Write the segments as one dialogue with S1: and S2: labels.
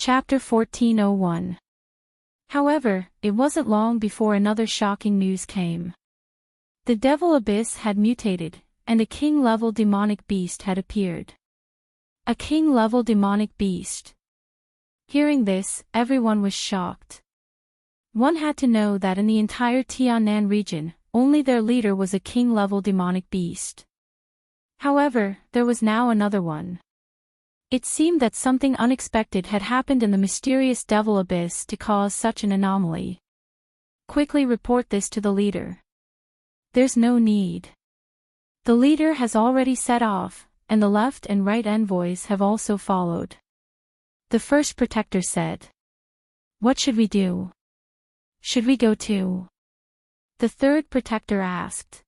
S1: Chapter 1401. However, it wasn't long before another shocking news came. The Devil Abyss had mutated, and a king-level demonic beast had appeared. A king-level demonic beast. Hearing this, everyone was shocked. One had to know that in the entire Tiannan region, only their leader was a king-level demonic beast. However, there was now another one. It seemed that something unexpected had happened in the mysterious Devil Abyss to cause such an anomaly. Quickly report this to the leader. There's no need. The leader has already set off, and the left and right envoys have also followed. The first protector said. What should we do? Should we go too? The third protector asked.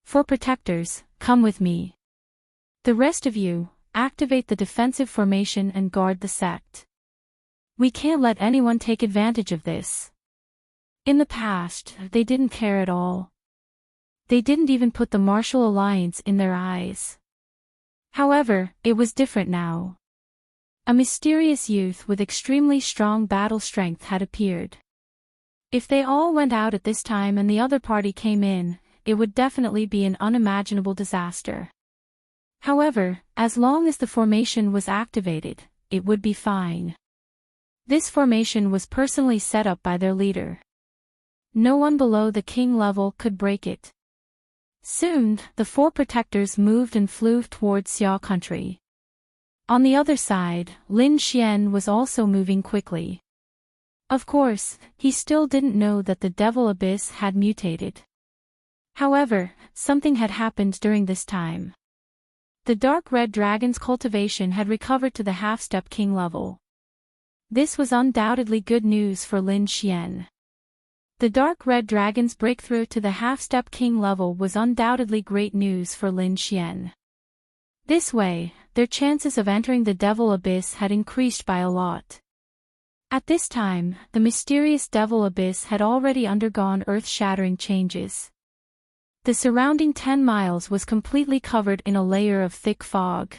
S1: 4 protectors, come with me. The rest of you, activate the defensive formation and guard the sect. We can't let anyone take advantage of this. In the past, they didn't care at all. They didn't even put the martial alliance in their eyes. However, it was different now. A mysterious youth with extremely strong battle strength had appeared. If they all went out at this time and the other party came in, it would definitely be an unimaginable disaster. However, as long as the formation was activated, it would be fine. This formation was personally set up by their leader. No one below the king level could break it. Soon, the 4 protectors moved and flew towards Xia country. On the other side, Lin Xian was also moving quickly. Of course, he still didn't know that the Devil Abyss had mutated. However, something had happened during this time. The Dark Red Dragon's cultivation had recovered to the half-step king level. This was undoubtedly good news for Lin Xian. The Dark Red Dragon's breakthrough to the half-step king level was undoubtedly great news for Lin Xian. This way, their chances of entering the Devil Abyss had increased by a lot. At this time, the mysterious Devil Abyss had already undergone earth-shattering changes. The surrounding 10 miles was completely covered in a layer of thick fog.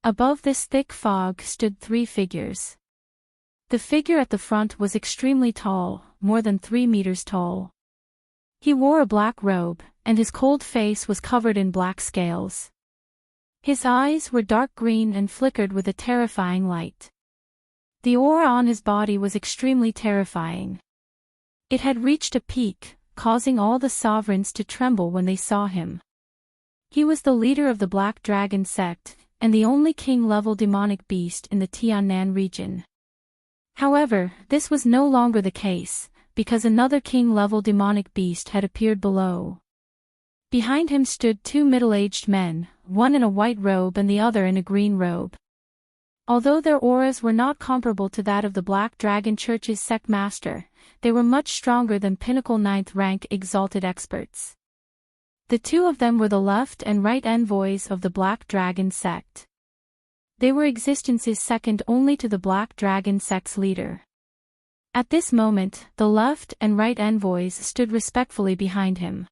S1: Above this thick fog stood 3 figures. The figure at the front was extremely tall, more than 3 meters tall. He wore a black robe, and his cold face was covered in black scales. His eyes were dark green and flickered with a terrifying light. The aura on his body was extremely terrifying. It had reached a peak, causing all the sovereigns to tremble when they saw him. He was the leader of the Black Dragon sect, and the only king-level demonic beast in the Tiannan region. However, this was no longer the case, because another king-level demonic beast had appeared below. Behind him stood 2 middle-aged men, one in a white robe and the other in a green robe. Although their auras were not comparable to that of the Black Dragon Church's sect master, they were much stronger than pinnacle 9th rank exalted experts. The 2 of them were the left and right envoys of the Black Dragon sect. They were existences second only to the Black Dragon sect's leader. At this moment, the left and right envoys stood respectfully behind him.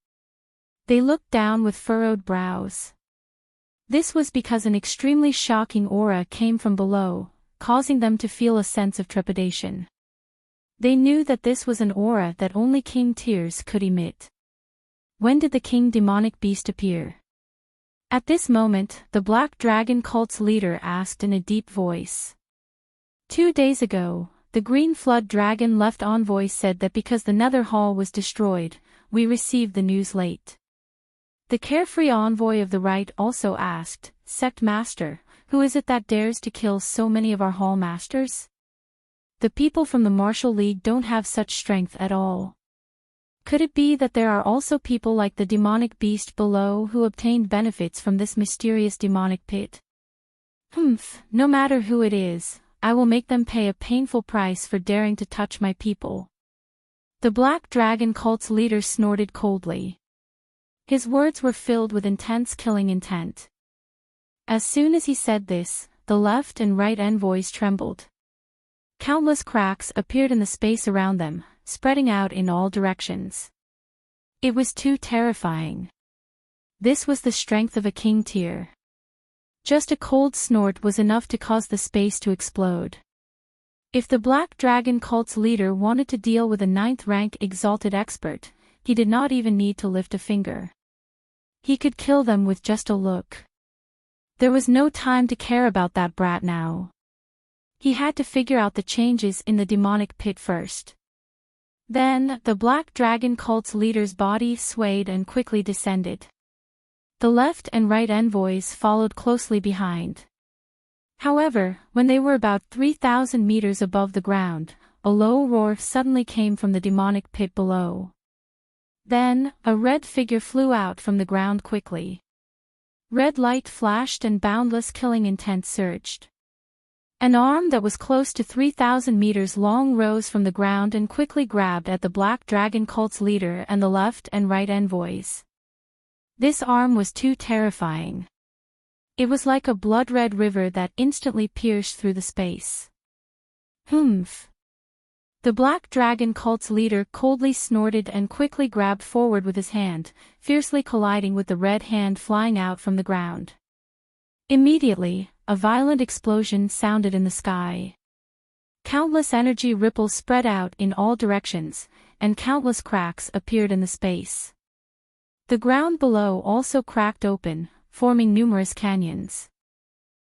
S1: They looked down with furrowed brows. This was because an extremely shocking aura came from below, causing them to feel a sense of trepidation. They knew that this was an aura that only King Tears could emit. When did the King Demonic Beast appear? At this moment, the Black Dragon cult's leader asked in a deep voice. 2 days ago, the Green Flood Dragon left envoy said that because the Nether Hall was destroyed, we received the news late. The carefree envoy of the right also asked, Sect Master, who is it that dares to kill so many of our Hall Masters? The people from the Martial League don't have such strength at all. Could it be that there are also people like the demonic beast below who obtained benefits from this mysterious demonic pit? No matter who it is, I will make them pay a painful price for daring to touch my people. The Black Dragon cult's leader snorted coldly. His words were filled with intense killing intent. As soon as he said this, the left and right envoys trembled. Countless cracks appeared in the space around them, spreading out in all directions. It was too terrifying. This was the strength of a king tier. Just a cold snort was enough to cause the space to explode. If the Black Dragon cult's leader wanted to deal with a 9th-rank exalted expert, he did not even need to lift a finger. He could kill them with just a look. There was no time to care about that brat now. He had to figure out the changes in the demonic pit first. Then, the Black Dragon cult's leader's body swayed and quickly descended. The left and right envoys followed closely behind. However, when they were about 3,000 meters above the ground, a low roar suddenly came from the demonic pit below. Then, a red figure flew out from the ground quickly. Red light flashed and boundless killing intent surged. An arm that was close to 3,000 meters long rose from the ground and quickly grabbed at the Black Dragon cult's leader and the left and right envoys. This arm was too terrifying. It was like a blood-red river that instantly pierced through the space. Humph! The Black Dragon cult's leader coldly snorted and quickly grabbed forward with his hand, fiercely colliding with the red hand flying out from the ground. Immediately, a violent explosion sounded in the sky. Countless energy ripples spread out in all directions, and countless cracks appeared in the space. The ground below also cracked open, forming numerous canyons.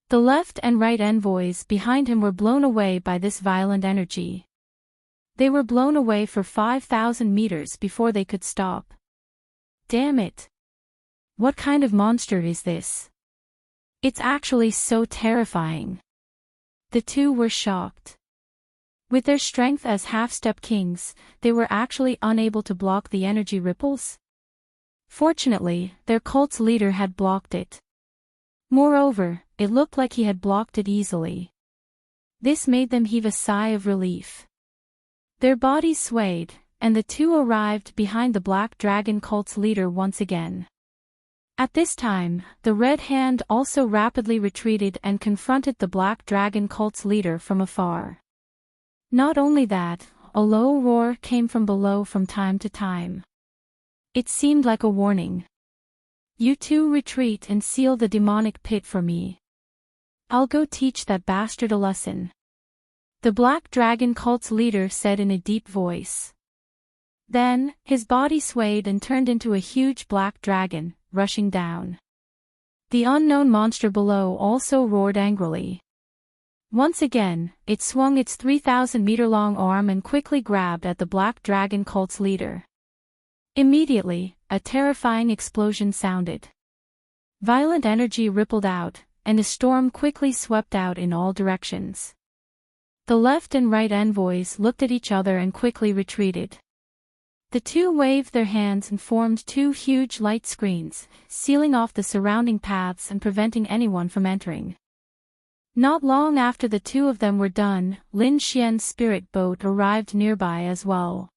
S1: The left and right envoys behind him were blown away by this violent energy. They were blown away for 5,000 meters before they could stop. Damn it! What kind of monster is this? It's actually so terrifying. The two were shocked. With their strength as half-step kings, they were actually unable to block the energy ripples. Fortunately, their cult's leader had blocked it. Moreover, it looked like he had blocked it easily. This made them heave a sigh of relief. Their bodies swayed, and the two arrived behind the Black Dragon cult's leader once again. At this time, the red hand also rapidly retreated and confronted the Black Dragon cult's leader from afar. Not only that, a low roar came from below from time to time. It seemed like a warning. You two retreat and seal the demonic pit for me. I'll go teach that bastard a lesson. The Black Dragon cult's leader said in a deep voice. Then, his body swayed and turned into a huge black dragon, rushing down. The unknown monster below also roared angrily. Once again, it swung its 3,000-meter-long arm and quickly grabbed at the Black Dragon cult's leader. Immediately, a terrifying explosion sounded. Violent energy rippled out, and a storm quickly swept out in all directions. The left and right envoys looked at each other and quickly retreated. The two waved their hands and formed two huge light screens, sealing off the surrounding paths and preventing anyone from entering. Not long after the two of them were done, Lin Xian's spirit boat arrived nearby as well.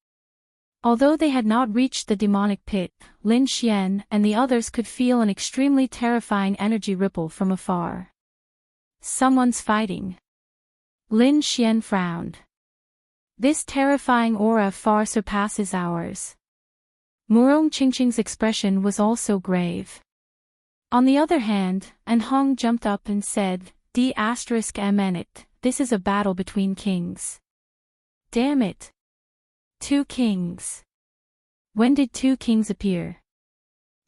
S1: Although they had not reached the demonic pit, Lin Xian and the others could feel an extremely terrifying energy ripple from afar. Someone's fighting. Lin Xian frowned. This terrifying aura far surpasses ours. Murong Qingqing's expression was also grave. On the other hand, An Hong jumped up and said, D*MN it, this is a battle between kings. Damn it. 2 kings. When did 2 kings appear?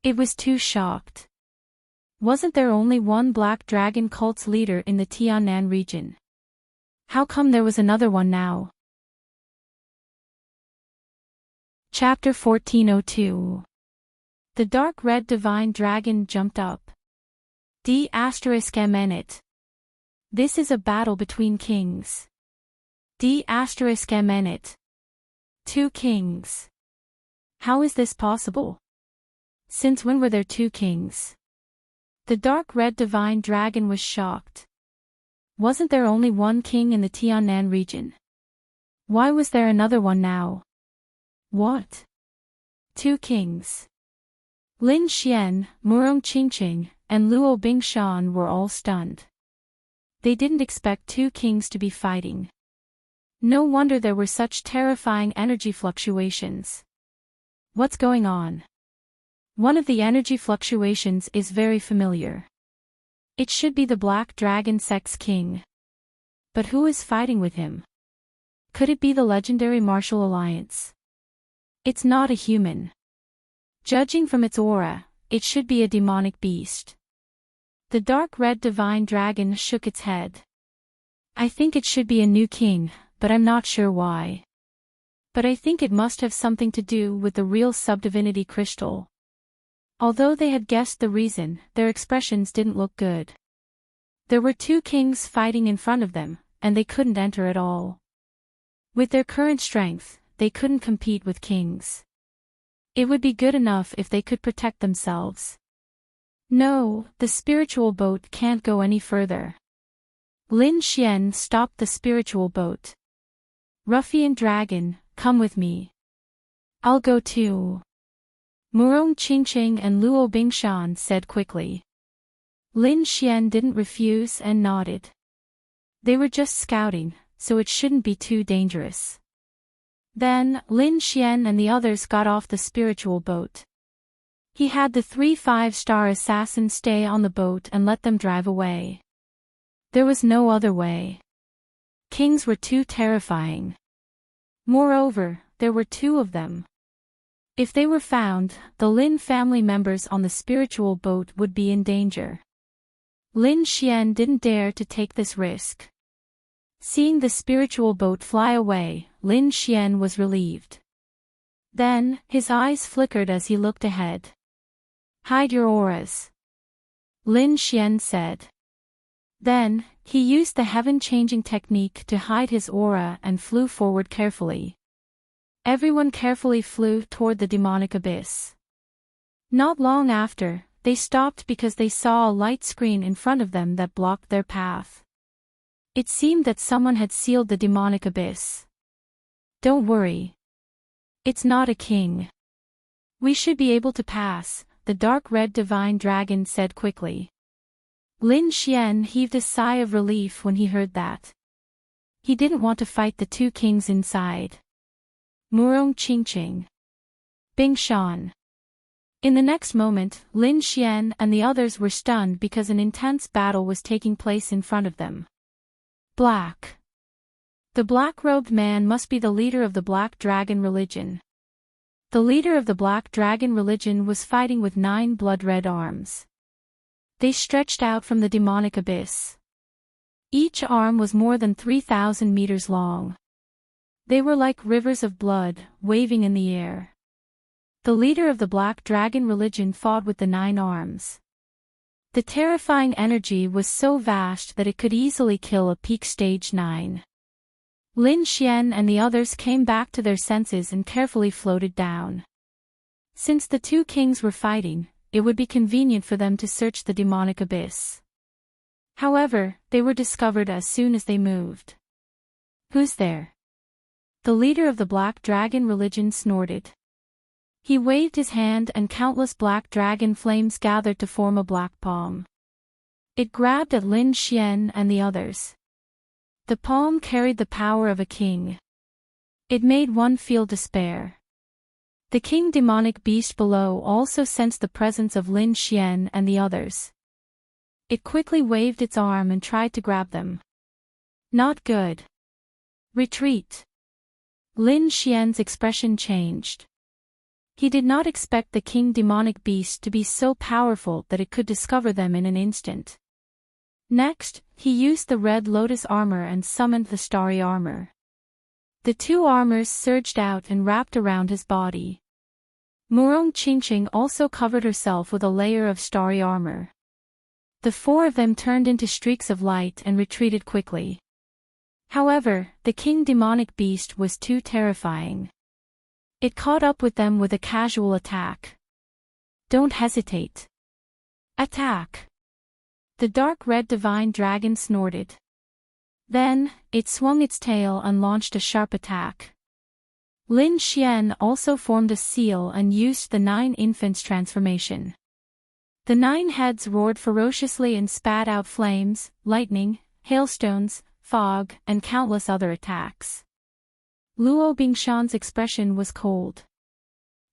S1: It was too shocked. Wasn't there only one Black Dragon cult's leader in the Tiannan region? How come there was another one now? Chapter 1402. The dark red divine dragon jumped up. D*MN it. This is a battle between kings. D*MN it. 2 kings. How is this possible? Since when were there 2 kings? The dark red divine dragon was shocked. Wasn't there only one king in the Tiannan region? Why was there another one now? What? 2 kings. Lin Xian, Murong Qingqing, and Luo Bingshan were all stunned. They didn't expect 2 kings to be fighting. No wonder there were such terrifying energy fluctuations. What's going on? One of the energy fluctuations is very familiar. It should be the Black Dragon Sect's king. But who is fighting with him? Could it be the legendary martial alliance? It's not a human. Judging from its aura, it should be a demonic beast. The dark red divine dragon shook its head. I think it should be a new king, but I'm not sure why. But I think it must have something to do with the real subdivinity crystal. Although they had guessed the reason, their expressions didn't look good. There were two kings fighting in front of them, and they couldn't enter at all. With their current strength, they couldn't compete with kings. It would be good enough if they could protect themselves. No, the spiritual boat can't go any further. Lin Xian stopped the spiritual boat. Ruffian dragon, come with me. I'll go too. Murong Qingqing and Luo Bingshan said quickly. Lin Xian didn't refuse and nodded. They were just scouting, so it shouldn't be too dangerous. Then, Lin Xian and the others got off the spiritual boat. He had the 3 5-star assassins stay on the boat and let them drive away. There was no other way. Kings were too terrifying. Moreover, there were 2 of them. If they were found, the Lin family members on the spiritual boat would be in danger. Lin Xian didn't dare to take this risk. Seeing the spiritual boat fly away, Lin Xian was relieved. Then, his eyes flickered as he looked ahead. Hide your auras, Lin Xian said. Then, he used the heaven-changing technique to hide his aura and flew forward carefully. Everyone carefully flew toward the demonic abyss. Not long after, they stopped because they saw a light screen in front of them that blocked their path. It seemed that someone had sealed the demonic abyss. Don't worry. It's not a king. We should be able to pass, the dark red divine dragon said quickly. Lin Xian heaved a sigh of relief when he heard that. He didn't want to fight the 2 kings inside. Murong Qingqing. Bingshan. In the next moment, Lin Xian and the others were stunned because an intense battle was taking place in front of them. Black. The black-robed man must be the leader of the Black Dragon religion. The leader of the Black Dragon religion was fighting with 9 blood-red arms. They stretched out from the demonic abyss. Each arm was more than 3,000 meters long. They were like rivers of blood, waving in the air. The leader of the Black Dragon religion fought with the 9 arms. The terrifying energy was so vast that it could easily kill a peak stage 9. Lin Xian and the others came back to their senses and carefully floated down. Since the 2 kings were fighting, it would be convenient for them to search the demonic abyss. However, they were discovered as soon as they moved. Who's there? The leader of the Black Dragon religion snorted. He waved his hand and countless black dragon flames gathered to form a black palm. It grabbed at Lin Xian and the others. The palm carried the power of a king. It made one feel despair. The king demonic beast below also sensed the presence of Lin Xian and the others. It quickly waved its arm and tried to grab them. Not good. Retreat. Lin Xian's expression changed. He did not expect the king demonic beast to be so powerful that it could discover them in an instant. Next, he used the red lotus armor and summoned the starry armor. The 2 armors surged out and wrapped around his body. Murong Qingqing also covered herself with a layer of starry armor. The 4 of them turned into streaks of light and retreated quickly. However, the king demonic beast was too terrifying. It caught up with them with a casual attack. Don't hesitate. Attack. The dark red divine dragon snorted. Then, it swung its tail and launched a sharp attack. Lin Xian also formed a seal and used the 9 infants transformation. The 9 heads roared ferociously and spat out flames, lightning, hailstones, fog, and countless other attacks. Luo Bingshan's expression was cold.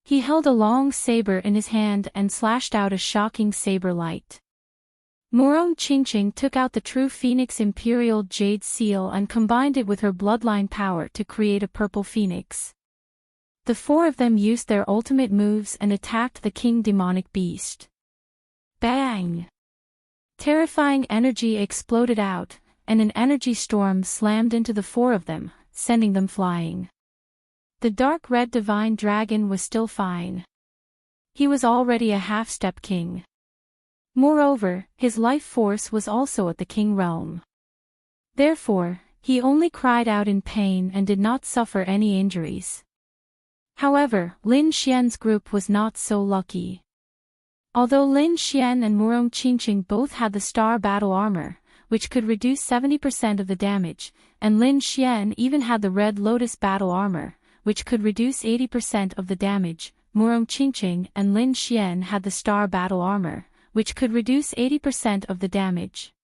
S1: He held a long saber in his hand and slashed out a shocking saber light. Murong Qingqing took out the true Phoenix Imperial Jade Seal and combined it with her bloodline power to create a purple phoenix. The four of them used their ultimate moves and attacked the King Demonic Beast. Bang! Terrifying energy exploded out, and an energy storm slammed into the four of them, sending them flying. The dark red divine dragon was still fine. He was already a half-step king. Moreover, his life force was also at the king realm. Therefore, he only cried out in pain and did not suffer any injuries. However, Lin Xian's group was not so lucky. Although Lin Xian and Murong Qingqing both had the star battle armor, which could reduce 70% of the damage, and Lin Xian even had the red lotus battle armor, which could reduce 80% of the damage, Murong Qingqing and Lin Xian had the star battle armor, which could reduce 80% of the damage.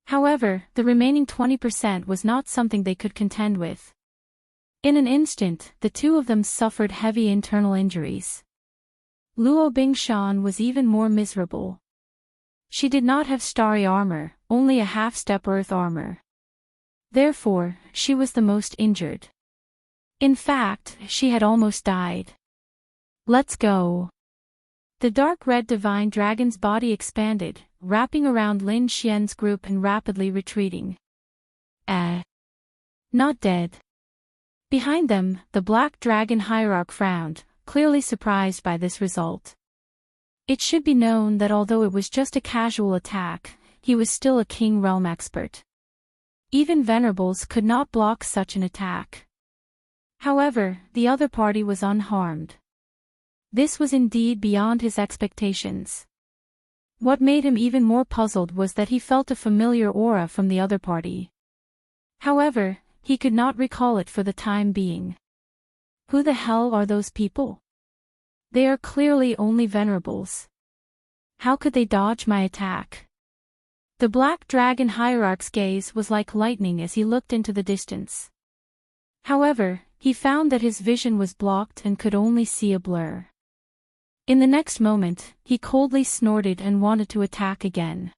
S1: However, the remaining 20% was not something they could contend with. In an instant, the two of them suffered heavy internal injuries. Luo Bingshan was even more miserable. She did not have starry armor, only a half-step earth armor. Therefore, she was the most injured. In fact, she had almost died. Let's go. The dark red divine dragon's body expanded, wrapping around Lin Xian's group and rapidly retreating. Not dead. Behind them, the black dragon hierarch frowned, clearly surprised by this result. It should be known that although it was just a casual attack, he was still a king realm expert. Even venerables could not block such an attack. However, the other party was unharmed. This was indeed beyond his expectations. What made him even more puzzled was that he felt a familiar aura from the other party. However, he could not recall it for the time being. Who the hell are those people? They are clearly only venerables. How could they dodge my attack? The black dragon hierarch's gaze was like lightning as he looked into the distance. However, he found that his vision was blocked and could only see a blur. In the next moment, he coldly snorted and wanted to attack again.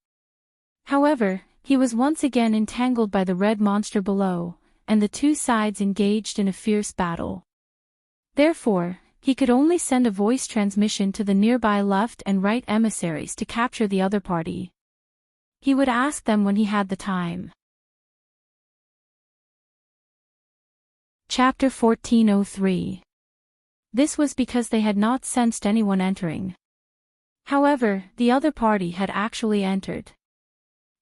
S1: However, he was once again entangled by the red monster below, and the two sides engaged in a fierce battle. Therefore, he could only send a voice transmission to the nearby left and right emissaries to capture the other party. He would ask them when he had the time. Chapter 1403. This was because they had not sensed anyone entering. However, the other party had actually entered.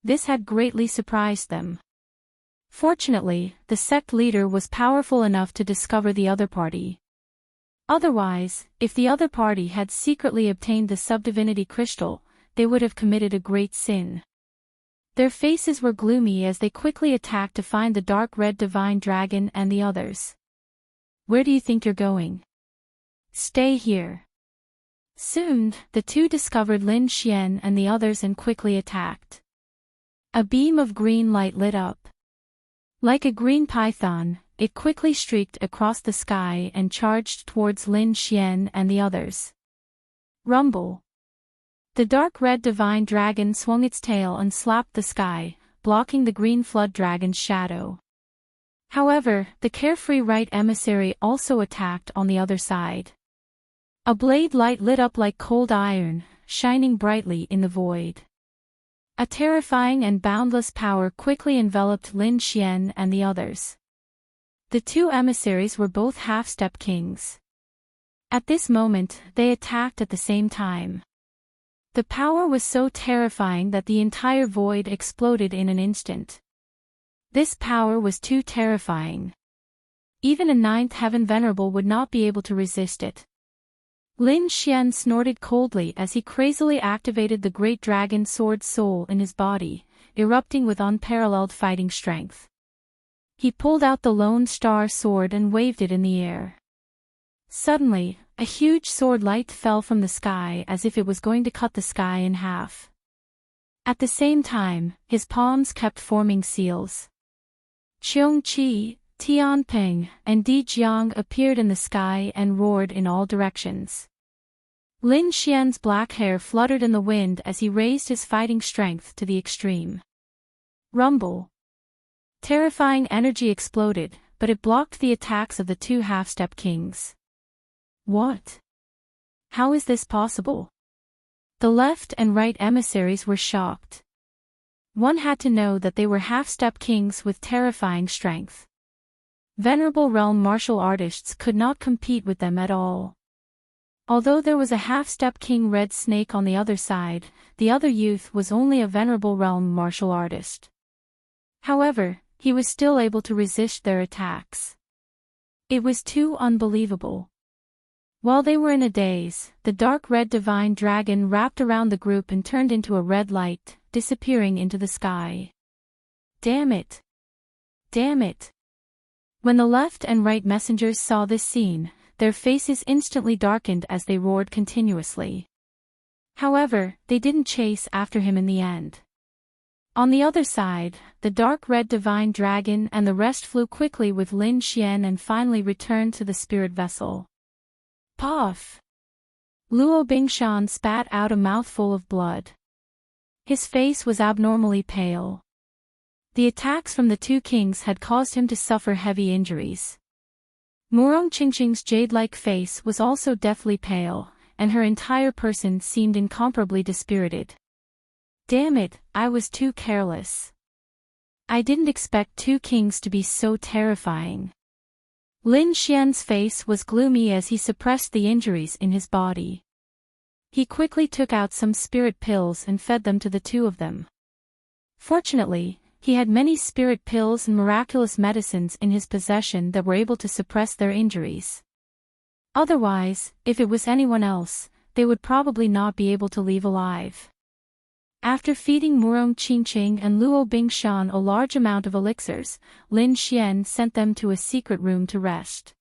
S1: This had greatly surprised them. Fortunately, the sect leader was powerful enough to discover the other party. Otherwise, if the other party had secretly obtained the subdivinity crystal, they would have committed a great sin. Their faces were gloomy as they quickly attacked to find the dark red divine dragon and the others. Where do you think you're going? Stay here. Soon, the two discovered Lin Xian and the others and quickly attacked. A beam of green light lit up. Like a green python, it quickly streaked across the sky and charged towards Lin Xian and the others. Rumble. The dark red divine dragon swung its tail and slapped the sky, blocking the green flood dragon's shadow. However, the carefree right emissary also attacked on the other side. A blade light lit up like cold iron, shining brightly in the void. A terrifying and boundless power quickly enveloped Lin Xian and the others. The two emissaries were both half-step kings. At this moment, they attacked at the same time. The power was so terrifying that the entire void exploded in an instant. This power was too terrifying. Even a ninth heaven venerable would not be able to resist it. Lin Xian snorted coldly as he crazily activated the great dragon sword soul in his body, erupting with unparalleled fighting strength. He pulled out the Lone Star sword and waved it in the air. Suddenly, a huge sword light fell from the sky as if it was going to cut the sky in half. At the same time, his palms kept forming seals. Qiongqi, Tianping, and Di Jiang appeared in the sky and roared in all directions. Lin Xian's black hair fluttered in the wind as he raised his fighting strength to the extreme. Rumble. Terrifying energy exploded, but it blocked the attacks of the two half-step kings. What? How is this possible? The left and right emissaries were shocked. One had to know that they were half-step kings with terrifying strength. Venerable realm martial artists could not compete with them at all. Although there was a half-step king Red Snake on the other side, the other youth was only a venerable realm martial artist. However, he was still able to resist their attacks. It was too unbelievable. While they were in a daze, the dark red divine dragon wrapped around the group and turned into a red light, disappearing into the sky. Damn it! Damn it! When the left and right messengers saw this scene, their faces instantly darkened as they roared continuously. However, they didn't chase after him in the end. On the other side, the dark red divine dragon and the rest flew quickly with Lin Xian and finally returned to the spirit vessel. Puff! Luo Bingshan spat out a mouthful of blood. His face was abnormally pale. The attacks from the two kings had caused him to suffer heavy injuries. Murong Qingqing's jade-like face was also deathly pale, and her entire person seemed incomparably dispirited. Damn it, I was too careless. I didn't expect two kings to be so terrifying. Lin Xian's face was gloomy as he suppressed the injuries in his body. He quickly took out some spirit pills and fed them to the two of them. Fortunately, he had many spirit pills and miraculous medicines in his possession that were able to suppress their injuries. Otherwise, if it was anyone else, they would probably not be able to leave alive. After feeding Murong Qingqing and Luo Bingshan a large amount of elixirs, Lin Xian sent them to a secret room to rest.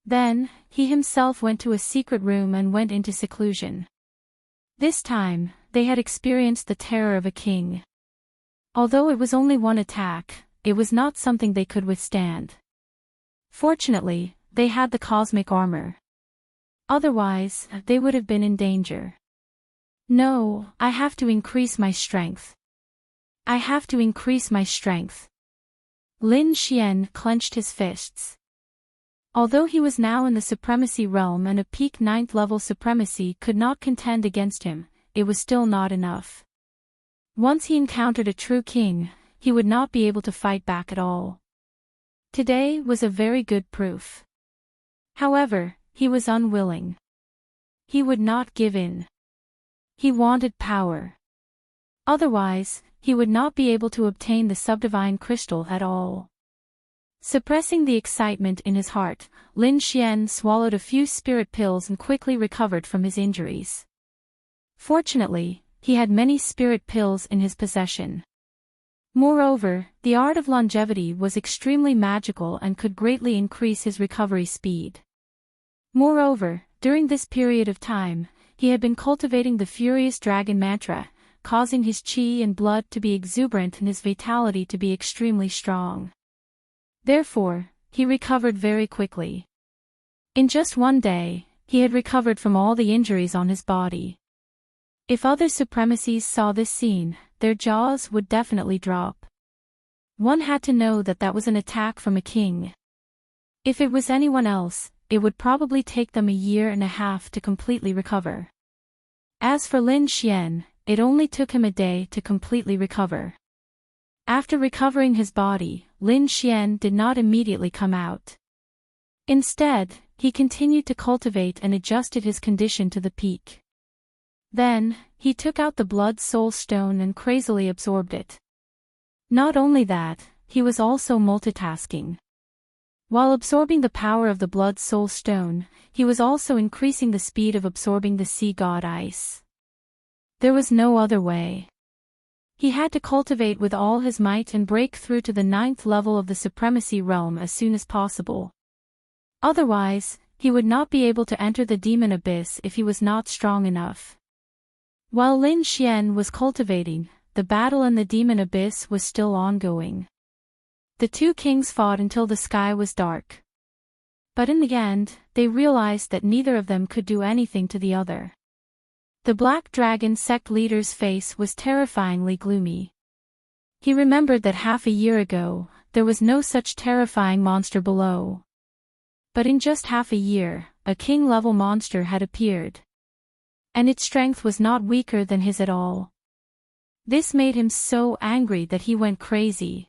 S1: Then, he himself went to a secret room and went into seclusion. This time, they had experienced the terror of a king. Although it was only one attack, it was not something they could withstand. Fortunately, they had the cosmic armor. Otherwise, they would have been in danger. No, I have to increase my strength. I have to increase my strength. Lin Xian clenched his fists. Although he was now in the supremacy realm and a peak 9th level supremacy could not contend against him, it was still not enough. Once he encountered a true king, he would not be able to fight back at all. Today was a very good proof. However, he was unwilling. He would not give in. He wanted power. Otherwise, he would not be able to obtain the subdivine crystal at all. Suppressing the excitement in his heart, Lin Xian swallowed a few spirit pills and quickly recovered from his injuries. Fortunately, he had many spirit pills in his possession. Moreover, the art of longevity was extremely magical and could greatly increase his recovery speed. Moreover, during this period of time, he had been cultivating the Furious Dragon Mantra, causing his chi and blood to be exuberant and his vitality to be extremely strong. Therefore, he recovered very quickly. In just one day, he had recovered from all the injuries on his body. If other supremacies saw this scene, their jaws would definitely drop. One had to know that that was an attack from a king. If it was anyone else, it would probably take them a year and a half to completely recover. As for Lin Xian, it only took him a day to completely recover. After recovering his body, Lin Xian did not immediately come out. Instead, he continued to cultivate and adjusted his condition to the peak. Then, he took out the Blood Soul Stone and crazily absorbed it. Not only that, he was also multitasking. While absorbing the power of the Blood Soul Stone, he was also increasing the speed of absorbing the Sea God Ice. There was no other way. He had to cultivate with all his might and break through to the 9th level of the Supremacy Realm as soon as possible. Otherwise, he would not be able to enter the Demon Abyss if he was not strong enough. While Lin Xian was cultivating, the battle in the Demon Abyss was still ongoing. The two kings fought until the sky was dark. But in the end, they realized that neither of them could do anything to the other. The Black Dragon sect leader's face was terrifyingly gloomy. He remembered that half a year ago, there was no such terrifying monster below. But in just half a year, a king-level monster had appeared. And its strength was not weaker than his at all. This made him so angry that he went crazy.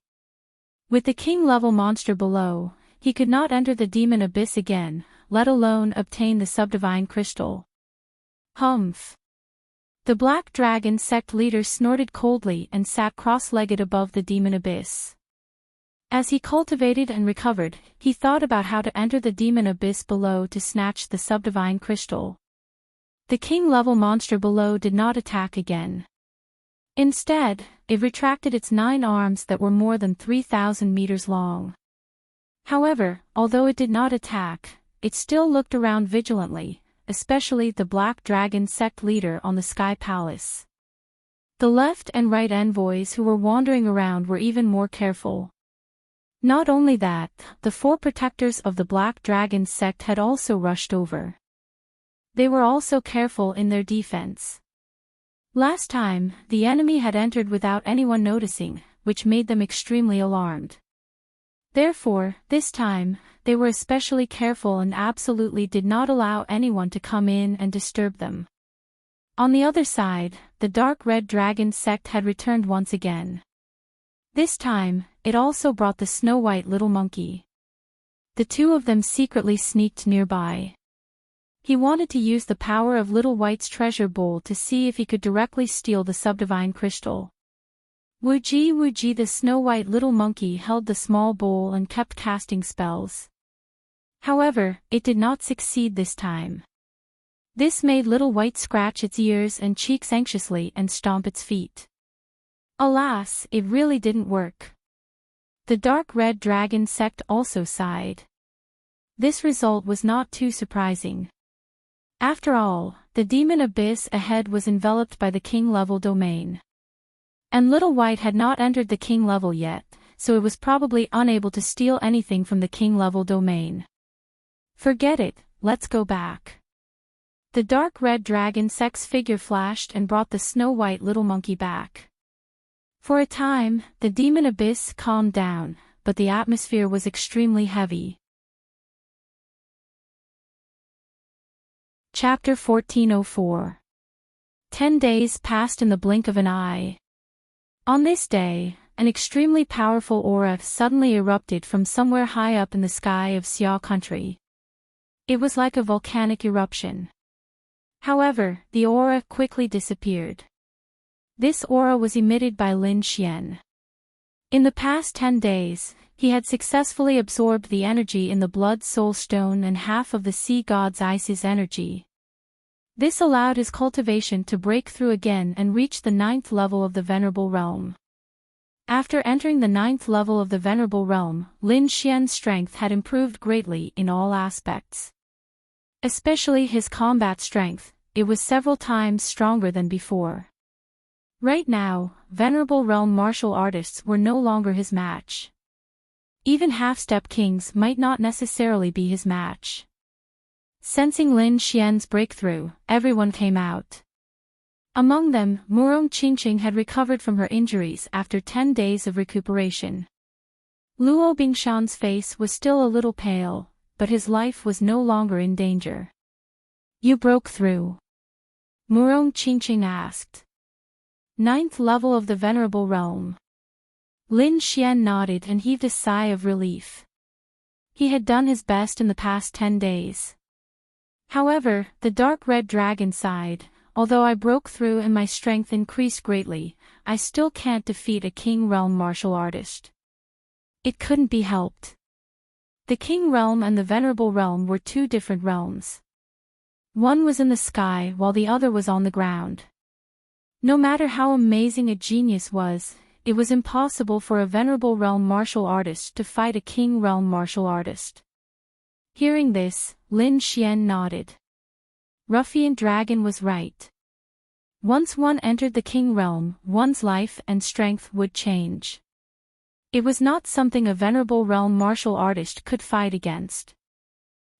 S1: With the king-level monster below, he could not enter the demon abyss again, let alone obtain the subdivine crystal. Humph! The Black Dragon sect leader snorted coldly and sat cross-legged above the demon abyss. As he cultivated and recovered, he thought about how to enter the demon abyss below to snatch the subdivine crystal. The king-level monster below did not attack again. Instead, it retracted its 9 arms that were more than 3,000 meters long. However, although it did not attack, it still looked around vigilantly, especially the Black Dragon sect leader on the Sky Palace. The left and right envoys who were wandering around were even more careful. Not only that, the 4 protectors of the Black Dragon sect had also rushed over. They were also careful in their defense. Last time, the enemy had entered without anyone noticing, which made them extremely alarmed. Therefore, this time, they were especially careful and absolutely did not allow anyone to come in and disturb them. On the other side, the Dark Red Dragon sect had returned once again. This time, it also brought the snow-white little monkey. The 2 of them secretly sneaked nearby. He wanted to use the power of Little White's treasure bowl to see if he could directly steal the subdivine crystal. Woogie woogie, the snow-white little monkey held the small bowl and kept casting spells. However, it did not succeed this time. This made Little White scratch its ears and cheeks anxiously and stomp its feet. Alas, it really didn't work. The Dark Red Dragon sect also sighed. This result was not too surprising. After all, the demon abyss ahead was enveloped by the king-level domain. And Little White had not entered the king level yet, so it was probably unable to steal anything from the king-level domain. Forget it, let's go back. The Dark Red Dragon sect's figure flashed and brought the snow-white little monkey back. For a time, the demon abyss calmed down, but the atmosphere was extremely heavy. Chapter 1404. 10 days passed in the blink of an eye. On this day, an extremely powerful aura suddenly erupted from somewhere high up in the sky of Xia country. It was like a volcanic eruption. However, the aura quickly disappeared. This aura was emitted by Lin Xian. In the past 10 days, he had successfully absorbed the energy in the Blood Soul Stone and half of the Sea God's Ice's energy. This allowed his cultivation to break through again and reach the 9th level of the Venerable Realm. After entering the 9th level of the Venerable Realm, Lin Xian's strength had improved greatly in all aspects. Especially his combat strength, it was several times stronger than before. Right now, Venerable Realm martial artists were no longer his match. Even half-step kings might not necessarily be his match. Sensing Lin Xian's breakthrough, everyone came out. Among them, Murong Qingqing had recovered from her injuries after 10 days of recuperation. Luo Bingshan's face was still a little pale, but his life was no longer in danger. You broke through? Murong Qingqing asked. 9th level of the Venerable Realm. Lin Xian nodded and heaved a sigh of relief. He had done his best in the past 10 days. However, the Dark Red Dragon sighed, although I broke through and my strength increased greatly, I still can't defeat a King Realm martial artist. It couldn't be helped. The King Realm and the Venerable Realm were 2 different realms. One was in the sky while the other was on the ground. No matter how amazing a genius was, it was impossible for a Venerable Realm martial artist to fight a King Realm martial artist. Hearing this, Lin Xian nodded. Ruffian Dragon was right. Once one entered the King Realm, one's life and strength would change. It was not something a Venerable Realm martial artist could fight against.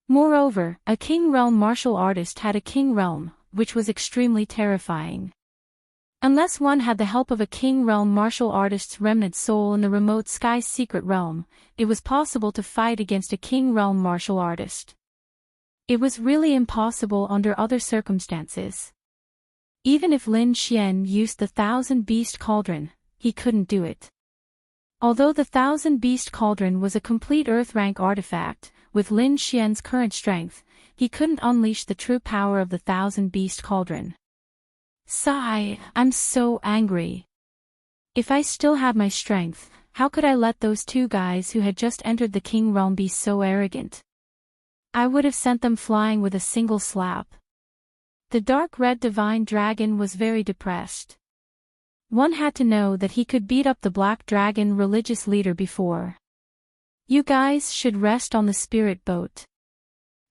S1: Moreover, a King Realm martial artist had a King Realm, which was extremely terrifying. Unless one had the help of a King Realm martial artist's remnant soul in the remote sky's secret realm, it was possible to fight against a King Realm martial artist. It was really impossible under other circumstances. Even if Lin Xian used the Thousand Beast Cauldron, he couldn't do it. Although the Thousand Beast Cauldron was a complete Earth-rank artifact, with Lin Xian's current strength, he couldn't unleash the true power of the Thousand Beast Cauldron. Sigh, I'm so angry. If I still had my strength, how could I let those two guys who had just entered the King Realm be so arrogant? I would have sent them flying with a single slap. The dark red divine dragon was very depressed. One had to know that he could beat up the black dragon religious leader before. You guys should rest on the spirit boat.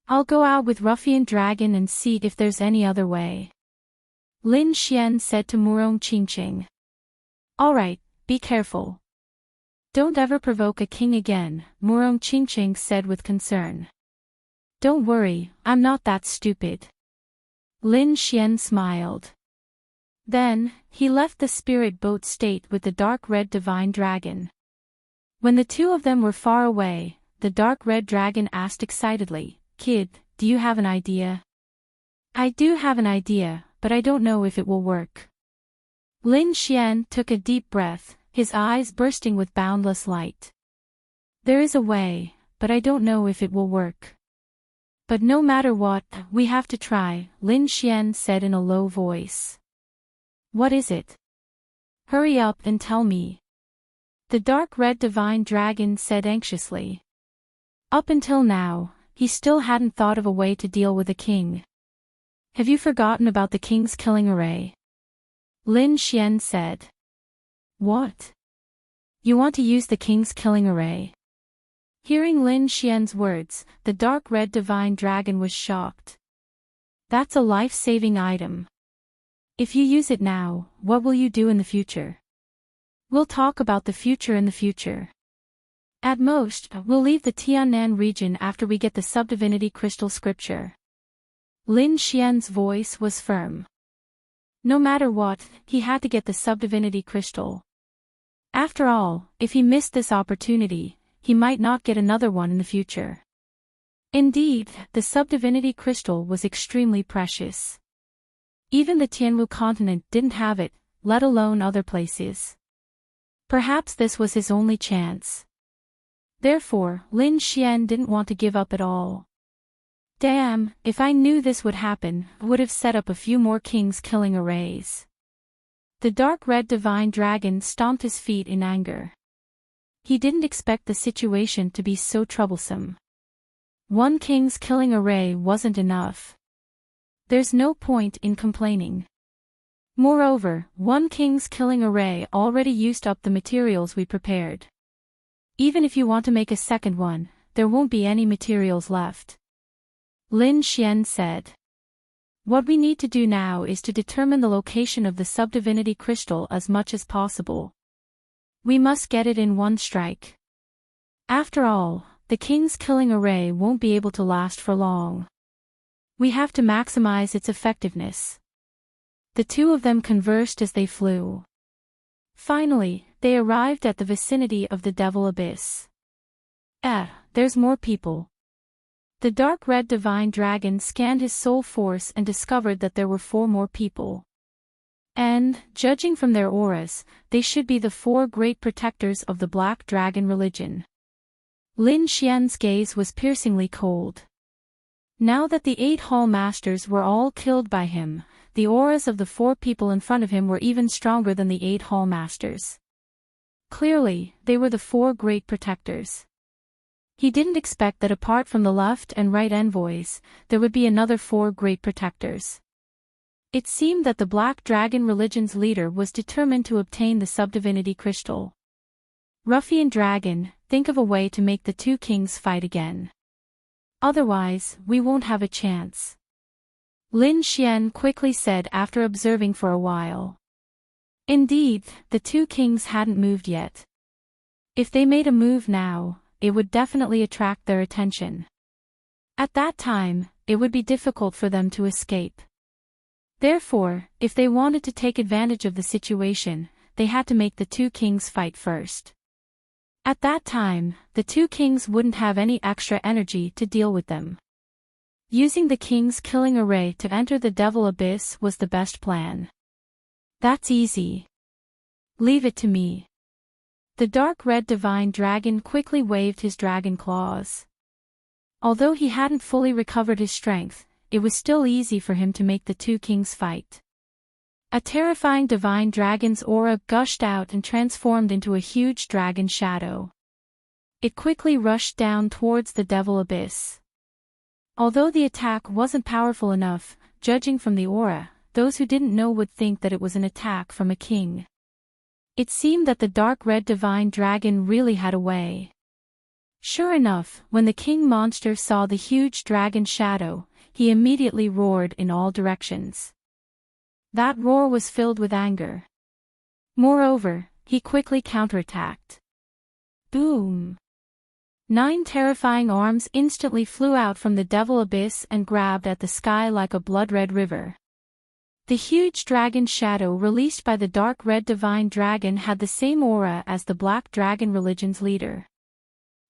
S1: I'll go out with Ruffian Dragon and see if there's any other way. Lin Xian said to Murong Qingqing. Alright, be careful. Don't ever provoke a king again, Murong Qingqing said with concern. Don't worry, I'm not that stupid. Lin Xian smiled. Then, he left the spirit boat state with the dark red divine dragon. When the two of them were far away, the dark red dragon asked excitedly, Kid, do you have an idea? I do have an idea, but I don't know if it will work. Lin Xian took a deep breath, his eyes bursting with boundless light. There is a way, but I don't know if it will work. But no matter what, we have to try, Lin Xian said in a low voice. What is it? Hurry up and tell me. The dark red divine dragon said anxiously. Up until now, he still hadn't thought of a way to deal with the king. Have you forgotten about the king's killing array? Lin Xian said. What? You want to use the king's killing array? Hearing Lin Xian's words, the dark red divine dragon was shocked. That's a life-saving item. If you use it now, what will you do in the future? We'll talk about the future in the future. At most, we'll leave the Tiannan region after we get the subdivinity crystal scripture. Lin Xian's voice was firm. No matter what, he had to get the subdivinity crystal. After all, if he missed this opportunity, he might not get another one in the future. Indeed, the subdivinity crystal was extremely precious. Even the Tianwu continent didn't have it, let alone other places. Perhaps this was his only chance. Therefore, Lin Xian didn't want to give up at all. Damn, if I knew this would happen, I would have set up a few more king's killing arrays. The dark red divine dragon stomped his feet in anger. He didn't expect the situation to be so troublesome. One king's killing array wasn't enough. There's no point in complaining. Moreover, one king's killing array already used up the materials we prepared. Even if you want to make a second one, there won't be any materials left. Lin Xian said. What we need to do now is to determine the location of the subdivinity crystal as much as possible. We must get it in one strike. After all, the king's killing array won't be able to last for long. We have to maximize its effectiveness. The two of them conversed as they flew. Finally, they arrived at the vicinity of the Devil Abyss. There's more people. The dark red divine dragon scanned his soul force and discovered that there were 4 more people. And, judging from their auras, they should be the 4 great protectors of the black dragon religion. Lin Xian's gaze was piercingly cold. Now that the 8 hall masters were all killed by him, the auras of the 4 people in front of him were even stronger than the 8 hall masters. Clearly, they were the 4 great protectors. He didn't expect that apart from the left and right envoys, there would be another 4 great protectors. It seemed that the Black Dragon religion's leader was determined to obtain the subdivinity crystal. Ruffian Dragon, think of a way to make the 2 kings fight again. Otherwise, we won't have a chance. Lin Xian quickly said after observing for a while. Indeed, the 2 kings hadn't moved yet. If they made a move now, it would definitely attract their attention. At that time, it would be difficult for them to escape. Therefore, if they wanted to take advantage of the situation, they had to make the two kings fight first. At that time, the two kings wouldn't have any extra energy to deal with them. Using the king's killing array to enter the Devil Abyss was the best plan. That's easy. Leave it to me. The dark red divine dragon quickly waved his dragon claws. Although he hadn't fully recovered his strength, it was still easy for him to make the two kings fight. A terrifying divine dragon's aura gushed out and transformed into a huge dragon shadow. It quickly rushed down towards the Devil Abyss. Although the attack wasn't powerful enough, judging from the aura, those who didn't know would think that it was an attack from a king. It seemed that the dark red divine dragon really had a way. Sure enough, when the king monster saw the huge dragon shadow, he immediately roared in all directions. That roar was filled with anger. Moreover, he quickly counterattacked. Boom! 9 terrifying arms instantly flew out from the Devil Abyss and grabbed at the sky like a blood-red river. The huge dragon shadow released by the dark red divine dragon had the same aura as the black dragon religion's leader.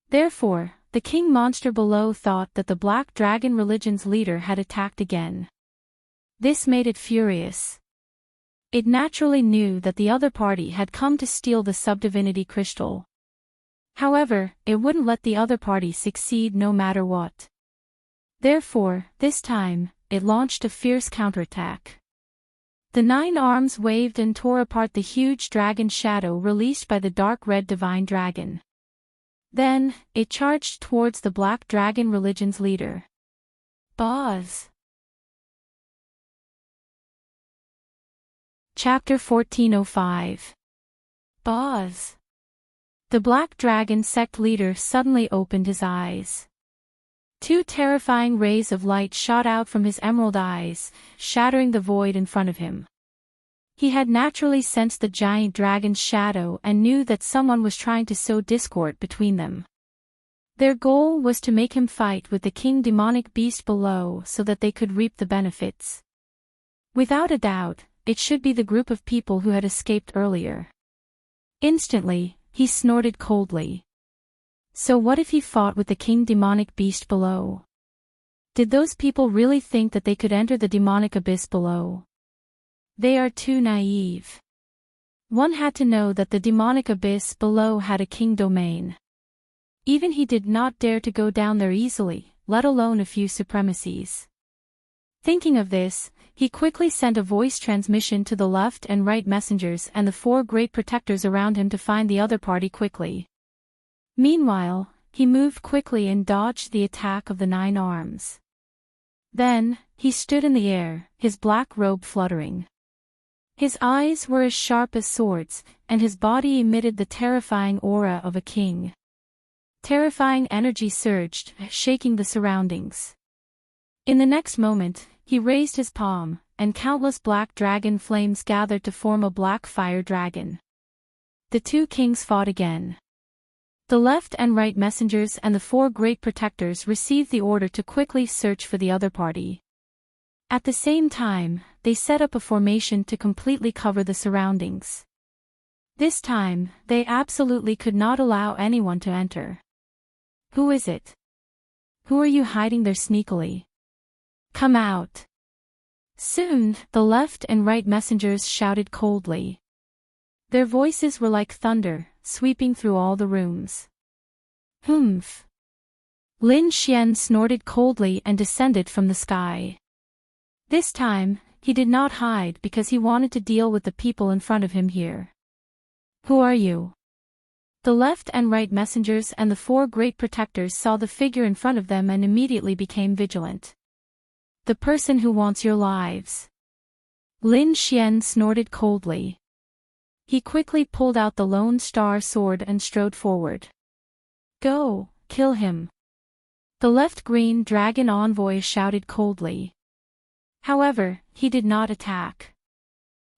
S1: Therefore, the king monster below thought that the black dragon religion's leader had attacked again. This made it furious. It naturally knew that the other party had come to steal the subdivinity crystal. However, it wouldn't let the other party succeed no matter what. Therefore, this time, it launched a fierce counterattack. The 9 arms waved and tore apart the huge dragon shadow released by the dark red divine dragon. Then, it charged towards the black dragon religion's leader. Boz. Chapter 1405. Boz. The black dragon sect leader suddenly opened his eyes. 2 terrifying rays of light shot out from his emerald eyes, shattering the void in front of him. He had naturally sensed the giant dragon's shadow and knew that someone was trying to sow discord between them. Their goal was to make him fight with the king demonic beast below so that they could reap the benefits. Without a doubt, it should be the group of people who had escaped earlier. Instantly, he snorted coldly. So what if he fought with the king demonic beast below? Did those people really think that they could enter the demonic abyss below? They are too naive. One had to know that the demonic abyss below had a king domain. Even he did not dare to go down there easily, let alone a few supremacies. Thinking of this, he quickly sent a voice transmission to the left and right messengers and the 4 great protectors around him to find the other party quickly. Meanwhile, he moved quickly and dodged the attack of the 9 arms. Then, he stood in the air, his black robe fluttering. His eyes were as sharp as swords, and his body emitted the terrifying aura of a king. Terrifying energy surged, shaking the surroundings. In the next moment, he raised his palm, and countless black dragon flames gathered to form a black fire dragon. The 2 kings fought again. The left and right messengers and the 4 great protectors received the order to quickly search for the other party. At the same time, they set up a formation to completely cover the surroundings. This time, they absolutely could not allow anyone to enter. Who is it? Who are you hiding there sneakily? Come out! Soon, the left and right messengers shouted coldly. Their voices were like thunder, sweeping through all the rooms. Humph! Lin Xian snorted coldly and descended from the sky. This time, he did not hide because he wanted to deal with the people in front of him here. Who are you? The left and right messengers and the 4 great protectors saw the figure in front of them and immediately became vigilant. The person who wants your lives. Lin Xian snorted coldly. He quickly pulled out the Lone Star sword and strode forward. Go, kill him. The left green dragon envoy shouted coldly. However, he did not attack.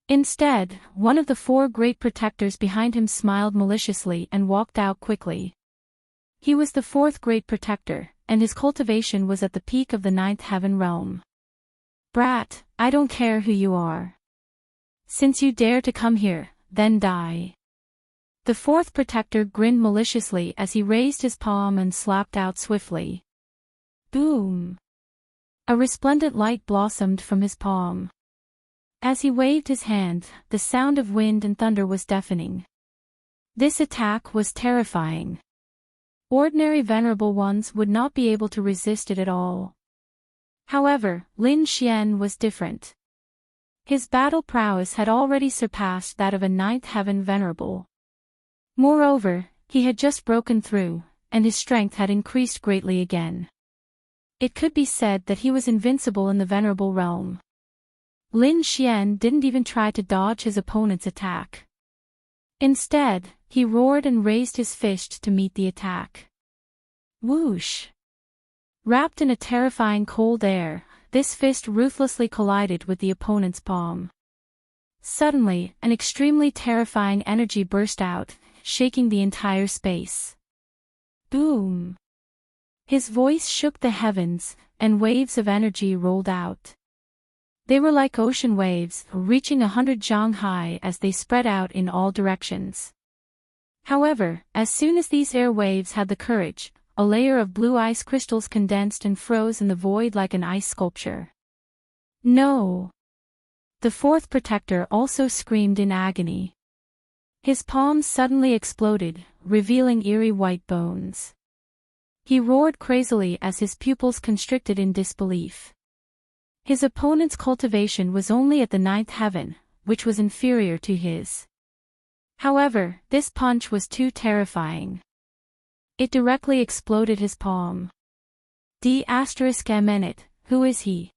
S1: Instead, one of the 4 great protectors behind him smiled maliciously and walked out quickly. He was the 4th great protector, and his cultivation was at the peak of the ninth heaven realm. "Brat, I don't care who you are. Since you dare to come here, then die." The fourth protector grinned maliciously as he raised his palm and slapped out swiftly. Boom! A resplendent light blossomed from his palm. As he waved his hand, the sound of wind and thunder was deafening. This attack was terrifying. Ordinary venerable ones would not be able to resist it at all. However, Lin Xian was different. His battle prowess had already surpassed that of a ninth heaven venerable. Moreover, he had just broken through, and his strength had increased greatly again. It could be said that he was invincible in the venerable realm. Lin Xian didn't even try to dodge his opponent's attack. Instead, he roared and raised his fist to meet the attack. Whoosh! Wrapped in a terrifying cold air, this fist ruthlessly collided with the opponent's palm. Suddenly, an extremely terrifying energy burst out, shaking the entire space. Boom! His voice shook the heavens, and waves of energy rolled out. They were like ocean waves, reaching 100 zhang high as they spread out in all directions. However, as soon as these air waves had the courage, a layer of blue ice crystals condensed and froze in the void like an ice sculpture. No! The fourth protector also screamed in agony. His palms suddenly exploded, revealing eerie white bones. He roared crazily as his pupils constricted in disbelief. His opponent's cultivation was only at the ninth heaven, which was inferior to his. However, this punch was too terrifying. It directly exploded his palm. D***, who is he?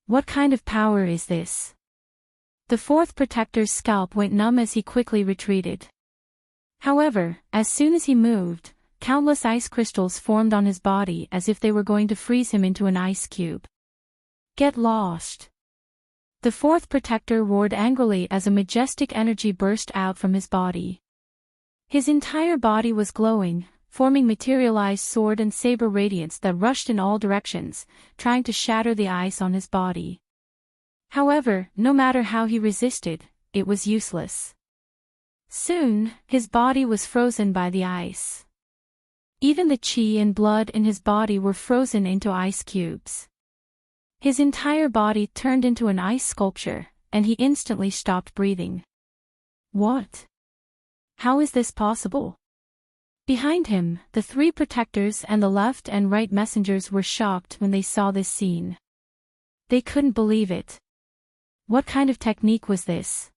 S1: What kind of power is this? The fourth protector's scalp went numb as he quickly retreated. However, as soon as he moved, countless ice crystals formed on his body as if they were going to freeze him into an ice cube. Get lost! The fourth protector roared angrily as a majestic energy burst out from his body. His entire body was glowing, forming materialized sword and saber radiance that rushed in all directions, trying to shatter the ice on his body. However, no matter how he resisted, it was useless. Soon, his body was frozen by the ice. Even the qi and blood in his body were frozen into ice cubes. His entire body turned into an ice sculpture, and he instantly stopped breathing. What? How is this possible? Behind him, the three protectors and the left and right messengers were shocked when they saw this scene. They couldn't believe it. What kind of technique was this?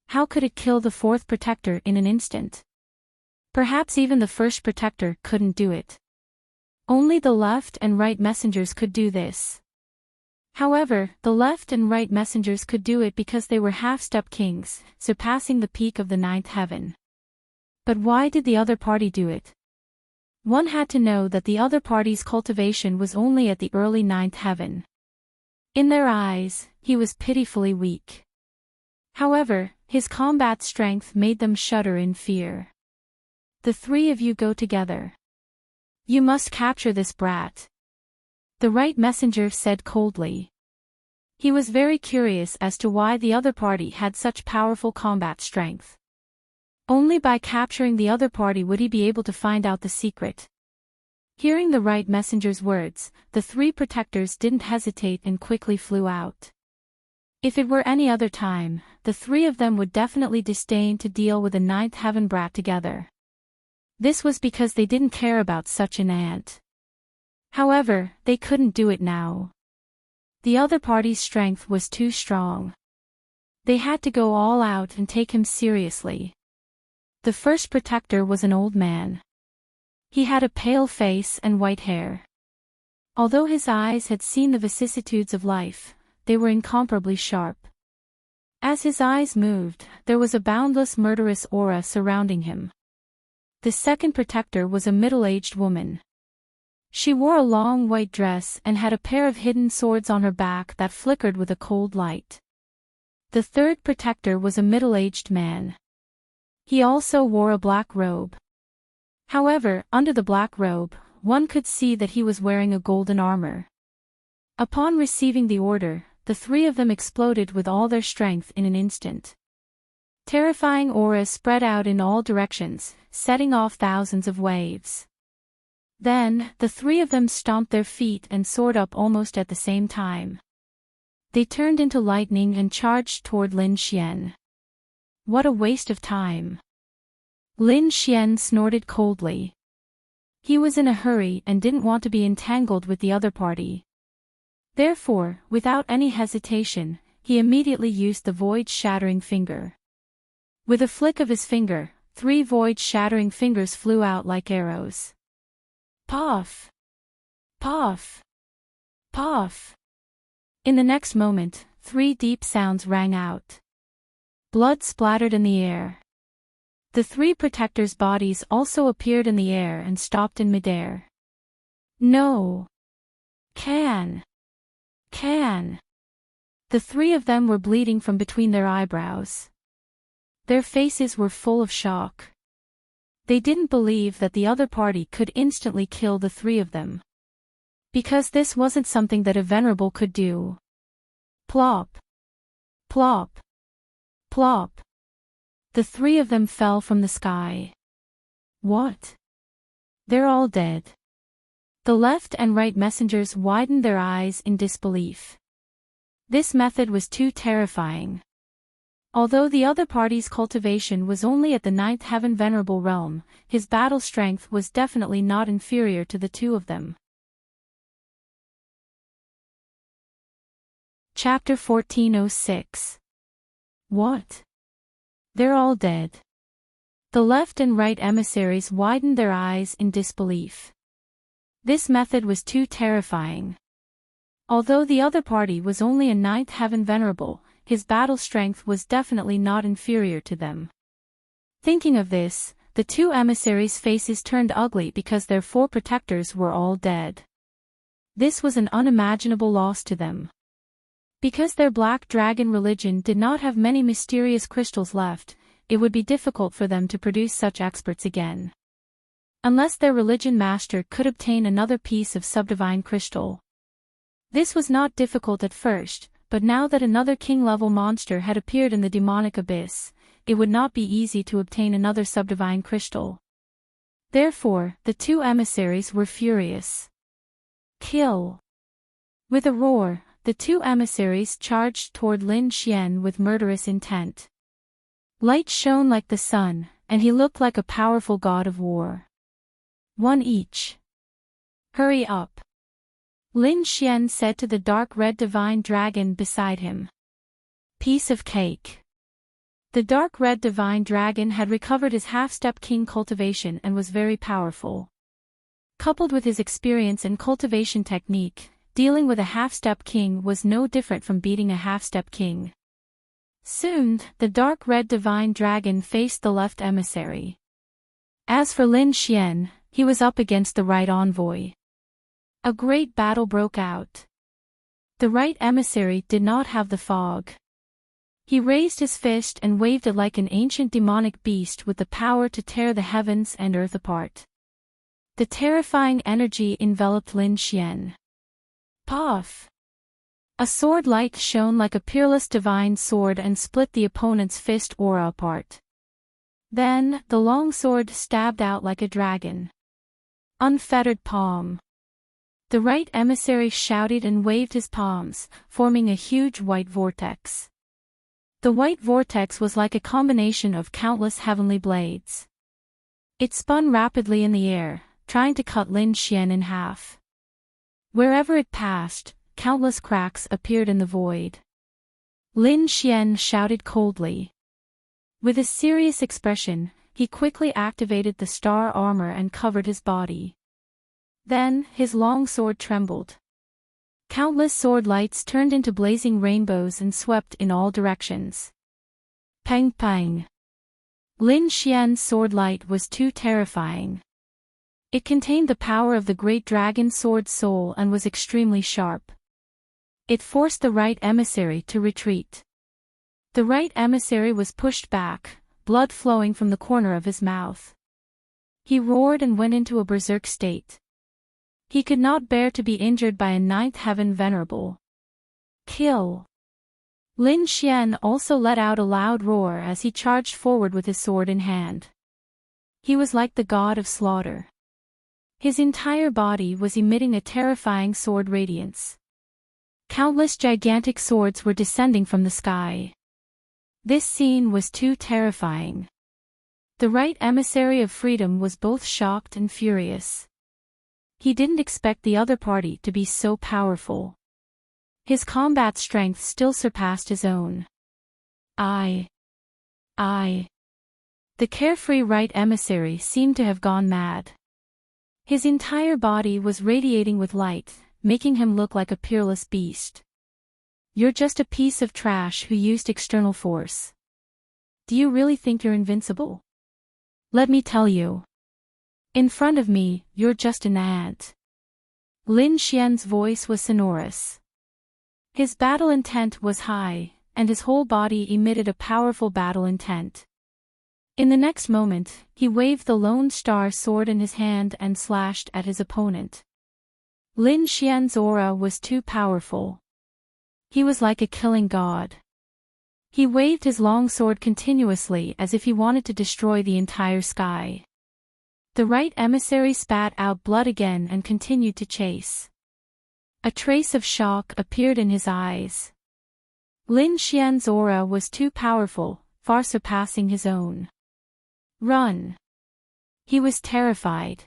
S1: How could it kill the fourth protector in an instant? Perhaps even the first protector couldn't do it. Only the left and right messengers could do this. However, the left and right messengers could do it because they were half-step kings, surpassing the peak of the ninth heaven. But why did the other party do it? One had to know that the other party's cultivation was only at the early ninth heaven. In their eyes, he was pitifully weak. However, his combat strength made them shudder in fear. The three of you go together. You must capture this brat. The right messenger said coldly. He was very curious as to why the other party had such powerful combat strength. Only by capturing the other party would he be able to find out the secret. Hearing the right messenger's words, the three protectors didn't hesitate and quickly flew out. If it were any other time, the three of them would definitely disdain to deal with a ninth heaven brat together. This was because they didn't care about such an ant. However, they couldn't do it now. The other party's strength was too strong. They had to go all out and take him seriously. The first protector was an old man. He had a pale face and white hair. Although his eyes had seen the vicissitudes of life, they were incomparably sharp. As his eyes moved, there was a boundless murderous aura surrounding him. The second protector was a middle-aged woman. She wore a long white dress and had a pair of hidden swords on her back that flickered with a cold light. The third protector was a middle-aged man. He also wore a black robe. However, under the black robe, one could see that he was wearing a golden armor. Upon receiving the order, the three of them exploded with all their strength in an instant. Terrifying auras spread out in all directions, setting off thousands of waves. Then, the three of them stomped their feet and soared up almost at the same time. They turned into lightning and charged toward Lin Xian. What a waste of time! Lin Xian snorted coldly. He was in a hurry and didn't want to be entangled with the other party. Therefore, without any hesitation, he immediately used the void-shattering finger. With a flick of his finger, 3 void-shattering fingers flew out like arrows. Puff! Puff! Puff! In the next moment, 3 deep sounds rang out. Blood splattered in the air. The 3 protectors' bodies also appeared in the air and stopped in midair. No! Can! The 3 of them were bleeding from between their eyebrows. Their faces were full of shock. They didn't believe that the other party could instantly kill the 3 of them. Because this wasn't something that a venerable could do. Plop! Plop! Plop! The 3 of them fell from the sky. What? They're all dead. The left and right messengers widened their eyes in disbelief. This method was too terrifying. Although the other party's cultivation was only at the 9th heaven venerable realm, his battle strength was definitely not inferior to the 2 of them. Chapter 1406. What? They're all dead. The left and right emissaries widened their eyes in disbelief. This method was too terrifying. Although the other party was only a 9th heaven venerable, his battle strength was definitely not inferior to them. Thinking of this, the 2 emissaries' faces turned ugly because their 4 protectors were all dead. This was an unimaginable loss to them. Because their black dragon religion did not have many mysterious crystals left, it would be difficult for them to produce such experts again. Unless their religion master could obtain another piece of subdivine crystal. This was not difficult at first, but now that another king-level monster had appeared in the demonic abyss, it would not be easy to obtain another subdivine crystal. Therefore, the 2 emissaries were furious. Kill! With a roar, the 2 emissaries charged toward Lin Xian with murderous intent. Light shone like the sun, and he looked like a powerful god of war. 1 each. Hurry up! Lin Xian said to the dark red divine dragon beside him. Piece of cake. The dark red divine dragon had recovered his half-step king cultivation and was very powerful. Coupled with his experience and cultivation technique, dealing with a half-step king was no different from beating a half-step king. Soon, the dark red divine dragon faced the left emissary. As for Lin Xian, he was up against the right envoy. A great battle broke out. The right emissary did not have the fog. He raised his fist and waved it like an ancient demonic beast with the power to tear the heavens and earth apart. The terrifying energy enveloped Lin Xian. Puff! A sword light shone like a peerless divine sword and split the opponent's fist aura apart. Then, the long sword stabbed out like a dragon. Unfettered palm. The right emissary shouted and waved his palms, forming a huge white vortex. The white vortex was like a combination of countless heavenly blades. It spun rapidly in the air, trying to cut Lin Xian in half. Wherever it passed, countless cracks appeared in the void. Lin Xian shouted coldly. With a serious expression, he quickly activated the star armor and covered his body. Then, his long sword trembled. Countless sword lights turned into blazing rainbows and swept in all directions. Pang pang. Lin Xian's sword light was too terrifying. It contained the power of the great dragon sword soul and was extremely sharp. It forced the right emissary to retreat. The right emissary was pushed back, blood flowing from the corner of his mouth. He roared and went into a berserk state. He could not bear to be injured by a ninth heaven venerable. Kill! Lin Xian also let out a loud roar as he charged forward with his sword in hand. He was like the god of slaughter. His entire body was emitting a terrifying sword radiance. Countless gigantic swords were descending from the sky. This scene was too terrifying. The right emissary of freedom was both shocked and furious. He didn't expect the other party to be so powerful. His combat strength still surpassed his own. The carefree right emissary seemed to have gone mad. His entire body was radiating with light, making him look like a peerless beast. You're just a piece of trash who used external force. Do you really think you're invincible? Let me tell you. In front of me, you're just an ant. Lin Xian's voice was sonorous. His battle intent was high, and his whole body emitted a powerful battle intent. In the next moment, he waved the Lone Star sword in his hand and slashed at his opponent. Lin Xian's aura was too powerful. He was like a killing god. He waved his long sword continuously as if he wanted to destroy the entire sky. The right emissary spat out blood again and continued to chase. A trace of shock appeared in his eyes. Lin Xian's aura was too powerful, far surpassing his own. Run! He was terrified.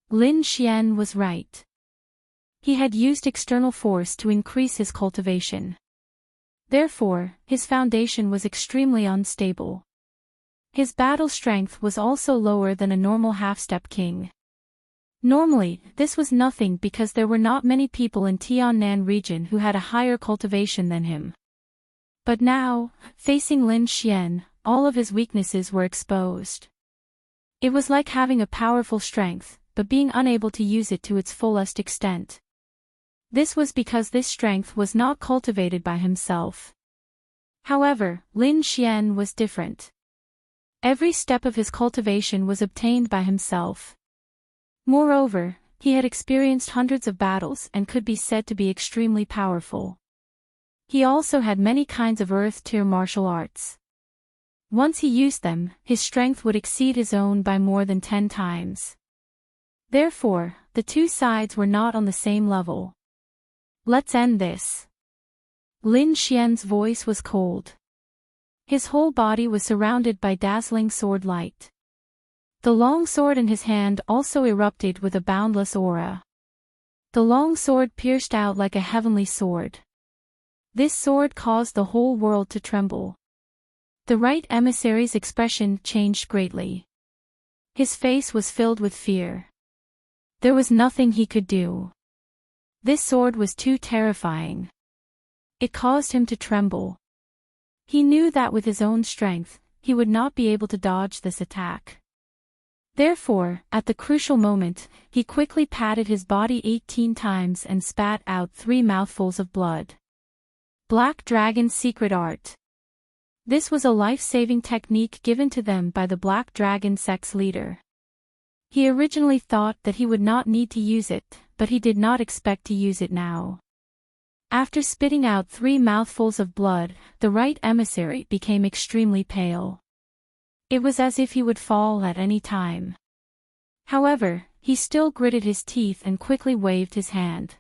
S1: Lin Xian was right. He had used external force to increase his cultivation. Therefore, his foundation was extremely unstable. His battle strength was also lower than a normal half-step king. Normally, this was nothing because there were not many people in Tiannan region who had a higher cultivation than him. But now, facing Lin Xian, all of his weaknesses were exposed. It was like having a powerful strength, but being unable to use it to its fullest extent. This was because this strength was not cultivated by himself. However, Lin Xian was different. Every step of his cultivation was obtained by himself. Moreover, he had experienced hundreds of battles and could be said to be extremely powerful. He also had many kinds of earth-tier martial arts. Once he used them, his strength would exceed his own by more than 10 times. Therefore, the two sides were not on the same level. Let's end this. Lin Xian's voice was cold. His whole body was surrounded by dazzling sword light. The long sword in his hand also erupted with a boundless aura. The long sword pierced out like a heavenly sword. This sword caused the whole world to tremble. The right emissary's expression changed greatly. His face was filled with fear. There was nothing he could do. This sword was too terrifying. It caused him to tremble. He knew that with his own strength, he would not be able to dodge this attack. Therefore, at the crucial moment, he quickly patted his body 18 times and spat out 3 mouthfuls of blood. Black Dragon's secret art. This was a life-saving technique given to them by the Black Dragon sect's leader. He originally thought that he would not need to use it, but he did not expect to use it now. After spitting out 3 mouthfuls of blood, the right emissary became extremely pale. It was as if he would fall at any time. However, he still gritted his teeth and quickly waved his hand.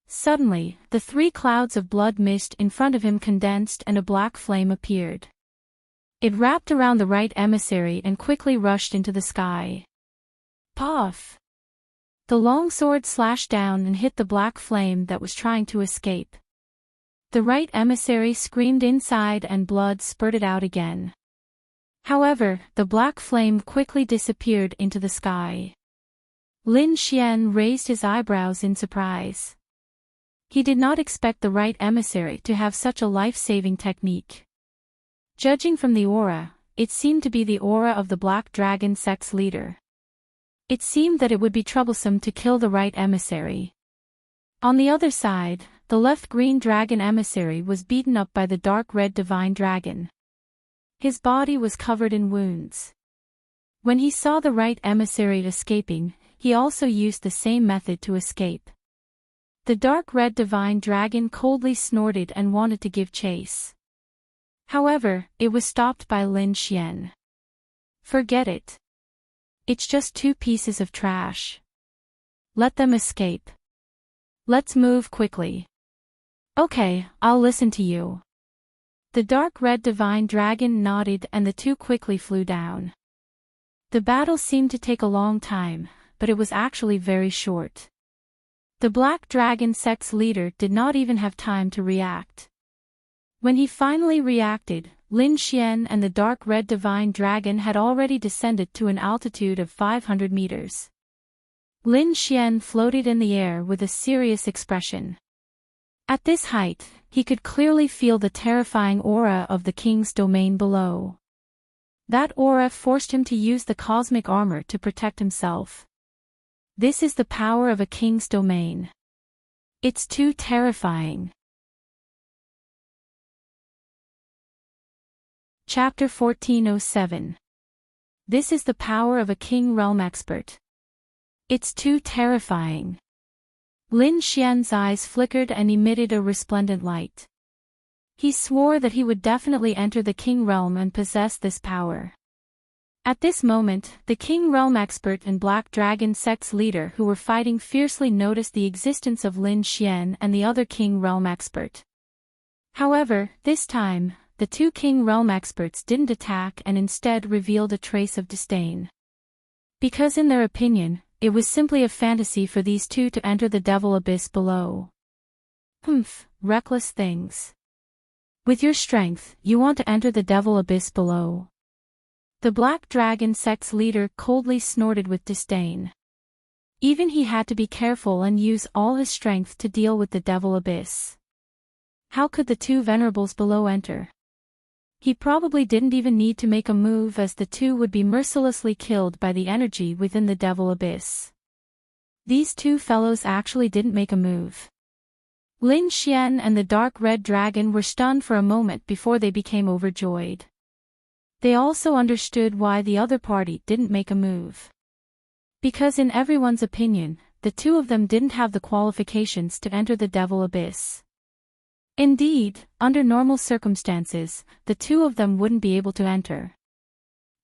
S1: Suddenly, the 3 clouds of blood mist in front of him condensed and a black flame appeared. It wrapped around the right emissary and quickly rushed into the sky. Puff! The long sword slashed down and hit the black flame that was trying to escape. The right emissary screamed inside and blood spurted out again. However, the black flame quickly disappeared into the sky. Lin Xian raised his eyebrows in surprise. He did not expect the right emissary to have such a life-saving technique. Judging from the aura, it seemed to be the aura of the Black Dragon sect's leader. It seemed that it would be troublesome to kill the right emissary. On the other side, the left green dragon emissary was beaten up by the dark red divine dragon. His body was covered in wounds. When he saw the right emissary escaping, he also used the same method to escape. The dark red divine dragon coldly snorted and wanted to give chase. However, it was stopped by Lin Xian. Forget it. It's just 2 pieces of trash. Let them escape. Let's move quickly. Okay, I'll listen to you. The dark red divine dragon nodded and the 2 quickly flew down. The battle seemed to take a long time, but it was actually very short. The black dragon sect's leader did not even have time to react. When he finally reacted, Lin Xian and the dark red divine dragon had already descended to an altitude of 500 meters. Lin Xian floated in the air with a serious expression. At this height, he could clearly feel the terrifying aura of the king's domain below. That aura forced him to use the cosmic armor to protect himself. This is the power of a king's domain. It's too terrifying. Chapter 1407. This is the power of a king realm expert. It's too terrifying. Lin Xian's eyes flickered and emitted a resplendent light. He swore that he would definitely enter the king realm and possess this power. At this moment, the king realm expert and black dragon sect's leader who were fighting fiercely noticed the existence of Lin Xian and the other king realm expert. However, this time, the 2 king realm experts didn't attack and instead revealed a trace of disdain. Because in their opinion, it was simply a fantasy for these 2 to enter the devil abyss below. Reckless things. With your strength, you want to enter the devil abyss below. The black dragon sect's leader coldly snorted with disdain. Even he had to be careful and use all his strength to deal with the devil abyss. How could the 2 venerables below enter? He probably didn't even need to make a move as the 2 would be mercilessly killed by the energy within the devil abyss. These 2 fellows actually didn't make a move. Lin Xian and the dark red dragon were stunned for a moment before they became overjoyed. They also understood why the other party didn't make a move. Because in everyone's opinion, the 2 of them didn't have the qualifications to enter the devil abyss. Indeed, under normal circumstances, the 2 of them wouldn't be able to enter.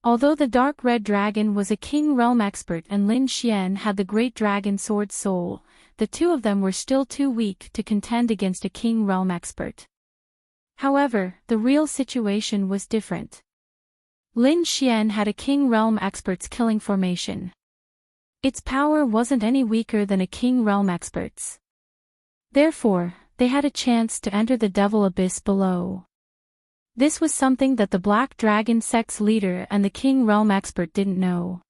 S1: Although the dark red dragon was a king realm expert and Lin Xian had the great dragon sword soul, the 2 of them were still too weak to contend against a king realm expert. However, the real situation was different. Lin Xian had a king realm expert's killing formation. Its power wasn't any weaker than a king realm expert's. Therefore, they had a chance to enter the devil abyss below. This was something that the black dragon sect's leader and the king realm expert didn't know.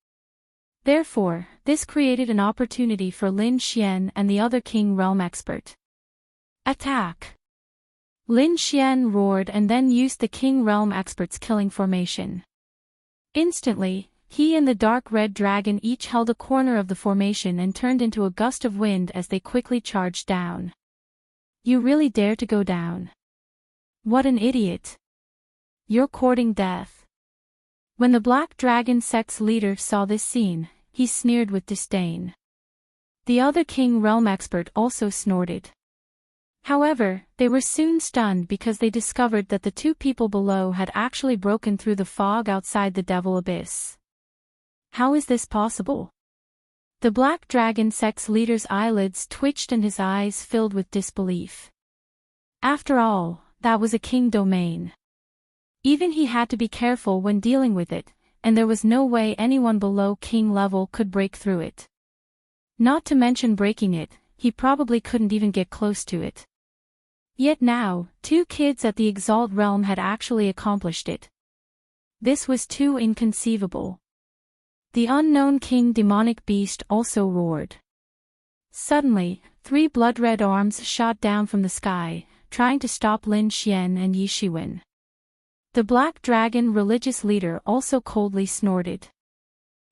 S1: Therefore, this created an opportunity for Lin Xian and the other king realm expert. Attack! Lin Xian roared and then used the king realm expert's killing formation. Instantly, he and the dark red dragon each held a corner of the formation and turned into a gust of wind as they quickly charged down. You really dare to go down? What an idiot! You're courting death. When the black dragon sect's leader saw this scene, he sneered with disdain. The other king realm expert also snorted. However, they were soon stunned because they discovered that the 2 people below had actually broken through the fog outside the devil abyss. How is this possible? The black dragon sect's leader's eyelids twitched and his eyes filled with disbelief. After all, that was a king domain. Even he had to be careful when dealing with it, and there was no way anyone below king level could break through it. Not to mention breaking it, he probably couldn't even get close to it. Yet now, 2 kids at the Exalt realm had actually accomplished it. This was too inconceivable. The unknown king demonic beast also roared. Suddenly, 3 blood-red arms shot down from the sky, trying to stop Lin Xian and Yi Shiwen. The black dragon religious leader also coldly snorted.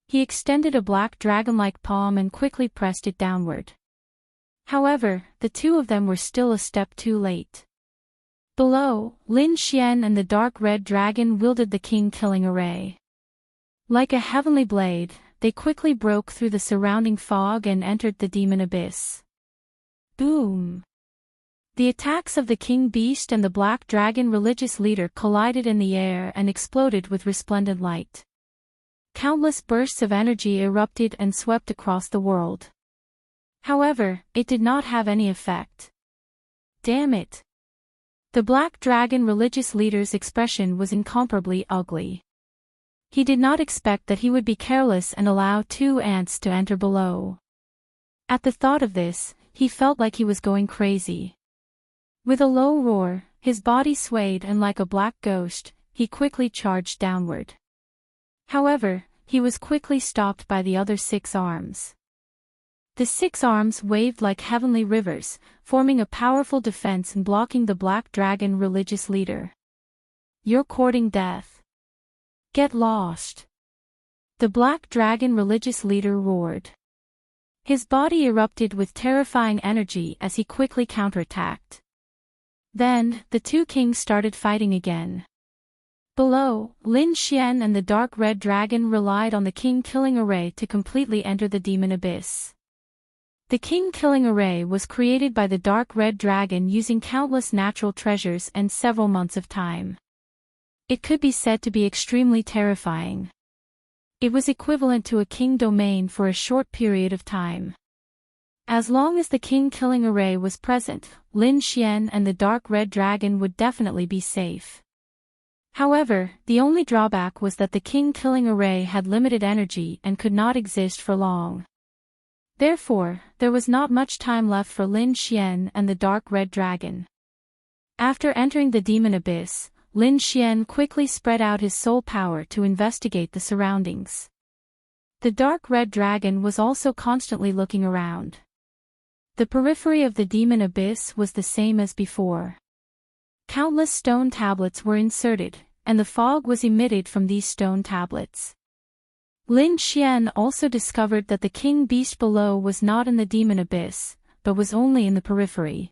S1: He extended a black dragon-like palm and quickly pressed it downward. However, the 2 of them were still a step too late. Below, Lin Xian and the dark red dragon wielded the king-killing array. Like a heavenly blade, they quickly broke through the surrounding fog and entered the demon abyss. Boom! The attacks of the king beast and the black dragon religious leader collided in the air and exploded with resplendent light. Countless bursts of energy erupted and swept across the world. However, it did not have any effect. Damn it! The black dragon religious leader's expression was incomparably ugly. He did not expect that he would be careless and allow 2 ants to enter below. At the thought of this, he felt like he was going crazy. With a low roar, his body swayed and like a black ghost, he quickly charged downward. However, he was quickly stopped by the other 6 arms. The 6 arms waved like heavenly rivers, forming a powerful defense and blocking the black dragon religious leader. You're courting death. Get lost! The black dragon religious leader roared. His body erupted with terrifying energy as he quickly counterattacked. Then, the 2 kings started fighting again. Below, Lin Xian and the dark red dragon relied on the king-killing array to completely enter the demon abyss. The king-killing array was created by the dark red dragon using countless natural treasures and several months of time. It could be said to be extremely terrifying. It was equivalent to a king domain for a short period of time. As long as the king-killing array was present, Lin Xian and the dark red dragon would definitely be safe. However, the only drawback was that the king-killing array had limited energy and could not exist for long. Therefore, there was not much time left for Lin Xian and the dark red dragon. After entering the demon abyss, Lin Xian quickly spread out his soul power to investigate the surroundings. The dark red dragon was also constantly looking around. The periphery of the demon abyss was the same as before. Countless stone tablets were inserted, and the fog was emitted from these stone tablets. Lin Xian also discovered that the king beast below was not in the demon abyss, but was only in the periphery.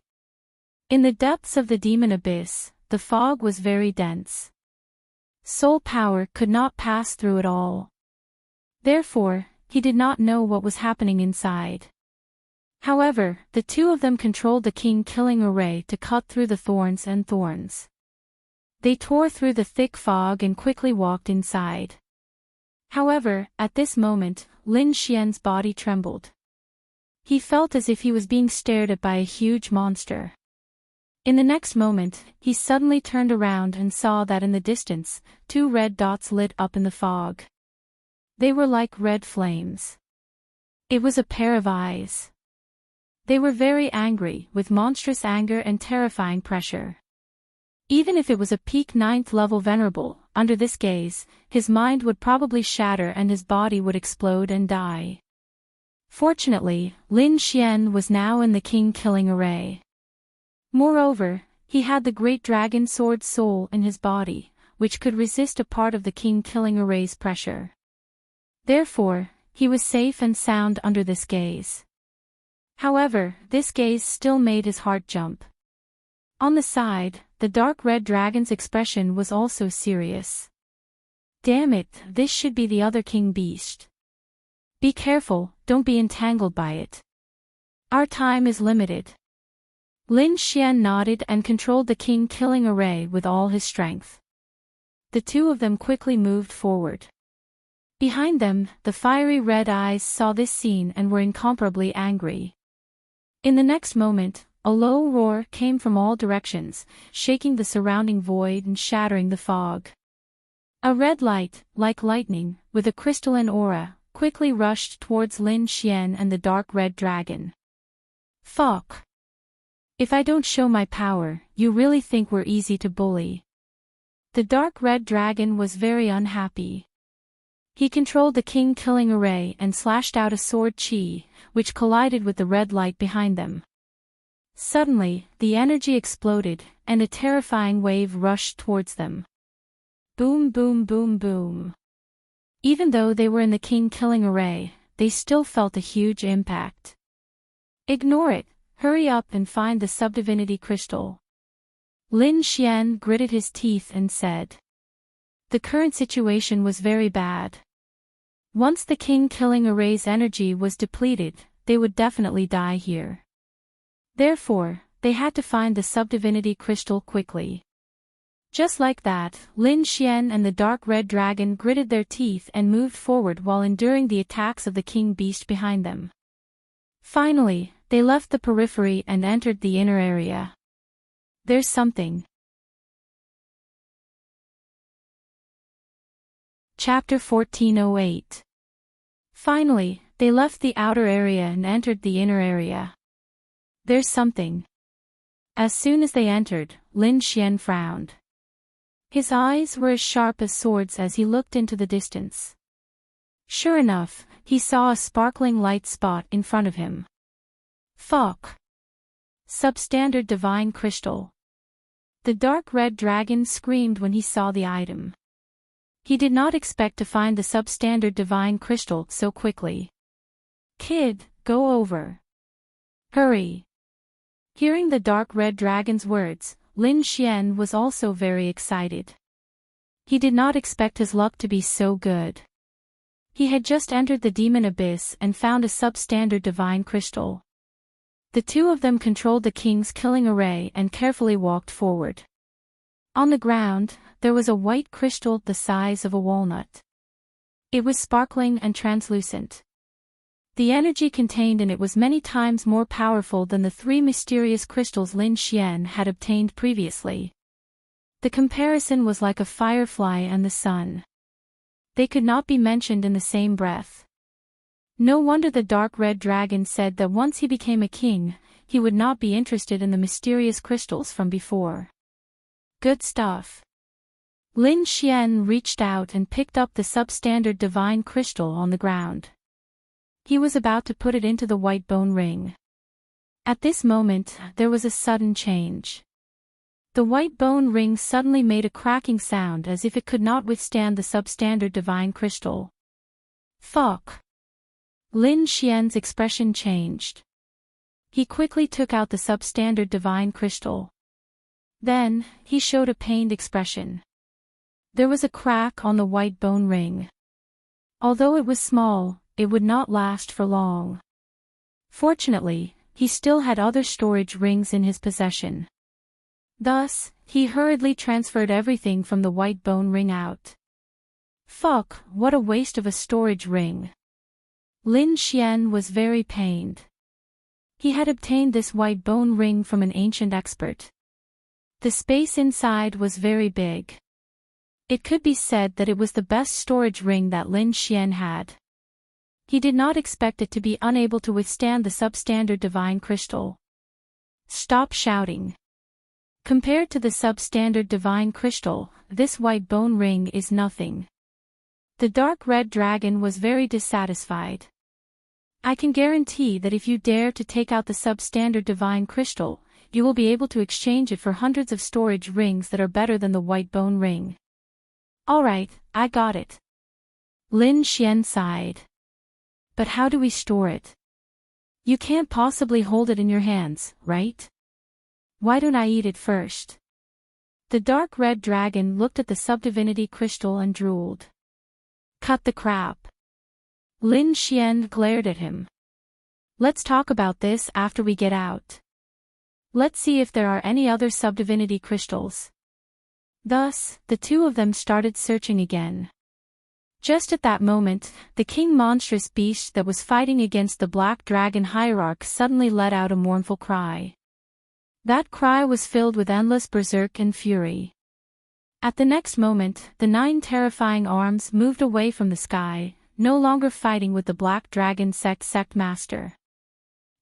S1: In the depths of the demon abyss, the fog was very dense. Soul power could not pass through it all. Therefore, he did not know what was happening inside. However, the 2 of them controlled the king-killing array to cut through the thorns and thorns. They tore through the thick fog and quickly walked inside. However, at this moment, Lin Xian's body trembled. He felt as if he was being stared at by a huge monster. In the next moment, he suddenly turned around and saw that in the distance, 2 red dots lit up in the fog. They were like red flames. It was a pair of eyes. They were very angry, with monstrous anger and terrifying pressure. Even if it was a peak 9th level venerable, under this gaze, his mind would probably shatter and his body would explode and die. Fortunately, Lin Xian was now in the king-killing array. Moreover, he had the great dragon sword soul in his body, which could resist a part of the king-killing array's pressure. Therefore, he was safe and sound under this gaze. However, this gaze still made his heart jump. On the side, the dark red dragon's expression was also serious. Damn it, this should be the other king beast. Be careful, don't be entangled by it. Our time is limited. Lin Xian nodded and controlled the king-killing array with all his strength. The 2 of them quickly moved forward. Behind them, the fiery red eyes saw this scene and were incomparably angry. In the next moment, a low roar came from all directions, shaking the surrounding void and shattering the fog. A red light, like lightning, with a crystalline aura, quickly rushed towards Lin Xian and the dark red dragon. Fuck! If I don't show my power, you really think we're easy to bully? The dark red dragon was very unhappy. He controlled the king-killing array and slashed out a sword chi, which collided with the red light behind them. Suddenly, the energy exploded, and a terrifying wave rushed towards them. Boom boom boom boom. Even though they were in the king-killing array, they still felt a huge impact. Ignore it, hurry up and find the subdivinity crystal. Lin Xian gritted his teeth and said. The current situation was very bad. Once the king-killing array's energy was depleted, they would definitely die here. Therefore, they had to find the subdivinity crystal quickly. Just like that, Lin Xian and the dark red dragon gritted their teeth and moved forward while enduring the attacks of the king beast behind them. Finally, they left the periphery and entered the inner area. There's something. Chapter 1408. Finally, they left the outer area and entered the inner area. There's something. As soon as they entered, Lin Xian frowned. His eyes were as sharp as swords as he looked into the distance. Sure enough, he saw a sparkling light spot in front of him. Fuck! Substandard divine crystal. The dark red dragon screamed when he saw the item. He did not expect to find the substandard divine crystal so quickly. Kid, go over. Hurry. Hearing the dark red dragon's words, Lin Xian was also very excited. He did not expect his luck to be so good. He had just entered the demon abyss and found a substandard divine crystal. The two of them controlled the king's killing array and carefully walked forward. On the ground, there was a white crystal the size of a walnut. It was sparkling and translucent. The energy contained in it was many times more powerful than the three mysterious crystals Lin Xian had obtained previously. The comparison was like a firefly and the sun. They could not be mentioned in the same breath. No wonder the dark red dragon said that once he became a king, he would not be interested in the mysterious crystals from before. Good stuff. Lin Xian reached out and picked up the substandard divine crystal on the ground. He was about to put it into the white bone ring. At this moment, there was a sudden change. The white bone ring suddenly made a cracking sound as if it could not withstand the substandard divine crystal. Fuck! Lin Xian's expression changed. He quickly took out the substandard divine crystal. Then, he showed a pained expression. There was a crack on the white bone ring. Although it was small, it would not last for long. Fortunately, he still had other storage rings in his possession. Thus, he hurriedly transferred everything from the white bone ring out. Fuck, what a waste of a storage ring. Lin Xian was very pained. He had obtained this white bone ring from an ancient expert. The space inside was very big. It could be said that it was the best storage ring that Lin Xian had. He did not expect it to be unable to withstand the substandard divine crystal. Stop shouting. Compared to the substandard divine crystal, this white bone ring is nothing. The dark red dragon was very dissatisfied. I can guarantee that if you dare to take out the substandard divine crystal, you will be able to exchange it for hundreds of storage rings that are better than the white bone ring. Alright, I got it. Lin Xian sighed. But how do we store it? You can't possibly hold it in your hands, right? Why don't I eat it first? The dark red dragon looked at the subdivinity crystal and drooled. Cut the crap. Lin Xian glared at him. Let's talk about this after we get out. Let's see if there are any other subdivinity crystals. Thus, the two of them started searching again. Just at that moment, the king monstrous beast that was fighting against the black dragon hierarch suddenly let out a mournful cry. That cry was filled with endless berserk and fury. At the next moment, the 9 terrifying arms moved away from the sky, no longer fighting with the black dragon sect master.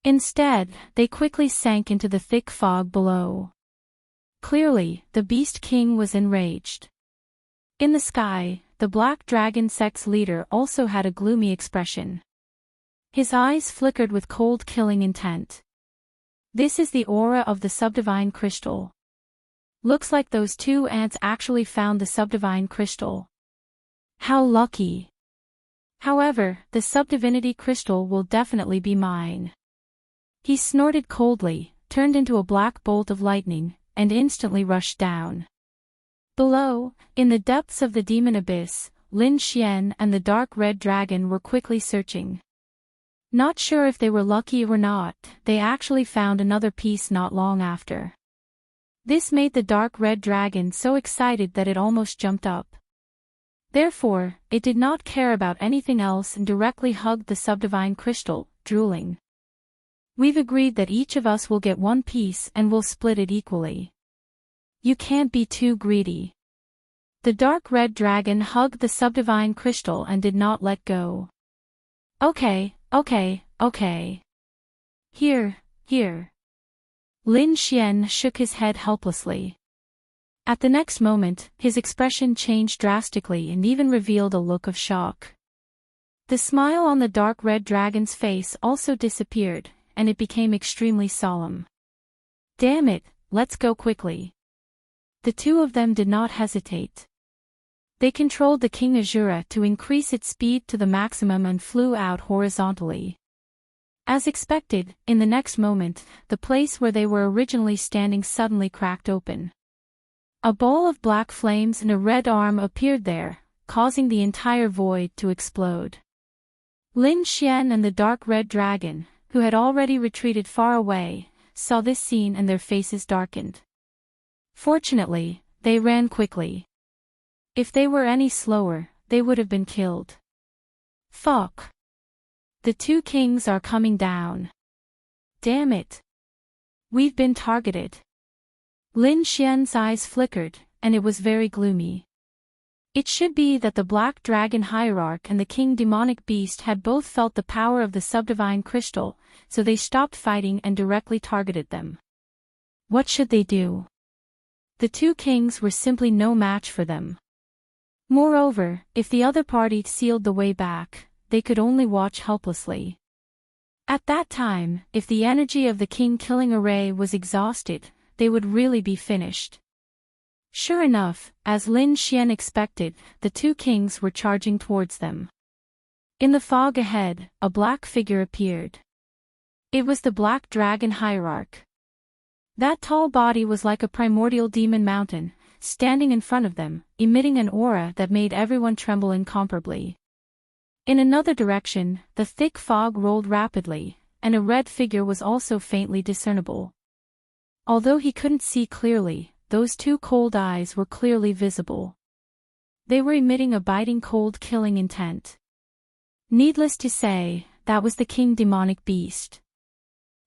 S1: Instead, they quickly sank into the thick fog below. Clearly, the beast king was enraged. In the sky, the black dragon sect's leader also had a gloomy expression. His eyes flickered with cold killing intent. This is the aura of the subdivine crystal. Looks like those 2 ants actually found the subdivine crystal. How lucky. However, the subdivinity crystal will definitely be mine. He snorted coldly, turned into a black bolt of lightning, and instantly rushed down. Below, in the depths of the demon abyss, Lin Xian and the dark red dragon were quickly searching. Not sure if they were lucky or not, they actually found another piece not long after. This made the dark red dragon so excited that it almost jumped up. Therefore, it did not care about anything else and directly hugged the subdivine crystal, drooling. We've agreed that each of us will get one piece and we'll split it equally. You can't be too greedy. The dark red dragon hugged the subdivine crystal and did not let go. Okay. Here. Lin Xian shook his head helplessly. At the next moment, his expression changed drastically and even revealed a look of shock. The smile on the dark red dragon's face also disappeared, and it became extremely solemn. Damn it, let's go quickly. The two of them did not hesitate. They controlled the King Azura to increase its speed to the maximum and flew out horizontally. As expected, in the next moment, the place where they were originally standing suddenly cracked open. A ball of black flames and a red arm appeared there, causing the entire void to explode. Lin Xian and the dark red dragon, who had already retreated far away, saw this scene and their faces darkened. Fortunately, they ran quickly. If they were any slower, they would have been killed. Fuck. The two kings are coming down. Damn it. We've been targeted. Lin Xian's eyes flickered, and it was very gloomy. It should be that the Black Dragon Hierarch and the King Demonic Beast had both felt the power of the subdivine crystal, so they stopped fighting and directly targeted them. What should they do? The two kings were simply no match for them. Moreover, if the other party sealed the way back, they could only watch helplessly. At that time, if the energy of the king-killing array was exhausted, they would really be finished. Sure enough, as Lin Xian expected, the two kings were charging towards them. In the fog ahead, a black figure appeared. It was the Black Dragon Hierarch. That tall body was like a primordial demon mountain, standing in front of them, emitting an aura that made everyone tremble incomparably. In another direction, the thick fog rolled rapidly, and a red figure was also faintly discernible. Although he couldn't see clearly, those two cold eyes were clearly visible. They were emitting a biting cold killing intent. Needless to say, that was the King Demonic Beast.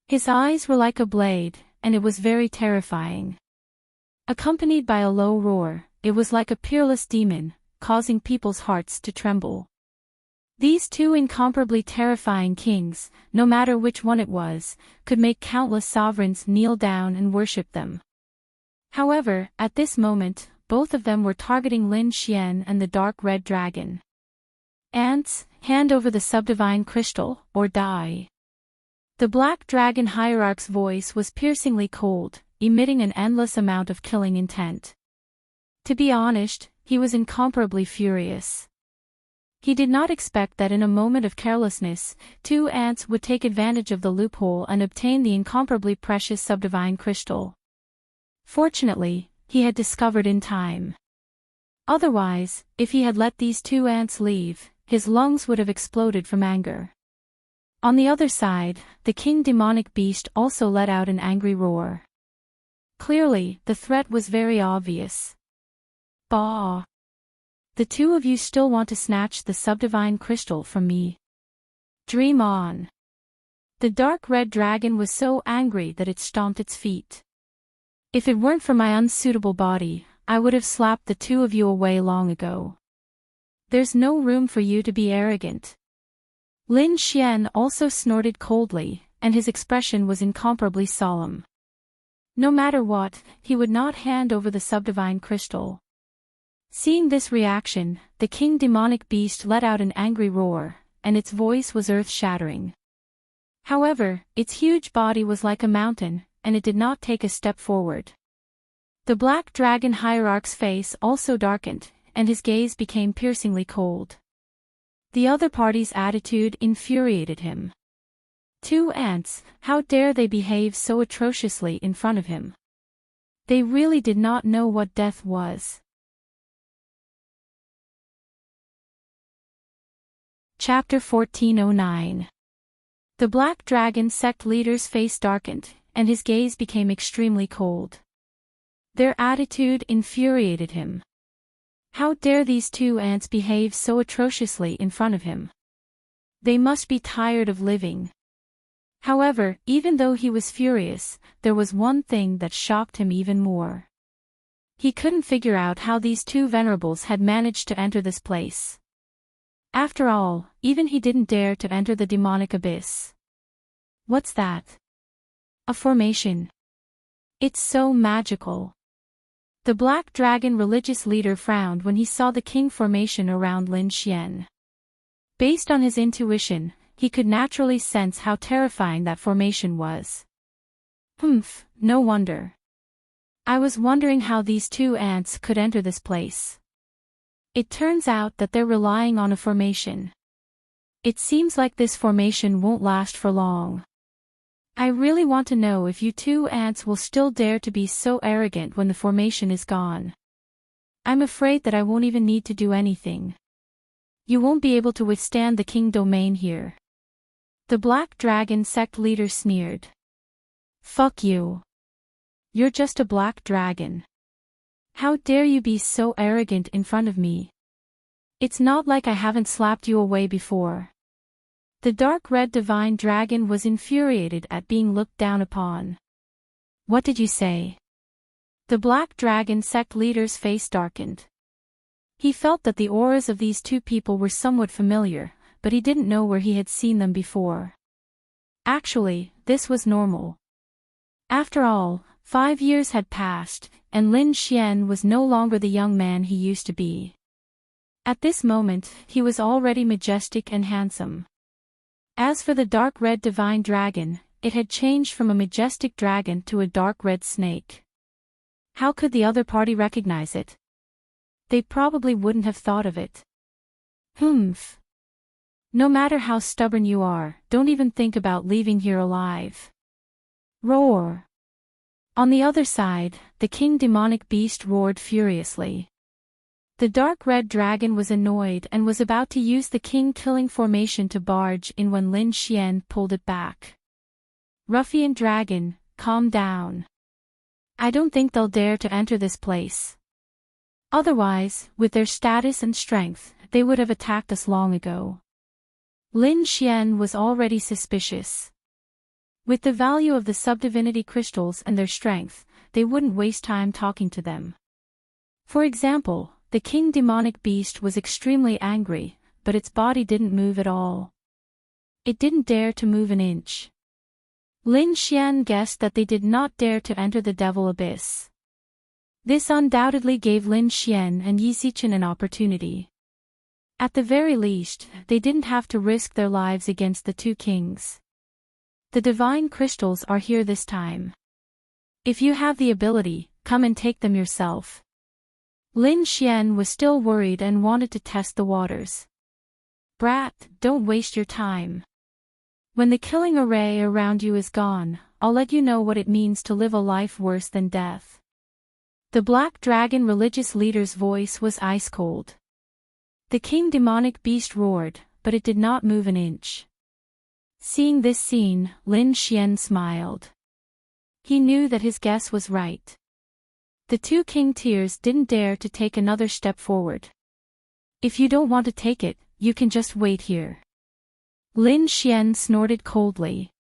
S1: His eyes were like a blade, and it was very terrifying. Accompanied by a low roar, it was like a peerless demon, causing people's hearts to tremble. These two incomparably terrifying kings, no matter which one it was, could make countless sovereigns kneel down and worship them. However, at this moment, both of them were targeting Lin Xian and the dark red dragon. Ants, hand over the subdivine crystal, or die. The Black Dragon Hierarch's voice was piercingly cold, emitting an endless amount of killing intent. To be honest, he was incomparably furious. He did not expect that in a moment of carelessness, two ants would take advantage of the loophole and obtain the incomparably precious subdivine crystal. Fortunately, he had discovered in time. Otherwise, if he had let these two ants leave, his lungs would have exploded from anger. On the other side, the King Demonic Beast also let out an angry roar. Clearly, the threat was very obvious. Bah! The two of you still want to snatch the subdivine crystal from me. Dream on. The dark red dragon was so angry that it stomped its feet. If it weren't for my unsuitable body, I would have slapped the two of you away long ago. There's no room for you to be arrogant. Lin Xian also snorted coldly, and his expression was incomparably solemn. No matter what, he would not hand over the subdivine crystal. Seeing this reaction, the King Demonic Beast let out an angry roar, and its voice was earth-shattering. However, its huge body was like a mountain, and it did not take a step forward. The Black Dragon Hierarch's face also darkened, and his gaze became piercingly cold. The other party's attitude infuriated him. Two ants, how dare they behave so atrociously in front of him? They really did not know what death was. Chapter 1409. The Black Dragon sect leader's face darkened, and his gaze became extremely cold. Their attitude infuriated him. How dare these two ants behave so atrociously in front of him? They must be tired of living. However, even though he was furious, there was one thing that shocked him even more. He couldn't figure out how these two venerables had managed to enter this place. After all, even he didn't dare to enter the demonic abyss. What's that? A formation. It's so magical. The Black Dragon religious leader frowned when he saw the king formation around Lin Xian. Based on his intuition, he could naturally sense how terrifying that formation was. No wonder. I was wondering how these two ants could enter this place. It turns out that they're relying on a formation. It seems like this formation won't last for long. I really want to know if you two ants will still dare to be so arrogant when the formation is gone. I'm afraid that I won't even need to do anything. You won't be able to withstand the king domain here. The Black Dragon sect leader sneered. Fuck you. You're just a black dragon. How dare you be so arrogant in front of me? It's not like I haven't slapped you away before. The dark red divine dragon was infuriated at being looked down upon. What did you say? The Black Dragon sect leader's face darkened. He felt that the auras of these two people were somewhat familiar, but he didn't know where he had seen them before. Actually, this was normal. After all, 5 years had passed, and Lin Xian was no longer the young man he used to be. At this moment, he was already majestic and handsome. As for the dark red divine dragon, it had changed from a majestic dragon to a dark red snake. How could the other party recognize it? They probably wouldn't have thought of it. No matter how stubborn you are, don't even think about leaving here alive. Roar. On the other side, the king demonic beast roared furiously. The dark red dragon was annoyed and was about to use the king-killing formation to barge in when Lin Xian pulled it back. Ruffian dragon, calm down. I don't think they'll dare to enter this place. Otherwise, with their status and strength, they would have attacked us long ago. Lin Xian was already suspicious. With the value of the subdivinity crystals and their strength, they wouldn't waste time talking to them. For example, the king demonic beast was extremely angry, but its body didn't move at all. It didn't dare to move an inch. Lin Xian guessed that they did not dare to enter the devil abyss. This undoubtedly gave Lin Xian and Yi Zichen an opportunity. At the very least, they didn't have to risk their lives against the two kings. The divine crystals are here this time. If you have the ability, come and take them yourself. Lin Xian was still worried and wanted to test the waters. Brat, don't waste your time. When the killing array around you is gone, I'll let you know what it means to live a life worse than death. The Black Dragon religious leader's voice was ice cold. The king demonic beast roared, but it did not move an inch. Seeing this scene, Lin Xian smiled. He knew that his guess was right. The two king tiers didn't dare to take another step forward. If you don't want to take it, you can just wait here. Lin Xian snorted coldly.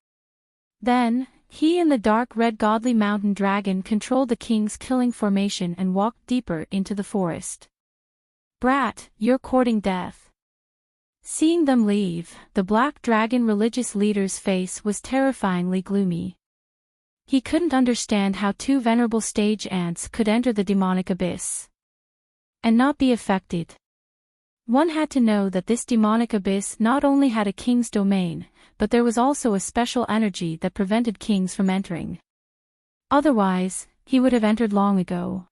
S1: Then, he and the dark red godly mountain dragon controlled the king's killing formation and walked deeper into the forest. Brat, you're courting death. Seeing them leave, the Black Dragon religious leader's face was terrifyingly gloomy. He couldn't understand how two venerable stage ants could enter the demonic abyss and not be affected. One had to know that this demonic abyss not only had a king's domain, but there was also a special energy that prevented kings from entering. Otherwise, he would have entered long ago.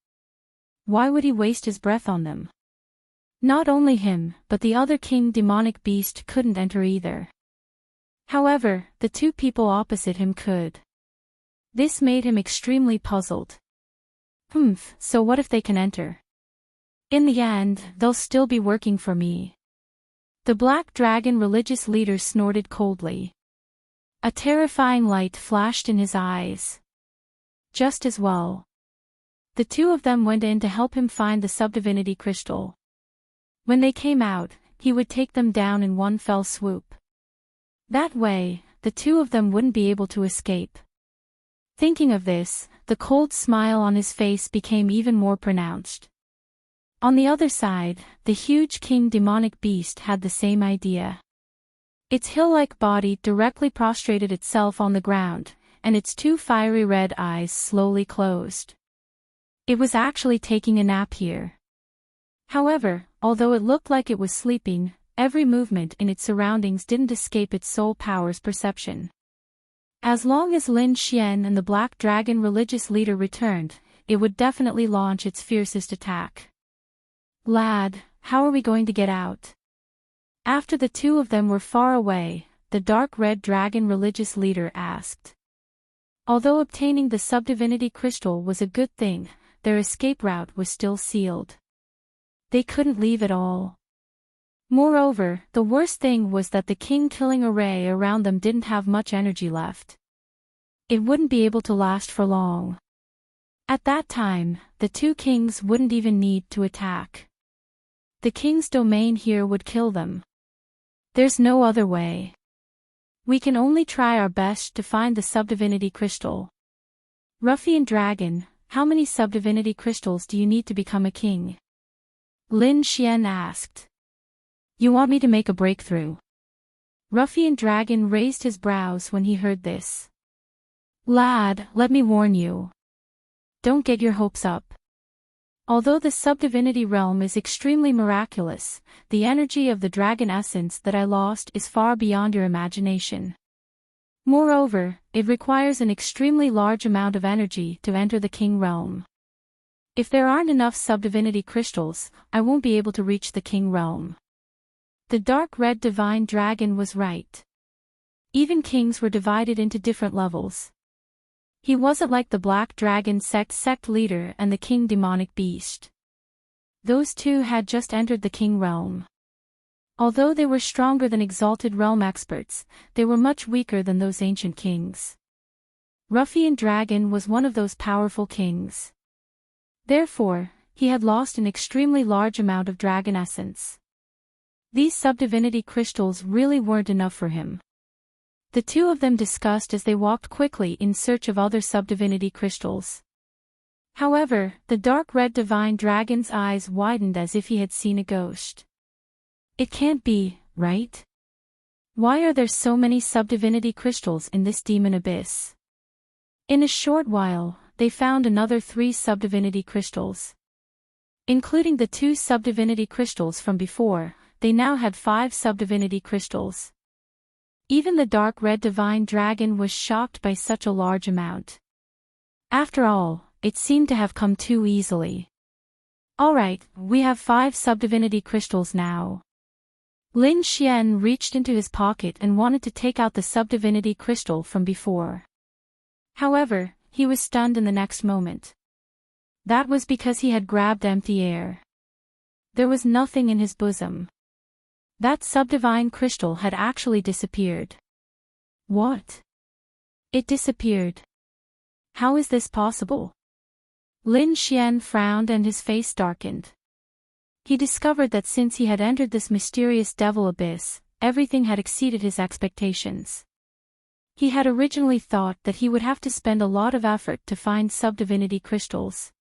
S1: Why would he waste his breath on them? Not only him, but the other king demonic beast couldn't enter either. However, the two people opposite him could. This made him extremely puzzled. So what if they can enter? In the end, they'll still be working for me. The black dragon religious leader snorted coldly. A terrifying light flashed in his eyes. Just as well. The two of them went in to help him find the subdivinity crystal. When they came out, he would take them down in one fell swoop. That way, the two of them wouldn't be able to escape. Thinking of this, the cold smile on his face became even more pronounced. On the other side, the huge king demonic beast had the same idea. Its hill-like body directly prostrated itself on the ground, and its two fiery red eyes slowly closed. It was actually taking a nap here. However, although it looked like it was sleeping, every movement in its surroundings didn't escape its soul power's perception. As long as Lin Xian and the Black Dragon religious leader returned, it would definitely launch its fiercest attack. "Lad, how are we going to get out?" After the two of them were far away, the dark red dragon religious leader asked. Although obtaining the subdivinity crystal was a good thing, their escape route was still sealed. They couldn't leave at all. Moreover, the worst thing was that the king-killing array around them didn't have much energy left. It wouldn't be able to last for long. At that time, the two kings wouldn't even need to attack. The king's domain here would kill them. There's no other way. We can only try our best to find the subdivinity crystal. Ruffian Dragon, how many subdivinity crystals do you need to become a king? Lin Xian asked. You want me to make a breakthrough? Ruffian Dragon raised his brows when he heard this. Lad, let me warn you. Don't get your hopes up. Although the subdivinity realm is extremely miraculous, the energy of the dragon essence that I lost is far beyond your imagination. Moreover, it requires an extremely large amount of energy to enter the king realm. If there aren't enough subdivinity crystals, I won't be able to reach the king realm. The dark red divine dragon was right. Even kings were divided into different levels. He wasn't like the black dragon sect leader and the king demonic beast. Those two had just entered the king realm. Although they were stronger than exalted realm experts, they were much weaker than those ancient kings. Ruffian Dragon was one of those powerful kings. Therefore, he had lost an extremely large amount of dragon essence. These subdivinity crystals really weren't enough for him. The two of them discussed as they walked quickly in search of other subdivinity crystals. However, the dark red divine dragon's eyes widened as if he had seen a ghost. It can't be, right? Why are there so many subdivinity crystals in this demon abyss? In a short while, they found another 3 subdivinity crystals. Including the 2 subdivinity crystals from before, they now had 5 subdivinity crystals. Even the dark red divine dragon was shocked by such a large amount. After all, it seemed to have come too easily. Alright, we have 5 subdivinity crystals now. Lin Xian reached into his pocket and wanted to take out the subdivinity crystal from before. However, he was stunned in the next moment. That was because he had grabbed empty air. There was nothing in his bosom. That subdivine crystal had actually disappeared. What? It disappeared. How is this possible? Lin Xian frowned and his face darkened. He discovered that since he had entered this mysterious devil abyss, everything had exceeded his expectations. He had originally thought that he would have to spend a lot of effort to find subdivinity crystals.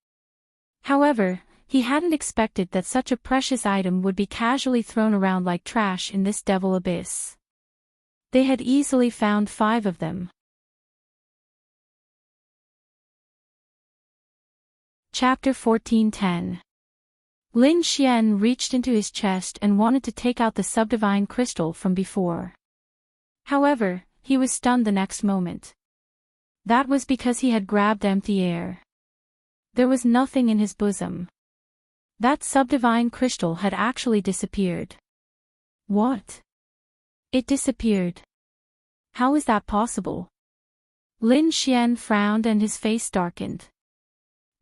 S1: However, he hadn't expected that such a precious item would be casually thrown around like trash in this devil abyss. They had easily found 5 of them. Chapter 14:10. Lin Xian reached into his chest and wanted to take out the subdivine crystal from before. However, he was stunned the next moment. That was because he had grabbed empty air. There was nothing in his bosom. That subdivine crystal had actually disappeared. What? It disappeared. How is that possible? Lin Xian frowned and his face darkened.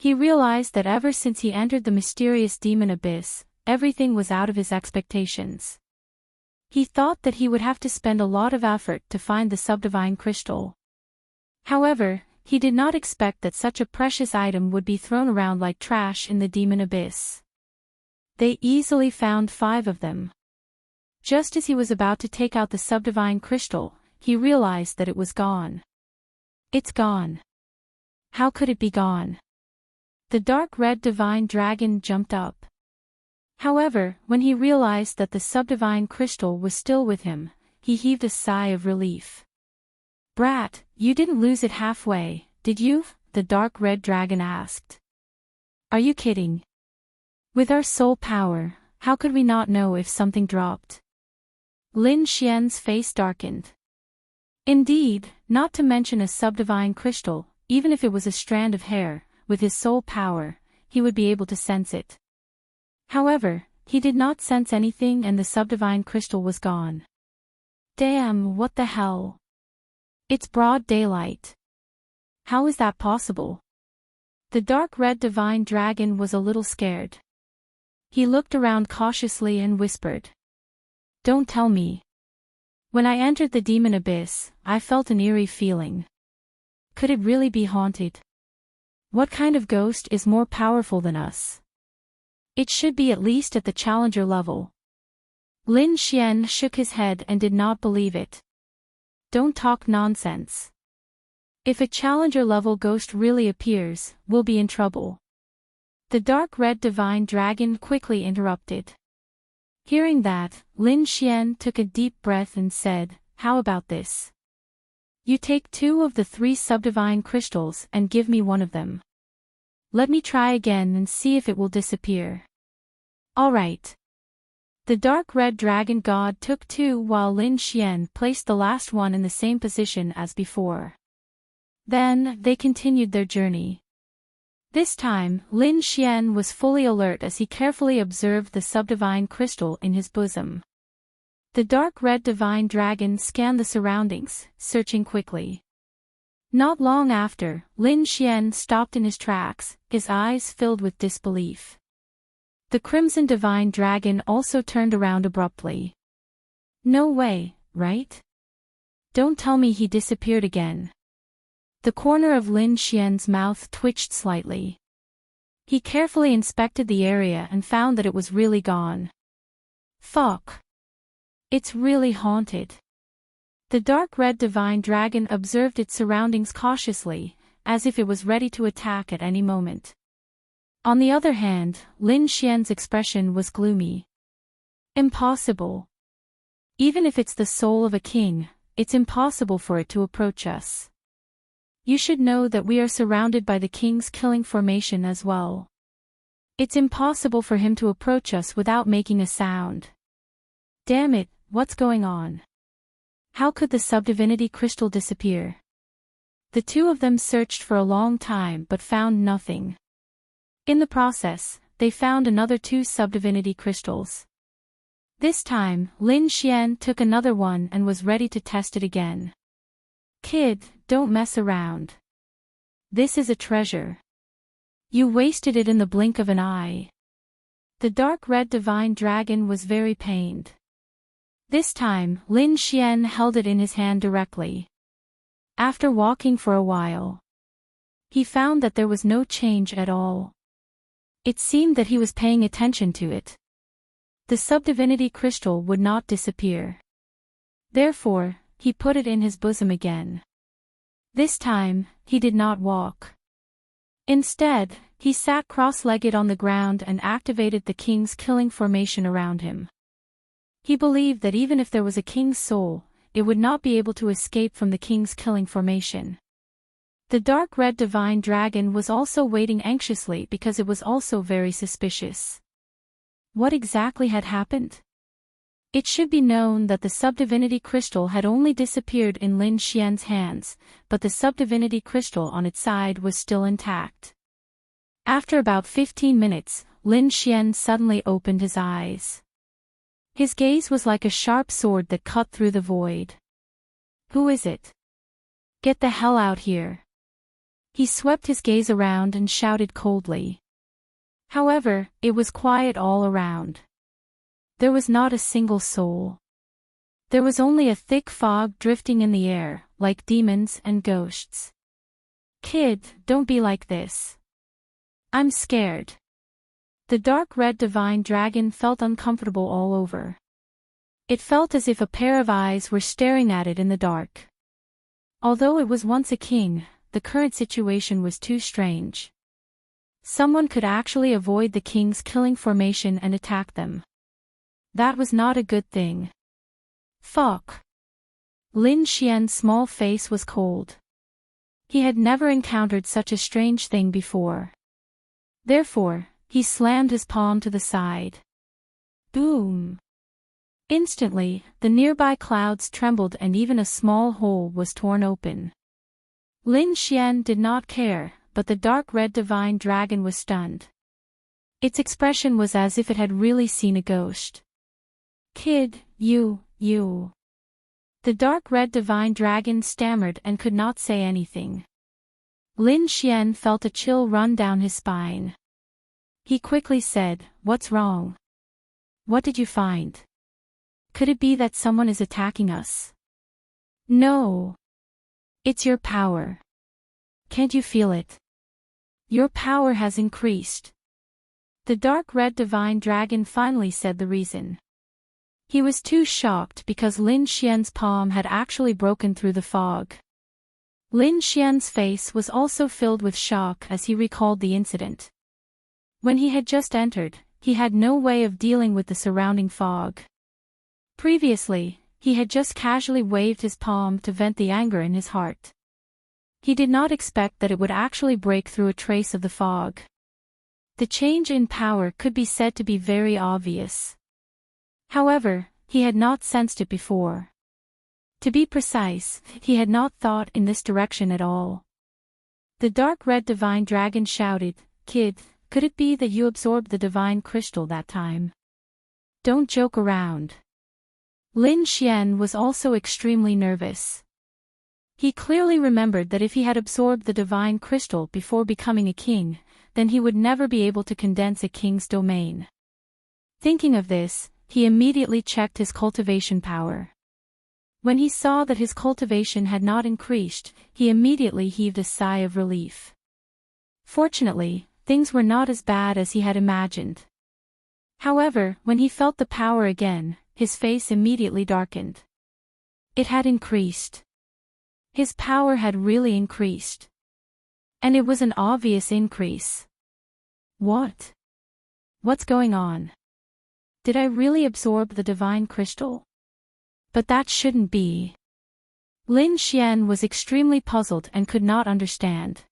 S1: He realized that ever since he entered the mysterious demon abyss, everything was out of his expectations. He thought that he would have to spend a lot of effort to find the subdivine crystal. However, he did not expect that such a precious item would be thrown around like trash in the demon abyss. They easily found 5 of them. Just as he was about to take out the subdivine crystal, he realized that it was gone. It's gone. How could it be gone? The dark red divine dragon jumped up. However, when he realized that the subdivine crystal was still with him, he heaved a sigh of relief. "Brat, you didn't lose it halfway, did you?" the dark red dragon asked. "Are you kidding? With our soul power, how could we not know if something dropped?" Lin Xian's face darkened. Indeed, not to mention a subdivine crystal, even if it was a strand of hair, with his soul power, he would be able to sense it. However, he did not sense anything and the subdivine crystal was gone. Damn, what the hell? It's broad daylight. How is that possible? The dark red divine dragon was a little scared. He looked around cautiously and whispered. "Don't tell me. When I entered the demon abyss, I felt an eerie feeling. Could it really be haunted? What kind of ghost is more powerful than us? It should be at least at the challenger level." Lin Xian shook his head and did not believe it. "Don't talk nonsense. If a challenger level ghost really appears, we'll be in trouble." The dark red divine dragon quickly interrupted. Hearing that, Lin Xian took a deep breath and said, "How about this? You take 2 of the 3 subdivine crystals and give me one of them. Let me try again and see if it will disappear." "All right." The dark red dragon god took 2 while Lin Xian placed the last one in the same position as before. Then, they continued their journey. This time, Lin Xian was fully alert as he carefully observed the subdivine crystal in his bosom. The dark red divine dragon scanned the surroundings, searching quickly. Not long after, Lin Xian stopped in his tracks, his eyes filled with disbelief. The crimson divine dragon also turned around abruptly. "No way, right? Don't tell me he disappeared again." The corner of Lin Xian's mouth twitched slightly. He carefully inspected the area and found that it was really gone. Fuck. It's really haunted. The dark red divine dragon observed its surroundings cautiously, as if it was ready to attack at any moment. On the other hand, Lin Xian's expression was gloomy. "Impossible. Even if it's the soul of a king, it's impossible for it to approach us. You should know that we are surrounded by the king's killing formation as well. It's impossible for him to approach us without making a sound. Damn it, what's going on? How could the subdivinity crystal disappear?" The 2 of them searched for a long time but found nothing. In the process, they found another 2 subdivinity crystals. This time, Lin Xian took another one and was ready to test it again. "Kid, don't mess around. This is a treasure. You wasted it in the blink of an eye." The dark red divine dragon was very pained. This time, Lin Xian held it in his hand directly. After walking for a while, he found that there was no change at all. It seemed that he was paying attention to it. The subdivinity crystal would not disappear. Therefore, he put it in his bosom again. This time, he did not walk. Instead, he sat cross-legged on the ground and activated the king's killing formation around him. He believed that even if there was a king's soul, it would not be able to escape from the king's killing formation. The dark red divine dragon was also waiting anxiously because it was also very suspicious. What exactly had happened? It should be known that the subdivinity crystal had only disappeared in Lin Xian's hands, but the subdivinity crystal on its side was still intact. After about 15 minutes, Lin Xian suddenly opened his eyes. His gaze was like a sharp sword that cut through the void. "Who is it? Get the hell out here." He swept his gaze around and shouted coldly. However, it was quiet all around. There was not a single soul. There was only a thick fog drifting in the air, like demons and ghosts. "Kid, don't be like this. I'm scared." The dark red divine dragon felt uncomfortable all over. It felt as if a pair of eyes were staring at it in the dark. Although it was once a king, the current situation was too strange. Someone could actually avoid the king's killing formation and attack them. That was not a good thing. Fuck. Lin Xian's small face was cold. He had never encountered such a strange thing before. Therefore, he slammed his palm to the side. Boom. Instantly, the nearby clouds trembled and even a small hole was torn open. Lin Xian did not care, but the dark red divine dragon was stunned. Its expression was as if it had really seen a ghost. "Kid, you. The dark red divine dragon stammered and could not say anything. Lin Xian felt a chill run down his spine. He quickly said, "What's wrong? What did you find? Could it be that someone is attacking us?" "No. It's your power. Can't you feel it? Your power has increased." The dark red divine dragon finally said the reason. He was too shocked because Lin Xian's palm had actually broken through the fog. Lin Xian's face was also filled with shock as he recalled the incident. When he had just entered, he had no way of dealing with the surrounding fog. Previously, he had just casually waved his palm to vent the anger in his heart. He did not expect that it would actually break through a trace of the fog. The change in power could be said to be very obvious. However, he had not sensed it before. To be precise, he had not thought in this direction at all. The dark red divine dragon shouted, "Kid, could it be that you absorbed the divine crystal that time? Don't joke around." Lin Xian was also extremely nervous. He clearly remembered that if he had absorbed the divine crystal before becoming a king, then he would never be able to condense a king's domain. Thinking of this, he immediately checked his cultivation power. When he saw that his cultivation had not increased, he immediately heaved a sigh of relief. Fortunately, things were not as bad as he had imagined. However, when he felt the power again, his face immediately darkened. It had increased. His power had really increased. And it was an obvious increase. What? What's going on? Did I really absorb the divine crystal? But that shouldn't be. Lin Xian was extremely puzzled and could not understand.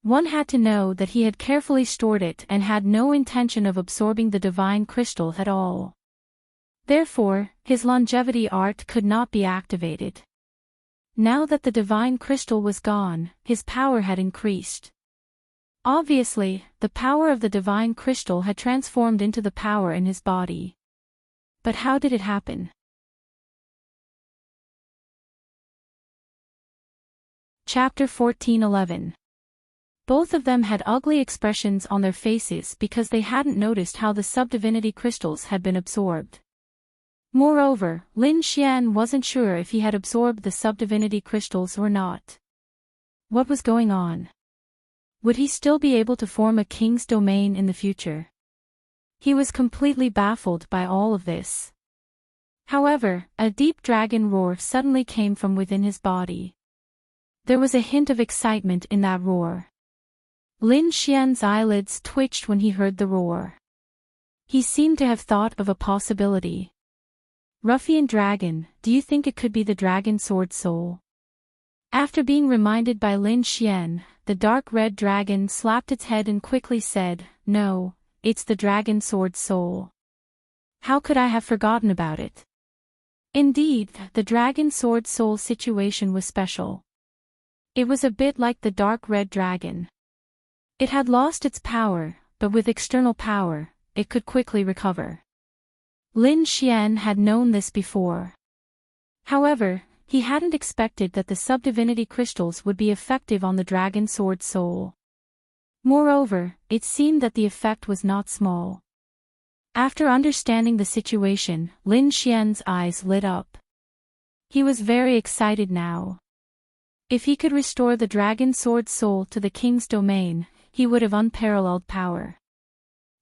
S1: One had to know that he had carefully stored it and had no intention of absorbing the divine crystal at all. Therefore, his longevity art could not be activated. Now that the divine crystal was gone, his power had increased. Obviously, the power of the divine crystal had transformed into the power in his body. But how did it happen? Chapter 14:11. Both of them had ugly expressions on their faces because they hadn't noticed how the subdivinity crystals had been absorbed. Moreover, Lin Xian wasn't sure if he had absorbed the subdivinity crystals or not. What was going on? Would he still be able to form a king's domain in the future? He was completely baffled by all of this. However, a deep dragon roar suddenly came from within his body. There was a hint of excitement in that roar. Lin Xian's eyelids twitched when he heard the roar. He seemed to have thought of a possibility. Ruffian dragon, do you think it could be the dragon sword soul? After being reminded by Lin Xian, the dark red dragon slapped its head and quickly said, "No, it's the dragon sword soul. How could I have forgotten about it?" Indeed, the dragon sword soul situation was special. It was a bit like the dark red dragon. It had lost its power, but with external power, it could quickly recover. Lin Xian had known this before. However, he hadn't expected that the subdivinity crystals would be effective on the dragon sword soul. Moreover, it seemed that the effect was not small. After understanding the situation, Lin Xian's eyes lit up. He was very excited now. If he could restore the dragon sword soul to the king's domain, he would have unparalleled power.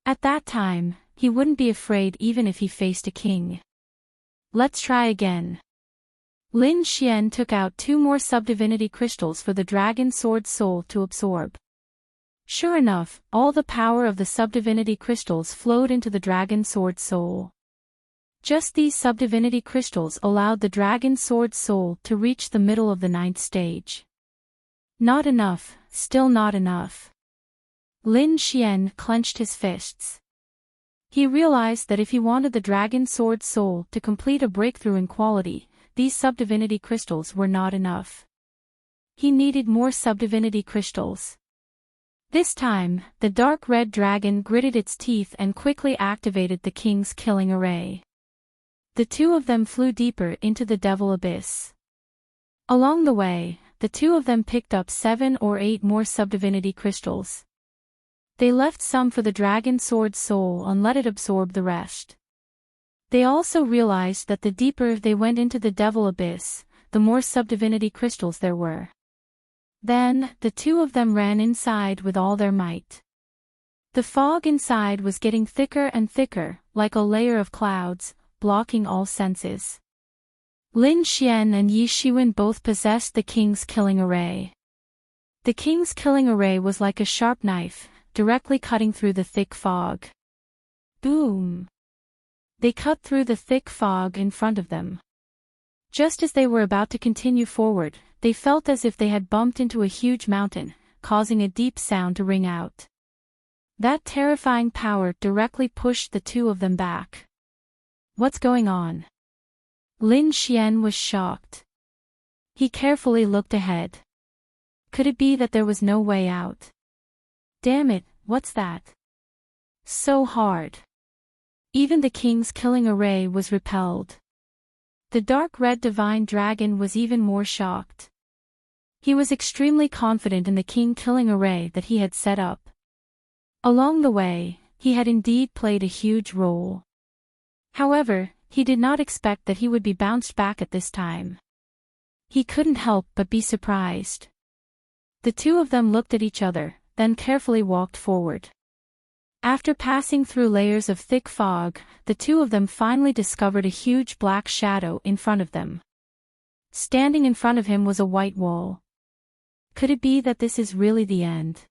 S1: At that time, he wouldn't be afraid even if he faced a king. Let's try again. Lin Xian took out 2 more subdivinity crystals for the dragon sword soul to absorb. Sure enough, all the power of the subdivinity crystals flowed into the dragon sword soul. Just these subdivinity crystals allowed the dragon sword soul to reach the middle of the 9th stage. Not enough, still not enough. Lin Xian clenched his fists. He realized that if he wanted the dragon sword soul to complete a breakthrough in quality, these subdivinity crystals were not enough. He needed more subdivinity crystals. This time, the dark red dragon gritted its teeth and quickly activated the king's killing array. The 2 of them flew deeper into the devil abyss. Along the way, the 2 of them picked up 7 or 8 more subdivinity crystals. They left some for the dragon sword soul and let it absorb the rest. They also realized that the deeper they went into the devil abyss, the more subdivinity crystals there were. Then, the 2 of them ran inside with all their might. The fog inside was getting thicker and thicker, like a layer of clouds, blocking all senses. Lin Xian and Yi Shiwen both possessed the king's killing array. The king's killing array was like a sharp knife, directly cutting through the thick fog. Boom! They cut through the thick fog in front of them. Just as they were about to continue forward, they felt as if they had bumped into a huge mountain, causing a deep sound to ring out. That terrifying power directly pushed the 2 of them back. What's going on? Lin Xian was shocked. He carefully looked ahead. Could it be that there was no way out? Damn it, what's that? So hard. Even the king's killing array was repelled. The dark red divine dragon was even more shocked. He was extremely confident in the king killing array that he had set up. Along the way, he had indeed played a huge role. However, he did not expect that he would be bounced back at this time. He couldn't help but be surprised. The 2 of them looked at each other, then carefully walked forward. After passing through layers of thick fog, the 2 of them finally discovered a huge black shadow in front of them. Standing in front of him was a white wall. Could it be that this is really the end?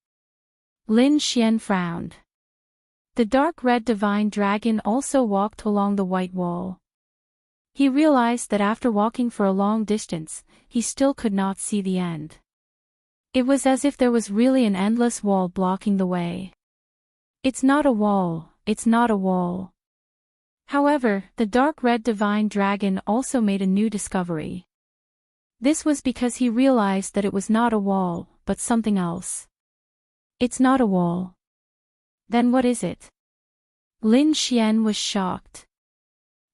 S1: Lin Xian frowned. The dark red divine dragon also walked along the white wall. He realized that after walking for a long distance, he still could not see the end. It was as if there was really an endless wall blocking the way. It's not a wall, it's not a wall. However, the dark red divine dragon also made a new discovery. This was because he realized that it was not a wall, but something else. It's not a wall. Then what is it? Lin Xian was shocked.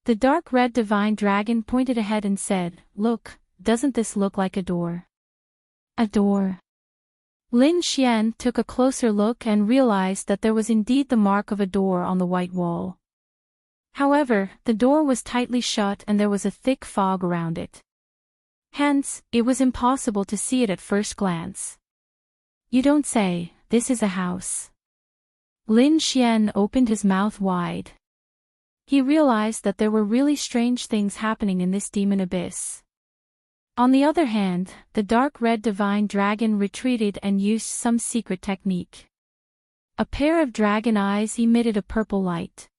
S1: The dark red divine dragon pointed ahead and said, "Look, doesn't this look like a door?" A door. Lin Xian took a closer look and realized that there was indeed the mark of a door on the white wall. However, the door was tightly shut and there was a thick fog around it. Hence, it was impossible to see it at first glance. You don't say, this is a house. Lin Xian opened his mouth wide. He realized that there were really strange things happening in this demon abyss. On the other hand, the dark red divine dragon retreated and used some secret technique. A pair of dragon eyes emitted a purple light.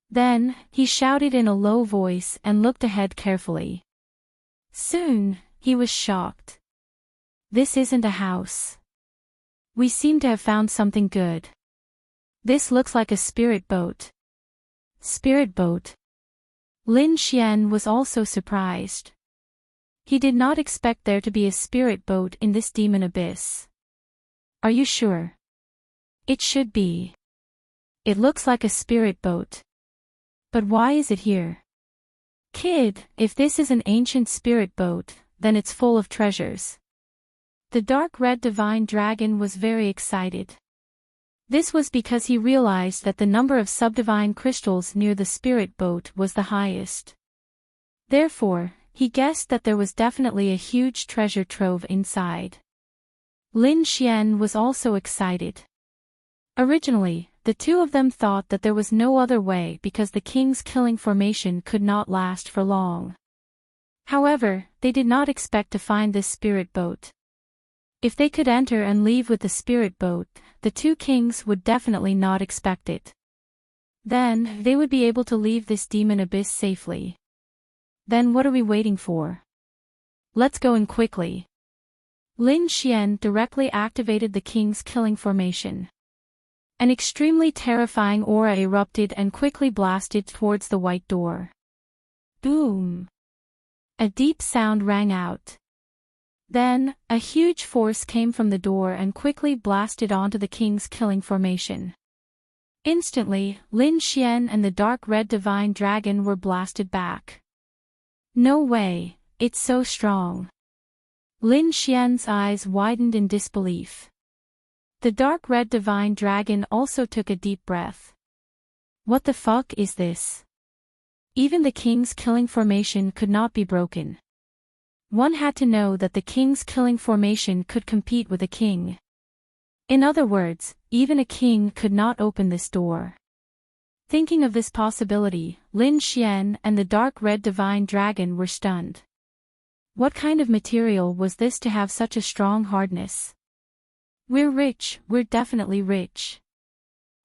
S1: Then, he shouted in a low voice and looked ahead carefully. Soon, he was shocked. This isn't a house. We seem to have found something good. This looks like a spirit boat. Spirit boat. Lin Xian was also surprised. He did not expect there to be a spirit boat in this demon abyss. Are you sure? It should be. It looks like a spirit boat. But why is it here? Kid, if this is an ancient spirit boat, then it's full of treasures. The dark red divine dragon was very excited. This was because he realized that the number of subdivine crystals near the spirit boat was the highest. Therefore, he guessed that there was definitely a huge treasure trove inside. Lin Xian was also excited. Originally, the two of them thought that there was no other way because the king's killing formation could not last for long. However, they did not expect to find this spirit boat. If they could enter and leave with the spirit boat, the two kings would definitely not expect it. Then, they would be able to leave this demon abyss safely. Then what are we waiting for? Let's go in quickly. Lin Xian directly activated the king's killing formation. An extremely terrifying aura erupted and quickly blasted towards the white door. Boom! A deep sound rang out. Then, a huge force came from the door and quickly blasted onto the king's killing formation. Instantly, Lin Xian and the dark red divine dragon were blasted back. No way, it's so strong. Lin Xian's eyes widened in disbelief. The dark red divine dragon also took a deep breath. What the fuck is this? Even the king's killing formation could not be broken. One had to know that the king's killing formation could compete with a king. In other words, even a king could not open this door. Thinking of this possibility, Lin Xian and the dark red divine dragon were stunned. What kind of material was this to have such a strong hardness? We're rich, we're definitely rich.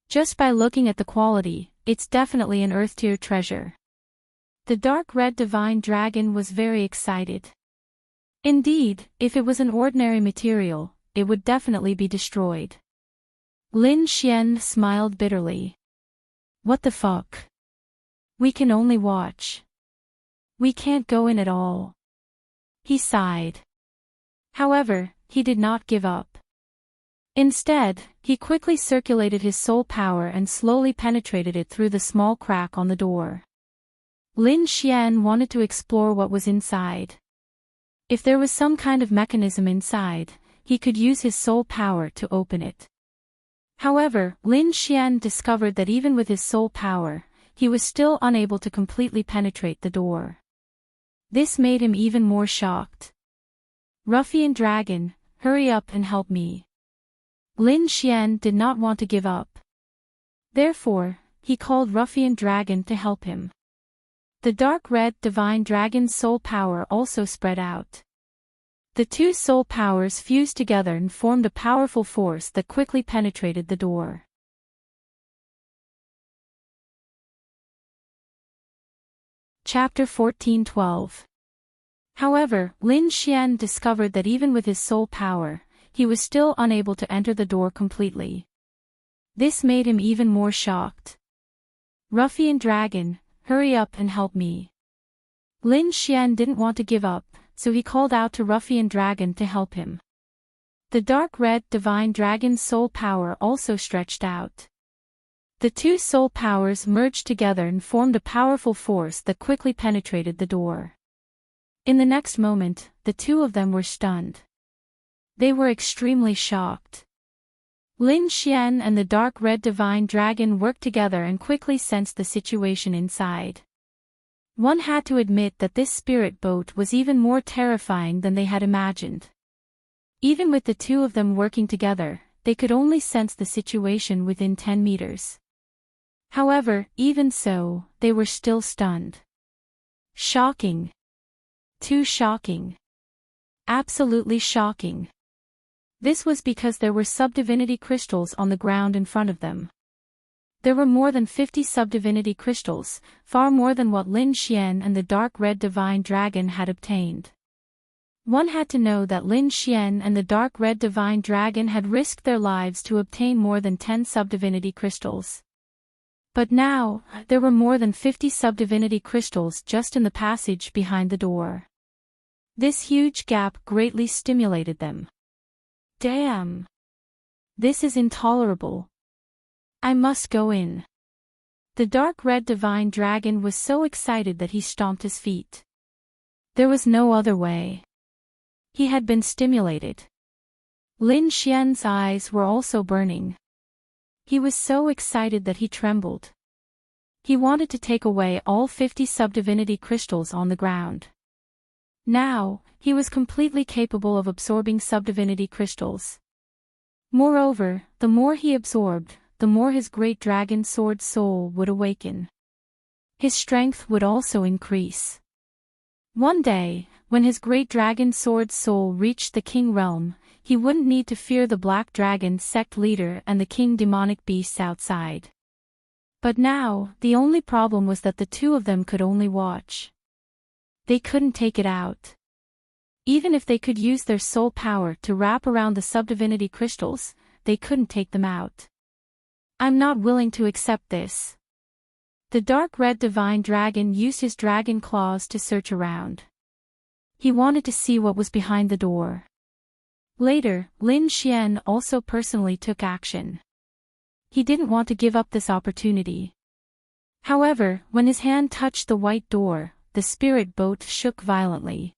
S1: Just by looking at the quality, it's definitely an earth-tier treasure. The dark red divine dragon was very excited. Indeed, if it was an ordinary material, it would definitely be destroyed. Lin Xian smiled bitterly. What the fuck? We can only watch. We can't go in at all. He sighed. However, he did not give up. Instead, he quickly circulated his soul power and slowly penetrated it through the small crack on the door. Lin Xian wanted to explore what was inside. If there was some kind of mechanism inside, he could use his soul power to open it. However, Lin Xian discovered that even with his soul power, he was still unable to completely penetrate the door. This made him even more shocked. Ruffian dragon, hurry up and help me. Lin Xian did not want to give up. Therefore, he called Ruffian dragon to help him. The dark red divine dragon's soul power also spread out. The two soul powers fused together and formed a powerful force that quickly penetrated the door. Chapter 14:12. However, Lin Xian discovered that even with his soul power, he was still unable to enter the door completely. This made him even more shocked. Ruffian dragon, hurry up and help me. Lin Xian didn't want to give up, so he called out to Ruffian dragon to help him. The dark red divine dragon's soul power also stretched out. The two soul powers merged together and formed a powerful force that quickly penetrated the door. In the next moment, the two of them were stunned. They were extremely shocked. Lin Xian and the dark red divine dragon worked together and quickly sensed the situation inside. One had to admit that this spirit boat was even more terrifying than they had imagined. Even with the two of them working together, they could only sense the situation within 10 meters. However, even so, they were still stunned. Shocking. Too shocking. Absolutely shocking. This was because there were subdivinity crystals on the ground in front of them. There were more than 50 subdivinity crystals, far more than what Lin Xian and the dark red divine dragon had obtained. One had to know that Lin Xian and the dark red divine dragon had risked their lives to obtain more than 10 subdivinity crystals. But now, there were more than 50 subdivinity crystals just in the passage behind the door. This huge gap greatly stimulated them. Damn! This is intolerable. I must go in. The dark red divine dragon was so excited that he stomped his feet. There was no other way. He had been stimulated. Lin Xian's eyes were also burning. He was so excited that he trembled. He wanted to take away all 50 subdivinity crystals on the ground. Now, he was completely capable of absorbing subdivinity crystals. Moreover, the more he absorbed, the more his great dragon sword soul would awaken. His strength would also increase. One day, when his great dragon sword soul reached the king realm, he wouldn't need to fear the black dragon sect leader and the king demonic beasts outside. But now, the only problem was that the two of them could only watch. They couldn't take it out. Even if they could use their soul power to wrap around the subdivinity crystals, they couldn't take them out. I'm not willing to accept this. The dark red divine dragon used his dragon claws to search around. He wanted to see what was behind the door. Later, Lin Xian also personally took action. He didn't want to give up this opportunity. However, when his hand touched the white door, the spirit boat shook violently.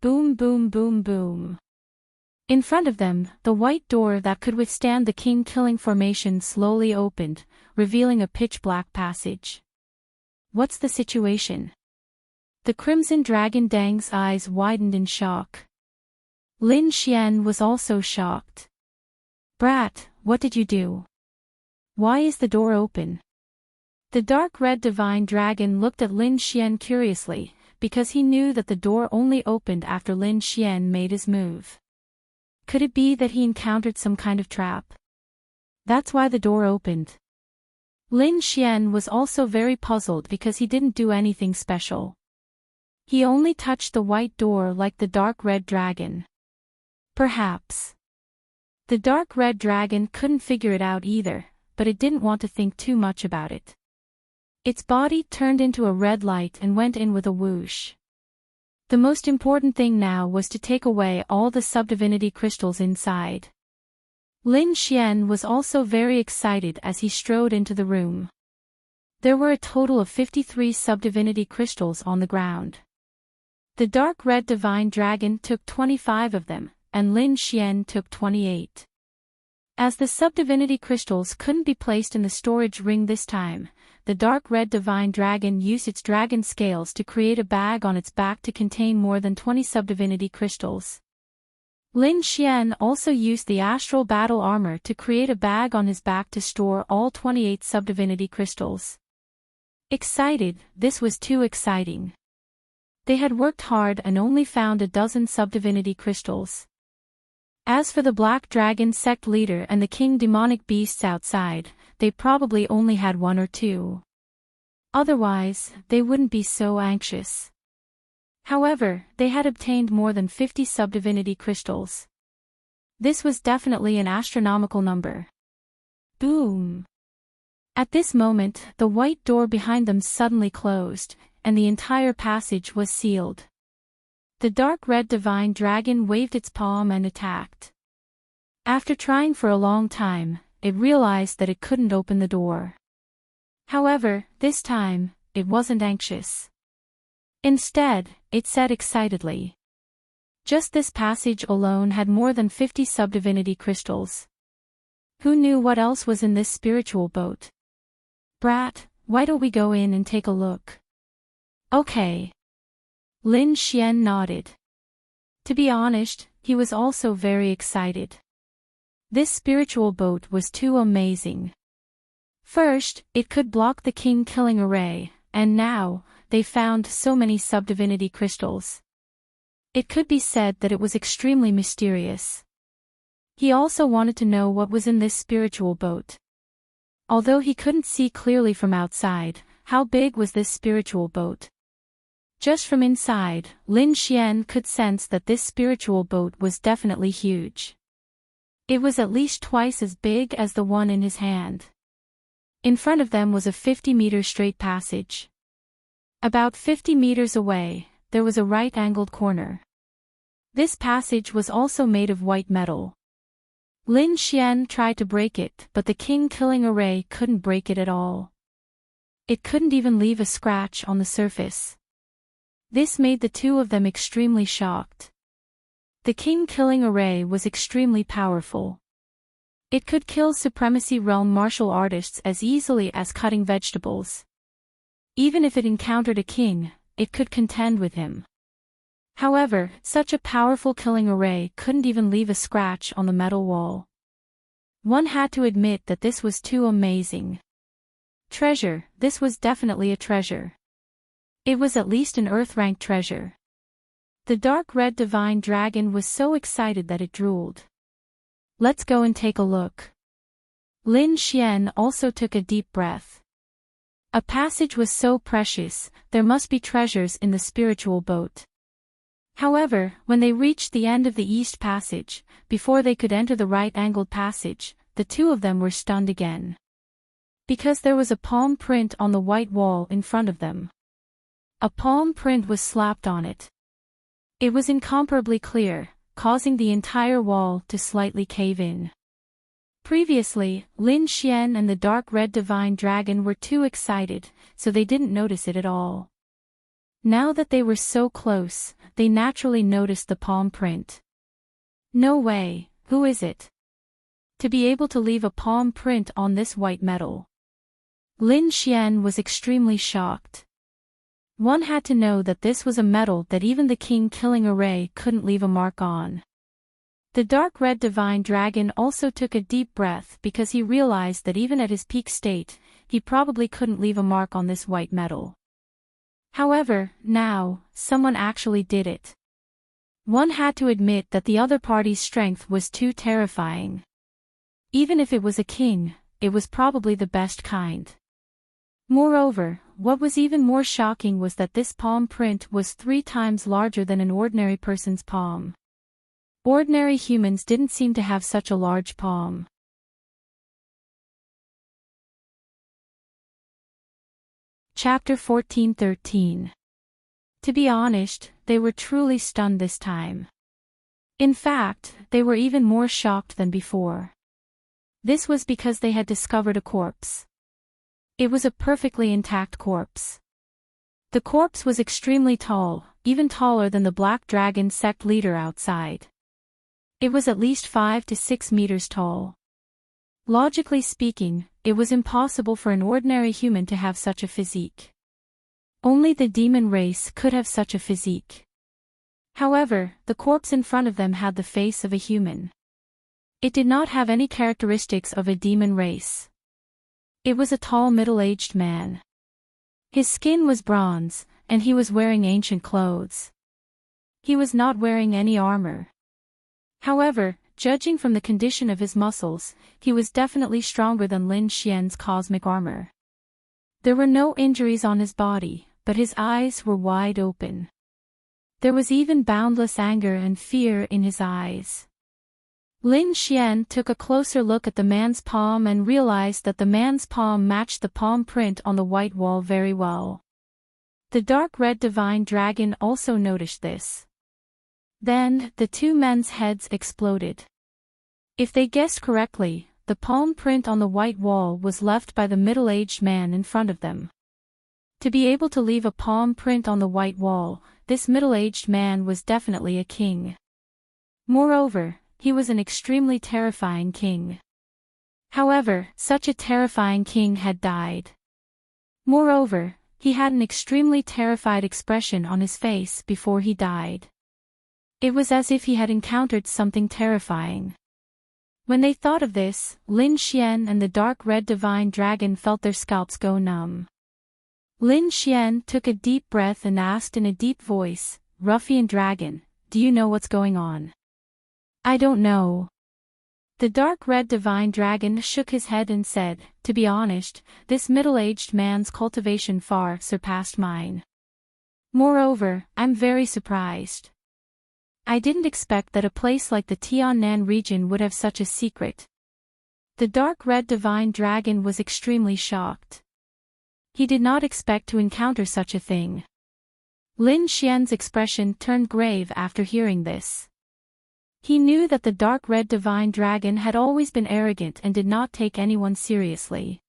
S1: Boom, boom, boom, boom. In front of them, the white door that could withstand the king-killing formation slowly opened, revealing a pitch-black passage. What's the situation? The crimson dragon Dang's eyes widened in shock. Lin Xian was also shocked. Brat, what did you do? Why is the door open? The dark red divine dragon looked at Lin Xian curiously, because he knew that the door only opened after Lin Xian made his move. Could it be that he encountered some kind of trap? That's why the door opened. Lin Xian was also very puzzled because he didn't do anything special. He only touched the white door like the dark red dragon. Perhaps. The dark red dragon couldn't figure it out either, but it didn't want to think too much about it. Its body turned into a red light and went in with a whoosh. The most important thing now was to take away all the subdivinity crystals inside. Lin Xian was also very excited as he strode into the room. There were a total of 53 subdivinity crystals on the ground. The dark red divine dragon took 25 of them, and Lin Xian took 28. As the subdivinity crystals couldn't be placed in the storage ring this time, the dark red divine dragon used its dragon scales to create a bag on its back to contain more than 20 subdivinity crystals. Lin Xian also used the astral battle armor to create a bag on his back to store all 28 subdivinity crystals. Excited, this was too exciting. They had worked hard and only found a dozen subdivinity crystals. As for the Black Dragon sect leader and the king demonic beasts outside, they probably only had 1 or 2. Otherwise, they wouldn't be so anxious. However, they had obtained more than 50 subdivinity crystals. This was definitely an astronomical number. Boom! At this moment, the white door behind them suddenly closed, and the entire passage was sealed. The dark red divine dragon waved its palm and attacked. After trying for a long time, it realized that it couldn't open the door. However, this time, it wasn't anxious. Instead, it said excitedly. Just this passage alone had more than 50 subdivinity crystals. Who knew what else was in this spiritual boat? Brat, why don't we go in and take a look? Okay. Lin Xian nodded. To be honest, he was also very excited. This spiritual boat was too amazing. First, it could block the king-killing array, and now, they found so many subdivinity crystals. It could be said that it was extremely mysterious. He also wanted to know what was in this spiritual boat. Although he couldn't see clearly from outside, how big was this spiritual boat? Just from inside, Lin Xian could sense that this spiritual boat was definitely huge. It was at least twice as big as the one in his hand. In front of them was a 50-meter straight passage. About 50 meters away, there was a right-angled corner. This passage was also made of white metal. Lin Xian tried to break it, but the king-killing array couldn't break it at all. It couldn't even leave a scratch on the surface. This made the two of them extremely shocked. The king-killing array was extremely powerful. It could kill Supremacy Realm martial artists as easily as cutting vegetables. Even if it encountered a king, it could contend with him. However, such a powerful killing array couldn't even leave a scratch on the metal wall. One had to admit that this was too amazing. Treasure, this was definitely a treasure. It was at least an Earth-rank treasure. The dark red divine dragon was so excited that it drooled. Let's go and take a look. Lin Xian also took a deep breath. A passage was so precious, there must be treasures in the spiritual boat. However, when they reached the end of the East Passage, before they could enter the right-angled passage, the two of them were stunned again. Because there was a palm print on the white wall in front of them. A palm print was slapped on it. It was incomparably clear, causing the entire wall to slightly cave in. Previously, Lin Xian and the dark red divine dragon were too excited, so they didn't notice it at all. Now that they were so close, they naturally noticed the palm print. No way, who is it? To be able to leave a palm print on this white metal. Lin Xian was extremely shocked. One had to know that this was a metal that even the king killing array couldn't leave a mark on. The dark red divine dragon also took a deep breath because he realized that even at his peak state, he probably couldn't leave a mark on this white metal. However, now, someone actually did it. One had to admit that the other party's strength was too terrifying. Even if it was a king, it was probably the best kind. Moreover, what was even more shocking was that this palm print was 3 times larger than an ordinary person's palm. Ordinary humans didn't seem to have such a large palm. Chapter 14:13. To be honest, they were truly stunned this time. In fact, they were even more shocked than before. This was because they had discovered a corpse. It was a perfectly intact corpse. The corpse was extremely tall, even taller than the Black Dragon sect leader outside. It was at least 5 to 6 meters tall. Logically speaking, it was impossible for an ordinary human to have such a physique. Only the demon race could have such a physique. However, the corpse in front of them had the face of a human. It did not have any characteristics of a demon race. It was a tall middle-aged man. His skin was bronze, and he was wearing ancient clothes. He was not wearing any armor. However, judging from the condition of his muscles, he was definitely stronger than Lin Xian's cosmic armor. There were no injuries on his body, but his eyes were wide open. There was even boundless anger and fear in his eyes. Lin Xian took a closer look at the man's palm and realized that the man's palm matched the palm print on the white wall very well. The dark red divine dragon also noticed this. Then, the two men's heads exploded. If they guessed correctly, the palm print on the white wall was left by the middle-aged man in front of them. To be able to leave a palm print on the white wall, this middle-aged man was definitely a king. Moreover, he was an extremely terrifying king. However, such a terrifying king had died. Moreover, he had an extremely terrified expression on his face before he died. It was as if he had encountered something terrifying. When they thought of this, Lin Xian and the dark red divine dragon felt their scalps go numb. Lin Xian took a deep breath and asked in a deep voice, "Ruffian dragon, do you know what's going on?" "I don't know." The dark red divine dragon shook his head and said, "To be honest, this middle-aged man's cultivation far surpassed mine. Moreover, I'm very surprised. I didn't expect that a place like the Tiannan region would have such a secret." The dark red divine dragon was extremely shocked. He did not expect to encounter such a thing. Lin Xian's expression turned grave after hearing this. He knew that the dark red divine dragon had always been arrogant and did not take anyone seriously.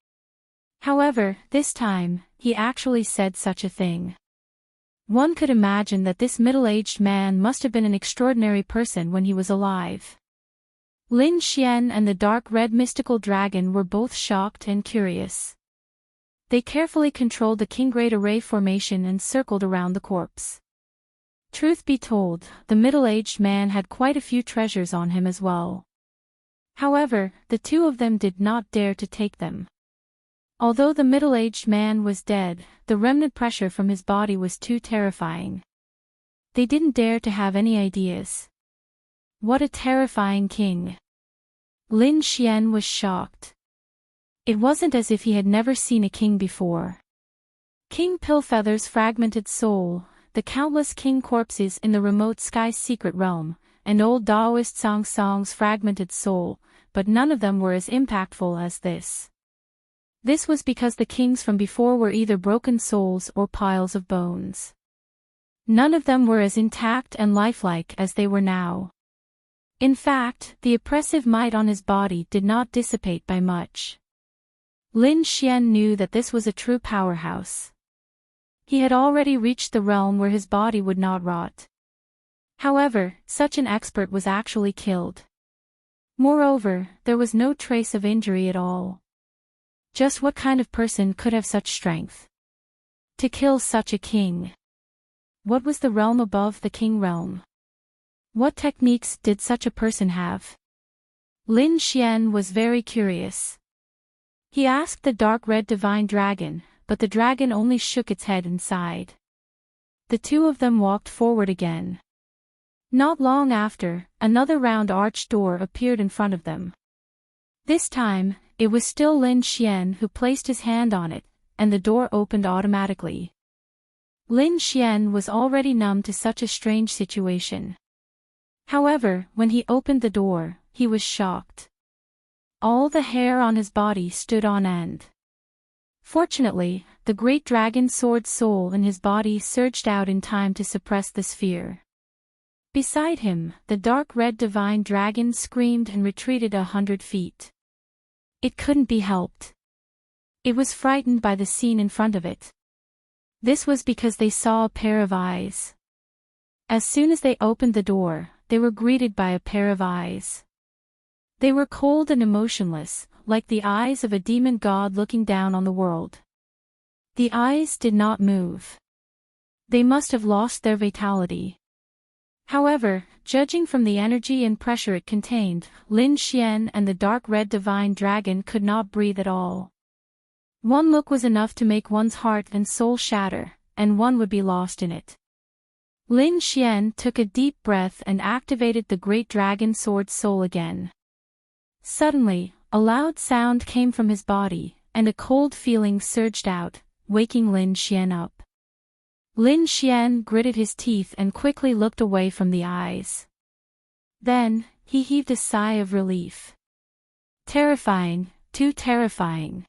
S1: However, this time, he actually said such a thing. One could imagine that this middle-aged man must have been an extraordinary person when he was alive. Lin Xian and the dark red mystical dragon were both shocked and curious. They carefully controlled the King Great Array formation and circled around the corpse. Truth be told, the middle-aged man had quite a few treasures on him as well. However, the two of them did not dare to take them. Although the middle-aged man was dead, the remnant pressure from his body was too terrifying. They didn't dare to have any ideas. What a terrifying king! Lin Xian was shocked. It wasn't as if he had never seen a king before. King Pillfeather's fragmented soul, the countless king corpses in the remote sky's secret realm, and old Daoist Song Song's fragmented soul, but none of them were as impactful as this. This was because the kings from before were either broken souls or piles of bones. None of them were as intact and lifelike as they were now. In fact, the oppressive might on his body did not dissipate by much. Lin Xian knew that this was a true powerhouse. He had already reached the realm where his body would not rot. However, such an expert was actually killed. Moreover, there was no trace of injury at all. Just what kind of person could have such strength? To kill such a king? What was the realm above the king realm? What techniques did such a person have? Lin Xian was very curious. He asked the dark red divine dragon, but the dragon only shook its head and sighed. The two of them walked forward again. Not long after, another round arched door appeared in front of them. This time, it was still Lin Xian who placed his hand on it, and the door opened automatically. Lin Xian was already numb to such a strange situation. However, when he opened the door, he was shocked. All the hair on his body stood on end. Fortunately, the great dragon sword soul in his body surged out in time to suppress this fear. Beside him, the dark red divine dragon screamed and retreated 100 feet. It couldn't be helped. It was frightened by the scene in front of it. This was because they saw a pair of eyes. As soon as they opened the door, they were greeted by a pair of eyes. They were cold and emotionless, like the eyes of a demon god looking down on the world. The eyes did not move. They must have lost their vitality. However, judging from the energy and pressure it contained, Lin Xian and the dark red divine dragon could not breathe at all. One look was enough to make one's heart and soul shatter, and one would be lost in it. Lin Xian took a deep breath and activated the great dragon sword soul again. Suddenly, a loud sound came from his body, and a cold feeling surged out, waking Lin Xian up. Lin Xian gritted his teeth and quickly looked away from the eyes. Then, he heaved a sigh of relief. Terrifying, too terrifying.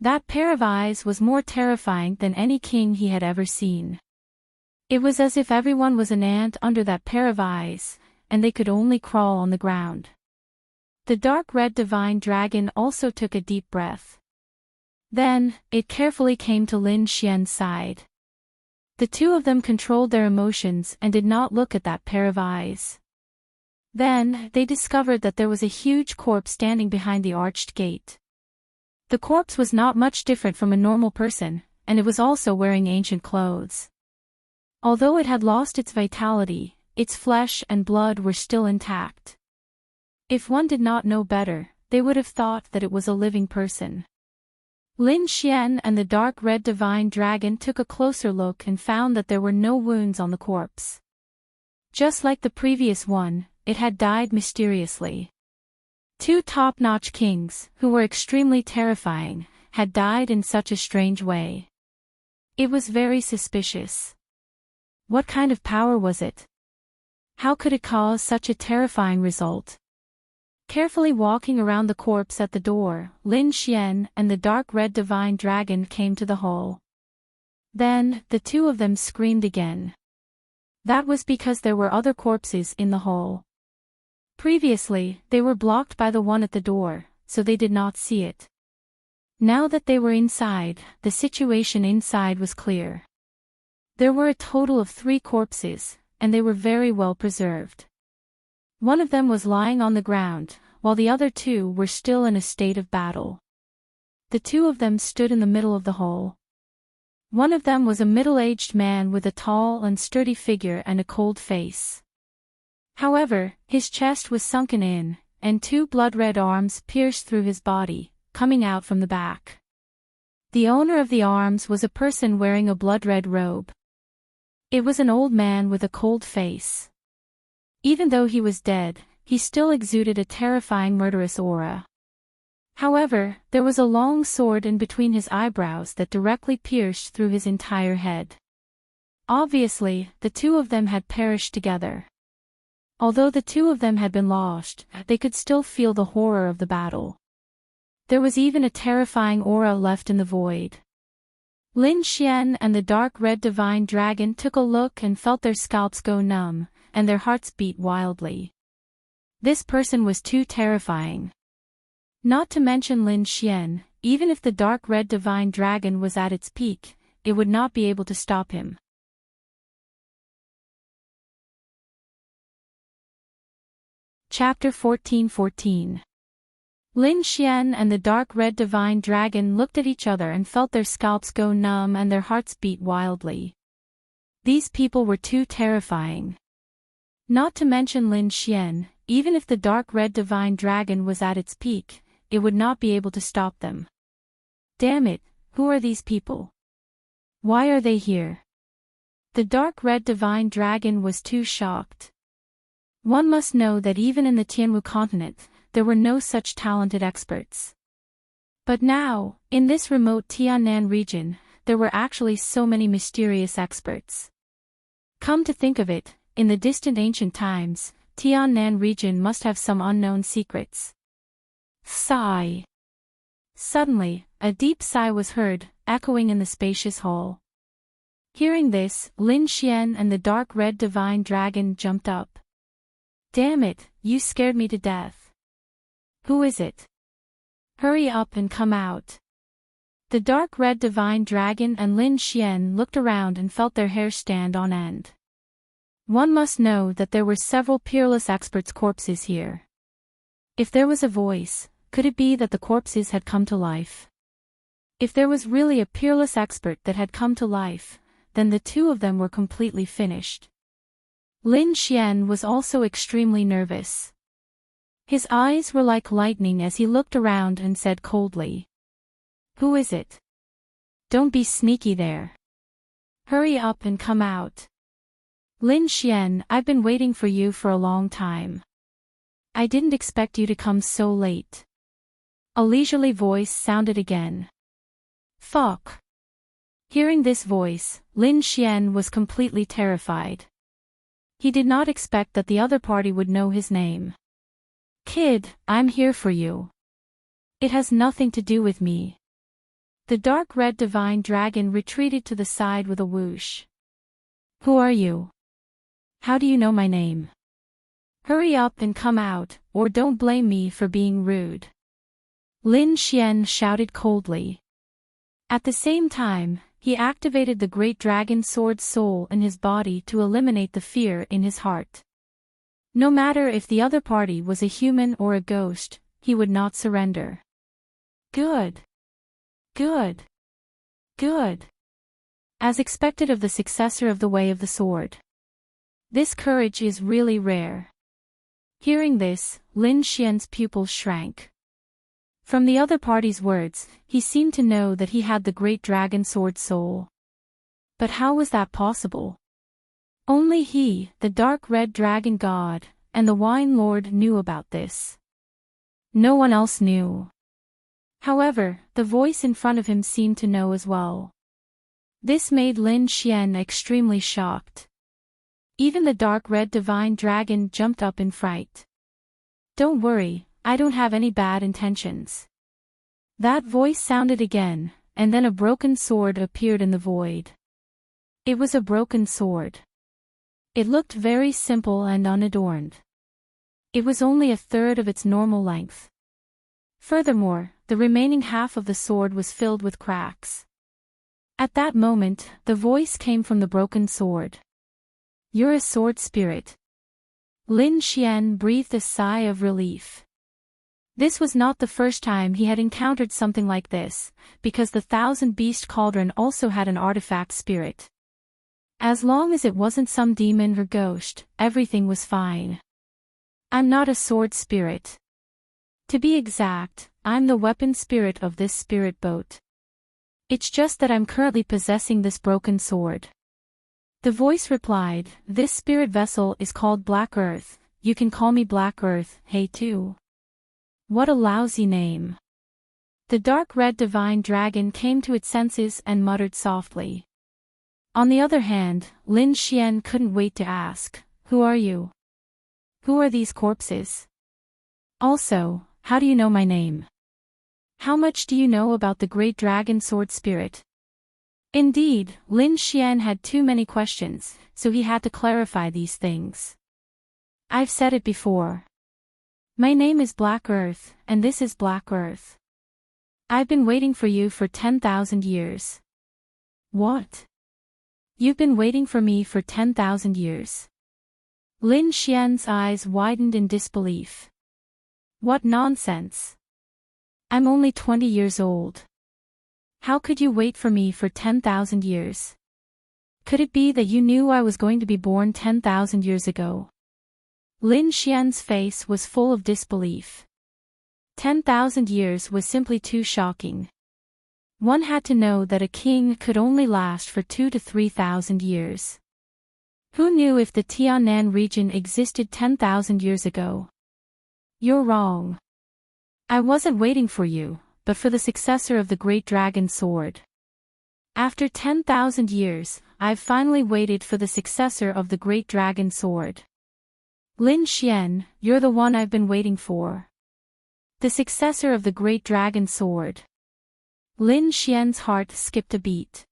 S1: That pair of eyes was more terrifying than any king he had ever seen. It was as if everyone was an ant under that pair of eyes, and they could only crawl on the ground. The dark red divine dragon also took a deep breath. Then, it carefully came to Lin Xian's side. The two of them controlled their emotions and did not look at that pair of eyes. Then, they discovered that there was a huge corpse standing behind the arched gate. The corpse was not much different from a normal person, and it was also wearing ancient clothes. Although it had lost its vitality, its flesh and blood were still intact. If one did not know better, they would have thought that it was a living person. Lin Xian and the dark red divine dragon took a closer look and found that there were no wounds on the corpse. Just like the previous one, it had died mysteriously. Two top-notch kings, who were extremely terrifying, had died in such a strange way. It was very suspicious. What kind of power was it? How could it cause such a terrifying result? Carefully walking around the corpse at the door, Lin Xian and the dark red divine dragon came to the hall. Then, the two of them screamed again. That was because there were other corpses in the hall. Previously, they were blocked by the one at the door, so they did not see it. Now that they were inside, the situation inside was clear. There were a total of 3 corpses, and they were very well preserved. One of them was lying on the ground, while the other 2 were still in a state of battle. The 2 of them stood in the middle of the hall. One of them was a middle-aged man with a tall and sturdy figure and a cold face. However, his chest was sunken in, and two blood-red arms pierced through his body, coming out from the back. The owner of the arms was a person wearing a blood-red robe. It was an old man with a cold face. Even though he was dead, he still exuded a terrifying murderous aura. However, there was a long sword in between his eyebrows that directly pierced through his entire head. Obviously, the two of them had perished together. Although the two of them had been lost, they could still feel the horror of the battle. There was even a terrifying aura left in the void. Lin Xian and the dark red divine dragon took a look and felt their scalps go numb, and their hearts beat wildly. This person was too terrifying. Not to mention Lin Xian, even if the dark red divine dragon was at its peak, it would not be able to stop him. Chapter 14:14. Lin Xian and the dark red divine dragon looked at each other and felt their scalps go numb and their hearts beat wildly. These people were too terrifying. Not to mention Lin Xian, even if the dark red divine dragon was at its peak, it would not be able to stop them. Damn it, who are these people? Why are they here? The dark red divine dragon was too shocked. One must know that even in the Tianwu continent, there were no such talented experts. But now, in this remote Tiannan region, there were actually so many mysterious experts. Come to think of it, in the distant ancient times, Tiannan region must have some unknown secrets. Sigh. Suddenly, a deep sigh was heard, echoing in the spacious hall. Hearing this, Lin Xian and the dark red divine dragon jumped up. Damn it, you scared me to death. Who is it? Hurry up and come out. The dark red divine dragon and Lin Xian looked around and felt their hair stand on end. One must know that there were several peerless experts' corpses here. If there was a voice, could it be that the corpses had come to life? If there was really a peerless expert that had come to life, then the two of them were completely finished. Lin Xian was also extremely nervous. His eyes were like lightning as he looked around and said coldly, "Who is it? Don't be sneaky there. Hurry up and come out. Lin Xian, I've been waiting for you for a long time. I didn't expect you to come so late." A leisurely voice sounded again. Fuck. Hearing this voice, Lin Xian was completely terrified. He did not expect that the other party would know his name. Kid, I'm here for you. It has nothing to do with me. The dark red divine dragon retreated to the side with a whoosh. Who are you? How do you know my name? Hurry up and come out, or don't blame me for being rude. Lin Xian shouted coldly. At the same time, he activated the great dragon sword soul in his body to eliminate the fear in his heart. No matter if the other party was a human or a ghost, he would not surrender. Good. Good. Good. As expected of the successor of the Way of the Sword. This courage is really rare. Hearing this, Lin Xian's pupils shrank. From the other party's words, he seemed to know that he had the great dragon sword soul. But how was that possible? Only he, the dark red dragon god, and the wine lord knew about this. No one else knew. However, the voice in front of him seemed to know as well. This made Lin Xian extremely shocked. Even the dark red divine dragon jumped up in fright. Don't worry, I don't have any bad intentions. That voice sounded again, and then a broken sword appeared in the void. It was a broken sword. It looked very simple and unadorned. It was only a third of its normal length. Furthermore, the remaining half of the sword was filled with cracks. At that moment, the voice came from the broken sword. You're a sword spirit. Lin Xian breathed a sigh of relief. This was not the first time he had encountered something like this, because the thousand-beast cauldron also had an artifact spirit. As long as it wasn't some demon or ghost, everything was fine. I'm not a sword spirit. To be exact, I'm the weapon spirit of this spirit boat. It's just that I'm currently possessing this broken sword. The voice replied, this spirit vessel is called Black Earth, you can call me Black Earth, hey too. What a lousy name. The dark red divine dragon came to its senses and muttered softly. On the other hand, Lin Xian couldn't wait to ask, who are you? Who are these corpses? Also, how do you know my name? How much do you know about the great dragon sword spirit? Indeed, Lin Xian had too many questions, so he had to clarify these things. I've said it before. My name is Black Earth, and this is Black Earth. I've been waiting for you for 10,000 years. What? You've been waiting for me for 10,000 years. Lin Xian's eyes widened in disbelief. What nonsense. I'm only 20 years old. How could you wait for me for 10,000 years? Could it be that you knew I was going to be born 10,000 years ago? Lin Xian's face was full of disbelief. 10,000 years was simply too shocking. One had to know that a king could only last for 2,000 to 3,000 years. Who knew if the Tiannan region existed 10,000 years ago? You're wrong. I wasn't waiting for you, but for the successor of the Great Dragon Sword. After 10,000 years, I've finally waited for the successor of the Great Dragon Sword. Lin Xian, you're the one I've been waiting for. The successor of the Great Dragon Sword. Lin Xian's heart skipped a beat.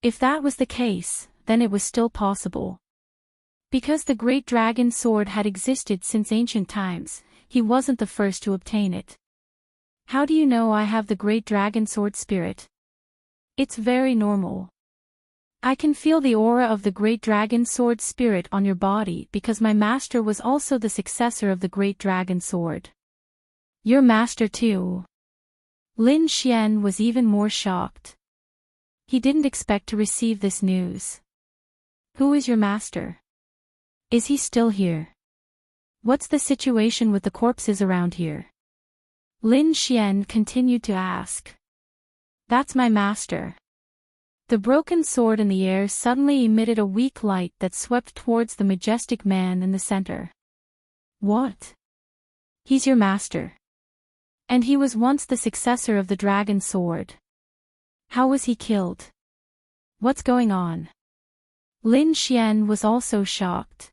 S1: If that was the case, then it was still possible. Because the Great Dragon Sword had existed since ancient times, he wasn't the first to obtain it. How do you know I have the Great Dragon Sword spirit? It's very normal. I can feel the aura of the Great Dragon Sword spirit on your body because my master was also the successor of the Great Dragon Sword. Your master too. Lin Xian was even more shocked. He didn't expect to receive this news. Who is your master? Is he still here? What's the situation with the corpses around here? Lin Xian continued to ask. That's my master. The broken sword in the air suddenly emitted a weak light that swept towards the majestic man in the center. What? He's your master. And he was once the successor of the dragon sword. How was he killed? What's going on? Lin Xian was also shocked.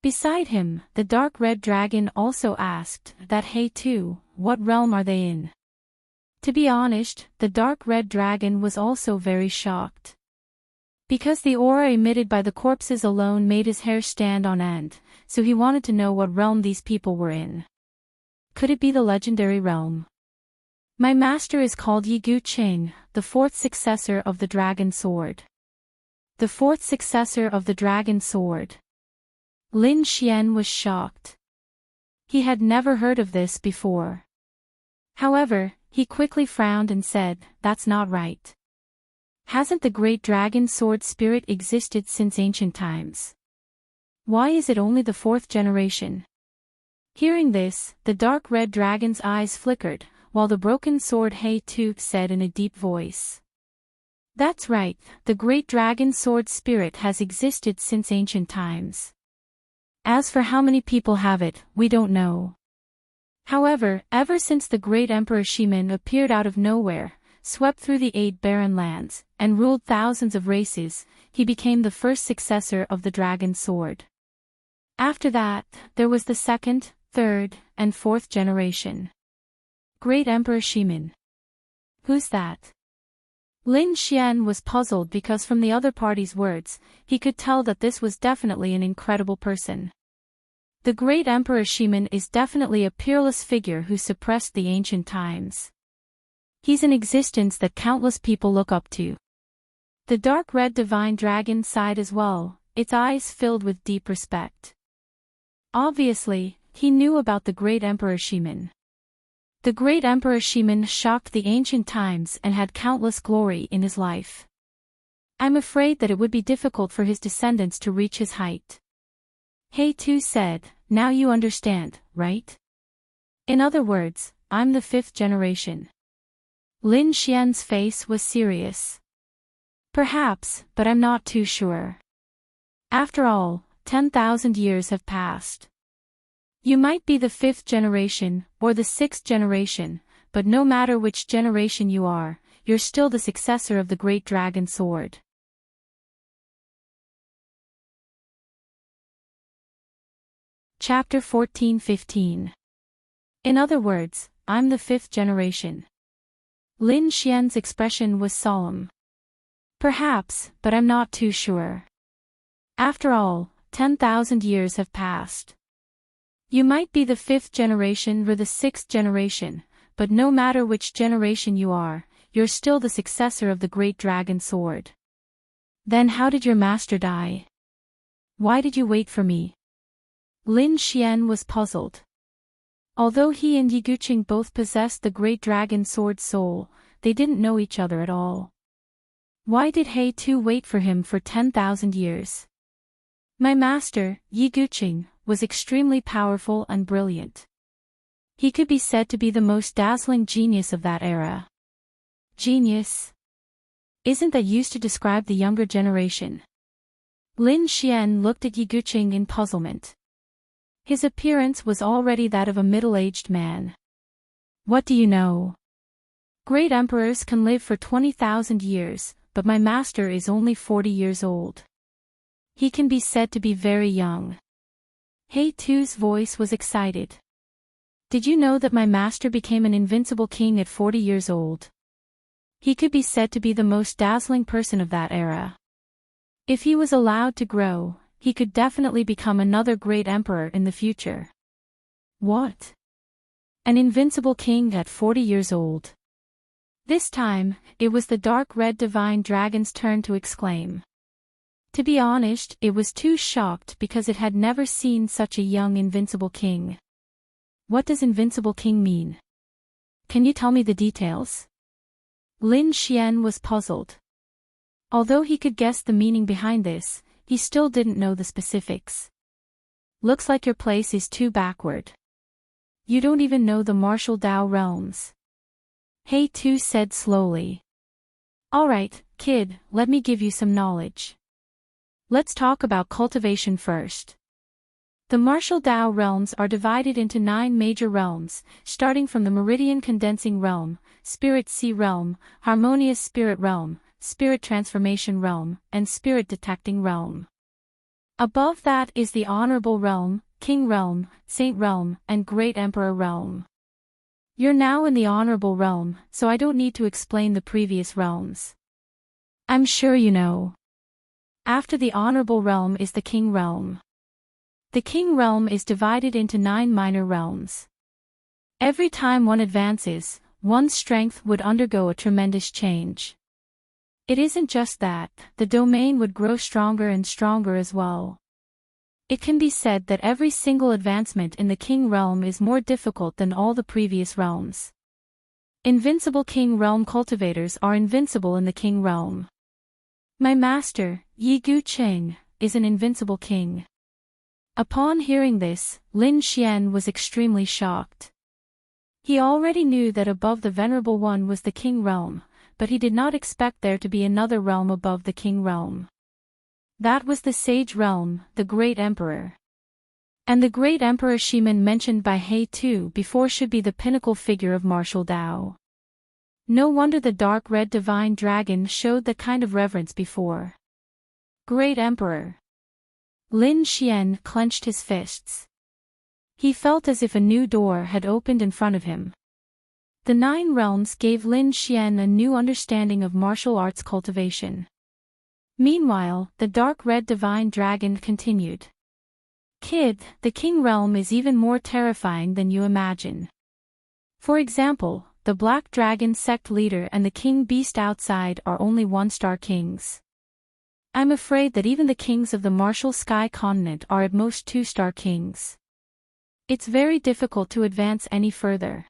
S1: Beside him, the dark red dragon also asked that hey too, what realm are they in? To be honest, the dark red dragon was also very shocked. Because the aura emitted by the corpses alone made his hair stand on end, so he wanted to know what realm these people were in. Could it be the legendary realm? My master is called Yi Gu Qing, the fourth successor of the dragon sword. The fourth successor of the dragon sword. Lin Xian was shocked. He had never heard of this before. However, he quickly frowned and said, that's not right. Hasn't the great dragon sword spirit existed since ancient times? Why is it only the fourth generation? Hearing this, the dark red dragon's eyes flickered, while the broken sword Hey Tooth said in a deep voice. That's right, the great dragon sword spirit has existed since ancient times. As for how many people have it, we don't know. However, ever since the great Emperor Shimin appeared out of nowhere, swept through the 8 barren lands, and ruled thousands of races, he became the first successor of the dragon sword. After that, there was the second, third, and fourth generation. Great Emperor Shimin. Who's that? Lin Xian was puzzled because from the other party's words, he could tell that this was definitely an incredible person. The great Emperor Shimin is definitely a peerless figure who suppressed the ancient times. He's an existence that countless people look up to. The dark red divine dragon sighed as well, its eyes filled with deep respect. Obviously, he knew about the great Emperor Shimin. The great Emperor Shiman shocked the ancient times and had countless glory in his life. I'm afraid that it would be difficult for his descendants to reach his height. He-Tu said, now you understand, right? In other words, I'm the 5th generation. Lin Xian's face was serious. Perhaps, but I'm not too sure. After all, 10,000 years have passed. You might be the 5th generation, or the 6th generation, but no matter which generation you are, you're still the successor of the Great Dragon Sword. Chapter 14-15. In other words, I'm the 5th generation. Lin Xian's expression was solemn. Perhaps, but I'm not too sure. After all, 10,000 years have passed. You might be the 5th generation or the 6th generation, but no matter which generation you are, you're still the successor of the Great Dragon Sword. Then how did your master die? Why did you wait for me? Lin Xian was puzzled. Although he and Ye Guqing both possessed the Great Dragon Sword's soul, they didn't know each other at all. Why did He-Tu wait for him for 10,000 years? My master, Ye Guqing, was extremely powerful and brilliant. He could be said to be the most dazzling genius of that era. Genius? Isn't that used to describe the younger generation? Lin Xian looked at Ye Guqing in puzzlement. His appearance was already that of a middle-aged man. What do you know? Great emperors can live for 20,000 years, but my master is only 40 years old. He can be said to be very young. He-Tu's voice was excited. Did you know that my master became an invincible king at 40 years old? He could be said to be the most dazzling person of that era. If he was allowed to grow, he could definitely become another great emperor in the future. What? An invincible king at 40 years old? This time, it was the dark red divine dragon's turn to exclaim. To be honest, it was too shocked because it had never seen such a young invincible king. What does invincible king mean? Can you tell me the details? Lin Xian was puzzled. Although he could guess the meaning behind this, he still didn't know the specifics. Looks like your place is too backward. You don't even know the martial Dao realms. He-Tu said slowly. Alright, kid, let me give you some knowledge. Let's talk about cultivation first. The martial Dao realms are divided into 9 major realms, starting from the Meridian Condensing Realm, Spirit Sea Realm, Harmonious Spirit Realm, Spirit Transformation Realm, and Spirit Detecting Realm. Above that is the Honorable Realm, King Realm, Saint Realm, and Great Emperor Realm. You're now in the Honorable Realm, so I don't need to explain the previous realms. I'm sure you know. After the Honorable Realm is the King Realm. The King Realm is divided into 9 minor realms. Every time one advances, one's strength would undergo a tremendous change. It isn't just that, the domain would grow stronger and stronger as well. It can be said that every single advancement in the King Realm is more difficult than all the previous realms. Invincible King Realm cultivators are invincible in the King Realm. My master, Ye Guqing, is an invincible king. Upon hearing this, Lin Xian was extremely shocked. He already knew that above the Venerable One was the King Realm, but he did not expect there to be another realm above the King Realm. That was the Sage Realm, the Great Emperor. And the Great Emperor Shiman mentioned by He-Tu before should be the pinnacle figure of martial Dao. No wonder the dark red divine dragon showed that kind of reverence before. Great Emperor. Lin Xian clenched his fists. He felt as if a new door had opened in front of him. The 9 realms gave Lin Xian a new understanding of martial arts cultivation. Meanwhile, the dark red divine dragon continued. Kid, the King Realm is even more terrifying than you imagine. For example, the Black Dragon sect leader and the King Beast outside are only 1-star kings. I'm afraid that even the kings of the martial sky continent are at most 2-star kings. It's very difficult to advance any further.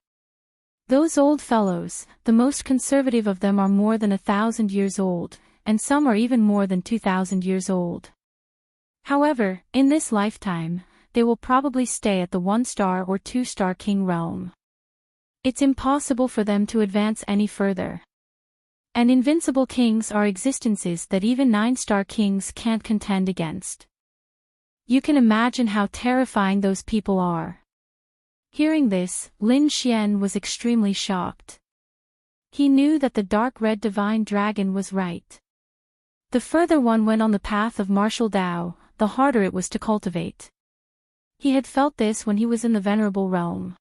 S1: Those old fellows, the most conservative of them are more than 1,000 years old, and some are even more than 2,000 years old. However, in this lifetime, they will probably stay at the 1-star or 2-star king realm. It's impossible for them to advance any further. And invincible kings are existences that even 9-star kings can't contend against. You can imagine how terrifying those people are. Hearing this, Lin Xian was extremely shocked. He knew that the dark red divine dragon was right. The further one went on the path of martial Tao, the harder it was to cultivate. He had felt this when he was in the Venerable Realm.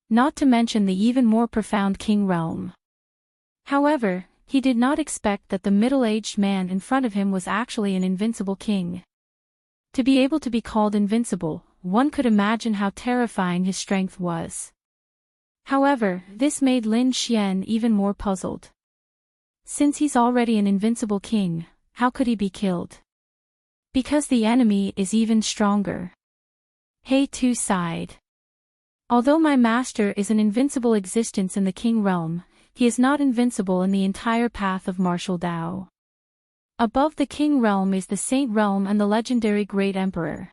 S1: Not to mention the even more profound King Realm. However, he did not expect that the middle-aged man in front of him was actually an invincible king. To be able to be called invincible, one could imagine how terrifying his strength was. However, this made Lin Xian even more puzzled. Since he's already an invincible king, how could he be killed? Because the enemy is even stronger. He Tu sighed. Although my master is an invincible existence in the king realm, he is not invincible in the entire path of martial Tao. Above the king realm is the saint realm and the legendary great emperor.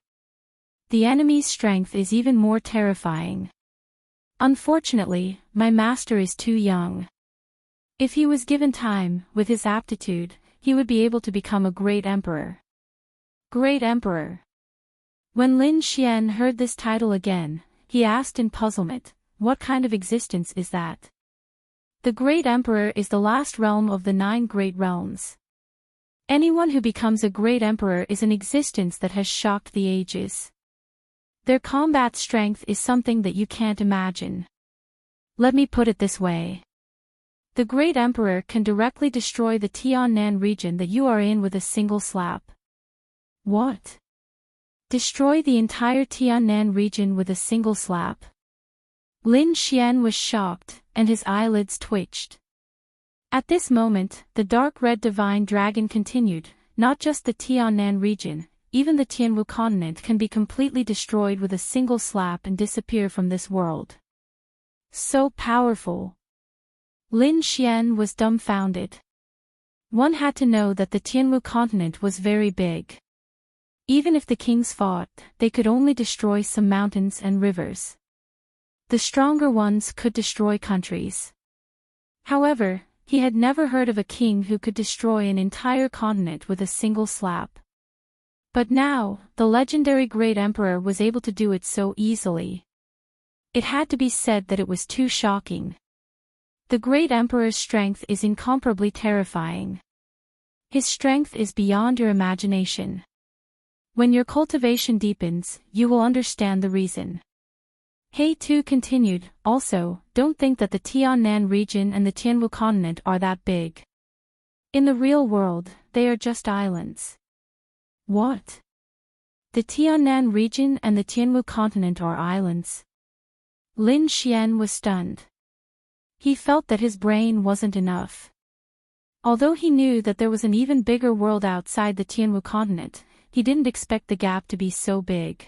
S1: The enemy's strength is even more terrifying. Unfortunately, my master is too young. If he was given time, with his aptitude, he would be able to become a great emperor. Great emperor. When Lin Xian heard this title again, he asked in puzzlement, what kind of existence is that? The great emperor is the last realm of the 9 great realms. Anyone who becomes a great emperor is an existence that has shocked the ages. Their combat strength is something that you can't imagine. Let me put it this way. The great emperor can directly destroy the Tiannan region that you are in with a single slap. What? Destroy the entire Tiannan region with a single slap? Lin Xian was shocked, and his eyelids twitched. At this moment, the dark red divine dragon continued, not just the Tiannan region, even the Tianwu continent can be completely destroyed with a single slap and disappear from this world. So powerful. Lin Xian was dumbfounded. One had to know that the Tianwu continent was very big. Even if the kings fought, they could only destroy some mountains and rivers. The stronger ones could destroy countries. However, he had never heard of a king who could destroy an entire continent with a single slap. But now, the legendary great emperor was able to do it so easily. It had to be said that it was too shocking. The great emperor's strength is incomparably terrifying. His strength is beyond your imagination. When your cultivation deepens, you will understand the reason. He Tu continued, also, don't think that the Tiannan region and the Tianwu continent are that big. In the real world, they are just islands. What? The Tiannan region and the Tianwu continent are islands? Lin Xian was stunned. He felt that his brain wasn't enough. Although he knew that there was an even bigger world outside the Tianwu continent, he didn't expect the gap to be so big.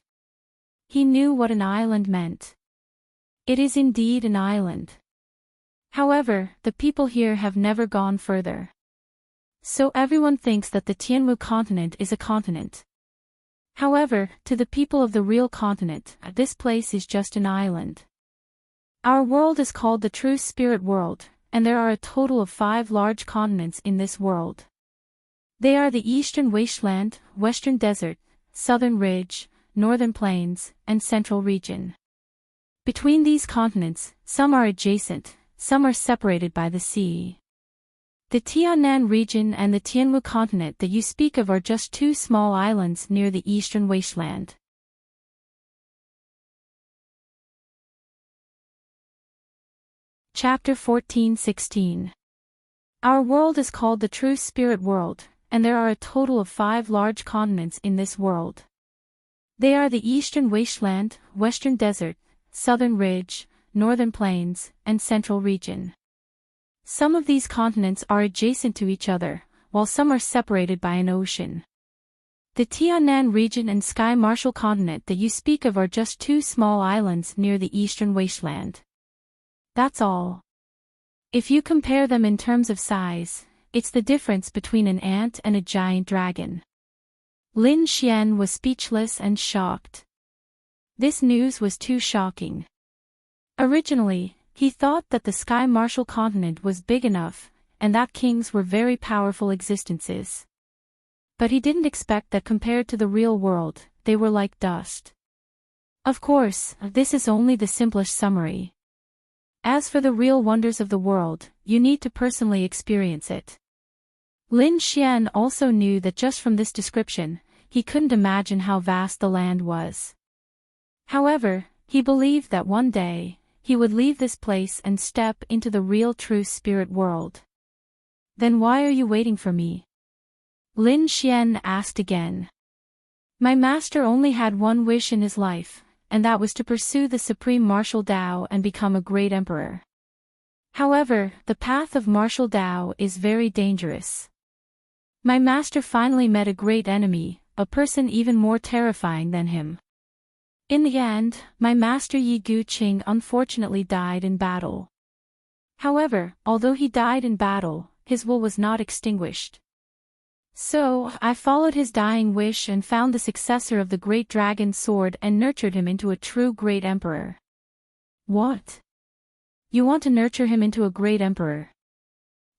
S1: He knew what an island meant. It is indeed an island. However, the people here have never gone further. So everyone thinks that the Tianwu continent is a continent. However, to the people of the real continent, this place is just an island. Our world is called the True Spirit World, and there are a total of 5 large continents in this world. They are the Eastern Wasteland, Western Desert, Southern Ridge, Northern Plains, and Central Region. Between these continents, some are adjacent, some are separated by the sea. The Tiannan region and the Tianwu continent that you speak of are just 2 small islands near the Eastern Wasteland. Chapter 14:16. Our world is called the True Spirit World, and there are a total of 5 large continents in this world. They are the Eastern Wasteland, Western Desert, Southern Ridge, Northern Plains, and Central Region. Some of these continents are adjacent to each other, while some are separated by an ocean. The Tiannan region and Sky Marshall continent that you speak of are just 2 small islands near the Eastern Wasteland. That's all. If you compare them in terms of size, it's the difference between an ant and a giant dragon. Lin Xian was speechless and shocked. This news was too shocking. Originally, he thought that the Sky Martial continent was big enough, and that kings were very powerful existences. But he didn't expect that compared to the real world, they were like dust. Of course, this is only the simplest summary. As for the real wonders of the world, you need to personally experience it. Lin Xian also knew that just from this description, he couldn't imagine how vast the land was. However, he believed that one day, he would leave this place and step into the real true spirit world. Then why are you waiting for me? Lin Xian asked again. My master only had one wish in his life, and that was to pursue the supreme martial Tao and become a great emperor. However, the path of martial Tao is very dangerous. My master finally met a great enemy, a person even more terrifying than him. In the end, my master Yi Guqing unfortunately died in battle. However, although he died in battle, his will was not extinguished. So, I followed his dying wish and found the successor of the great dragon sword and nurtured him into a true great emperor. What? You want to nurture him into a great emperor?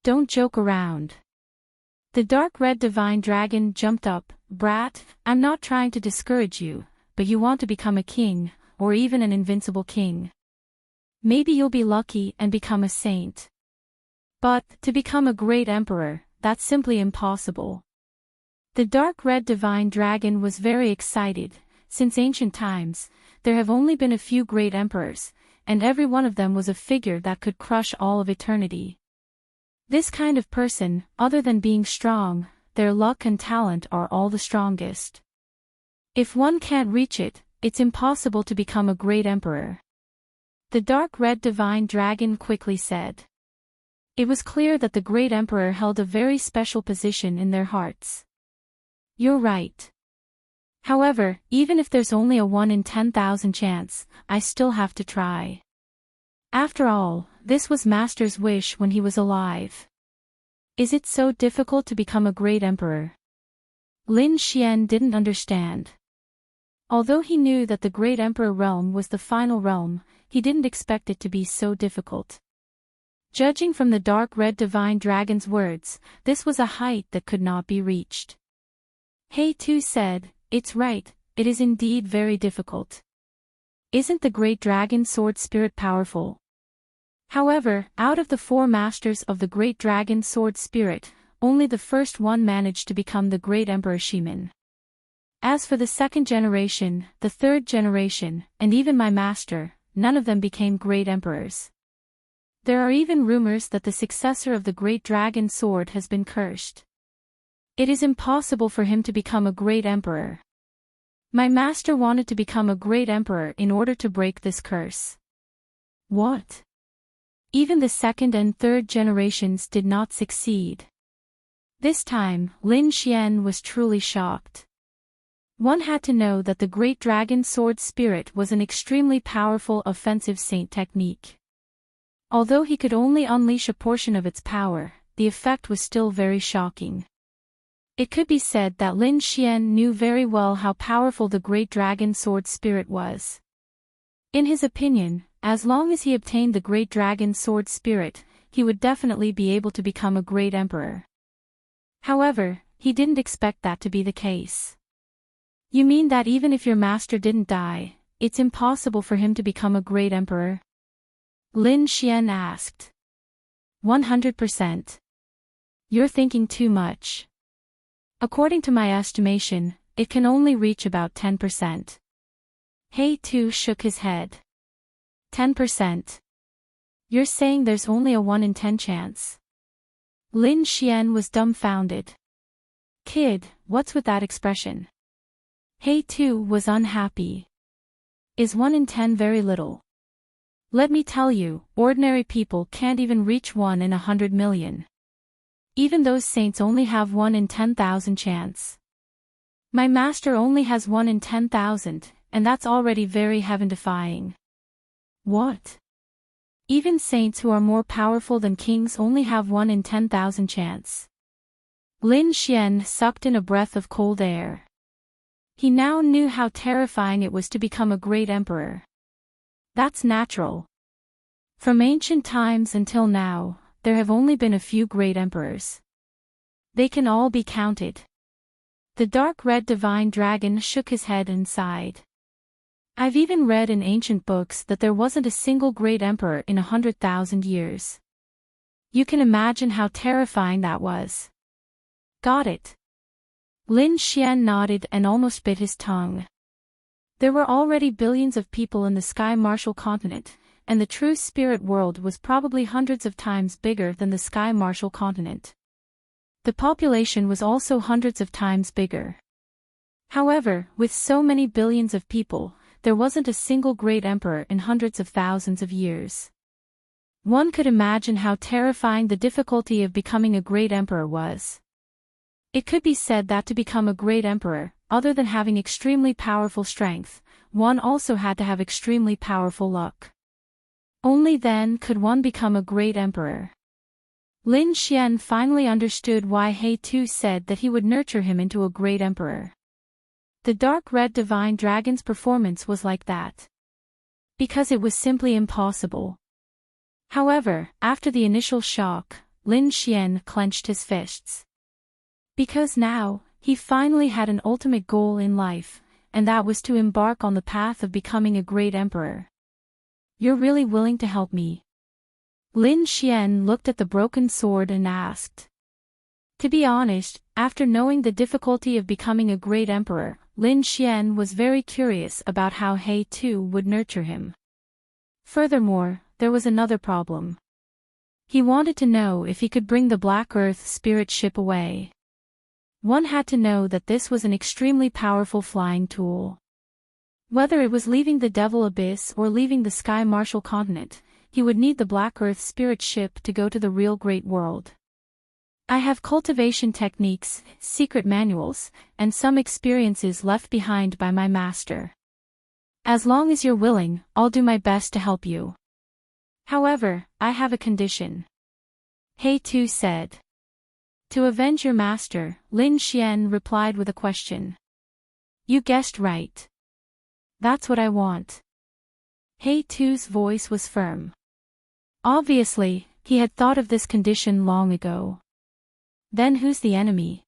S1: Don't joke around. The dark red divine dragon jumped up. Brat, I'm not trying to discourage you, but you want to become a king, or even an invincible king. Maybe you'll be lucky and become a saint. But, to become a great emperor, that's simply impossible. The dark red divine dragon was very excited. Since ancient times, there have only been a few great emperors, and every one of them was a figure that could crush all of eternity. This kind of person, other than being strong, their luck and talent are all the strongest. If one can't reach it, it's impossible to become a great emperor. The dark red divine dragon quickly said. It was clear that the great emperor held a very special position in their hearts. You're right. However, even if there's only a 1 in 10,000 chance, I still have to try. After all, this was Master's wish when he was alive. Is it so difficult to become a great emperor? Lin Xian didn't understand. Although he knew that the great emperor realm was the final realm, he didn't expect it to be so difficult. Judging from the dark red divine dragon's words, this was a height that could not be reached. He too said, it's right, it is indeed very difficult. Isn't the great dragon sword spirit powerful? However, out of the 4 masters of the great dragon sword spirit, only the first one managed to become the great emperor Shimin. As for the 2nd generation, the 3rd generation, and even my master, none of them became great emperors. There are even rumors that the successor of the great dragon sword has been cursed. It is impossible for him to become a great emperor. My master wanted to become a great emperor in order to break this curse. What? Even the 2nd and 3rd generations did not succeed. This time, Lin Xian was truly shocked. One had to know that the great dragon sword spirit was an extremely powerful offensive saint technique. Although he could only unleash a portion of its power, the effect was still very shocking. It could be said that Lin Xian knew very well how powerful the great dragon sword spirit was. In his opinion, as long as he obtained the great dragon sword spirit, he would definitely be able to become a great emperor. However, he didn't expect that to be the case. You mean that even if your master didn't die, it's impossible for him to become a great emperor? Lin Xian asked. 100%. You're thinking too much. According to my estimation, it can only reach about 10%. He too shook his head. 10%. You're saying there's only a 1 in 10 chance? Lin Xian was dumbfounded. Kid, what's with that expression? He too was unhappy. Is 1 in 10 very little? Let me tell you, ordinary people can't even reach 1 in 100 million. Even those saints only have 1 in 10,000 chance. My master only has 1 in 10,000, and that's already very heaven-defying. What? Even saints who are more powerful than kings only have 1 in 10,000 chance. Lin Xian sucked in a breath of cold air. He now knew how terrifying it was to become a great emperor. That's natural. From ancient times until now, there have only been a few great emperors. They can all be counted. The dark red divine dragon shook his head and sighed. I've even read in ancient books that there wasn't a single great emperor in 100,000 years. You can imagine how terrifying that was. Got it. Lin Xian nodded and almost bit his tongue. There were already billions of people in the Sky Martial continent, and the true spirit world was probably hundreds of times bigger than the Sky Martial continent. The population was also hundreds of times bigger. However, with so many billions of people, there wasn't a single great emperor in hundreds of thousands of years. One could imagine how terrifying the difficulty of becoming a great emperor was. It could be said that to become a great emperor, other than having extremely powerful strength, one also had to have extremely powerful luck. Only then could one become a great emperor. Lin Xian finally understood why He Tu said that he would nurture him into a great emperor. The dark red divine dragon's performance was like that. Because it was simply impossible. However, after the initial shock, Lin Xian clenched his fists. Because now, he finally had an ultimate goal in life, and that was to embark on the path of becoming a great emperor. You're really willing to help me? Lin Xian looked at the broken sword and asked. To be honest, after knowing the difficulty of becoming a great emperor, Lin Xian was very curious about how He Tu would nurture him. Furthermore, there was another problem. He wanted to know if he could bring the Black Earth spirit ship away. One had to know that this was an extremely powerful flying tool. Whether it was leaving the Devil Abyss or leaving the Sky Martial continent, he would need the Black Earth spirit ship to go to the real great world. I have cultivation techniques, secret manuals, and some experiences left behind by my master. As long as you're willing, I'll do my best to help you. However, I have a condition. He Tu said. To avenge your master, Lin Xian replied with a question. You guessed right. That's what I want. He Tu's voice was firm. Obviously, he had thought of this condition long ago. Then who's the enemy?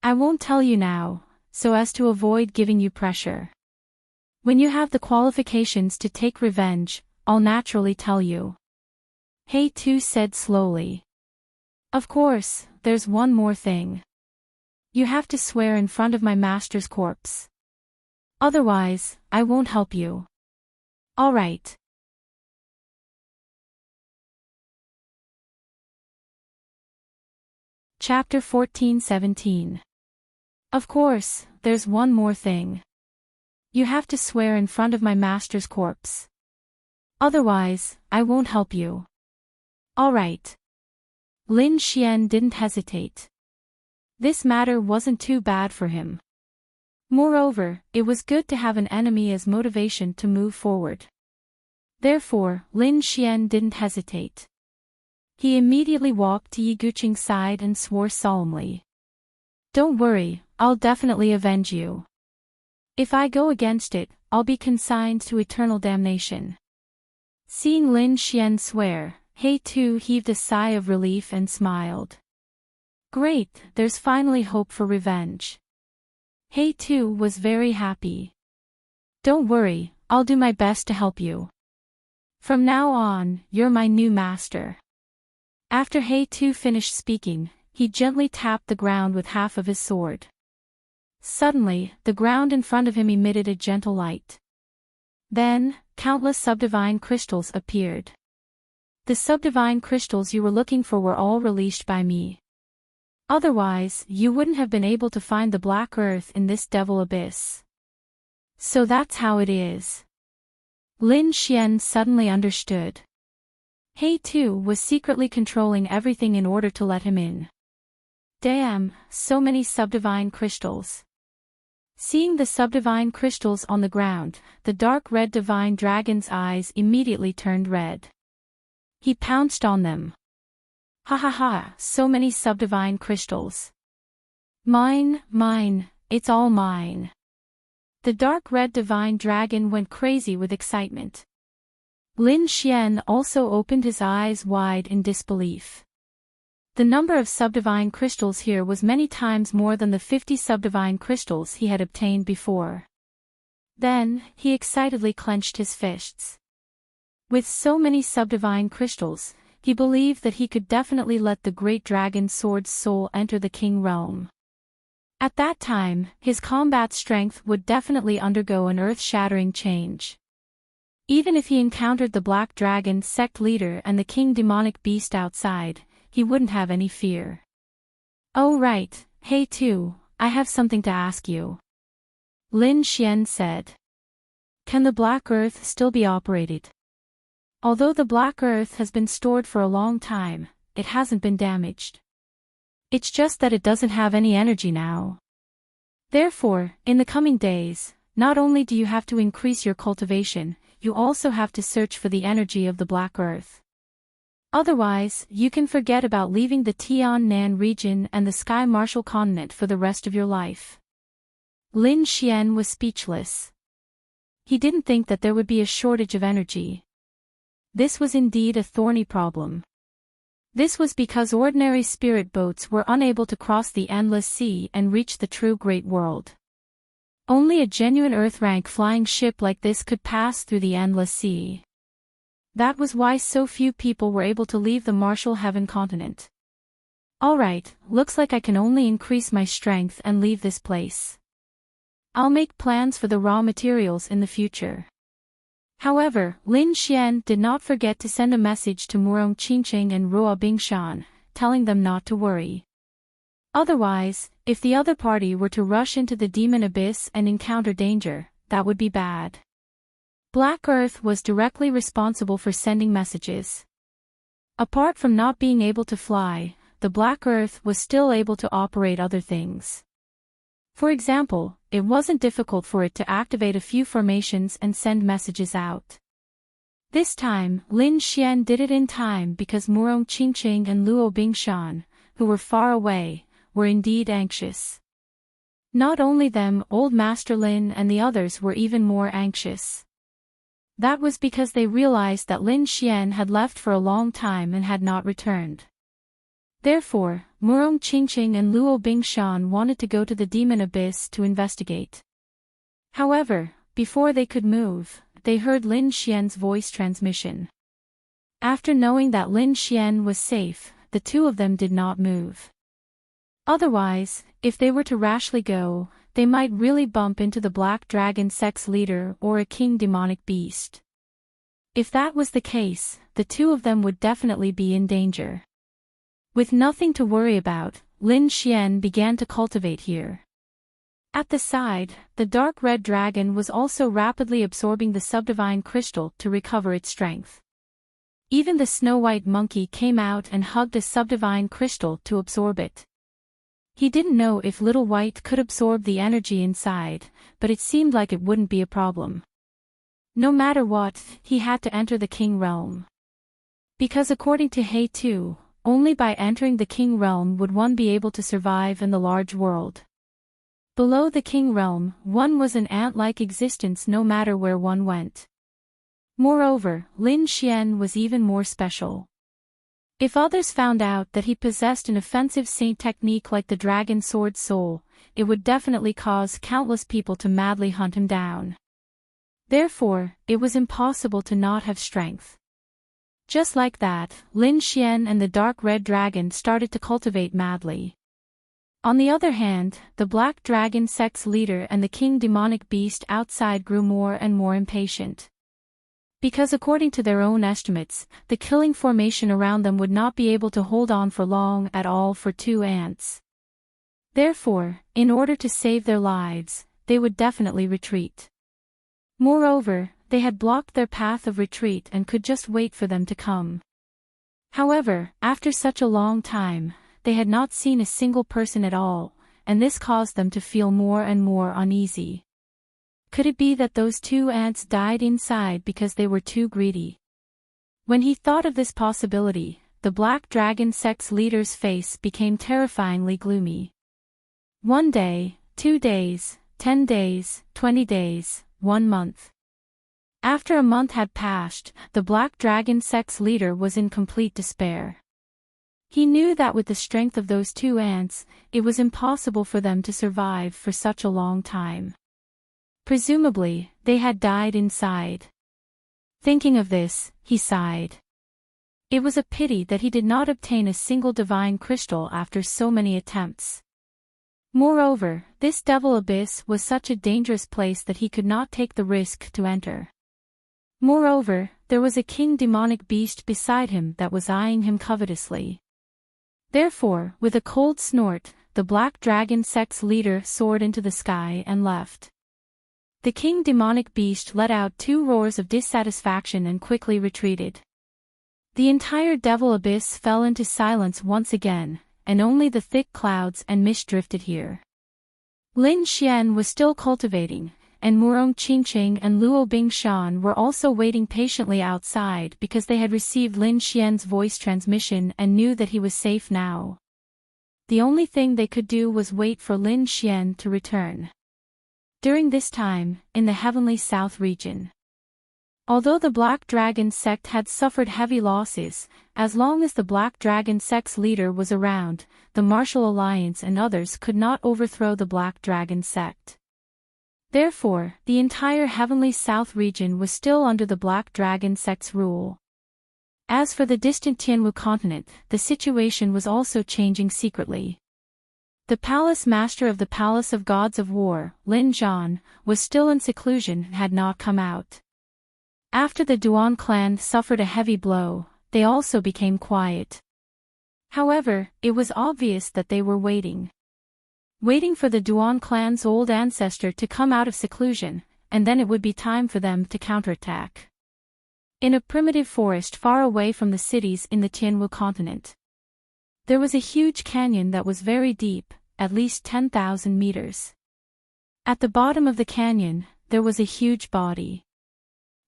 S1: I won't tell you now, so as to avoid giving you pressure. When you have the qualifications to take revenge, I'll naturally tell you. He Tu said slowly. Of course, there's one more thing. You have to swear in front of my master's corpse. Otherwise, I won't help you. All right. Chapter 14-17. Of course, there's one more thing. You have to swear in front of my master's corpse. Otherwise, I won't help you. All right. Lin Xian didn't hesitate. This matter wasn't too bad for him. Moreover, it was good to have an enemy as motivation to move forward. Therefore, Lin Xian didn't hesitate. He immediately walked to Yi Guqing's side and swore solemnly. Don't worry, I'll definitely avenge you. If I go against it, I'll be consigned to eternal damnation. Seeing Lin Xian swear, He Tu heaved a sigh of relief and smiled. Great, there's finally hope for revenge. He Tu was very happy. Don't worry, I'll do my best to help you. From now on, you're my new master. After He Tu finished speaking, he gently tapped the ground with half of his sword. Suddenly, the ground in front of him emitted a gentle light. Then, countless subdivine crystals appeared. The subdivine crystals you were looking for were all released by me. Otherwise, you wouldn't have been able to find the Black Earth in this Devil Abyss. So that's how it is. Lin Xian suddenly understood. He Tu was secretly controlling everything in order to let him in. Damn, so many subdivine crystals. Seeing the subdivine crystals on the ground, the dark red divine dragon's eyes immediately turned red. He pounced on them. Ha ha ha, so many subdivine crystals. Mine, mine, it's all mine. The dark red divine dragon went crazy with excitement. Lin Xian also opened his eyes wide in disbelief. The number of subdivine crystals here was many times more than the 50 subdivine crystals he had obtained before. Then, he excitedly clenched his fists. With so many subdivine crystals, he believed that he could definitely let the great dragon sword's soul enter the king realm. At that time, his combat strength would definitely undergo an earth-shattering change. Even if he encountered the Black Dragon sect leader and the king demonic beast outside, he wouldn't have any fear. Oh right, hey too, I have something to ask you. Lin Xian said. Can the Black Earth still be operated? Although the Black Earth has been stored for a long time, it hasn't been damaged. It's just that it doesn't have any energy now. Therefore, in the coming days, not only do you have to increase your cultivation, you also have to search for the energy of the Black Earth. Otherwise, you can forget about leaving the Tian-Nan region and the Sky Martial continent for the rest of your life. Lin Xian was speechless. He didn't think that there would be a shortage of energy. This was indeed a thorny problem. This was because ordinary spirit boats were unable to cross the endless sea and reach the true great world. Only a genuine Earth-rank flying ship like this could pass through the endless sea. That was why so few people were able to leave the Martial Heaven continent. Alright, looks like I can only increase my strength and leave this place. I'll make plans for the raw materials in the future. However, Lin Xian did not forget to send a message to Murong Qingqing and Ruo Bingshan, telling them not to worry. Otherwise, if the other party were to rush into the demon abyss and encounter danger, that would be bad. Black Earth was directly responsible for sending messages. Apart from not being able to fly, the Black Earth was still able to operate other things. For example, it wasn't difficult for it to activate a few formations and send messages out. This time, Lin Xian did it in time because Murong Qingqing and Luo Bingshan, who were far away, were indeed anxious. Not only them, Old Master Lin and the others were even more anxious. That was because they realized that Lin Xian had left for a long time and had not returned. Therefore, Murong Qingqing and Luo Bingshan wanted to go to the demon abyss to investigate. However, before they could move, they heard Lin Xian's voice transmission. After knowing that Lin Xian was safe, the two of them did not move. Otherwise, if they were to rashly go, they might really bump into the Black Dragon sect's leader or a king demonic beast. If that was the case, the two of them would definitely be in danger. With nothing to worry about, Lin Xian began to cultivate here. At the side, the dark red dragon was also rapidly absorbing the subdivine crystal to recover its strength. Even the snow-white monkey came out and hugged a subdivine crystal to absorb it. He didn't know if Little White could absorb the energy inside, but it seemed like it wouldn't be a problem. No matter what, he had to enter the king realm. Because according to He Tu, only by entering the king realm would one be able to survive in the large world. Below the king realm, one was an ant-like existence no matter where one went. Moreover, Lin Xian was even more special. If others found out that he possessed an offensive saint technique like the dragon sword soul, it would definitely cause countless people to madly hunt him down. Therefore, it was impossible to not have strength. Just like that, Lin Xian and the dark red dragon started to cultivate madly. On the other hand, the Black Dragon sect's leader and the king demonic beast outside grew more and more impatient. Because according to their own estimates, the killing formation around them would not be able to hold on for long at all for two ants. Therefore, in order to save their lives, they would definitely retreat. Moreover, they had blocked their path of retreat and could just wait for them to come. However, after such a long time, they had not seen a single person at all, and this caused them to feel more and more uneasy. Could it be that those two ants died inside because they were too greedy? When he thought of this possibility, the Black Dragon sect's leader's face became terrifyingly gloomy. 1 day, 2 days, 10 days, 20 days, 1 month. After a month had passed, the Black Dragon sect's leader was in complete despair. He knew that with the strength of those 2 ants, it was impossible for them to survive for such a long time. Presumably, they had died inside. Thinking of this, he sighed. It was a pity that he did not obtain a single divine crystal after so many attempts. Moreover, this devil abyss was such a dangerous place that he could not take the risk to enter. Moreover, there was a king demonic beast beside him that was eyeing him covetously. Therefore, with a cold snort, the Black Dragon sect's leader soared into the sky and left. The king demonic beast let out 2 roars of dissatisfaction and quickly retreated. The entire devil abyss fell into silence once again, and only the thick clouds and mist drifted here. Lin Xian was still cultivating, and Murong Qingqing and Luo Bingshan were also waiting patiently outside because they had received Lin Xian's voice transmission and knew that he was safe now. The only thing they could do was wait for Lin Xian to return. During this time, in the Heavenly South region, although the Black Dragon sect had suffered heavy losses, as long as the Black Dragon sect's leader was around, the Martial Alliance and others could not overthrow the Black Dragon sect. Therefore, the entire Heavenly South region was still under the Black Dragon sect's rule. As for the distant Tianwu continent, the situation was also changing secretly. The palace master of the Palace of Gods of War, Lin Zhan, was still in seclusion and had not come out. After the Duan clan suffered a heavy blow, they also became quiet. However, it was obvious that they were waiting for the Duan clan's old ancestor to come out of seclusion, and then it would be time for them to counterattack. In a primitive forest far away from the cities in the Tianwu continent, there was a huge canyon that was very deep, at least 10,000 meters. At the bottom of the canyon, there was a huge body.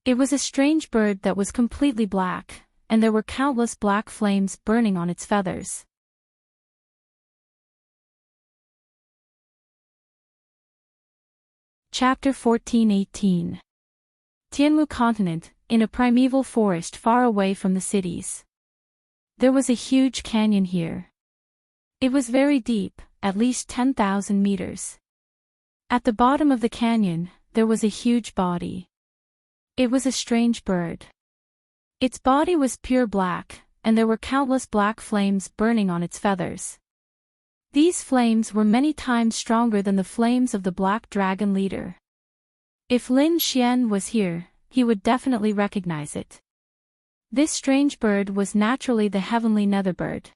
S1: It was a strange bird that was completely black, and there were countless black flames burning on its feathers. Chapter 14:18. Tianwu Continent, in a primeval forest far away from the cities. There was a huge canyon here. It was very deep, at least 10,000 meters. At the bottom of the canyon, there was a huge body. It was a strange bird. Its body was pure black, and there were countless black flames burning on its feathers. These flames were many times stronger than the flames of the Black Dragon leader. If Lin Xian was here, he would definitely recognize it. This strange bird was naturally the heavenly netherbird.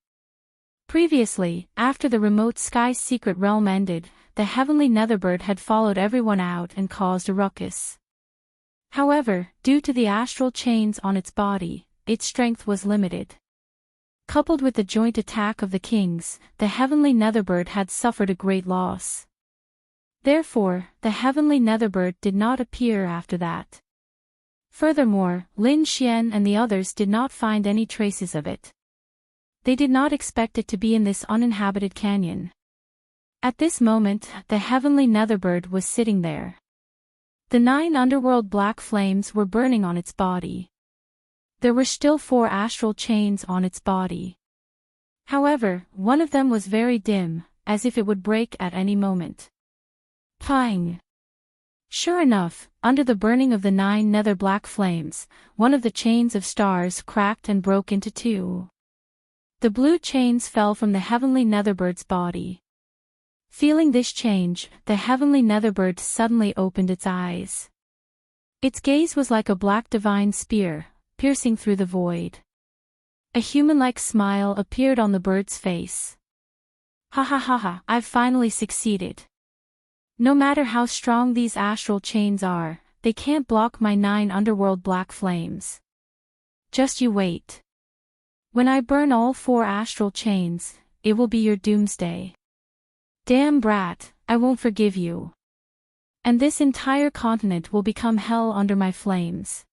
S1: Previously, after the remote sky's secret realm ended, the heavenly netherbird had followed everyone out and caused a ruckus. However, due to the astral chains on its body, its strength was limited. Coupled with the joint attack of the kings, the heavenly netherbird had suffered a great loss. Therefore, the heavenly netherbird did not appear after that. Furthermore, Lin Xian and the others did not find any traces of it. They did not expect it to be in this uninhabited canyon. At this moment, the heavenly netherbird was sitting there. The 9 underworld black flames were burning on its body. There were still 4 astral chains on its body. However, one of them was very dim, as if it would break at any moment. Pang! Sure enough, under the burning of the 9 nether black flames, one of the chains of stars cracked and broke into 2. The blue chains fell from the heavenly netherbird's body. Feeling this change, the heavenly netherbird suddenly opened its eyes. Its gaze was like a black divine spear, piercing through the void. A human-like smile appeared on the bird's face. Ha ha ha ha, I've finally succeeded. No matter how strong these astral chains are, they can't block my 9 underworld black flames. Just you wait. When I burn all 4 astral chains, it will be your doomsday. Damn brat, I won't forgive you. And this entire continent will become hell under my flames.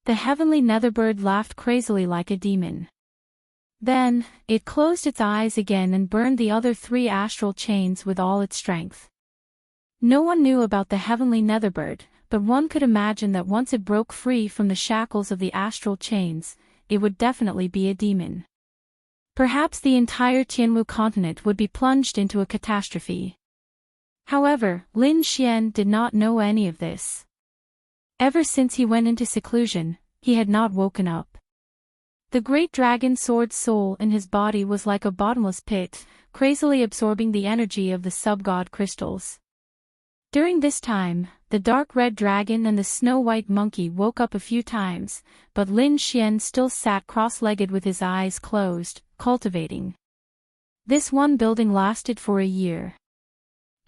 S1: The heavenly netherbird laughed crazily like a demon. Then, it closed its eyes again and burned the other 3 astral chains with all its strength. No one knew about the heavenly netherbird, but one could imagine that once it broke free from the shackles of the astral chains, it would definitely be a demon. Perhaps the entire Tianwu continent would be plunged into a catastrophe. However, Lin Xian did not know any of this. Ever since he went into seclusion, he had not woken up. The great dragon sword soul in his body was like a bottomless pit, crazily absorbing the energy of the sub-god crystals. During this time, the dark red dragon and the snow-white monkey woke up a few times, but Lin Xian still sat cross-legged with his eyes closed, cultivating. This one building lasted for a year.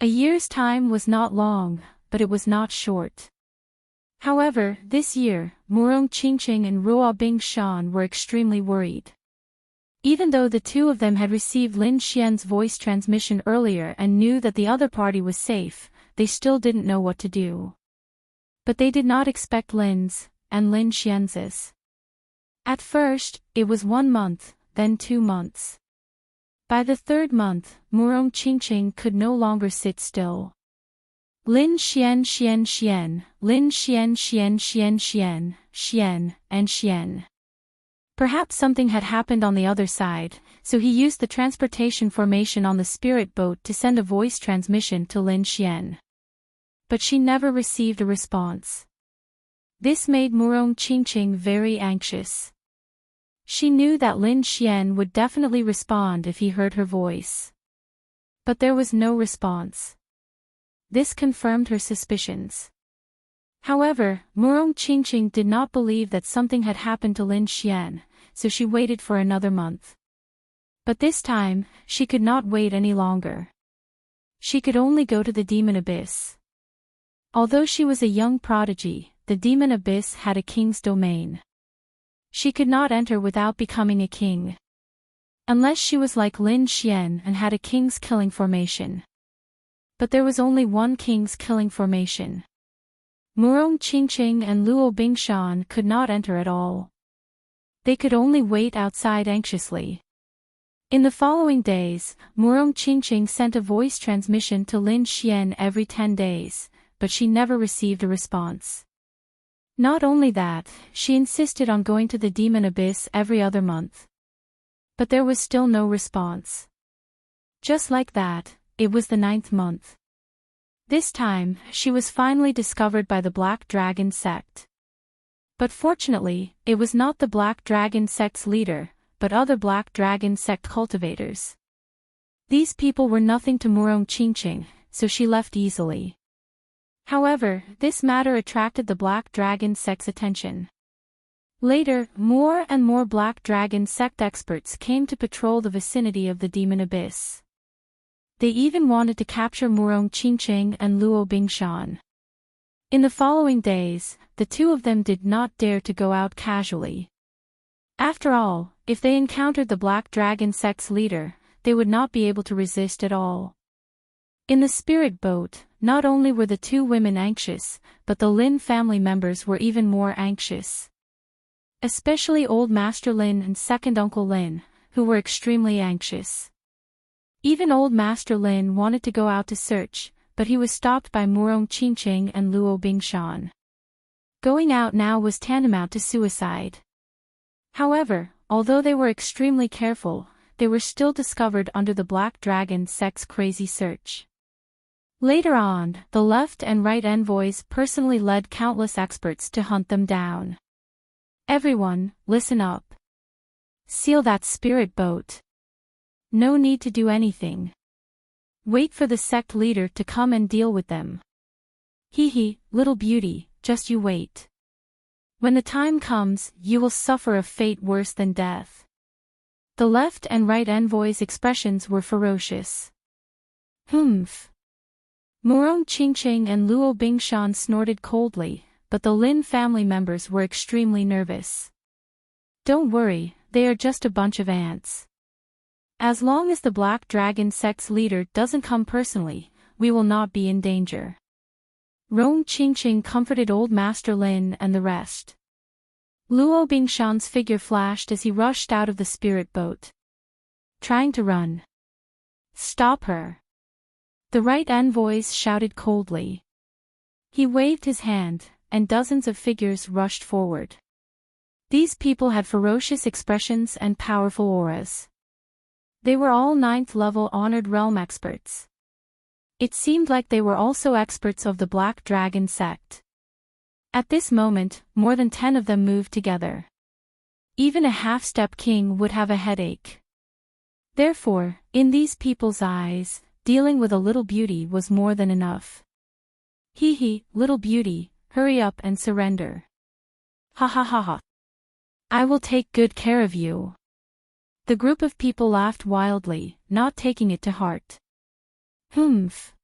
S1: A year's time was not long, but it was not short. However, this year, Murong Qingqing and Ruo Bingshan were extremely worried. Even though the 2 of them had received Lin Xian's voice transmission earlier and knew that the other party was safe, they still didn't know what to do. But they did not expect Lin's, and Lin Xian's. At first, it was 1 month, then 2 months. By the 3rd month, Murong Qingqing could no longer sit still. Lin Xian Xian Xian, Lin Xian Xian Xian Xian, Xian, and Xian. Perhaps something had happened on the other side, so he used the transportation formation on the spirit boat to send a voice transmission to Lin Xian. But she never received a response. This made Murong Qingqing very anxious. She knew that Lin Xian would definitely respond if he heard her voice. But there was no response. This confirmed her suspicions. However, Murong Qingqing did not believe that something had happened to Lin Xian, so she waited for another month. But this time, she could not wait any longer. She could only go to the demon abyss. Although she was a young prodigy, the demon abyss had a king's domain. She could not enter without becoming a king. Unless she was like Lin Xian and had a king's killing formation. But there was only one king's killing formation. Murong Qingqing and Luo Bingshan could not enter at all. They could only wait outside anxiously. In the following days, Murong Qingqing sent a voice transmission to Lin Xian every 10 days, but she never received a response. Not only that, she insisted on going to the demon abyss every other month. But there was still no response. Just like that, it was the 9th month. This time, she was finally discovered by the Black Dragon sect. But fortunately, it was not the Black Dragon sect's leader, but other Black Dragon sect cultivators. These people were nothing to Murong Qingqing, so she left easily. However, this matter attracted the Black Dragon sect's attention. Later, more and more Black Dragon sect experts came to patrol the vicinity of the demon abyss. They even wanted to capture Murong Qingqing and Luo Bingshan. In the following days, the 2 of them did not dare to go out casually. After all, if they encountered the Black Dragon sect's leader, they would not be able to resist at all. In the spirit boat, not only were the 2 women anxious, but the Lin family members were even more anxious. Especially Old Master Lin and Second Uncle Lin, who were extremely anxious. Even Old Master Lin wanted to go out to search, but he was stopped by Murong Qingqing and Luo Bingshan. Going out now was tantamount to suicide. However, although they were extremely careful, they were still discovered under the Black Dragon sect's crazy search. Later on, the left and right envoys personally led countless experts to hunt them down. Everyone, listen up. Seal that spirit boat. No need to do anything. Wait for the sect leader to come and deal with them. Hee, little beauty, just you wait. When the time comes, you will suffer a fate worse than death. The left and right envoys' expressions were ferocious. Humph. Murong Qingqing and Luo Bingshan snorted coldly, but the Lin family members were extremely nervous. Don't worry, they are just a bunch of ants. As long as the Black Dragon sect's leader doesn't come personally, we will not be in danger. Murong Qingqing comforted Old Master Lin and the rest. Luo Bingshan's figure flashed as he rushed out of the spirit boat. Trying to run. Stop her. The right envoys shouted coldly. He waved his hand, and dozens of figures rushed forward. These people had ferocious expressions and powerful auras. They were all 9th level honored realm experts. It seemed like they were also experts of the Black Dragon sect. At this moment, more than 10 of them moved together. Even a half-step king would have a headache. Therefore, in these people's eyes, dealing with a little beauty was more than enough. Hee, little beauty, hurry up and surrender. Ha ha ha ha. I will take good care of you. The group of people laughed wildly, not taking it to heart. Humph.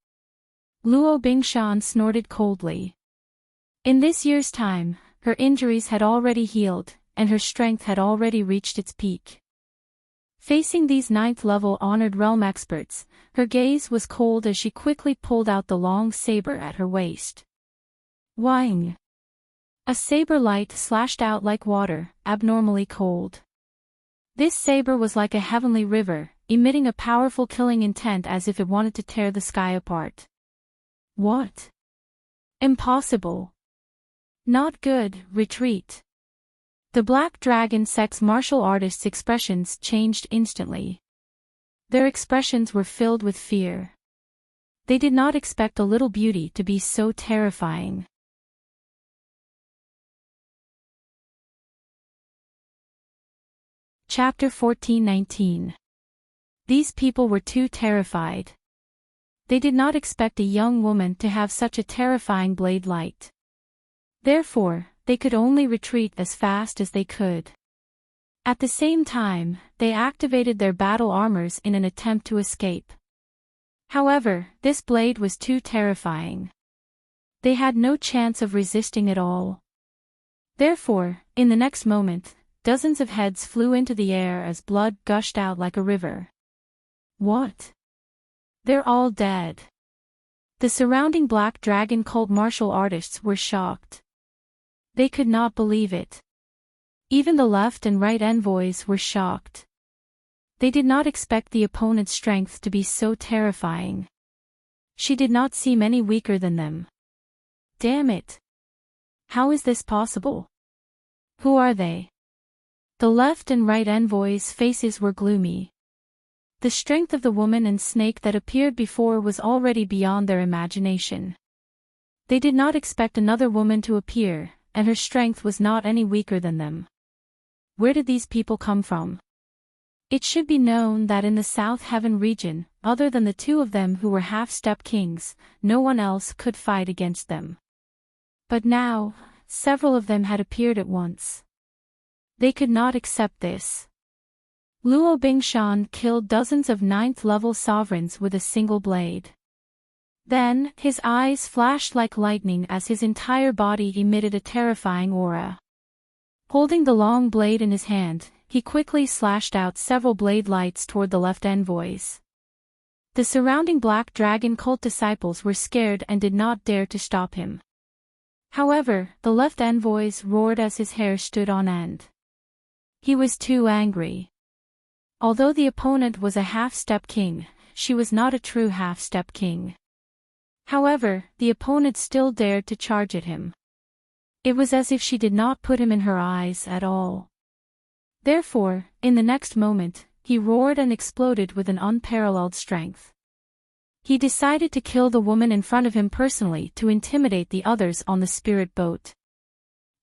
S1: Luo Bingshan snorted coldly. In this year's time, her injuries had already healed, and her strength had already reached its peak. Facing these 9th level honored realm experts, her gaze was cold as she quickly pulled out the long saber at her waist. Whing! A saber light slashed out like water, abnormally cold. This saber was like a heavenly river, emitting a powerful killing intent as if it wanted to tear the sky apart. What? Impossible. Not good, retreat. The Black Dragon sect's martial artists' expressions changed instantly. Their expressions were filled with fear. They did not expect a little beauty to be so terrifying. Chapter 14:19. These people were too terrified. They did not expect a young woman to have such a terrifying blade light. Therefore, they could only retreat as fast as they could. At the same time, they activated their battle armors in an attempt to escape. However, this blade was too terrifying. They had no chance of resisting at all. Therefore, in the next moment, dozens of heads flew into the air as blood gushed out like a river. What? They're all dead. The surrounding Black Dragon cult martial artists were shocked. They could not believe it. Even the left and right envoys were shocked. They did not expect the opponent's strength to be so terrifying. She did not seem any weaker than them. Damn it! How is this possible? Who are they? The left and right envoys' faces were gloomy. The strength of the woman and snake that appeared before was already beyond their imagination. They did not expect another woman to appear, and her strength was not any weaker than them. Where did these people come from? It should be known that in the South Heaven region, other than the two of them who were half-step kings, no one else could fight against them. But now, several of them had appeared at once. They could not accept this. Luo Bingshan killed dozens of 9th level sovereigns with a single blade. Then, his eyes flashed like lightning as his entire body emitted a terrifying aura. Holding the long blade in his hand, he quickly slashed out several blade lights toward the left envoys. The surrounding Black Dragon cult disciples were scared and did not dare to stop him. However, the left envoys roared as his hair stood on end. He was too angry. Although the opponent was a half-step king, she was not a true half-step king. However, the opponent still dared to charge at him. It was as if she did not put him in her eyes at all. Therefore, in the next moment, he roared and exploded with an unparalleled strength. He decided to kill the woman in front of him personally to intimidate the others on the spirit boat.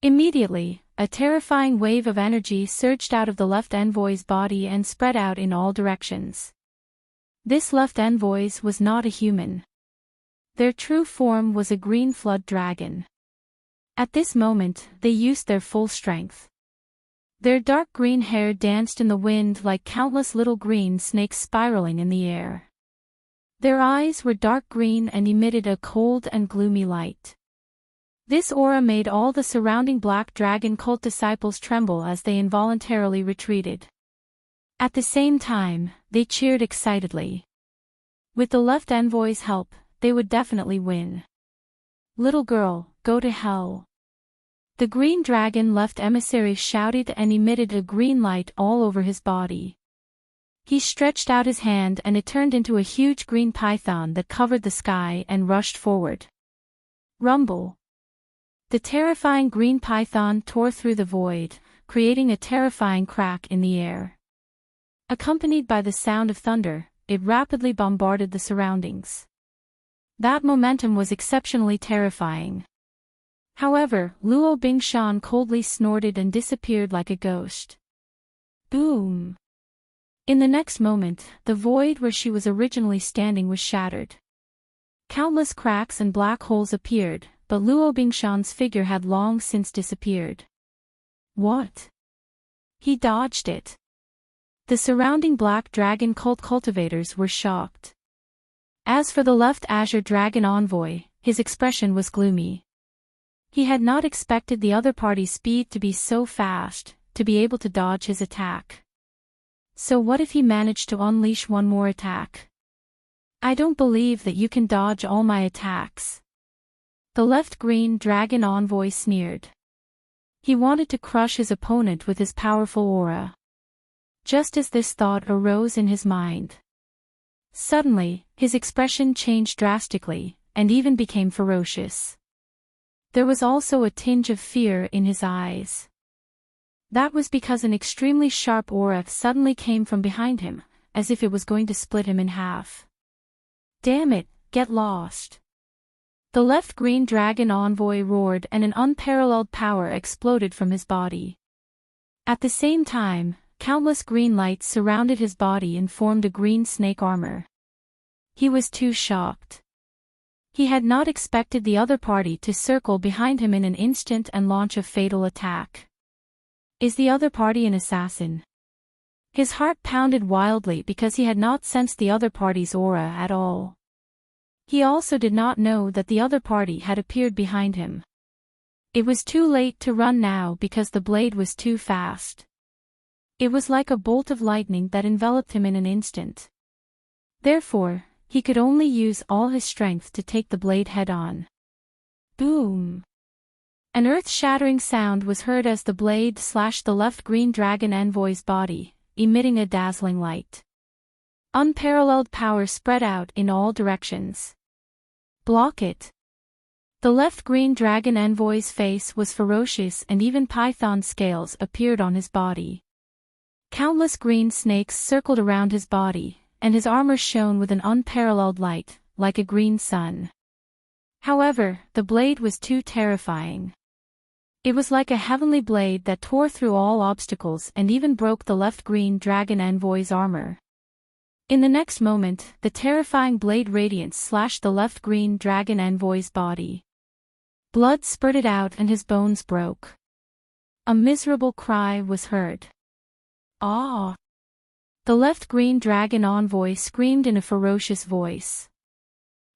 S1: Immediately, a terrifying wave of energy surged out of the left envoy's body and spread out in all directions. This left envoy was not a human. Their true form was a green flood dragon. At this moment, they used their full strength. Their dark green hair danced in the wind like countless little green snakes spiraling in the air. Their eyes were dark green and emitted a cold and gloomy light. This aura made all the surrounding Black Dragon cult disciples tremble as they involuntarily retreated. At the same time, they cheered excitedly. With the left envoy's help, they would definitely win. Little girl, go to hell. The green dragon left emissary shouted and emitted a green light all over his body. He stretched out his hand and it turned into a huge green python that covered the sky and rushed forward. Rumble. The terrifying green python tore through the void, creating a terrifying crack in the air. Accompanied by the sound of thunder, it rapidly bombarded the surroundings. That momentum was exceptionally terrifying. However, Luo Bingshan coldly snorted and disappeared like a ghost. Boom! In the next moment, the void where she was originally standing was shattered. Countless cracks and black holes appeared, but Luo Bingshan's figure had long since disappeared. What? He dodged it. The surrounding black dragon cult cultivators were shocked. As for the left Azure Dragon envoy, his expression was gloomy. He had not expected the other party's speed to be so fast, to be able to dodge his attack. So what if he managed to unleash one more attack? I don't believe that you can dodge all my attacks. The left green dragon envoy sneered. He wanted to crush his opponent with his powerful aura. Just as this thought arose in his mind, suddenly, his expression changed drastically, and even became ferocious. There was also a tinge of fear in his eyes. That was because an extremely sharp aura suddenly came from behind him, as if it was going to split him in half. Damn it, get lost. The left green dragon envoy roared and an unparalleled power exploded from his body. At the same time, countless green lights surrounded his body and formed a green snake armor. He was too shocked. He had not expected the other party to circle behind him in an instant and launch a fatal attack. Is the other party an assassin? His heart pounded wildly because he had not sensed the other party's aura at all. He also did not know that the other party had appeared behind him. It was too late to run now because the blade was too fast. It was like a bolt of lightning that enveloped him in an instant. Therefore, he could only use all his strength to take the blade head-on. Boom! An earth-shattering sound was heard as the blade slashed the left green dragon envoy's body, emitting a dazzling light. Unparalleled power spread out in all directions. Block it! The left green dragon envoy's face was ferocious and even python scales appeared on his body. Countless green snakes circled around his body, and his armor shone with an unparalleled light, like a green sun. However, the blade was too terrifying. It was like a heavenly blade that tore through all obstacles and even broke the left green dragon envoy's armor. In the next moment, the terrifying blade radiance slashed the left green dragon envoy's body. Blood spurted out and his bones broke. A miserable cry was heard. Ah! The left green dragon envoy screamed in a ferocious voice.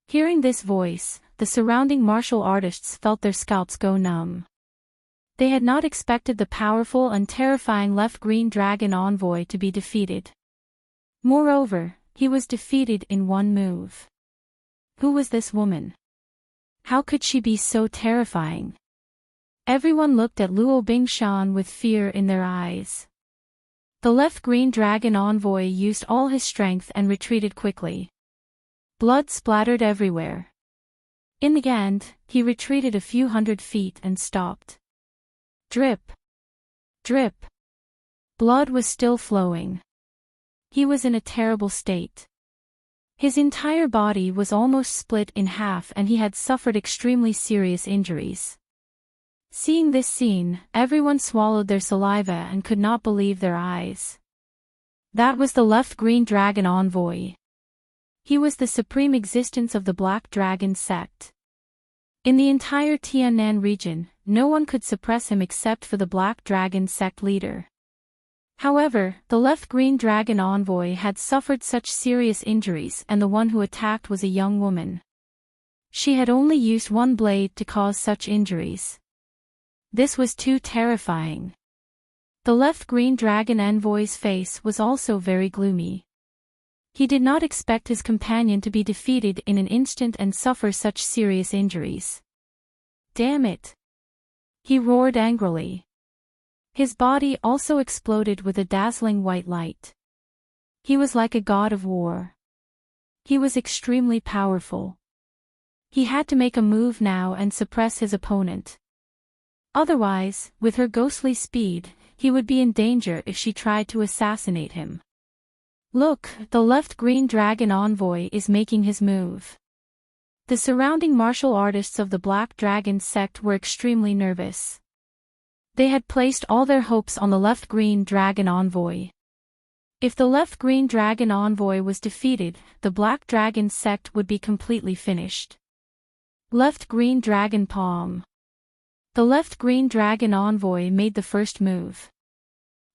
S1: Hearing this voice, the surrounding martial artists felt their scalps go numb. They had not expected the powerful and terrifying left green dragon envoy to be defeated. Moreover, he was defeated in one move. Who was this woman? How could she be so terrifying? Everyone looked at Luo Bingshan with fear in their eyes. The left green dragon envoy used all his strength and retreated quickly. Blood splattered everywhere. In the end, he retreated a few hundred feet and stopped. Drip. Drip. Blood was still flowing. He was in a terrible state. His entire body was almost split in half and he had suffered extremely serious injuries. Seeing this scene, everyone swallowed their saliva and could not believe their eyes. That was the left green dragon envoy. He was the supreme existence of the Black Dragon sect. In the entire Tiannan region, no one could suppress him except for the Black Dragon sect leader. However, the left green dragon envoy had suffered such serious injuries and the one who attacked was a young woman. She had only used one blade to cause such injuries. This was too terrifying. The left green dragon envoy's face was also very gloomy. He did not expect his companion to be defeated in an instant and suffer such serious injuries. Damn it! He roared angrily. His body also exploded with a dazzling white light. He was like a god of war. He was extremely powerful. He had to make a move now and suppress his opponent. Otherwise, with her ghostly speed, he would be in danger if she tried to assassinate him. Look, the left green dragon envoy is making his move. The surrounding martial artists of the Black Dragon sect were extremely nervous. They had placed all their hopes on the left green dragon envoy. If the left green dragon envoy was defeated, the Black Dragon sect would be completely finished. Left green dragon palm. The left green dragon envoy made the first move.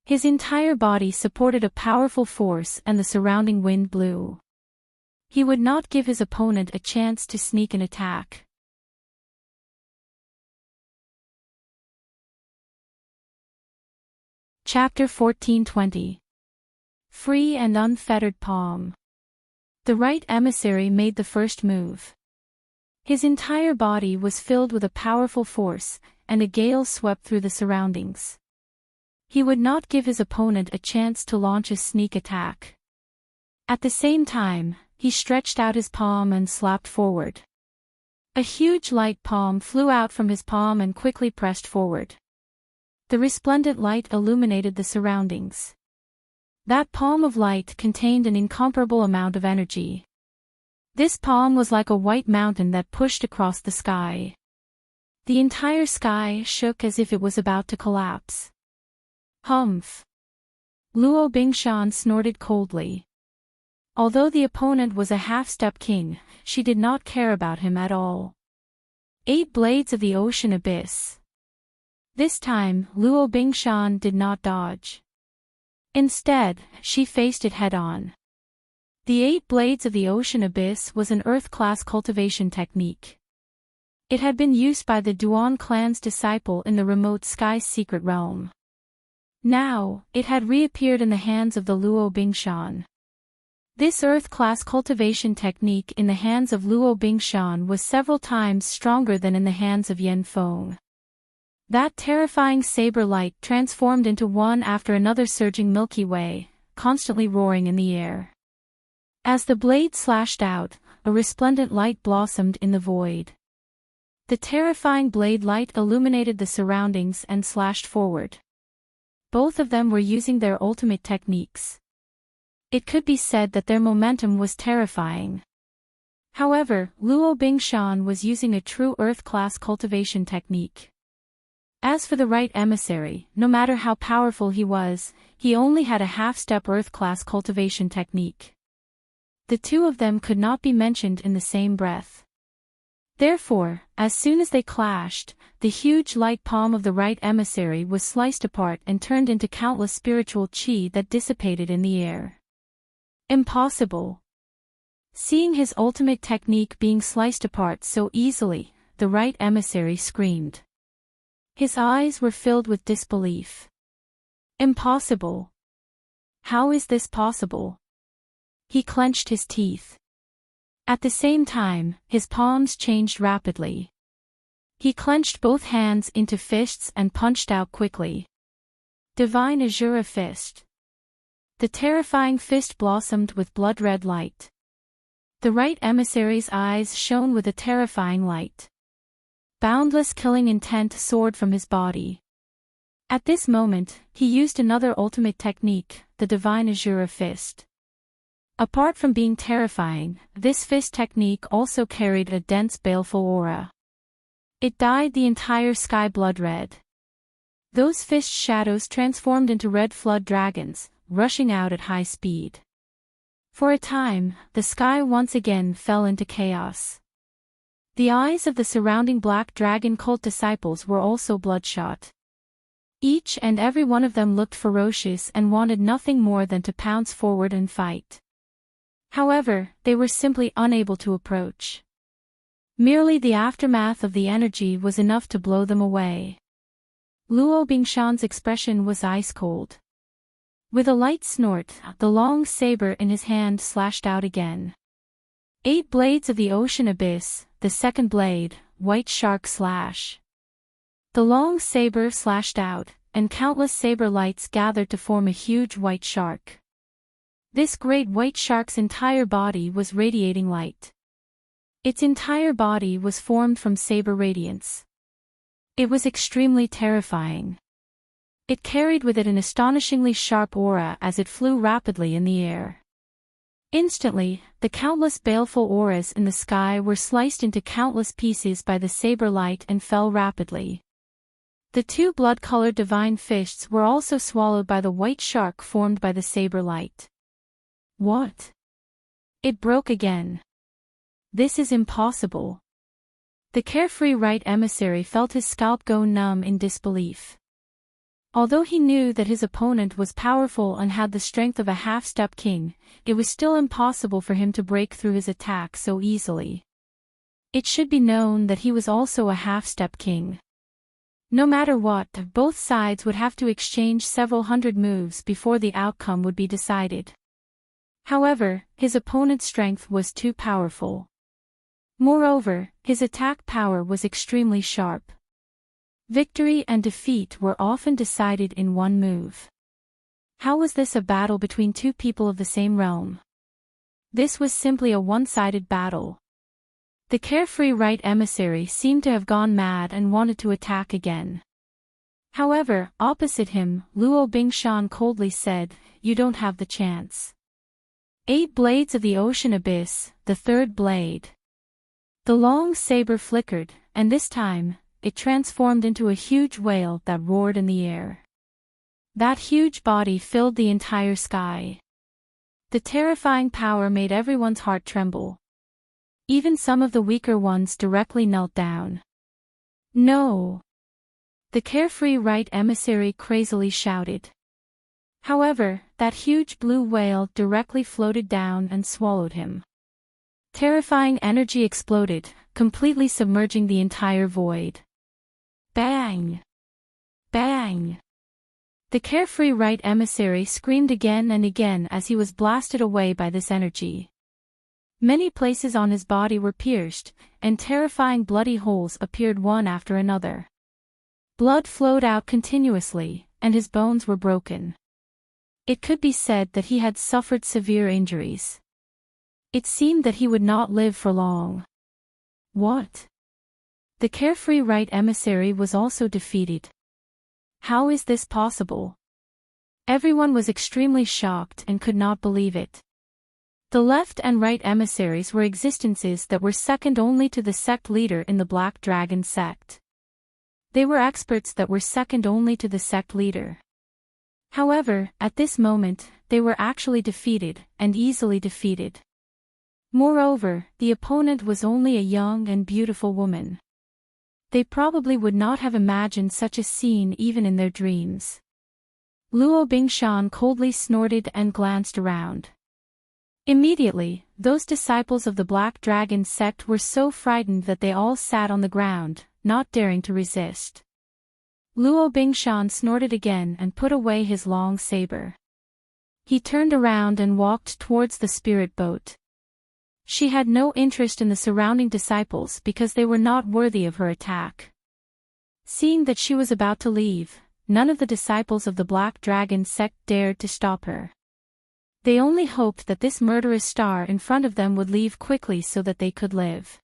S1: His entire body supported a powerful force and the surrounding wind blew. He would not give his opponent a chance to sneak an attack. Chapter 1420. Free and Unfettered Palm. The right emissary made the first move. His entire body was filled with a powerful force, and a gale swept through the surroundings. He would not give his opponent a chance to launch a sneak attack. At the same time, he stretched out his palm and slapped forward. A huge light palm flew out from his palm and quickly pressed forward. The resplendent light illuminated the surroundings. That palm of light contained an incomparable amount of energy. This palm was like a white mountain that pushed across the sky. The entire sky shook as if it was about to collapse. Humph! Luo Bingshan snorted coldly. Although the opponent was a half-step king, she did not care about him at all. 8 blades of the ocean abyss. This time, Luo Bingshan did not dodge. Instead, she faced it head-on. The 8 blades of the ocean abyss was an Earth-class cultivation technique. It had been used by the Duan clan's disciple in the remote Sky's secret realm. Now, it had reappeared in the hands of the Luo Bingshan. This Earth-class cultivation technique in the hands of Luo Bingshan was several times stronger than in the hands of Yan Feng. That terrifying saber light transformed into one after another surging Milky Way, constantly roaring in the air. As the blade slashed out, a resplendent light blossomed in the void. The terrifying blade light illuminated the surroundings and slashed forward. Both of them were using their ultimate techniques. It could be said that their momentum was terrifying. However, Luo Bingshan was using a true Earth-class cultivation technique. As for the right emissary, no matter how powerful he was, he only had a half-step Earth-class cultivation technique. The two of them could not be mentioned in the same breath. Therefore, as soon as they clashed, the huge light palm of the right emissary was sliced apart and turned into countless spiritual qi that dissipated in the air. Impossible. Seeing his ultimate technique being sliced apart so easily, the right emissary screamed. His eyes were filled with disbelief. Impossible. How is this possible? He clenched his teeth. At the same time, his palms changed rapidly. He clenched both hands into fists and punched out quickly. Divine Azura Fist. The terrifying fist blossomed with blood-red light. The right emissary's eyes shone with a terrifying light. Boundless killing intent soared from his body. At this moment, he used another ultimate technique, the Divine Azura Fist. Apart from being terrifying, this fist technique also carried a dense baleful aura. It dyed the entire sky blood-red. Those fist shadows transformed into red flood dragons, rushing out at high speed. For a time, the sky once again fell into chaos. The eyes of the surrounding Black Dragon cult disciples were also bloodshot. Each and every one of them looked ferocious and wanted nothing more than to pounce forward and fight. However, they were simply unable to approach. Merely the aftermath of the energy was enough to blow them away. Luo Bingshan's expression was ice-cold. With a light snort, the long saber in his hand slashed out again. 8 blades of the ocean abyss, the second blade, White Shark Slash. The long saber slashed out, and countless saber lights gathered to form a huge white shark. This great white shark's entire body was radiating light. Its entire body was formed from saber radiance. It was extremely terrifying. It carried with it an astonishingly sharp aura as it flew rapidly in the air. Instantly, the countless baleful auras in the sky were sliced into countless pieces by the saber light and fell rapidly. The two blood-colored divine fists were also swallowed by the white shark formed by the saber light. What? It broke again. This is impossible. The carefree right emissary felt his scalp go numb in disbelief. Although he knew that his opponent was powerful and had the strength of a half-step king, it was still impossible for him to break through his attack so easily. It should be known that he was also a half-step king. No matter what, both sides would have to exchange several hundred moves before the outcome would be decided. However, his opponent's strength was too powerful. Moreover, his attack power was extremely sharp. Victory and defeat were often decided in one move. How was this a battle between two people of the same realm? This was simply a one-sided battle. The carefree right emissary seemed to have gone mad and wanted to attack again. However, opposite him, Luo Bingshan coldly said, "You don't have the chance." 8 blades of the ocean abyss, the third blade. The long saber flickered, and this time, it transformed into a huge whale that roared in the air. That huge body filled the entire sky. The terrifying power made everyone's heart tremble. Even some of the weaker ones directly knelt down. No! The carefree right emissary crazily shouted. However, that huge blue whale directly floated down and swallowed him. Terrifying energy exploded, completely submerging the entire void. Bang! Bang! The carefree right emissary screamed again and again as he was blasted away by this energy. Many places on his body were pierced, and terrifying bloody holes appeared one after another. Blood flowed out continuously, and his bones were broken. It could be said that he had suffered severe injuries. It seemed that he would not live for long. What? The carefree right emissary was also defeated. How is this possible? Everyone was extremely shocked and could not believe it. The left and right emissaries were existences that were second only to the sect leader in the Black Dragon sect. They were experts that were second only to the sect leader. However, at this moment, they were actually defeated, and easily defeated. Moreover, the opponent was only a young and beautiful woman. They probably would not have imagined such a scene even in their dreams. Luo Bingshan coldly snorted and glanced around. Immediately, those disciples of the Black Dragon sect were so frightened that they all sat on the ground, not daring to resist. Luo Bingshan snorted again and put away his long saber. He turned around and walked towards the spirit boat. She had no interest in the surrounding disciples because they were not worthy of her attack. Seeing that she was about to leave, none of the disciples of the Black Dragon sect dared to stop her. They only hoped that this murderous star in front of them would leave quickly so that they could live.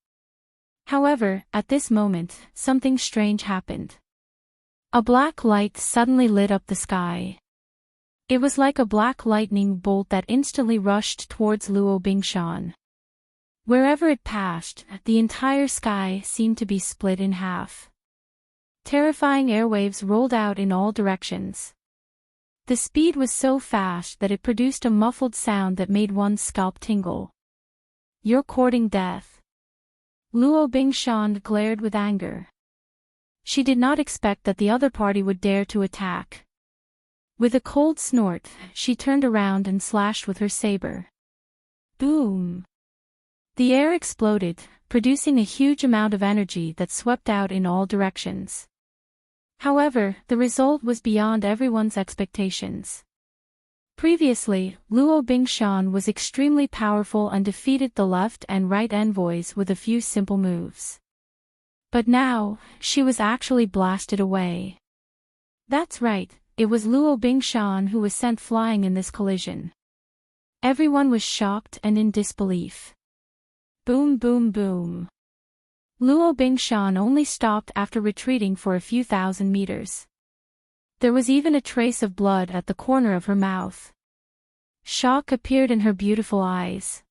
S1: However, at this moment, something strange happened. A black light suddenly lit up the sky. It was like a black lightning bolt that instantly rushed towards Luo Bingshan. Wherever it passed, the entire sky seemed to be split in half. Terrifying airwaves rolled out in all directions. The speed was so fast that it produced a muffled sound that made one's scalp tingle. "You're courting death." Luo Bingshan glared with anger. She did not expect that the other party would dare to attack. With a cold snort, she turned around and slashed with her saber. Boom! The air exploded, producing a huge amount of energy that swept out in all directions. However, the result was beyond everyone's expectations. Previously, Luo Bingshan was extremely powerful and defeated the left and right envoys with a few simple moves. But now, she was actually blasted away. That's right, it was Luo Bingshan who was sent flying in this collision. Everyone was shocked and in disbelief. Boom boom boom. Luo Bingshan only stopped after retreating for a few thousand meters. There was even a trace of blood at the corner of her mouth. Shock appeared in her beautiful eyes.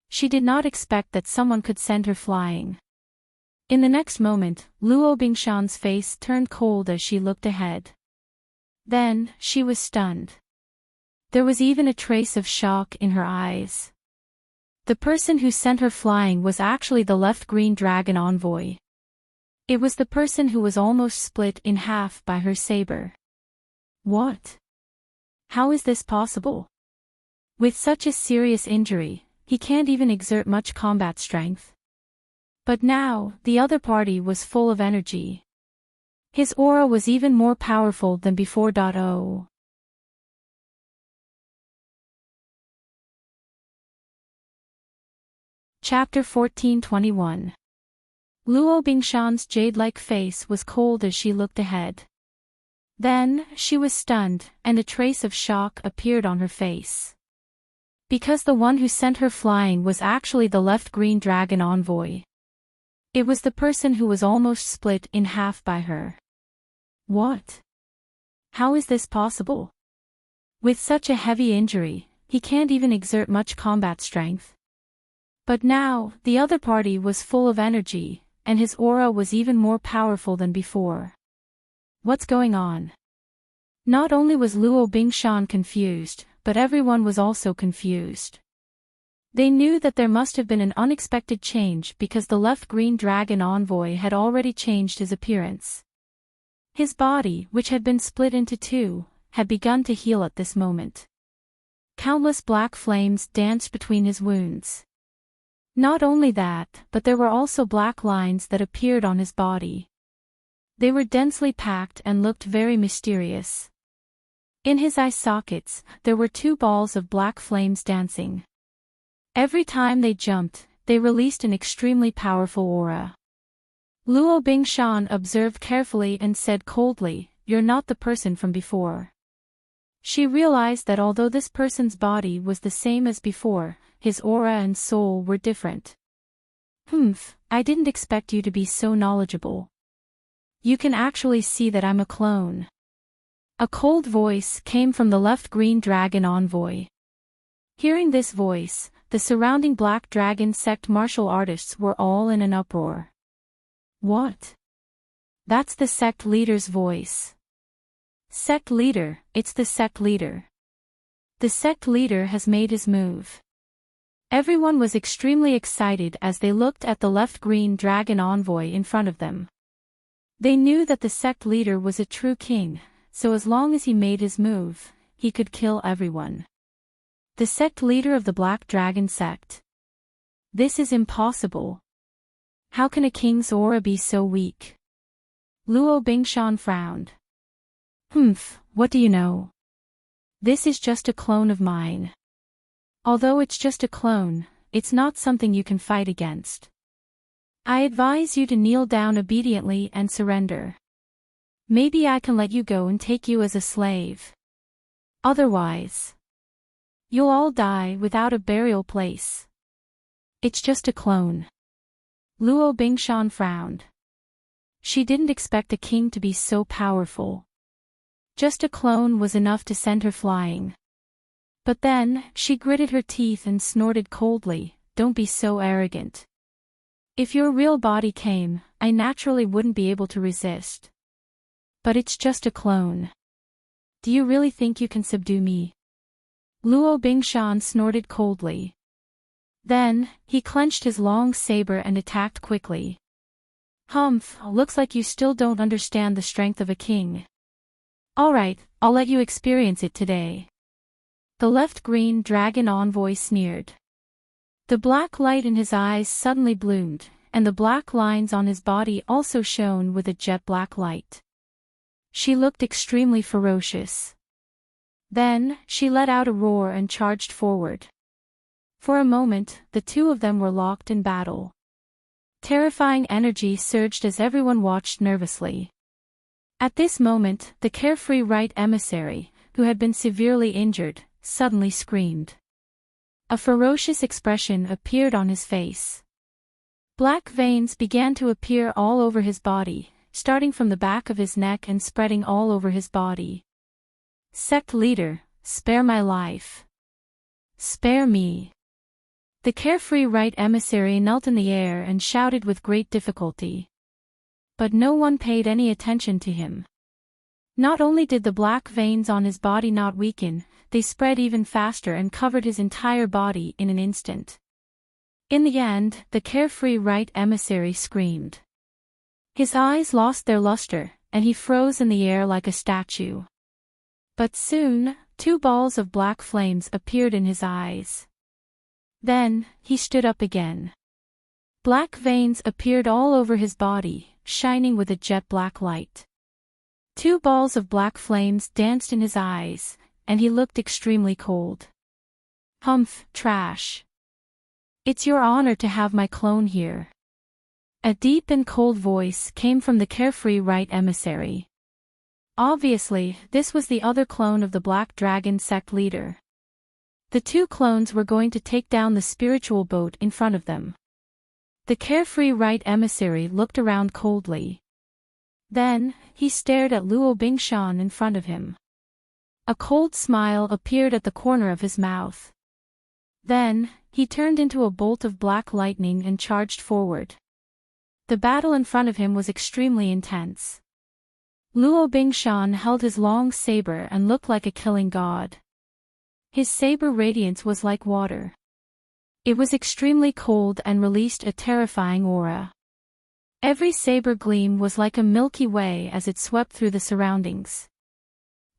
S1: She did not expect that someone could send her flying. In the next moment, Luo Bingshan's face turned cold as she looked ahead. Then, she was stunned. There was even a trace of shock in her eyes. The person who sent her flying was actually the left green dragon envoy. It was the person who was almost split in half by her saber. What? How is this possible? With such a serious injury, he can't even exert much combat strength. But now, the other party was full of energy. His aura was even more powerful than before. Oh. Chapter 14:21. Luo Bingshan's jade-like face was cold as she looked ahead. Then, she was stunned, and a trace of shock appeared on her face. Because the one who sent her flying was actually the left green dragon envoy. It was the person who was almost split in half by her. What? How is this possible? With such a heavy injury, he can't even exert much combat strength. But now, the other party was full of energy, and his aura was even more powerful than before. What's going on? Not only was Luo Bingshan confused, but everyone was also confused. They knew that there must have been an unexpected change because the left green dragon envoy had already changed his appearance. His body, which had been split into two, had begun to heal at this moment. Countless black flames danced between his wounds. Not only that, but there were also black lines that appeared on his body. They were densely packed and looked very mysterious. In his eye sockets, there were two balls of black flames dancing. Every time they jumped, they released an extremely powerful aura. Luo Bingshan observed carefully and said coldly, "You're not the person from before." She realized that although this person's body was the same as before, his aura and soul were different. I didn't expect you to be so knowledgeable. You can actually see that I'm a clone. A cold voice came from the left green dragon envoy. Hearing this voice, the surrounding Black Dragon sect martial artists were all in an uproar. What? That's the sect leader's voice. Sect leader, it's the sect leader. The sect leader has made his move. Everyone was extremely excited as they looked at the left green dragon envoy in front of them. They knew that the sect leader was a true king, so as long as he made his move, he could kill everyone. The sect leader of the Black Dragon sect. This is impossible. How can a king's aura be so weak? Luo Bingshan frowned. What do you know? This is just a clone of mine. Although it's just a clone, it's not something you can fight against. I advise you to kneel down obediently and surrender. Maybe I can let you go and take you as a slave. Otherwise, you'll all die without a burial place. It's just a clone. Luo Bingshan frowned. She didn't expect a king to be so powerful. Just a clone was enough to send her flying. But then, she gritted her teeth and snorted coldly, "Don't be so arrogant. If your real body came, I naturally wouldn't be able to resist. But it's just a clone. Do you really think you can subdue me?" Luo Bingshan snorted coldly. Then, he clenched his long saber and attacked quickly. Looks like you still don't understand the strength of a king. Alright, I'll let you experience it today. The left green dragon envoy sneered. The black light in his eyes suddenly bloomed, and the black lines on his body also shone with a jet black light. She looked extremely ferocious. Then, she let out a roar and charged forward. For a moment, the two of them were locked in battle. Terrifying energy surged as everyone watched nervously. At this moment, the carefree right emissary, who had been severely injured, suddenly screamed. A ferocious expression appeared on his face. Black veins began to appear all over his body, starting from the back of his neck and spreading all over his body. Sect leader, spare my life. Spare me. The carefree right emissary knelt in the air and shouted with great difficulty. But no one paid any attention to him. Not only did the black veins on his body not weaken, they spread even faster and covered his entire body in an instant. In the end, the carefree right emissary screamed. His eyes lost their luster, and he froze in the air like a statue. But soon, 2 balls of black flames appeared in his eyes. Then, he stood up again. Black veins appeared all over his body, shining with a jet-black light. 2 balls of black flames danced in his eyes, and he looked extremely cold. Humph, trash. It's your honor to have my clone here. A deep and cold voice came from the carefree right emissary. Obviously, this was the other clone of the Black Dragon sect leader. The 2 clones were going to take down the spiritual boat in front of them. The carefree right emissary looked around coldly. Then, he stared at Luo Bingshan in front of him. A cold smile appeared at the corner of his mouth. Then, he turned into a bolt of black lightning and charged forward. The battle in front of him was extremely intense. Luo Bingshan held his long saber and looked like a killing god. His saber radiance was like water. It was extremely cold and released a terrifying aura. Every saber gleam was like a Milky Way as it swept through the surroundings.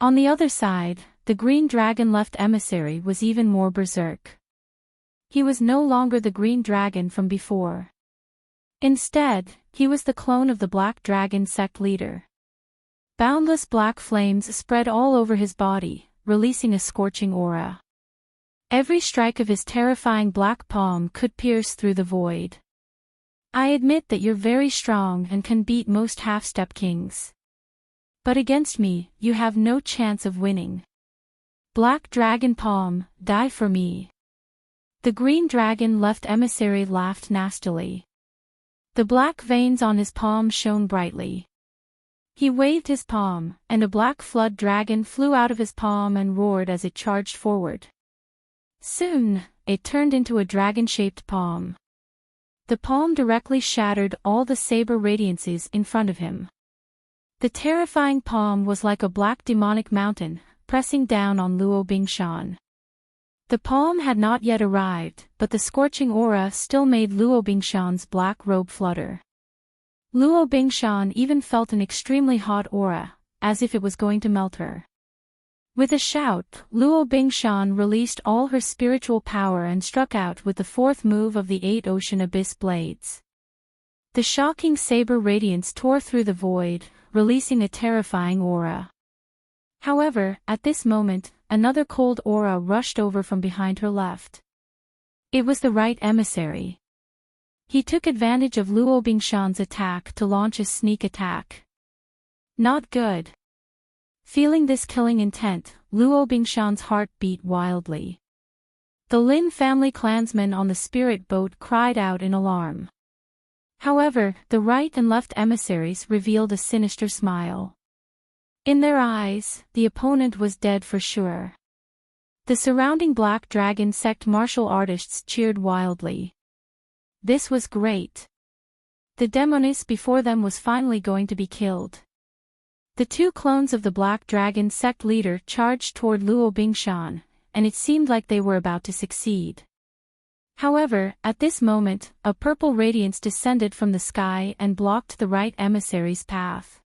S1: On the other side, the green dragon left emissary was even more berserk. He was no longer the green dragon from before. Instead, he was the clone of the Black Dragon sect leader. Boundless black flames spread all over his body, releasing a scorching aura. Every strike of his terrifying black palm could pierce through the void. I admit that you're very strong and can beat most half-step kings. But against me, you have no chance of winning. Black Dragon Palm, die for me. The green dragon left emissary laughed nastily. The black veins on his palm shone brightly. He waved his palm, and a black flood dragon flew out of his palm and roared as it charged forward. Soon, it turned into a dragon-shaped palm. The palm directly shattered all the saber radiances in front of him. The terrifying palm was like a black demonic mountain, pressing down on Luo Bingshan. The palm had not yet arrived, but the scorching aura still made Luo Bingshan's black robe flutter. Luo Bingshan even felt an extremely hot aura, as if it was going to melt her. With a shout, Luo Bingshan released all her spiritual power and struck out with the 4th move of the 8 Ocean Abyss Blades. The shocking saber radiance tore through the void, releasing a terrifying aura. However, at this moment, another cold aura rushed over from behind her left. It was the right emissary. He took advantage of Luo Bingshan's attack to launch a sneak attack. Not good. Feeling this killing intent, Luo Bingshan's heart beat wildly. The Lin family clansmen on the spirit boat cried out in alarm. However, the right and left emissaries revealed a sinister smile. In their eyes, the opponent was dead for sure. The surrounding Black Dragon sect martial artists cheered wildly. This was great. The demoness before them was finally going to be killed. The 2 clones of the Black Dragon sect leader charged toward Luo Bingshan, and it seemed like they were about to succeed. However, at this moment, a purple radiance descended from the sky and blocked the right emissary's path.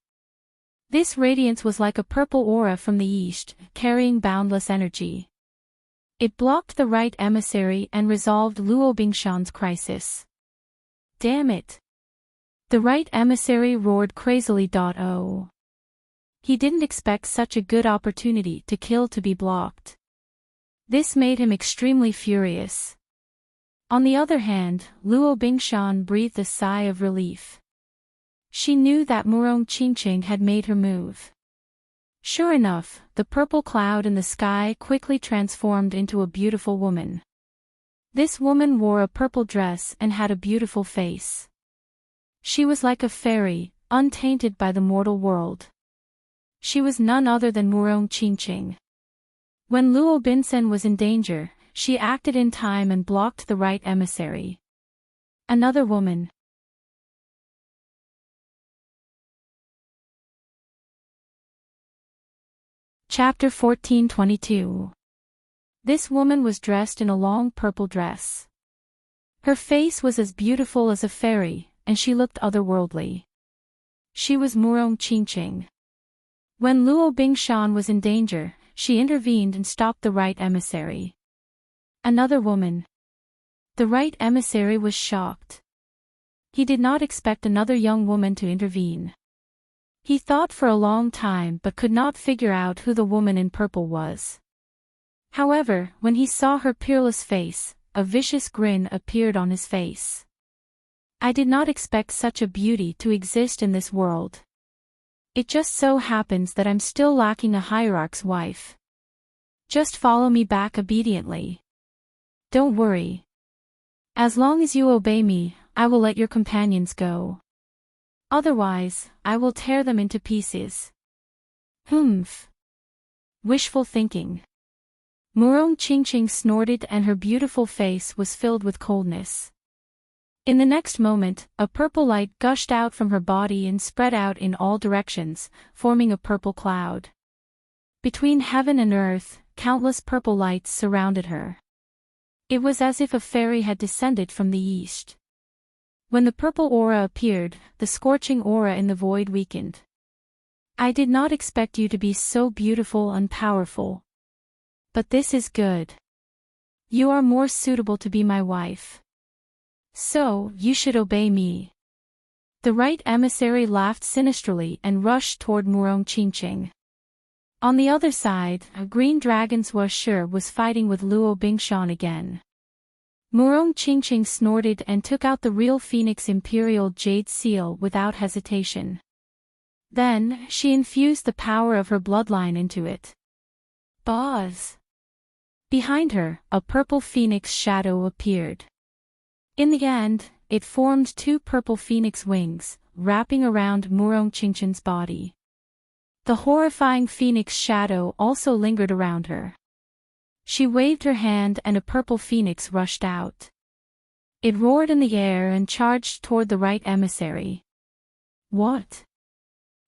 S1: This radiance was like a purple aura from the east, carrying boundless energy. It blocked the right emissary and resolved Luo Bingshan's crisis. Damn it! The right emissary roared crazily. Oh. He didn't expect such a good opportunity to kill to be blocked. This made him extremely furious. On the other hand, Luo Bingshan breathed a sigh of relief. She knew that Murong Qingqing had made her move. Sure enough, the purple cloud in the sky quickly transformed into a beautiful woman. This woman wore a purple dress and had a beautiful face. She was like a fairy, untainted by the mortal world. She was none other than Murong Qingqing. When Luo Binsen was in danger, she acted in time and blocked the right emissary. Another woman. Chapter 1422. This woman was dressed in a long purple dress. Her face was as beautiful as a fairy, and she looked otherworldly. She was Murong Qingqing. When Luo Bingshan was in danger, she intervened and stopped the right emissary. Another woman. The right emissary was shocked. He did not expect another young woman to intervene. He thought for a long time but could not figure out who the woman in purple was. However, when he saw her peerless face, a vicious grin appeared on his face. I did not expect such a beauty to exist in this world. It just so happens that I'm still lacking a hierarch's wife. Just follow me back obediently. Don't worry. As long as you obey me, I will let your companions go. Otherwise, I will tear them into pieces. Humph. Wishful thinking. Murong Qingqing snorted and her beautiful face was filled with coldness. In the next moment, a purple light gushed out from her body and spread out in all directions, forming a purple cloud. Between heaven and earth, countless purple lights surrounded her. It was as if a fairy had descended from the east. When the purple aura appeared, the scorching aura in the void weakened. I did not expect you to be so beautiful and powerful. But this is good. You are more suitable to be my wife. So, you should obey me. The right emissary laughed sinisterly and rushed toward Murong Qingqing. On the other side, a green dragon's Washer was fighting with Luo Bingshan again. Murong Qingqing snorted and took out the real Phoenix Imperial Jade Seal without hesitation. Then, she infused the power of her bloodline into it. Buzz! Behind her, a purple phoenix shadow appeared. In the end, it formed two purple phoenix wings, wrapping around Murong Qingqing's body. The horrifying phoenix shadow also lingered around her. She waved her hand and a purple phoenix rushed out. It roared in the air and charged toward the right emissary. What?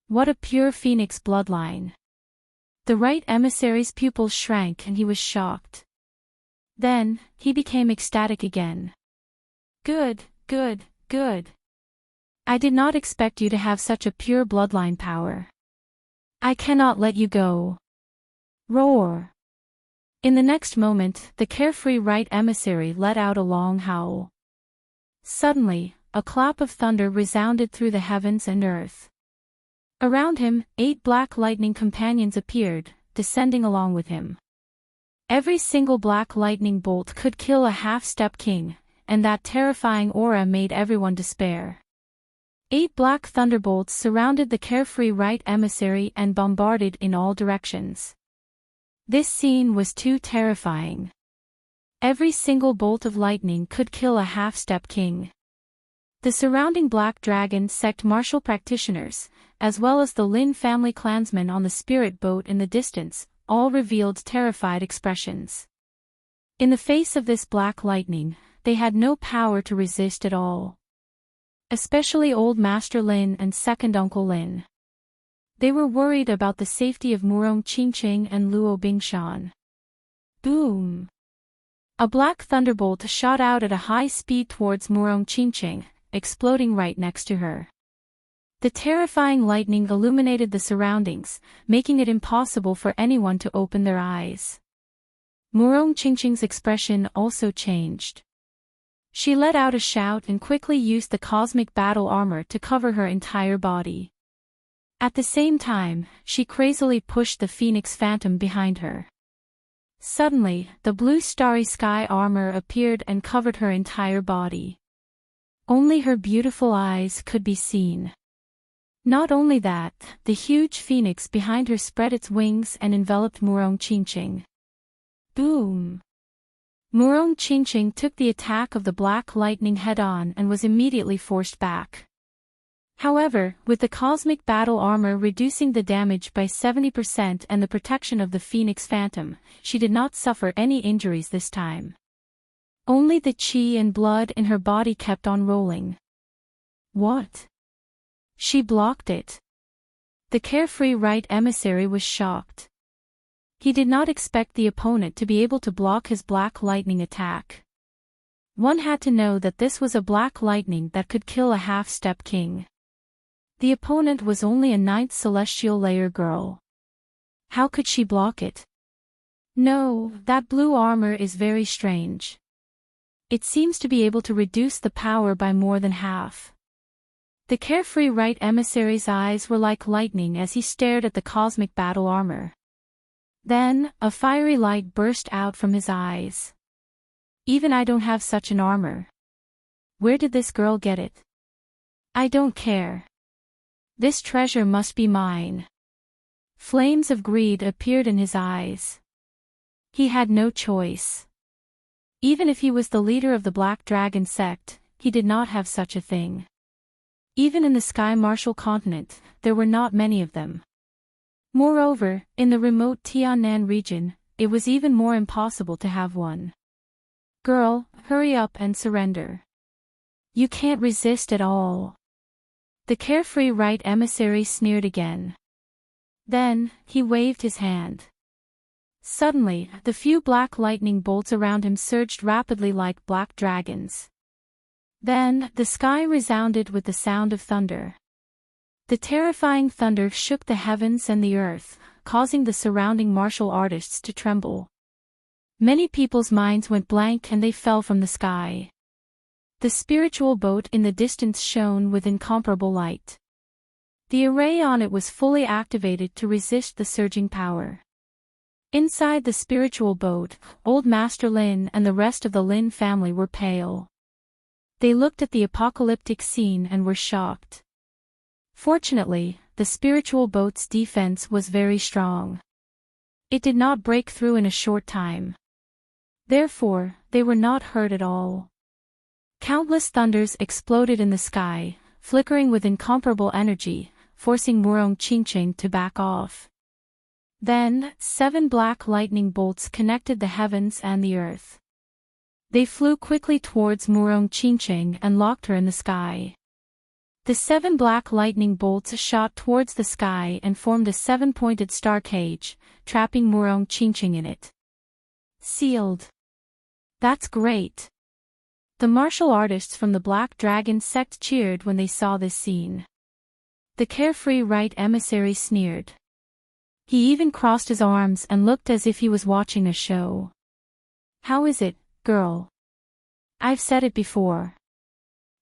S1: What a pure phoenix bloodline! The right emissary's pupils shrank and he was shocked. Then, he became ecstatic again. Good, good, good. I did not expect you to have such a pure bloodline power. I cannot let you go. Roar. In the next moment, the carefree right emissary let out a long howl. Suddenly, a clap of thunder resounded through the heavens and earth. Around him, 8 black lightning companions appeared, descending along with him. Every single black lightning bolt could kill a half-step king, and that terrifying aura made everyone despair. 8 black thunderbolts surrounded the carefree right emissary and bombarded in all directions. This scene was too terrifying. Every single bolt of lightning could kill a half-step king. The surrounding Black Dragon sect martial practitioners, as well as the Lin family clansmen on the spirit boat in the distance, all revealed terrified expressions. In the face of this black lightning, they had no power to resist at all. Especially Old Master Lin and Second Uncle Lin. They were worried about the safety of Murong Qingqing and Luo Bingshan. Boom! A black thunderbolt shot out at a high speed towards Murong Qingqing, exploding right next to her. The terrifying lightning illuminated the surroundings, making it impossible for anyone to open their eyes. Murong Qingqing's expression also changed. She let out a shout and quickly used the cosmic battle armor to cover her entire body. At the same time, she crazily pushed the Phoenix Phantom behind her. Suddenly, the blue starry sky armor appeared and covered her entire body. Only her beautiful eyes could be seen. Not only that, the huge phoenix behind her spread its wings and enveloped Murong-Chinching. Boom! Murong-Chinching took the attack of the black lightning head-on and was immediately forced back. However, with the cosmic battle armor reducing the damage by 70% and the protection of the Phoenix Phantom, she did not suffer any injuries this time. Only the chi and blood in her body kept on rolling. What? She blocked it. The carefree right emissary was shocked. He did not expect the opponent to be able to block his black lightning attack. One had to know that this was a black lightning that could kill a half-step king. The opponent was only a 9th celestial layer girl. How could she block it? No, that blue armor is very strange. It seems to be able to reduce the power by more than half. The carefree right emissary's eyes were like lightning as he stared at the cosmic battle armor. Then, a fiery light burst out from his eyes. Even I don't have such an armor. Where did this girl get it? I don't care. This treasure must be mine. Flames of greed appeared in his eyes. He had no choice. Even if he was the leader of the Black Dragon sect, he did not have such a thing. Even in the Sky Martial continent, there were not many of them. Moreover, in the remote Tiannan region, it was even more impossible to have one. Girl, hurry up and surrender. You can't resist at all. The carefree right emissary sneered again. Then, he waved his hand. Suddenly, the few black lightning bolts around him surged rapidly like black dragons. Then, the sky resounded with the sound of thunder. The terrifying thunder shook the heavens and the earth, causing the surrounding martial artists to tremble. Many people's minds went blank and they fell from the sky. The spiritual boat in the distance shone with incomparable light. The array on it was fully activated to resist the surging power. Inside the spiritual boat, old Master Lin and the rest of the Lin family were pale. They looked at the apocalyptic scene and were shocked. Fortunately, the spiritual boat's defense was very strong. It did not break through in a short time. Therefore, they were not hurt at all. Countless thunders exploded in the sky, flickering with incomparable energy, forcing Murong-Chinching to back off. Then, 7 black lightning bolts connected the heavens and the earth. They flew quickly towards Murong-Chinching and locked her in the sky. The 7 black lightning bolts shot towards the sky and formed a 7-pointed star cage, trapping Murong-Chinching in it. Sealed. That's great. The martial artists from the Black Dragon sect cheered when they saw this scene. The carefree right emissary sneered. He even crossed his arms and looked as if he was watching a show. How is it, girl? I've said it before.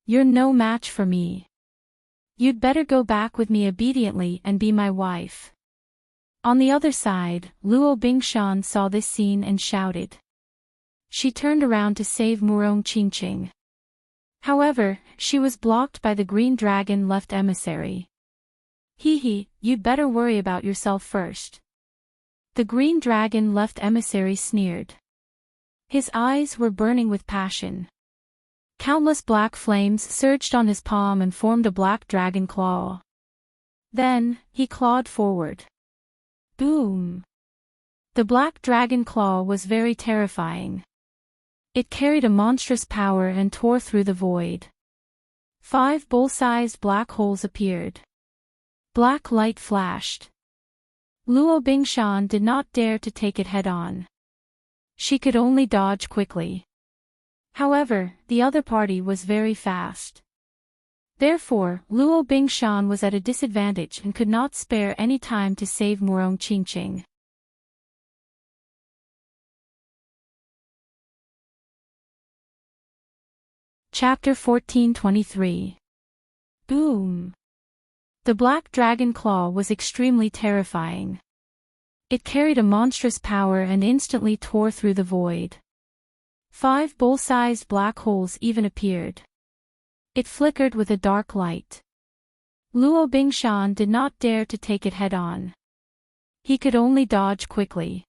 S1: You're no match for me. You'd better go back with me obediently and be my wife. On the other side, Luo Bingshan saw this scene and shouted. She turned around to save Murong-Chinching. However, she was blocked by the green dragon left emissary. Hee, you'd better worry about yourself first. The green dragon left emissary sneered. His eyes were burning with passion. Countless black flames surged on his palm and formed a black dragon claw. Then, he clawed forward. Boom! The black dragon claw was very terrifying. It carried a monstrous power and tore through the void. 5 bowl-sized black holes appeared. Black light flashed. Luo Bingshan did not dare to take it head-on. She could only dodge quickly. However, the other party was very fast. Therefore, Luo Bingshan was at a disadvantage and could not spare any time to save Murong-Chinching. Chapter 1423. Boom! The black dragon claw was extremely terrifying. It carried a monstrous power and instantly tore through the void. 5 bowl-sized black holes even appeared. It flickered with a dark light. Luo Bingshan did not dare to take it head-on. He could only dodge quickly.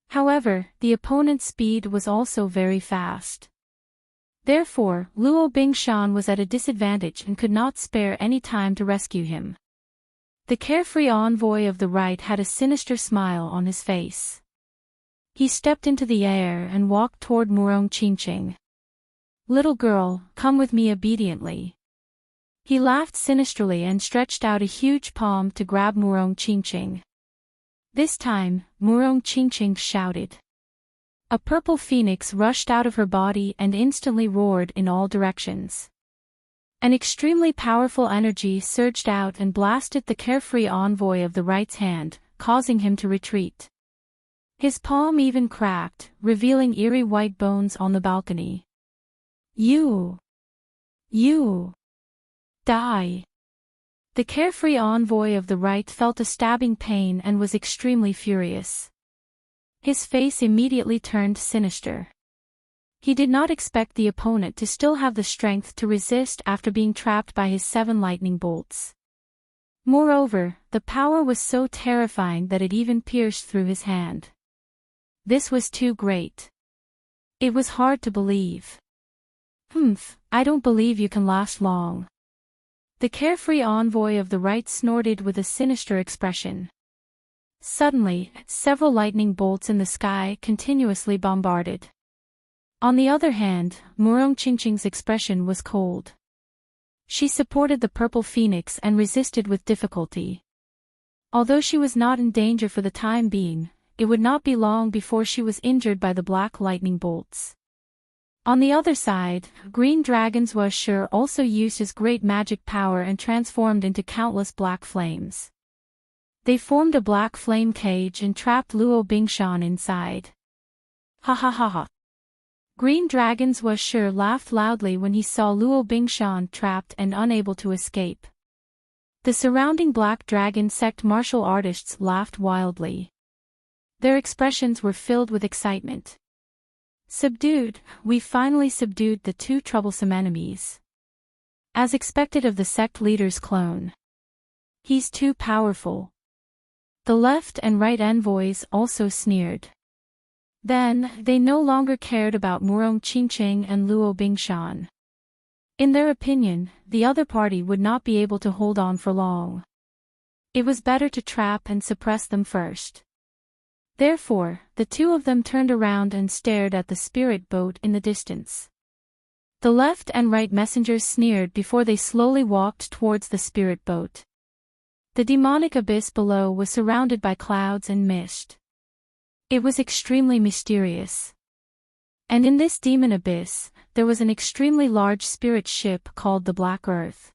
S1: However, the opponent's speed was also very fast. Therefore, Luo Bingshan was at a disadvantage and could not spare any time to rescue him. The carefree envoy of the right had a sinister smile on his face. He stepped into the air and walked toward Murong Qingqing. "Little girl, come with me obediently." He laughed sinisterly and stretched out a huge palm to grab Murong Qingqing. This time, Murong Qingqing shouted. A purple phoenix rushed out of her body and instantly roared in all directions. An extremely powerful energy surged out and blasted the carefree envoy of the right's hand, causing him to retreat. His palm even cracked, revealing eerie white bones on the balcony. You die. The carefree envoy of the right felt a stabbing pain and was extremely furious. His face immediately turned sinister. He did not expect the opponent to still have the strength to resist after being trapped by his 7 lightning bolts. Moreover, the power was so terrifying that it even pierced through his hand. This was too great. It was hard to believe. I don't believe you can last long. The carefree envoy of the right snorted with a sinister expression. Suddenly, several lightning bolts in the sky continuously bombarded. On the other hand, Murong Qingqing's expression was cold. She supported the purple phoenix and resisted with difficulty. Although she was not in danger for the time being, it would not be long before she was injured by the black lightning bolts. On the other side, green dragons was sure also used his great magic power and transformed into countless black flames. They formed a black flame cage and trapped Luo Bingshan inside. Ha ha ha ha. Green Dragons was sure laughed loudly when he saw Luo Bingshan trapped and unable to escape. The surrounding Black Dragon sect martial artists laughed wildly. Their expressions were filled with excitement. Subdued, we finally subdued the 2 troublesome enemies. As expected of the sect leader's clone. He's too powerful. The left and right envoys also sneered. Then, they no longer cared about Murong Qingqing and Luo Bingshan. In their opinion, the other party would not be able to hold on for long. It was better to trap and suppress them first. Therefore, the 2 of them turned around and stared at the spirit boat in the distance. The left and right messengers sneered before they slowly walked towards the spirit boat. The demonic abyss below was surrounded by clouds and mist. It was extremely mysterious. And in this demon abyss, there was an extremely large spirit ship called the Black Earth.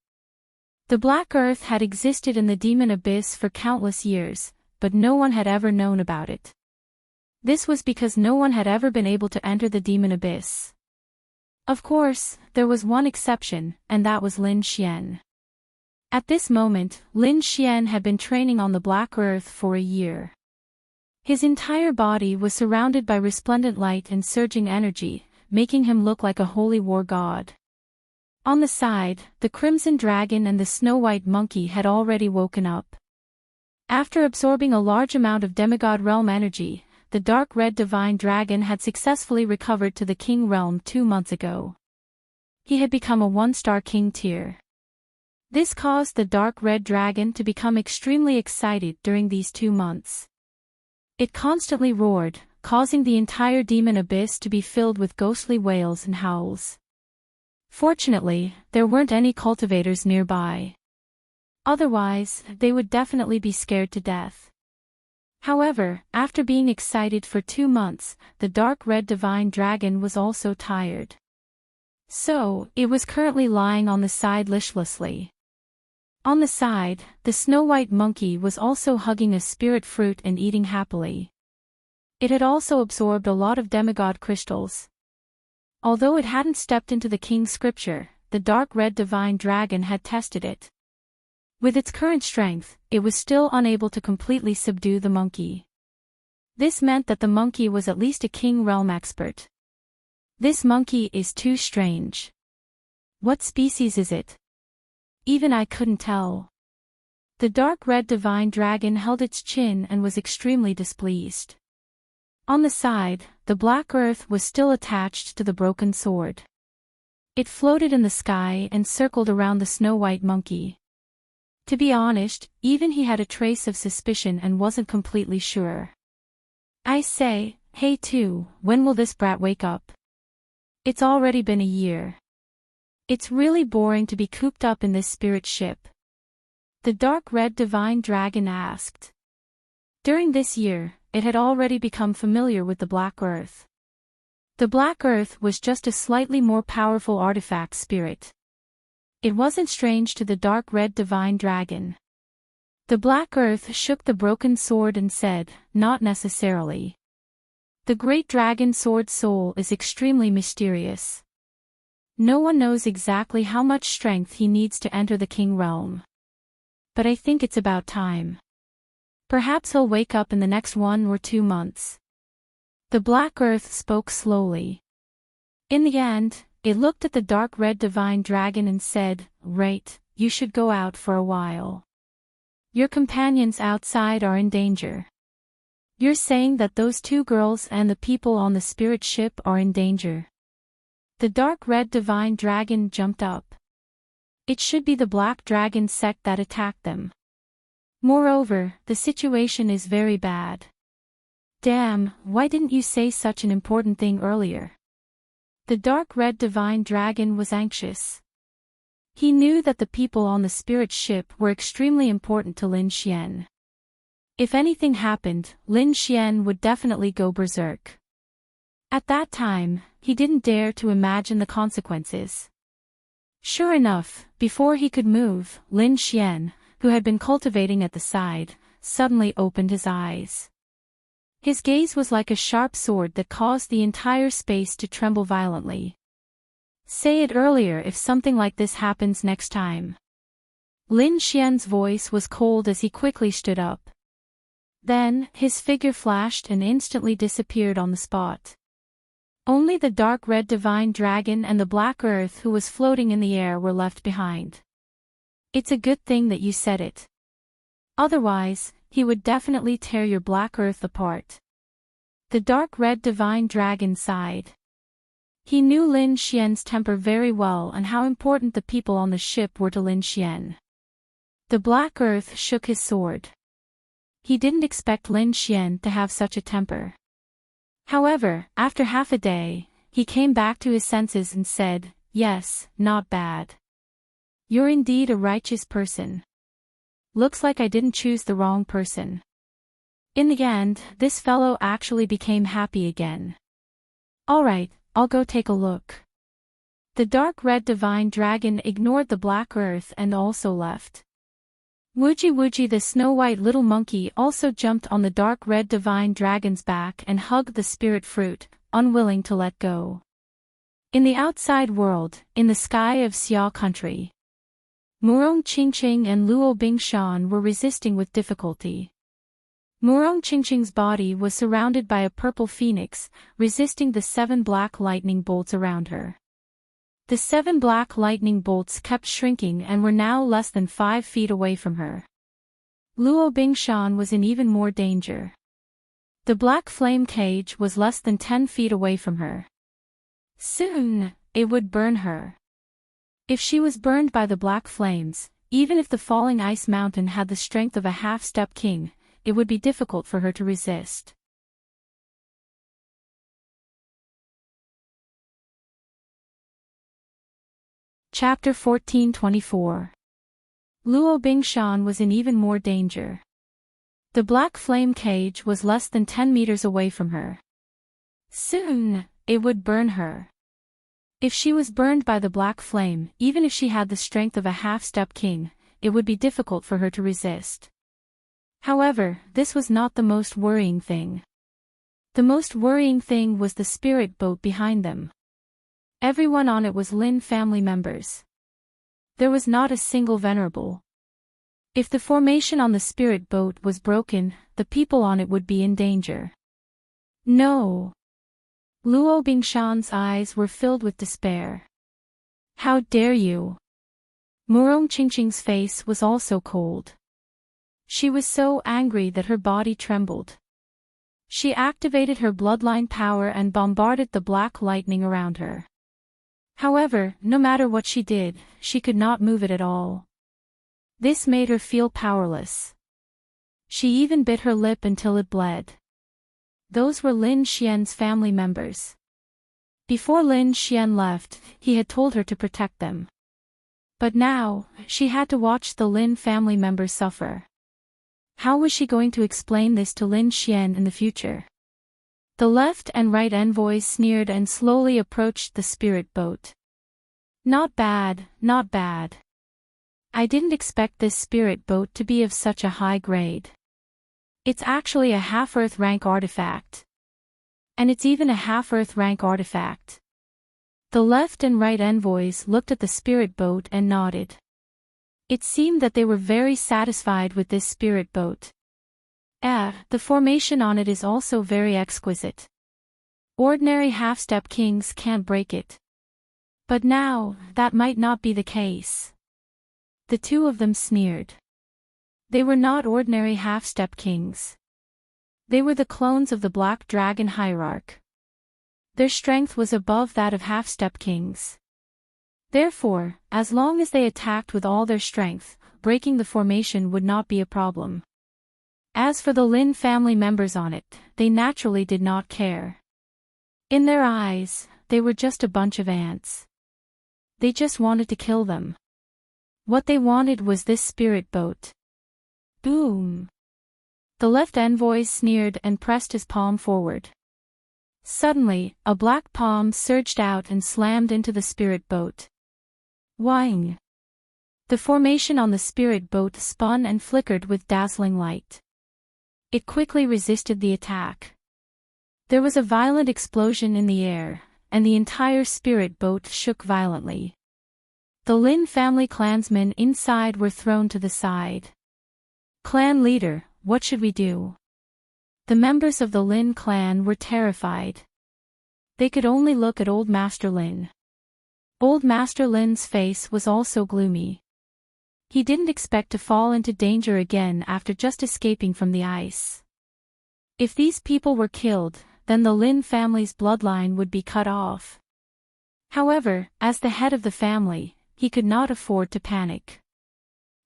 S1: The Black Earth had existed in the demon abyss for countless years, but no one had ever known about it. This was because no one had ever been able to enter the demon abyss. Of course, there was one exception, and that was Lin Xian. At this moment, Lin Xian had been training on the Black Earth for a year. His entire body was surrounded by resplendent light and surging energy, making him look like a holy war god. On the side, the Crimson Dragon and the Snow-White Monkey had already woken up. After absorbing a large amount of demigod realm energy, the Dark Red Divine Dragon had successfully recovered to the King Realm 2 months ago. He had become a 1-star King tier. This caused the Dark Red Dragon to become extremely excited during these 2 months. It constantly roared, causing the entire demon abyss to be filled with ghostly wails and howls. Fortunately, there weren't any cultivators nearby. Otherwise, they would definitely be scared to death. However, after being excited for 2 months, the Dark Red Divine Dragon was also tired. So, it was currently lying on the side listlessly. On the side, the Snow-White Monkey was also hugging a spirit fruit and eating happily. It had also absorbed a lot of demigod crystals. Although it hadn't stepped into the King's scripture, the Dark Red Divine Dragon had tested it. With its current strength, it was still unable to completely subdue the monkey. This meant that the monkey was at least a king realm expert. This monkey is too strange. What species is it? Even I couldn't tell. The dark red divine dragon held its chin and was extremely displeased. On the side, the black earth was still attached to the broken sword. It floated in the sky and circled around the snow-white monkey. To be honest, even he had a trace of suspicion and wasn't completely sure. I say, hey too, when will this brat wake up? It's already been a year. It's really boring to be cooped up in this spirit ship. The dark red divine dragon asked. During this year, it had already become familiar with the Black Earth. The Black Earth was just a slightly more powerful artifact spirit. It wasn't strange to the dark red divine dragon. The Black Earth shook the broken sword and said, not necessarily. The great dragon sword soul is extremely mysterious. No one knows exactly how much strength he needs to enter the king realm. But I think it's about time. Perhaps he'll wake up in the next 1 or 2 months. The Black Earth spoke slowly. In the end, it looked at the dark red divine dragon and said, right, you should go out for a while. Your companions outside are in danger. You're saying that those 2 girls and the people on the spirit ship are in danger. The dark red divine dragon jumped up. It should be the black dragon sect that attacked them. Moreover, the situation is very bad. Damn, why didn't you say such an important thing earlier? The dark red divine dragon was anxious. He knew that the people on the spirit ship were extremely important to Lin Xian. If anything happened, Lin Xian would definitely go berserk. At that time, he didn't dare to imagine the consequences. Sure enough, before he could move, Lin Xian, who had been cultivating at the side, suddenly opened his eyes. His gaze was like a sharp sword that caused the entire space to tremble violently. Say it earlier if something like this happens next time. Lin Xian's voice was cold as he quickly stood up. Then, his figure flashed and instantly disappeared on the spot. Only the dark red divine dragon and the black earth who was floating in the air were left behind. It's a good thing that you said it. Otherwise, he would definitely tear your black earth apart. The dark red divine dragon sighed. He knew Lin Xian's temper very well and how important the people on the ship were to Lin Xian. The black earth shook his sword. He didn't expect Lin Xian to have such a temper. However, after half a day, he came back to his senses and said, yes, not bad. You're indeed a righteous person. Looks like I didn't choose the wrong person. In the end, this fellow actually became happy again. Alright, I'll go take a look. The dark red divine dragon ignored the black earth and also left. Woogie Woogie the snow-white little monkey also jumped on the dark red divine dragon's back and hugged the spirit fruit, unwilling to let go. In the outside world, in the sky of Xia country, Murong Qingqing and Luo Bingshan were resisting with difficulty. Murong Qingqing's body was surrounded by a purple phoenix, resisting the 7 black lightning bolts around her. The 7 black lightning bolts kept shrinking and were now less than 5 feet away from her. Luo Bingshan was in even more danger. The black flame cage was less than 10 feet away from her. Soon, it would burn her. If she was burned by the black flames, even if the falling ice mountain had the strength of a half-step king, it would be difficult for her to resist. Chapter 1424. Luo Bingshan was in even more danger. The black flame cage was less than 10 meters away from her. Soon, it would burn her. If she was burned by the black flame, even if she had the strength of a half-step king, it would be difficult for her to resist. However, this was not the most worrying thing. The most worrying thing was the spirit boat behind them. Everyone on it was Lin family members. There was not a single venerable. If the formation on the spirit boat was broken, the people on it would be in danger. No. Luo Bingshan's eyes were filled with despair. How dare you? Murong Qingqing's face was also cold. She was so angry that her body trembled. She activated her bloodline power and bombarded the black lightning around her. However, no matter what she did, she could not move it at all. This made her feel powerless. She even bit her lip until it bled. Those were Lin Xian's family members. Before Lin Xian left, he had told her to protect them. But now, she had to watch the Lin family members suffer. How was she going to explain this to Lin Xian in the future? The left and right envoys sneered and slowly approached the spirit boat. Not bad, not bad. I didn't expect this spirit boat to be of such a high grade. It's actually a half-Earth rank artifact. And it's even a half-Earth rank artifact. The left and right envoys looked at the spirit boat and nodded. It seemed that they were very satisfied with this spirit boat. The formation on it is also very exquisite. Ordinary half-step kings can't break it. But now, that might not be the case. The two of them sneered. They were not ordinary half-step kings. They were the clones of the Black Dragon Hierarch. Their strength was above that of half-step kings. Therefore, as long as they attacked with all their strength, breaking the formation would not be a problem. As for the Lin family members on it, they naturally did not care. In their eyes, they were just a bunch of ants. They just wanted to kill them. What they wanted was this spirit boat. Boom! The left envoy sneered and pressed his palm forward. Suddenly, a black palm surged out and slammed into the spirit boat. Wang! The formation on the spirit boat spun and flickered with dazzling light. It quickly resisted the attack. There was a violent explosion in the air, and the entire spirit boat shook violently. The Lin family clansmen inside were thrown to the side. Clan leader, what should we do? The members of the Lin clan were terrified. They could only look at Old Master Lin. Old Master Lin's face was also gloomy. He didn't expect to fall into danger again after just escaping from the ice. If these people were killed, then the Lin family's bloodline would be cut off. However, as the head of the family, he could not afford to panic.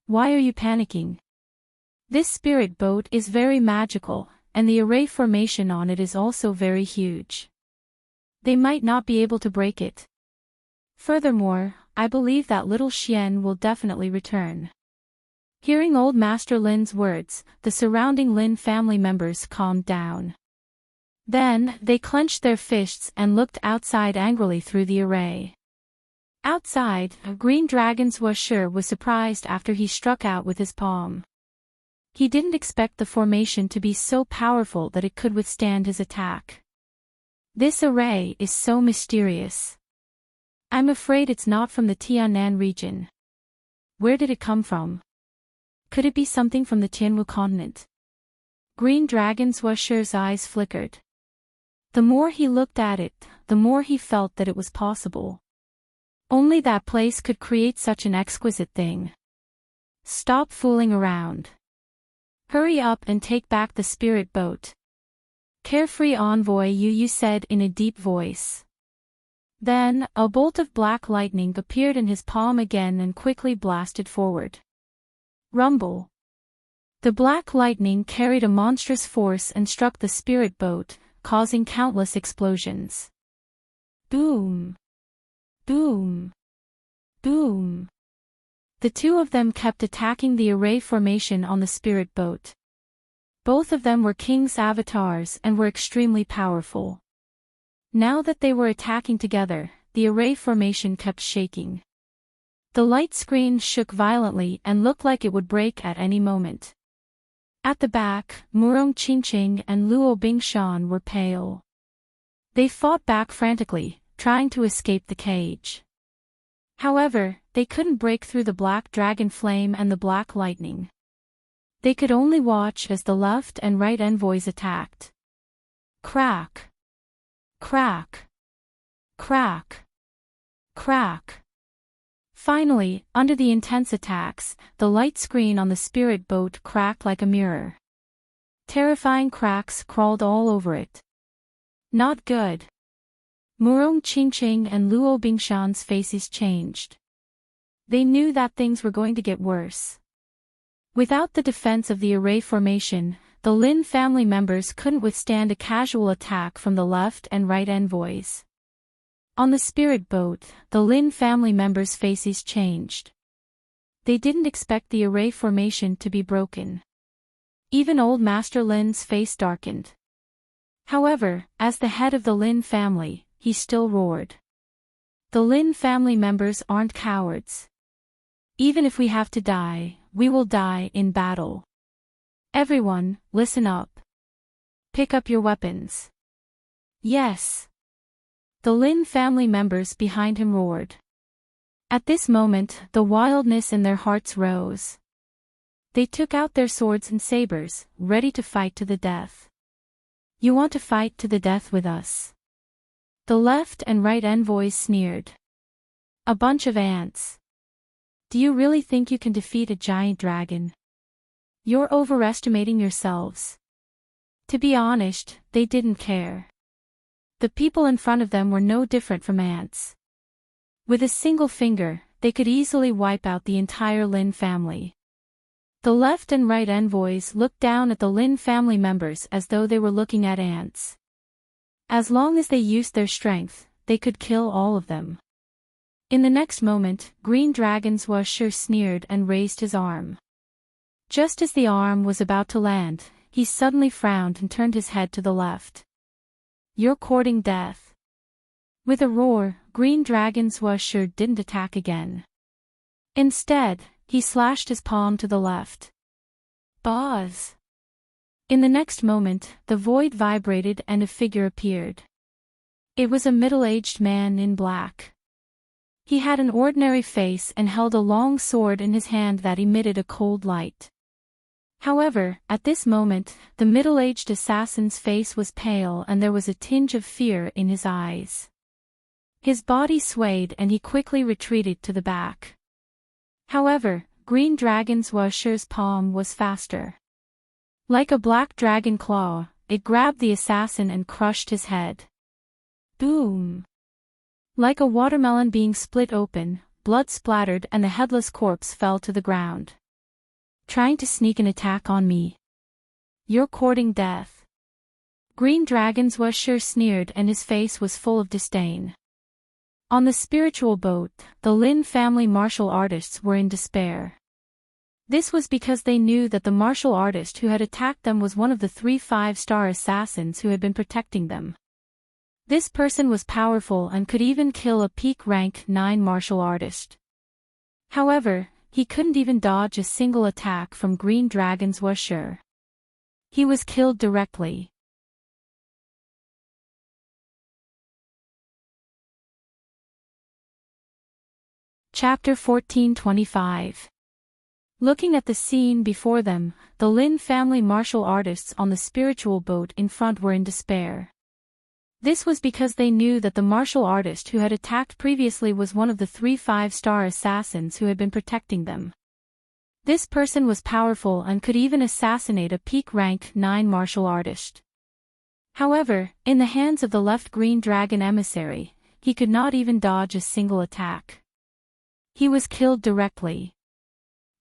S1: Why are you panicking? This spirit boat is very magical, and the array formation on it is also very huge. They might not be able to break it. Furthermore, I believe that little Xian will definitely return. Hearing Old Master Lin's words, the surrounding Lin family members calmed down. Then, they clenched their fists and looked outside angrily through the array. Outside, Green Dragon's Washer was surprised after he struck out with his palm. He didn't expect the formation to be so powerful that it could withstand his attack. This array is so mysterious. I'm afraid it's not from the Tianan region. Where did it come from? Could it be something from the Tianwu continent? Green Dragon's Washer's eyes flickered. The more he looked at it, the more he felt that it was possible. Only that place could create such an exquisite thing. Stop fooling around. Hurry up and take back the spirit boat. Carefree envoy Yu said in a deep voice. Then, a bolt of black lightning appeared in his palm again and quickly blasted forward. Rumble. The black lightning carried a monstrous force and struck the spirit boat, causing countless explosions. Boom! Boom! Boom! The two of them kept attacking the array formation on the spirit boat. Both of them were king's avatars and were extremely powerful. Now that they were attacking together, the array formation kept shaking. The light screen shook violently and looked like it would break at any moment. At the back, Murong Qingqing and Luo Bingshan were pale. They fought back frantically, trying to escape the cage. However, they couldn't break through the black dragon flame and the black lightning. They could only watch as the left and right envoys attacked. Crack. Crack. Crack. Crack. Finally, under the intense attacks, the light screen on the spirit boat cracked like a mirror. Terrifying cracks crawled all over it. Not good. Murong Qingqing and Luo Bingshan's faces changed. They knew that things were going to get worse. Without the defense of the array formation, the Lin family members couldn't withstand a casual attack from the left and right envoys. On the spirit boat, the Lin family members' faces changed. They didn't expect the array formation to be broken. Even old Master Lin's face darkened. However, as the head of the Lin family, he still roared. The Lin family members aren't cowards. Even if we have to die, we will die in battle. Everyone, listen up. Pick up your weapons. Yes. The Lin family members behind him roared. At this moment, the wildness in their hearts rose. They took out their swords and sabers, ready to fight to the death. You want to fight to the death with us? The left and right envoys sneered. A bunch of ants. Do you really think you can defeat a giant dragon? You're overestimating yourselves. To be honest, they didn't care. The people in front of them were no different from ants. With a single finger, they could easily wipe out the entire Lin family. The left and right envoys looked down at the Lin family members as though they were looking at ants. As long as they used their strength, they could kill all of them. In the next moment, Green Dragon's Washer sneered and raised his arm. Just as the arm was about to land, he suddenly frowned and turned his head to the left. You're courting death. With a roar, Green Dragon's Washer didn't attack again. Instead, he slashed his palm to the left. Buzz! In the next moment, the void vibrated and a figure appeared. It was a middle-aged man in black. He had an ordinary face and held a long sword in his hand that emitted a cold light. However, at this moment, the middle-aged assassin's face was pale and there was a tinge of fear in his eyes. His body swayed and he quickly retreated to the back. However, Green Dragon's Washer's palm was faster. Like a black dragon claw, it grabbed the assassin and crushed his head. Boom! Like a watermelon being split open, blood splattered and the headless corpse fell to the ground. Trying to sneak an attack on me. You're courting death. Green Dragon's Washer sneered and his face was full of disdain. On the spiritual boat, the Lin family martial artists were in despair. This was because they knew that the martial artist who had attacked them was one of the 3 5-star assassins who had been protecting them. This person was powerful and could even kill a peak rank 9 martial artist. However, he couldn't even dodge a single attack from Green Dragon's Washer. He was killed directly. Chapter 1425. Looking at the scene before them, the Lin family martial artists on the spiritual boat in front were in despair. This was because they knew that the martial artist who had attacked previously was one of the 3 5-star assassins who had been protecting them. This person was powerful and could even assassinate a peak rank 9 martial artist. However, in the hands of the left Green Dragon emissary, he could not even dodge a single attack. He was killed directly.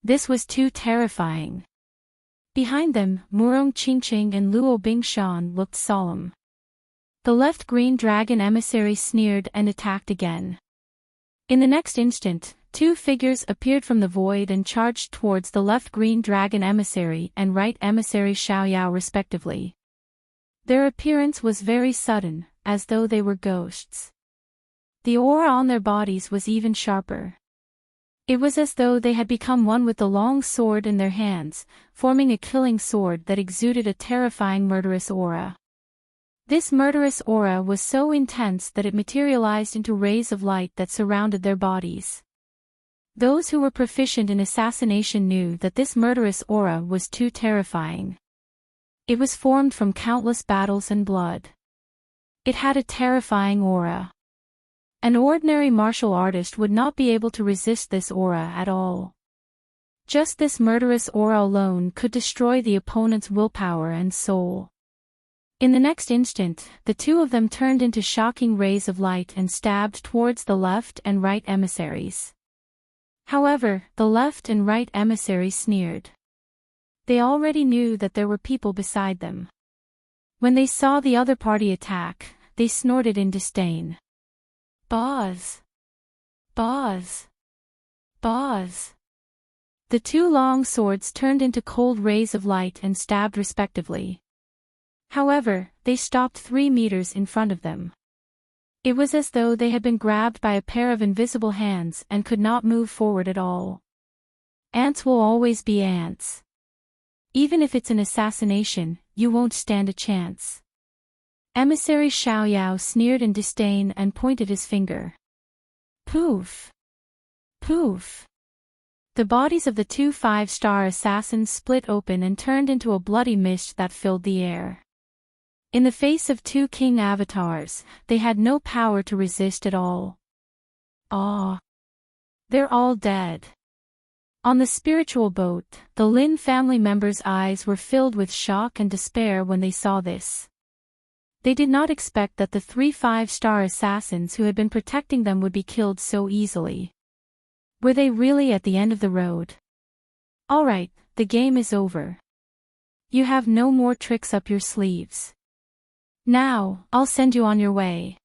S1: This was too terrifying. Behind them, Murong Qingqing and Luo Bingshan looked solemn. The left Green Dragon emissary sneered and attacked again. In the next instant, 2 figures appeared from the void and charged towards the left Green Dragon emissary and right emissary Xiaoyao respectively. Their appearance was very sudden, as though they were ghosts. The aura on their bodies was even sharper. It was as though they had become one with the long sword in their hands, forming a killing sword that exuded a terrifying murderous aura. This murderous aura was so intense that it materialized into rays of light that surrounded their bodies. Those who were proficient in assassination knew that this murderous aura was too terrifying. It was formed from countless battles and blood. It had a terrifying aura. An ordinary martial artist would not be able to resist this aura at all. Just this murderous aura alone could destroy the opponent's willpower and soul. In the next instant, the two of them turned into shocking rays of light and stabbed towards the left and right emissaries. However, the left and right emissaries sneered. They already knew that there were people beside them. When they saw the other party attack, they snorted in disdain. Boz! Boz! Boz! The two long swords turned into cold rays of light and stabbed respectively. However, they stopped 3 meters in front of them. It was as though they had been grabbed by a pair of invisible hands and could not move forward at all. Ants will always be ants. Even if it's an assassination, you won't stand a chance. Emissary Xiaoyao sneered in disdain and pointed his finger. Poof! Poof! The bodies of the two 5-star assassins split open and turned into a bloody mist that filled the air. In the face of 2 king avatars, they had no power to resist at all. Ah! They're all dead. On the spiritual boat, the Lin family members' eyes were filled with shock and despair when they saw this. They did not expect that the 3 5-star assassins who had been protecting them would be killed so easily. Were they really at the end of the road? Alright, the game is over. You have no more tricks up your sleeves. Now, I'll send you on your way.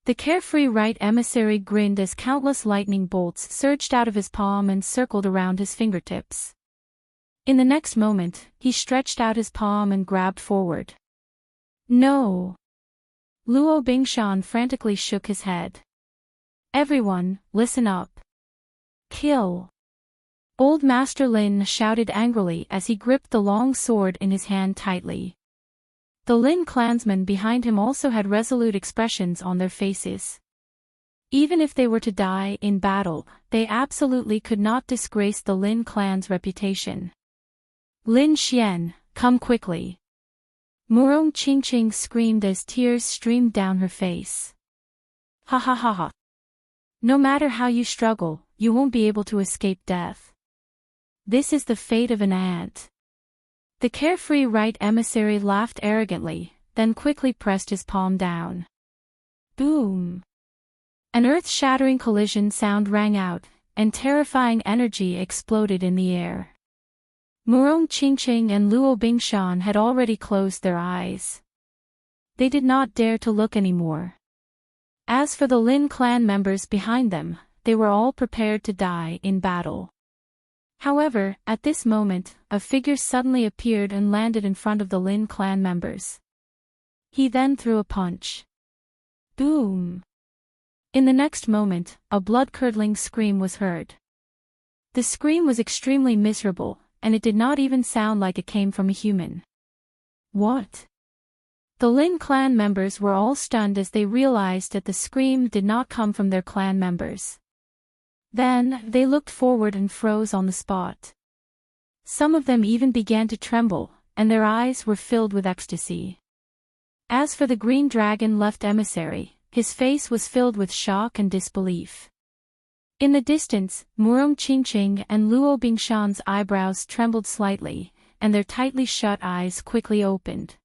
S1: The carefree right emissary grinned as countless lightning bolts surged out of his palm and circled around his fingertips. In the next moment, he stretched out his palm and grabbed forward. No! Luo Bingshan frantically shook his head. Everyone, listen up. Kill! Old Master Lin shouted angrily as he gripped the long sword in his hand tightly. The Lin clansmen behind him also had resolute expressions on their faces. Even if they were to die in battle, they absolutely could not disgrace the Lin clan's reputation. Lin Xian, come quickly! Murong Qingqing screamed as tears streamed down her face. Ha ha ha ha! No matter how you struggle, you won't be able to escape death. This is the fate of an ant. The carefree right emissary laughed arrogantly, then quickly pressed his palm down. Boom! An earth-shattering collision sound rang out, and terrifying energy exploded in the air. Murong Qingqing and Luo Bingshan had already closed their eyes. They did not dare to look anymore. As for the Lin clan members behind them, they were all prepared to die in battle. However, at this moment, a figure suddenly appeared and landed in front of the Lin clan members. He then threw a punch. Boom! In the next moment, a blood-curdling scream was heard. The scream was extremely miserable, and it did not even sound like it came from a human. What? The Lin clan members were all stunned as they realized that the scream did not come from their clan members. Then, they looked forward and froze on the spot. Some of them even began to tremble, and their eyes were filled with ecstasy. As for the green dragon left emissary, his face was filled with shock and disbelief. In the distance, Murong Qingqing and Luo Bingshan's eyebrows trembled slightly, and their tightly shut eyes quickly opened.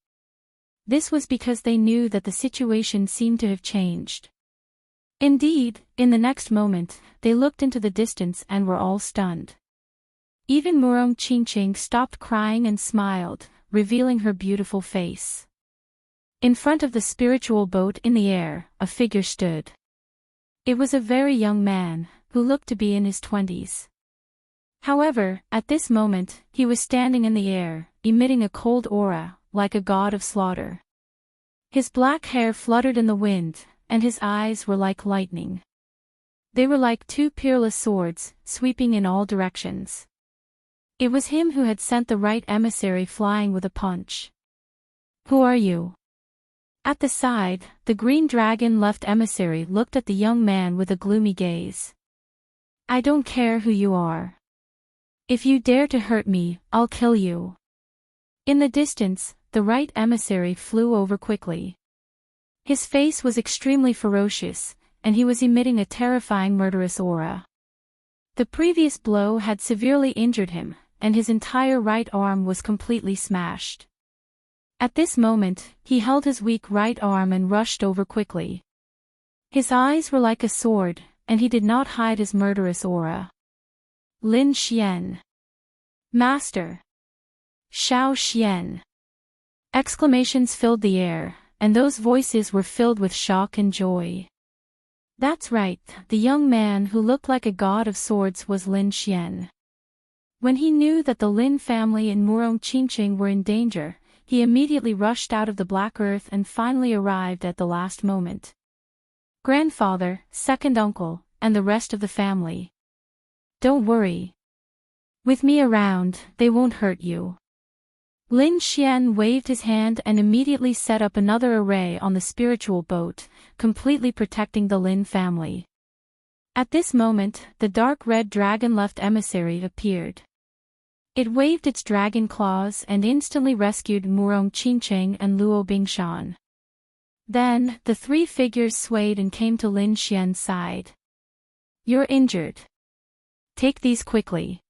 S1: This was because they knew that the situation seemed to have changed. Indeed, in the next moment, they looked into the distance and were all stunned. Even Murong Qingqing stopped crying and smiled, revealing her beautiful face. In front of the spiritual boat in the air, a figure stood. It was a very young man, who looked to be in his 20s. However, at this moment, he was standing in the air, emitting a cold aura, like a god of slaughter. His black hair fluttered in the wind, and his eyes were like lightning. They were like two peerless swords, sweeping in all directions. It was him who had sent the right emissary flying with a punch. Who are you? At the side, the green dragon left emissary looked at the young man with a gloomy gaze. I don't care who you are. If you dare to hurt me, I'll kill you. In the distance, the right emissary flew over quickly. His face was extremely ferocious, and he was emitting a terrifying murderous aura. The previous blow had severely injured him, and his entire right arm was completely smashed. At this moment, he held his weak right arm and rushed over quickly. His eyes were like a sword, and he did not hide his murderous aura. Lin Xian. Master. Xiao Xian. Exclamations filled the air, and those voices were filled with shock and joy. That's right, the young man who looked like a god of swords was Lin Xian. When he knew that the Lin family and Murong Qingqing were in danger, he immediately rushed out of the Black Earth and finally arrived at the last moment. Grandfather, second uncle, and the rest of the family. Don't worry. With me around, they won't hurt you. Lin Xian waved his hand and immediately set up another array on the spiritual boat, completely protecting the Lin family. At this moment, the dark red dragon-left emissary appeared. It waved its dragon claws and instantly rescued Murong Qingqing and Luo Bingshan. Then, the three figures swayed and came to Lin Xian's side. You're injured. Take these quickly.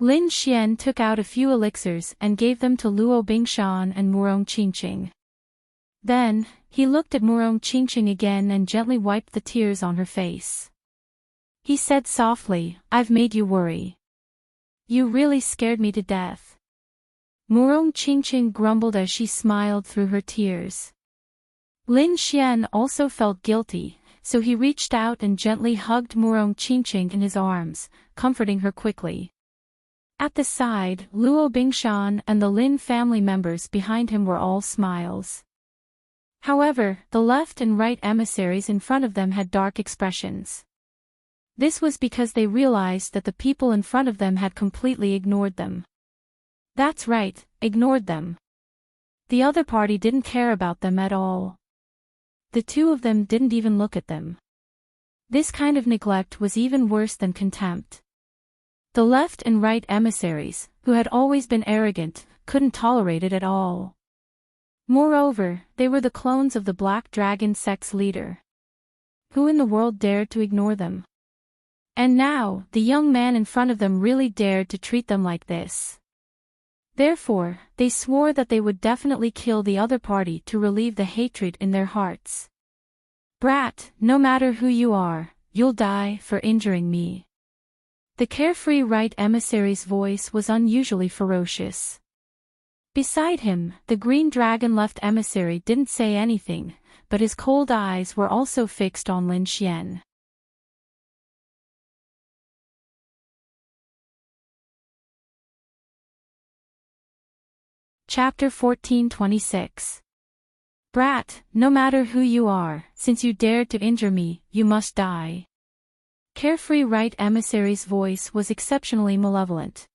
S1: Lin Xian took out a few elixirs and gave them to Luo Bingshan and Murong Qingqing. Then, he looked at Murong Qingqing again and gently wiped the tears on her face. He said softly, I've made you worry. You really scared me to death. Murong Qingqing grumbled as she smiled through her tears. Lin Xian also felt guilty, so he reached out and gently hugged Murong Qingqing in his arms, comforting her quickly. At the side, Luo Bingshan and the Lin family members behind him were all smiles. However, the left and right emissaries in front of them had dark expressions. This was because they realized that the people in front of them had completely ignored them. That's right, ignored them. The other party didn't care about them at all. The two of them didn't even look at them. This kind of neglect was even worse than contempt. The left and right emissaries, who had always been arrogant, couldn't tolerate it at all. Moreover, they were the clones of the Black Dragon sect's leader. Who in the world dared to ignore them? And now, the young man in front of them really dared to treat them like this. Therefore, they swore that they would definitely kill the other party to relieve the hatred in their hearts. Brat, no matter who you are, you'll die for injuring me. The carefree right emissary's voice was unusually ferocious. Beside him, the green dragon left emissary didn't say anything, but his cold eyes were also fixed on Lin Xian. Chapter 1426. Brat, no matter who you are, since you dared to injure me, you must die. Carefree right emissary's voice was exceptionally malevolent.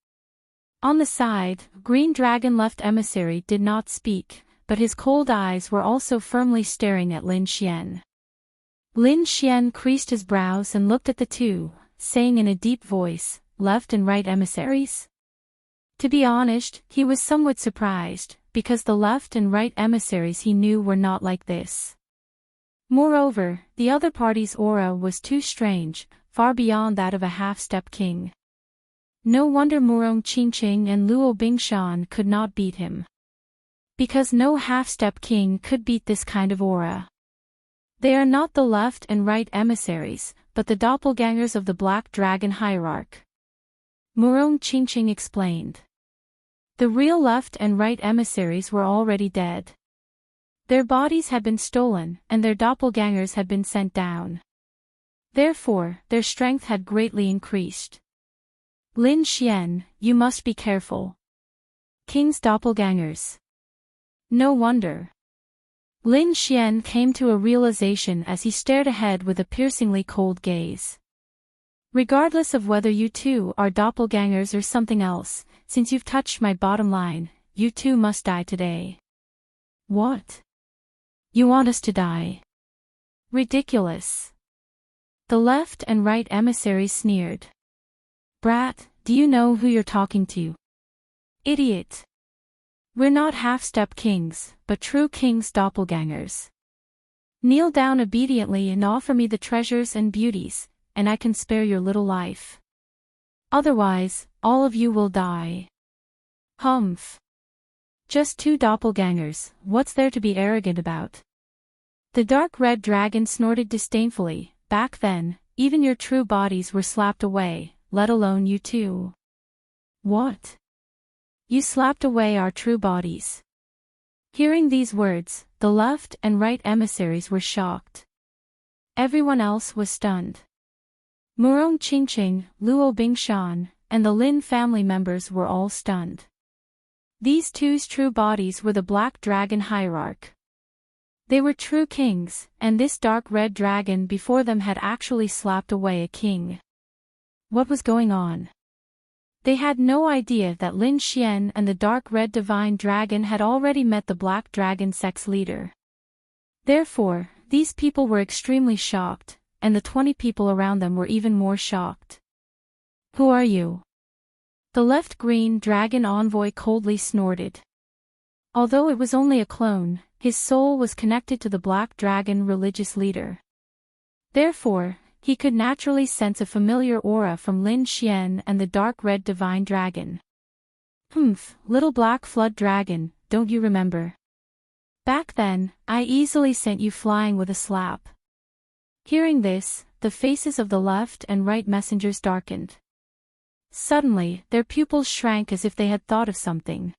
S1: On the side, green dragon left emissary did not speak, but his cold eyes were also firmly staring at Lin Xian. Lin Xian creased his brows and looked at the two, saying in a deep voice, left and right emissaries? To be honest, he was somewhat surprised, because the left and right emissaries he knew were not like this. Moreover, the other party's aura was too strange, far beyond that of a half-step king. No wonder Murong Qingqing and Luo Bingshan could not beat him. Because no half-step king could beat this kind of aura. They are not the left and right emissaries, but the doppelgangers of the Black Dragon Hierarch. Murong Qingqing explained. The real left and right emissaries were already dead. Their bodies had been stolen, and their doppelgangers had been sent down. Therefore, their strength had greatly increased. Lin Xian, you must be careful. King's doppelgangers. No wonder. Lin Xian came to a realization as he stared ahead with a piercingly cold gaze. Regardless of whether you two are doppelgangers or something else, since you've touched my bottom line, you two must die today. What? You want us to die? Ridiculous. The left and right emissaries sneered. Brat, do you know who you're talking to? Idiot. We're not half-step kings, but true kings' doppelgangers. Kneel down obediently and offer me the treasures and beauties, and I can spare your little life. Otherwise, all of you will die. Humph. Just two doppelgangers, what's there to be arrogant about? The dark red dragon snorted disdainfully. Back then, even your true bodies were slapped away, let alone you two. What? You slapped away our true bodies. Hearing these words, the left and right emissaries were shocked. Everyone else was stunned. Murong Qingqing, Luo Bingshan, and the Lin family members were all stunned. These two's true bodies were the Black Dragon Hierarch. They were true kings, and this dark red dragon before them had actually slapped away a king. What was going on? They had no idea that Lin Xian and the dark red divine dragon had already met the Black Dragon sex leader. Therefore, these people were extremely shocked, and the 20 people around them were even more shocked. Who are you? The left green dragon envoy coldly snorted. Although it was only a clone, his soul was connected to the Black Dragon religious leader. Therefore, he could naturally sense a familiar aura from Lin Xian and the dark red divine dragon. Humph, little black flood dragon, don't you remember? Back then, I easily sent you flying with a slap. Hearing this, the faces of the left and right messengers darkened. Suddenly, their pupils shrank as if they had thought of something.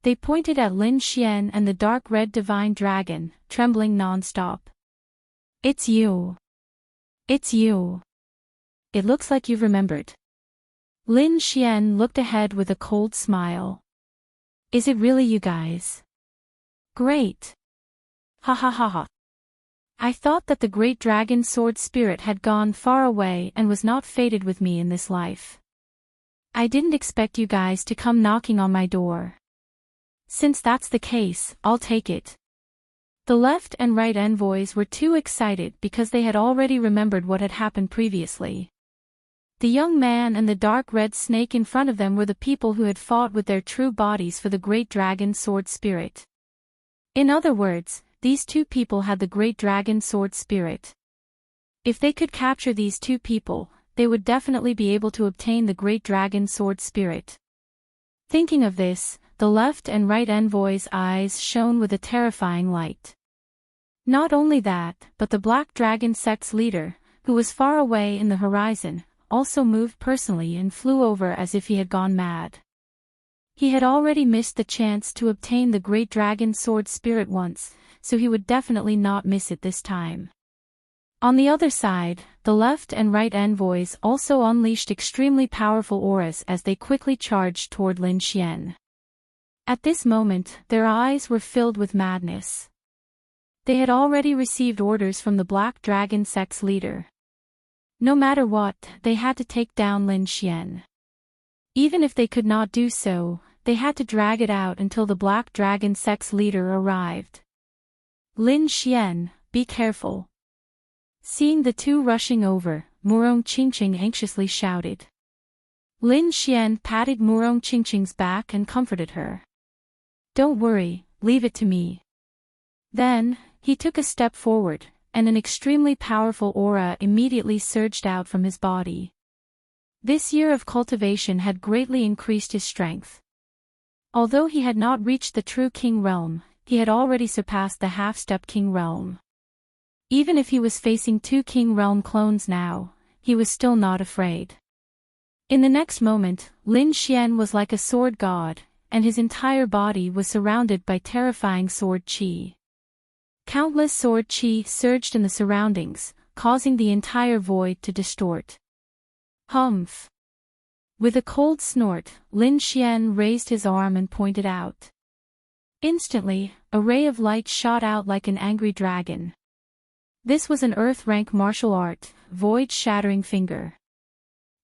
S1: They pointed at Lin Xian and the dark red divine dragon, trembling non-stop. It's you. It's you. It looks like you've remembered. Lin Xian looked ahead with a cold smile. Is it really you guys? Great. Ha ha ha ha. I thought that the great dragon sword spirit had gone far away and was not fated with me in this life. I didn't expect you guys to come knocking on my door. Since that's the case, I'll take it. The left and right envoys were too excited because they had already remembered what had happened previously. The young man and the dark red snake in front of them were the people who had fought with their true bodies for the great dragon sword spirit. In other words, these two people had the great dragon sword spirit. If they could capture these two people, they would definitely be able to obtain the great dragon sword spirit. Thinking of this, the left and right envoys' eyes shone with a terrifying light. Not only that, but the Black Dragon sect's leader, who was far away in the horizon, also moved personally and flew over as if he had gone mad. He had already missed the chance to obtain the Great Dragon Sword Spirit once, so he would definitely not miss it this time. On the other side, the left and right envoys also unleashed extremely powerful auras as they quickly charged toward Lin Xian. At this moment, their eyes were filled with madness. They had already received orders from the Black Dragon sect's leader. No matter what, they had to take down Lin Xian. Even if they could not do so, they had to drag it out until the Black Dragon sect's leader arrived. Lin Xian, be careful. Seeing the two rushing over, Murong Qingqing anxiously shouted. Lin Xian patted Murong Qingqing's back and comforted her. Don't worry, leave it to me. Then, he took a step forward, and an extremely powerful aura immediately surged out from his body. This year of cultivation had greatly increased his strength. Although he had not reached the true king realm, he had already surpassed the half-step king realm. Even if he was facing two king realm clones now, he was still not afraid. In the next moment, Lin Xian was like a sword god, and his entire body was surrounded by terrifying sword qi. Countless sword qi surged in the surroundings, causing the entire void to distort. Humph! With a cold snort, Lin Xian raised his arm and pointed out. Instantly, a ray of light shot out like an angry dragon. This was an earth-rank martial art, void-shattering finger.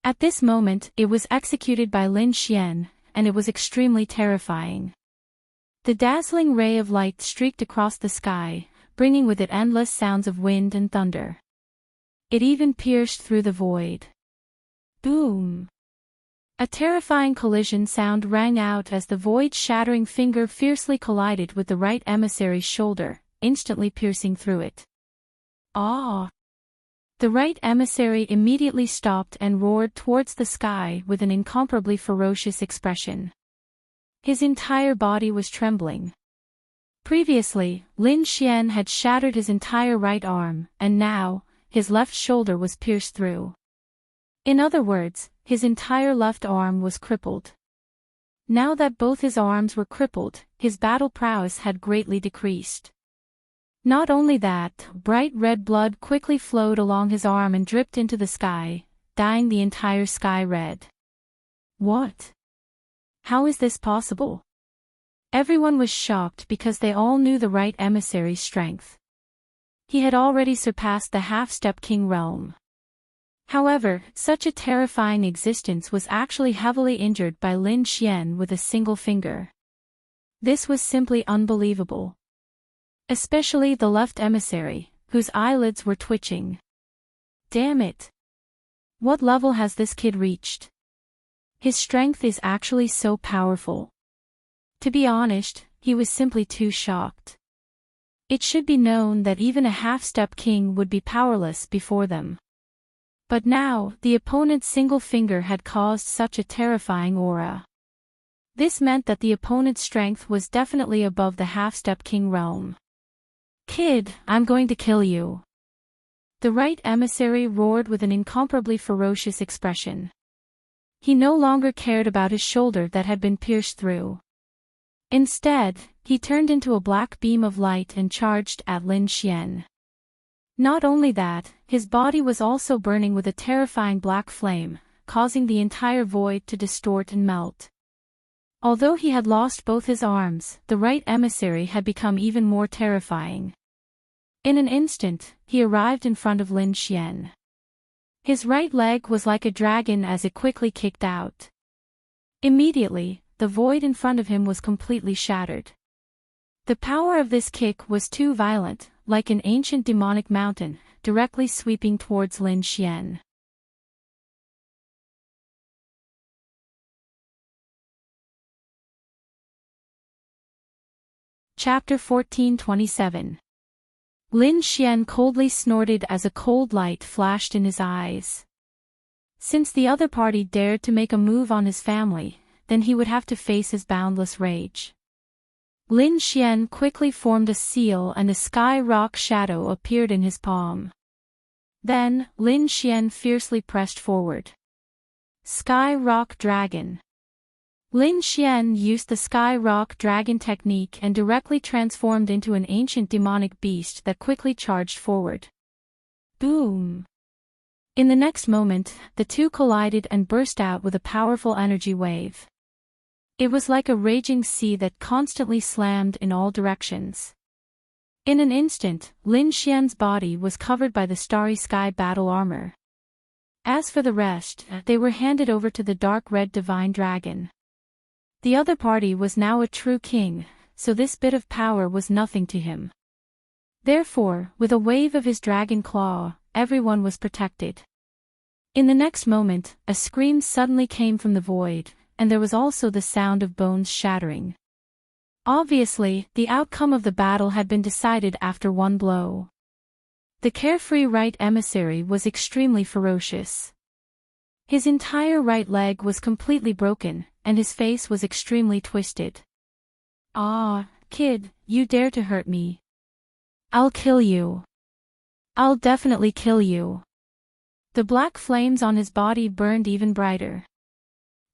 S1: At this moment, it was executed by Lin Xian, and it was extremely terrifying. The dazzling ray of light streaked across the sky, bringing with it endless sounds of wind and thunder. It even pierced through the void. Boom! A terrifying collision sound rang out as the void-shattering finger fiercely collided with the right emissary's shoulder, instantly piercing through it. Ah! The right emissary immediately stopped and roared towards the sky with an incomparably ferocious expression. His entire body was trembling. Previously, Lin Xian had shattered his entire right arm, and now, his left shoulder was pierced through. In other words, his entire left arm was crippled. Now that both his arms were crippled, his battle prowess had greatly decreased. Not only that, bright red blood quickly flowed along his arm and dripped into the sky, dyeing the entire sky red. What? How is this possible? Everyone was shocked because they all knew the right emissary's strength. He had already surpassed the half-step king realm. However, such a terrifying existence was actually heavily injured by Lin Xian with a single finger. This was simply unbelievable. Especially the left emissary, whose eyelids were twitching. Damn it! What level has this kid reached? His strength is actually so powerful. To be honest, he was simply too shocked. It should be known that even a half-step king would be powerless before them. But now, the opponent's single finger had caused such a terrifying aura. This meant that the opponent's strength was definitely above the half-step king realm. Kid, I'm going to kill you. The right emissary roared with an incomparably ferocious expression. He no longer cared about his shoulder that had been pierced through. Instead, he turned into a black beam of light and charged at Lin Xian. Not only that, his body was also burning with a terrifying black flame, causing the entire void to distort and melt. Although he had lost both his arms, the right emissary had become even more terrifying. In an instant, he arrived in front of Lin Xian. His right leg was like a dragon as it quickly kicked out. Immediately, the void in front of him was completely shattered. The power of this kick was too violent, like an ancient demonic mountain, directly sweeping towards Lin Xian. Chapter 14:27. Lin Xian coldly snorted as a cold light flashed in his eyes. Since the other party dared to make a move on his family, then he would have to face his boundless rage. Lin Xian quickly formed a seal and a sky rock shadow appeared in his palm. Then, Lin Xian fiercely pressed forward. Sky Rock Dragon. Lin Xian used the Sky Rock Dragon technique and directly transformed into an ancient demonic beast that quickly charged forward. Boom! In the next moment, the two collided and burst out with a powerful energy wave. It was like a raging sea that constantly slammed in all directions. In an instant, Lin Xian's body was covered by the Starry Sky battle armor. As for the rest, they were handed over to the dark red divine dragon. The other party was now a true king, so this bit of power was nothing to him. Therefore, with a wave of his dragon claw, everyone was protected. In the next moment, a scream suddenly came from the void, and there was also the sound of bones shattering. Obviously, the outcome of the battle had been decided after one blow. The carefree right emissary was extremely ferocious. His entire right leg was completely broken, and his face was extremely twisted. Ah, kid, you dare to hurt me. I'll kill you. I'll definitely kill you. The black flames on his body burned even brighter.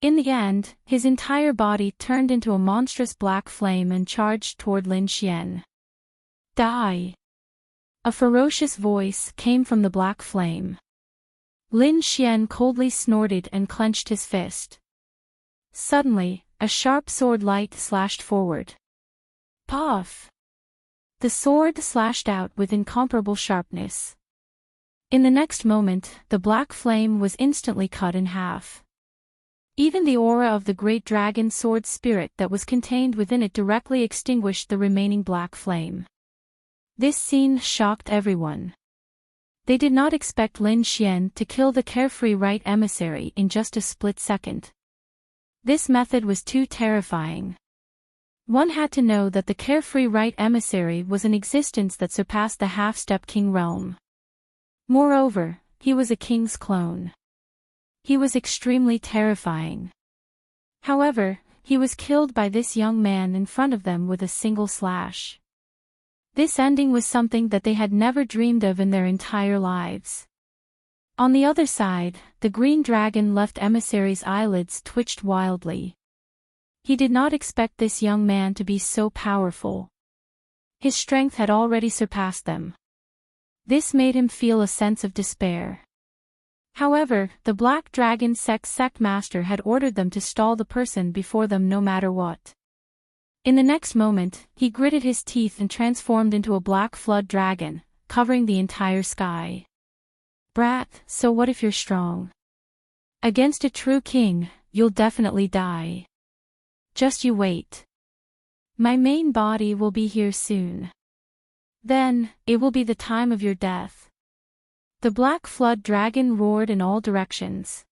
S1: In the end, his entire body turned into a monstrous black flame and charged toward Lin Xian. Die! A ferocious voice came from the black flame. Lin Xian coldly snorted and clenched his fist. Suddenly, a sharp sword light slashed forward. Puff! The sword slashed out with incomparable sharpness. In the next moment, the black flame was instantly cut in half. Even the aura of the great dragon sword spirit that was contained within it directly extinguished the remaining black flame. This scene shocked everyone. They did not expect Lin Xian to kill the carefree right emissary in just a split second. This method was too terrifying. One had to know that the carefree right emissary was an existence that surpassed the half-step king realm. Moreover, he was a king's clone. He was extremely terrifying. However, he was killed by this young man in front of them with a single slash. This ending was something that they had never dreamed of in their entire lives. On the other side, the green dragon left emissary's eyelids twitched wildly. He did not expect this young man to be so powerful. His strength had already surpassed them. This made him feel a sense of despair. However, the black dragon sect master had ordered them to stall the person before them no matter what. In the next moment, he gritted his teeth and transformed into a black flood dragon, covering the entire sky. Brat, so what if you're strong? Against a true king, you'll definitely die. Just you wait. My main body will be here soon. Then, it will be the time of your death. The black flood dragon roared in all directions.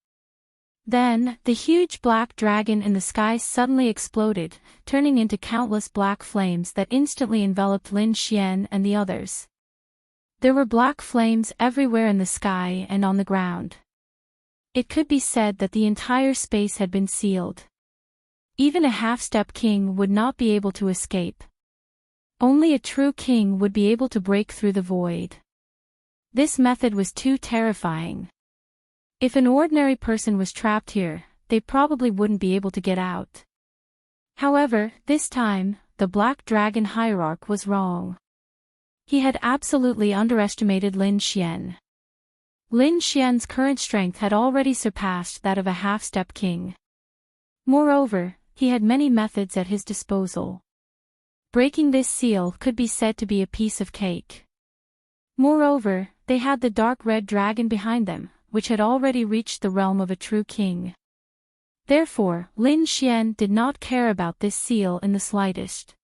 S1: Then, the huge black dragon in the sky suddenly exploded, turning into countless black flames that instantly enveloped Lin Xian and the others. There were black flames everywhere in the sky and on the ground. It could be said that the entire space had been sealed. Even a half-step king would not be able to escape. Only a true king would be able to break through the void. This method was too terrifying. If an ordinary person was trapped here, they probably wouldn't be able to get out. However, this time, the Black Dragon Hierarch was wrong. He had absolutely underestimated Lin Xian. Lin Xian's current strength had already surpassed that of a half-step king. Moreover, he had many methods at his disposal. Breaking this seal could be said to be a piece of cake. Moreover, they had the dark red dragon behind them, which had already reached the realm of a true king. Therefore, Lin Xian did not care about this seal in the slightest.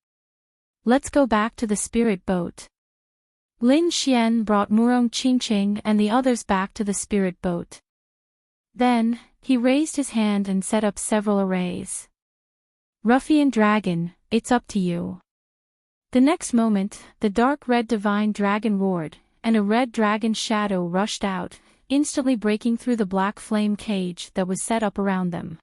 S1: Let's go back to the spirit boat. Lin Xian brought Murong Qingqing and the others back to the spirit boat. Then, he raised his hand and set up several arrays. Ruffian dragon, it's up to you. The next moment, the dark red divine dragon roared, and a red dragon shadow rushed out, instantly breaking through the black flame cage that was set up around them.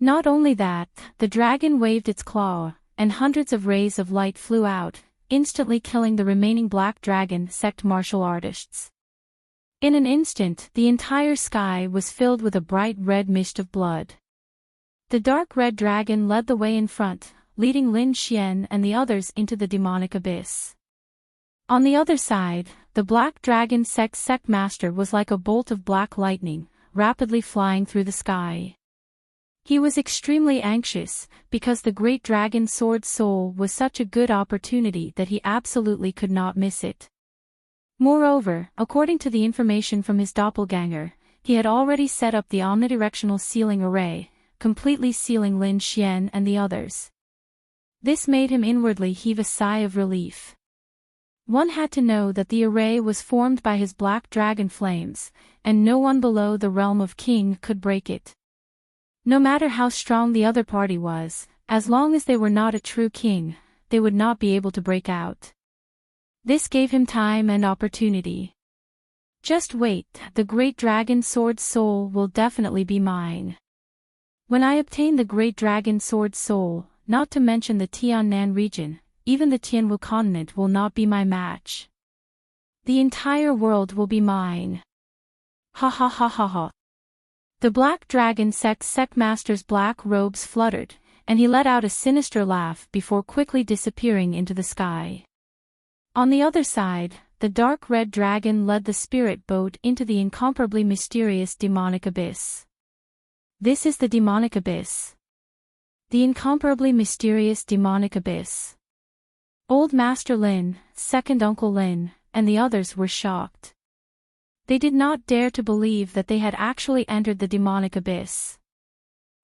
S1: Not only that, the dragon waved its claw, and hundreds of rays of light flew out, instantly killing the remaining black dragon sect martial artists. In an instant, the entire sky was filled with a bright red mist of blood. The dark red dragon led the way in front, leading Lin Xian and the others into the demonic abyss. On the other side, the black dragon sect master was like a bolt of black lightning, rapidly flying through the sky. He was extremely anxious, because the great dragon sword soul was such a good opportunity that he absolutely could not miss it. Moreover, according to the information from his doppelganger, he had already set up the omnidirectional sealing array, completely sealing Lin Xian and the others. This made him inwardly heave a sigh of relief. One had to know that the array was formed by his black dragon flames, and no one below the realm of king could break it. No matter how strong the other party was, as long as they were not a true king, they would not be able to break out. This gave him time and opportunity. Just wait, the great dragon sword soul will definitely be mine. When I obtain the great dragon sword soul, not to mention the Tiannan region, even the Tianwu continent will not be my match. The entire world will be mine. Ha ha ha ha ha. The black dragon sect master's black robes fluttered, and he let out a sinister laugh before quickly disappearing into the sky. On the other side, the dark red dragon led the spirit boat into the incomparably mysterious demonic abyss. This is the demonic abyss. The incomparably mysterious demonic abyss. Old Master Lin, Second Uncle Lin, and the others were shocked. They did not dare to believe that they had actually entered the demonic abyss.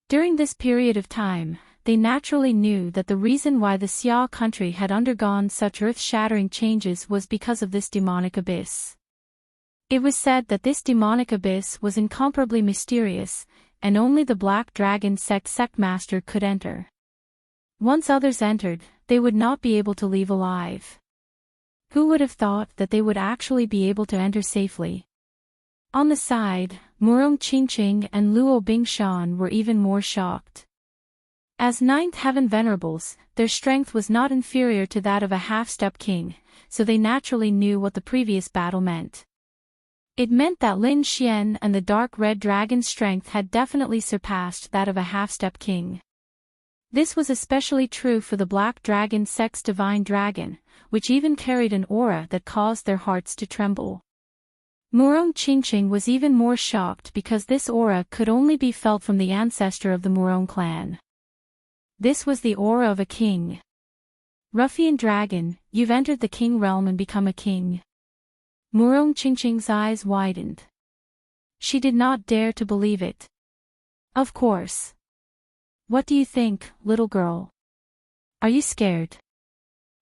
S1: During this period of time, they naturally knew that the reason why the Xia country had undergone such earth-shattering changes was because of this demonic abyss. It was said that this demonic abyss was incomparably mysterious, and only the Black Dragon sect master could enter. Once others entered, they would not be able to leave alive. Who would have thought that they would actually be able to enter safely? On the side, Murong Qingqing and Luo Bingshan were even more shocked. As Ninth Heaven Venerables, their strength was not inferior to that of a half-step king, so they naturally knew what the previous battle meant. It meant that Lin Xian and the Dark Red Dragon's strength had definitely surpassed that of a half-step king. This was especially true for the Black Dragon sect's Divine Dragon, which even carried an aura that caused their hearts to tremble. Murong Qingqing was even more shocked because this aura could only be felt from the ancestor of the Murong clan. This was the aura of a king. Ruffian dragon, you've entered the king realm and become a king. Murong Qingqing's eyes widened. She did not dare to believe it. Of course. What do you think, little girl? Are you scared?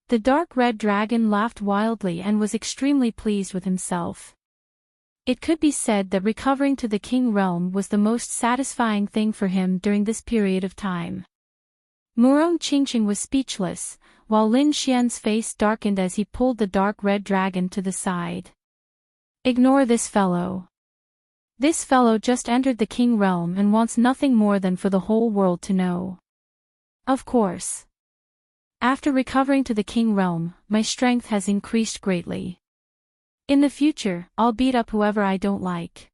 S1: The dark red dragon laughed wildly and was extremely pleased with himself. It could be said that recovering to the king realm was the most satisfying thing for him during this period of time. Murong Qingqing was speechless, while Lin Xian's face darkened as he pulled the dark red dragon to the side. Ignore this fellow. This fellow just entered the king realm and wants nothing more than for the whole world to know. Of course. After recovering to the king realm, my strength has increased greatly. In the future, I'll beat up whoever I don't like.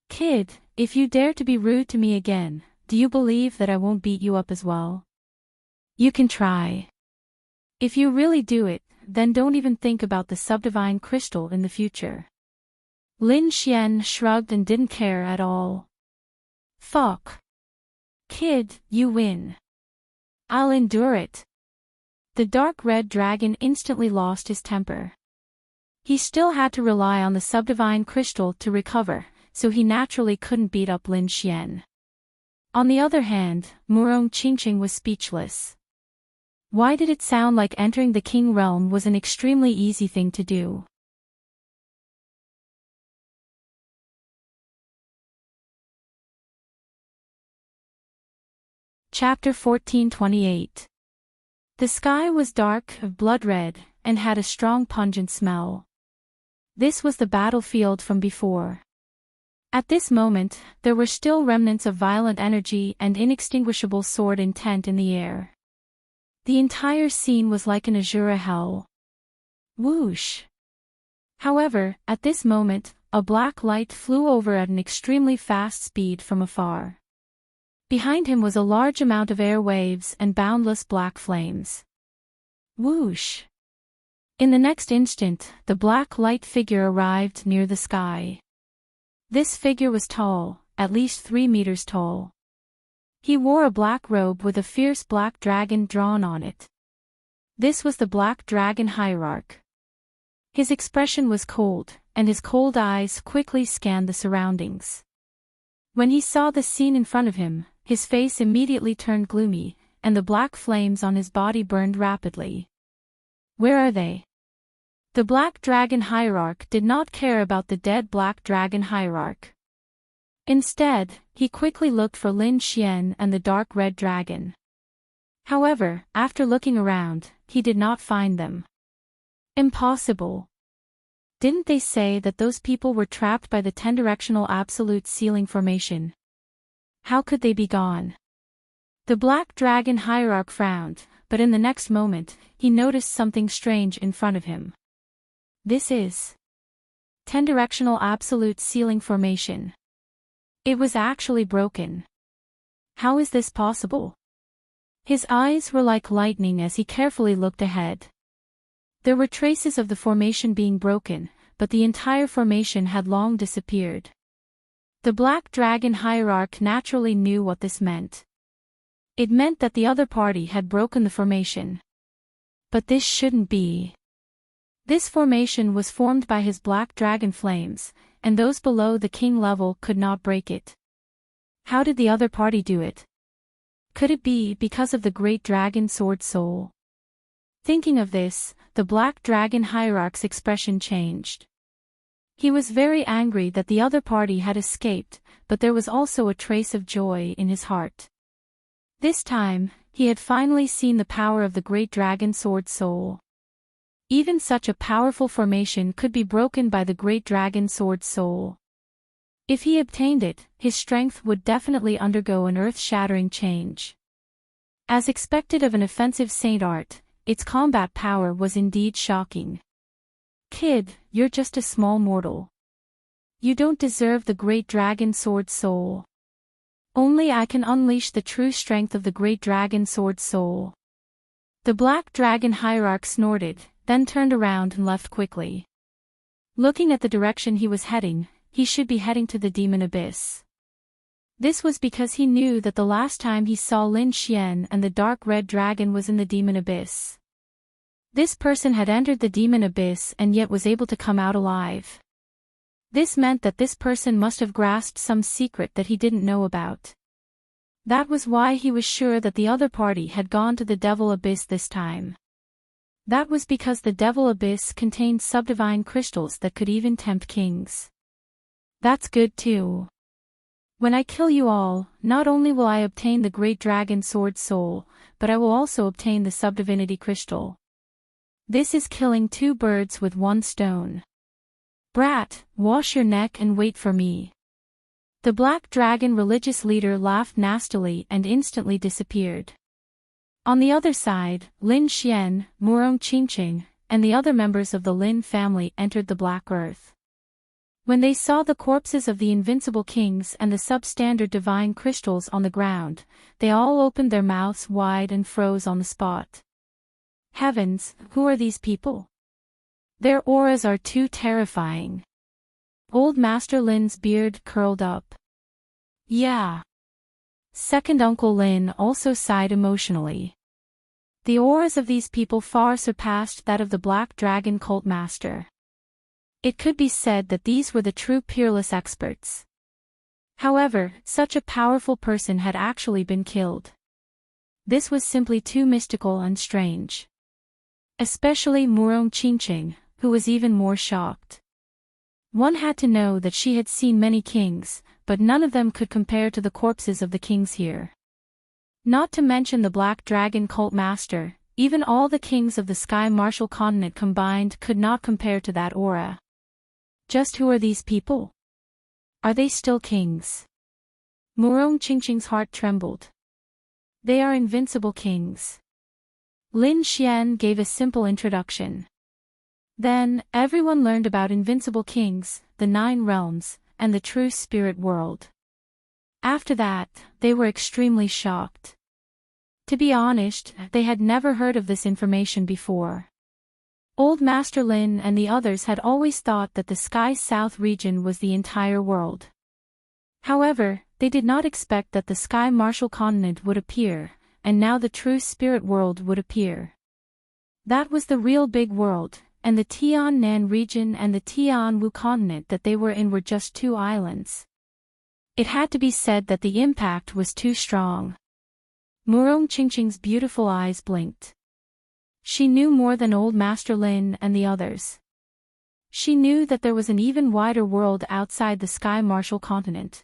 S1: Kid, if you dare to be rude to me again, do you believe that I won't beat you up as well? You can try. If you really do it, then don't even think about the subdivine crystal in the future. Lin Xian shrugged and didn't care at all. Fuck. Kid, you win. I'll endure it. The dark red dragon instantly lost his temper. He still had to rely on the subdivine crystal to recover, so he naturally couldn't beat up Lin Xian. On the other hand, Murong Qingqing was speechless. Why did it sound like entering the king realm was an extremely easy thing to do? Chapter 1428. The sky was dark, blood red, and had a strong pungent smell. This was the battlefield from before. At this moment, there were still remnants of violent energy and inextinguishable sword intent in the air. The entire scene was like an azure hell. Whoosh! However, at this moment, a black light flew over at an extremely fast speed from afar. Behind him was a large amount of air waves and boundless black flames. Whoosh! In the next instant, the black light figure arrived near the sky. This figure was tall, at least 3 meters tall. He wore a black robe with a fierce black dragon drawn on it. This was the Black Dragon Hierarch. His expression was cold, and his cold eyes quickly scanned the surroundings. When he saw the scene in front of him, his face immediately turned gloomy, and the black flames on his body burned rapidly. Where are they? The Black Dragon Hierarch did not care about the dead Black Dragon Hierarch. Instead, he quickly looked for Lin Xian and the Dark Red Dragon. However, after looking around, he did not find them. Impossible. Didn't they say that those people were trapped by the 10-directional absolute ceiling formation? How could they be gone? The Black Dragon Hierarch frowned, but in the next moment, he noticed something strange in front of him. This is 10-directional absolute ceiling formation. It was actually broken. How is this possible? His eyes were like lightning as he carefully looked ahead. There were traces of the formation being broken, but the entire formation had long disappeared. The Black Dragon Hierarch naturally knew what this meant. It meant that the other party had broken the formation. But this shouldn't be. This formation was formed by his Black Dragon flames, and those below the king level could not break it. How did the other party do it? Could it be because of the Great Dragon Sword Soul? Thinking of this, the Black Dragon Hierarch's expression changed. He was very angry that the other party had escaped, but there was also a trace of joy in his heart. This time, he had finally seen the power of the great dragon sword soul. Even such a powerful formation could be broken by the great dragon sword soul. If he obtained it, his strength would definitely undergo an earth-shattering change. As expected of an offensive saint art, its combat power was indeed shocking. Kid, you're just a small mortal. You don't deserve the great dragon sword soul. Only I can unleash the true strength of the great dragon sword soul. The black dragon hierarch snorted, then turned around and left quickly. Looking at the direction he was heading, he should be heading to the demon abyss. This was because he knew that the last time he saw Lin Xian and the dark red dragon was in the demon abyss. This person had entered the demon abyss and yet was able to come out alive. This meant that this person must have grasped some secret that he didn't know about. That was why he was sure that the other party had gone to the devil abyss this time. That was because the devil abyss contained subdivine crystals that could even tempt kings. That's good too. When I kill you all, not only will I obtain the great dragon sword soul, but I will also obtain the subdivinity crystal. This is killing two birds with one stone. Brat, wash your neck and wait for me. The black dragon religious leader laughed nastily and instantly disappeared. On the other side, Lin Xian, Murong Qingqing, and the other members of the Lin family entered the Black Earth. When they saw the corpses of the invincible kings and the substandard divine crystals on the ground, they all opened their mouths wide and froze on the spot. Heavens, who are these people? Their auras are too terrifying. Old Master Lin's beard curled up. Yeah. Second Uncle Lin also sighed emotionally. The auras of these people far surpassed that of the Black Dragon cult master. It could be said that these were the true peerless experts. However, such a powerful person had actually been killed. This was simply too mystical and strange. Especially Murong Qingqing, who was even more shocked. One had to know that she had seen many kings, but none of them could compare to the corpses of the kings here. Not to mention the Black Dragon cult master, even all the kings of the Sky Martial continent combined could not compare to that aura. Just who are these people? Are they still kings? Murong Qingqing's heart trembled. They are invincible kings. Lin Xian gave a simple introduction. Then, everyone learned about invincible kings, the 9 realms, and the true spirit world. After that, they were extremely shocked. To be honest, they had never heard of this information before. Old Master Lin and the others had always thought that the Sky South region was the entire world. However, they did not expect that the Sky Martial continent would appear, and now the true spirit world would appear. That was the real big world, and the Tian Nan region and the Tian Wu continent that they were in were just 2 islands. It had to be said that the impact was too strong. Murong Qingqing's beautiful eyes blinked. She knew more than Old Master Lin and the others. She knew that there was an even wider world outside the Sky Martial continent.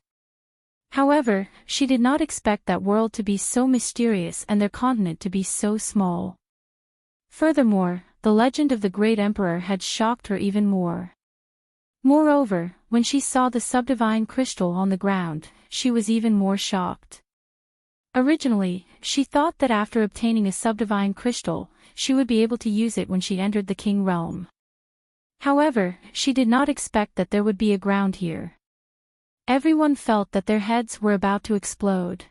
S1: However, she did not expect that world to be so mysterious and their continent to be so small. Furthermore, the legend of the Great Emperor had shocked her even more. Moreover, when she saw the subdivine crystal on the ground, she was even more shocked. Originally, she thought that after obtaining a subdivine crystal, she would be able to use it when she entered the King realm. However, she did not expect that there would be a ground here. Everyone felt that their heads were about to explode.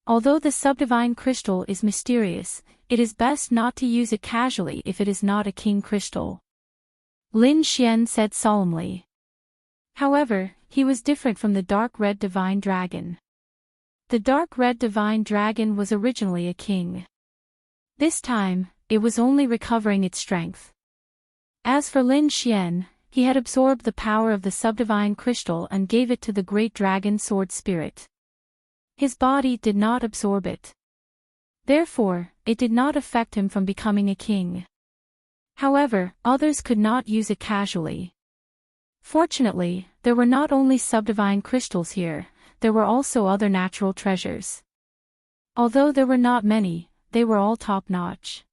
S1: Although the subdivine crystal is mysterious, it is best not to use it casually if it is not a king crystal. Lin Xian said solemnly. However, he was different from the dark red divine dragon. The dark red divine dragon was originally a king. This time, it was only recovering its strength. As for Lin Xian, he had absorbed the power of the subdivine crystal and gave it to the great dragon sword spirit. His body did not absorb it. Therefore, it did not affect him from becoming a king. However, others could not use it casually. Fortunately, there were not only subdivine crystals here, there were also other natural treasures. Although there were not many, they were all top-notch.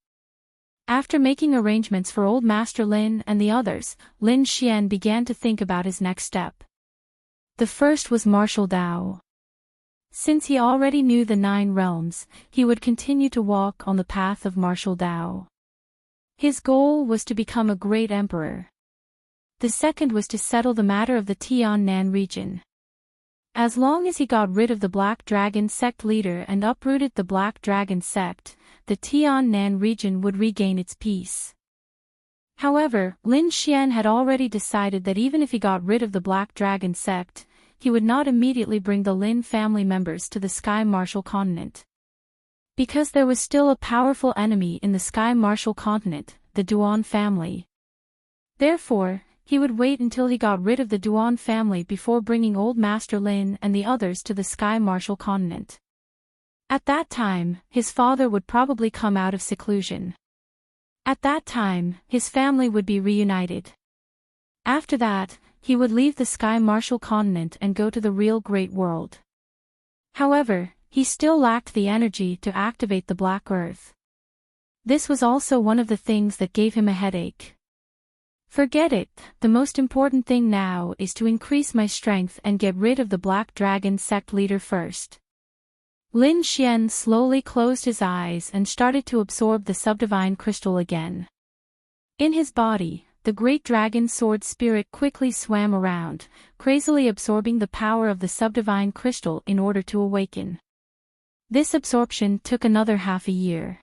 S1: After making arrangements for Old Master Lin and the others, Lin Xian began to think about his next step. The first was martial Dao. Since he already knew the 9 realms, he would continue to walk on the path of martial Dao. His goal was to become a great emperor. The second was to settle the matter of the Tiannan region. As long as he got rid of the Black Dragon sect leader and uprooted the Black Dragon sect, the Tiannan region would regain its peace. However, Lin Xian had already decided that even if he got rid of the Black Dragon sect, he would not immediately bring the Lin family members to the Sky Martial continent. Because there was still a powerful enemy in the Sky Martial continent, the Duan family. Therefore, he would wait until he got rid of the Duan family before bringing Old Master Lin and the others to the Sky Martial continent. At that time, his father would probably come out of seclusion. At that time, his family would be reunited. After that, he would leave the Sky Martial continent and go to the real Great World. However, he still lacked the energy to activate the Black Earth. This was also one of the things that gave him a headache. Forget it, the most important thing now is to increase my strength and get rid of the Black Dragon sect leader first. Lin Xian slowly closed his eyes and started to absorb the subdivine crystal again. In his body, the great dragon sword spirit quickly swam around, crazily absorbing the power of the subdivine crystal in order to awaken. This absorption took another half a year.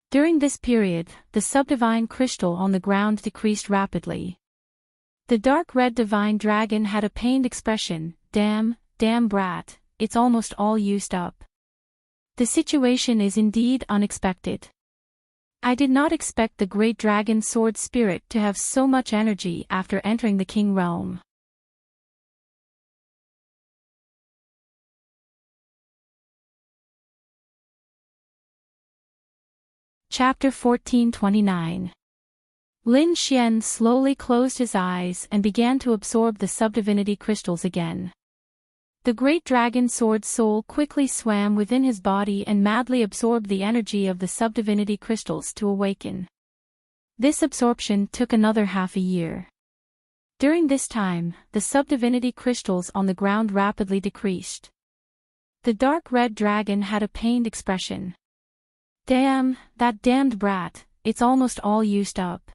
S1: During this period, the subdivine crystal on the ground decreased rapidly. The dark red divine dragon had a pained expression. Damn brat, it's almost all used up. The situation is indeed unexpected. I did not expect the great dragon sword spirit to have so much energy after entering the king realm. Chapter 1429. Lin Xian slowly closed his eyes and began to absorb the subdivinity crystals again. The great dragon sword soul quickly swam within his body and madly absorbed the energy of the subdivinity crystals to awaken. This absorption took another half a year. During this time, the subdivinity crystals on the ground rapidly decreased. The dark red dragon had a pained expression. Damn, that damned brat, it's almost all used up.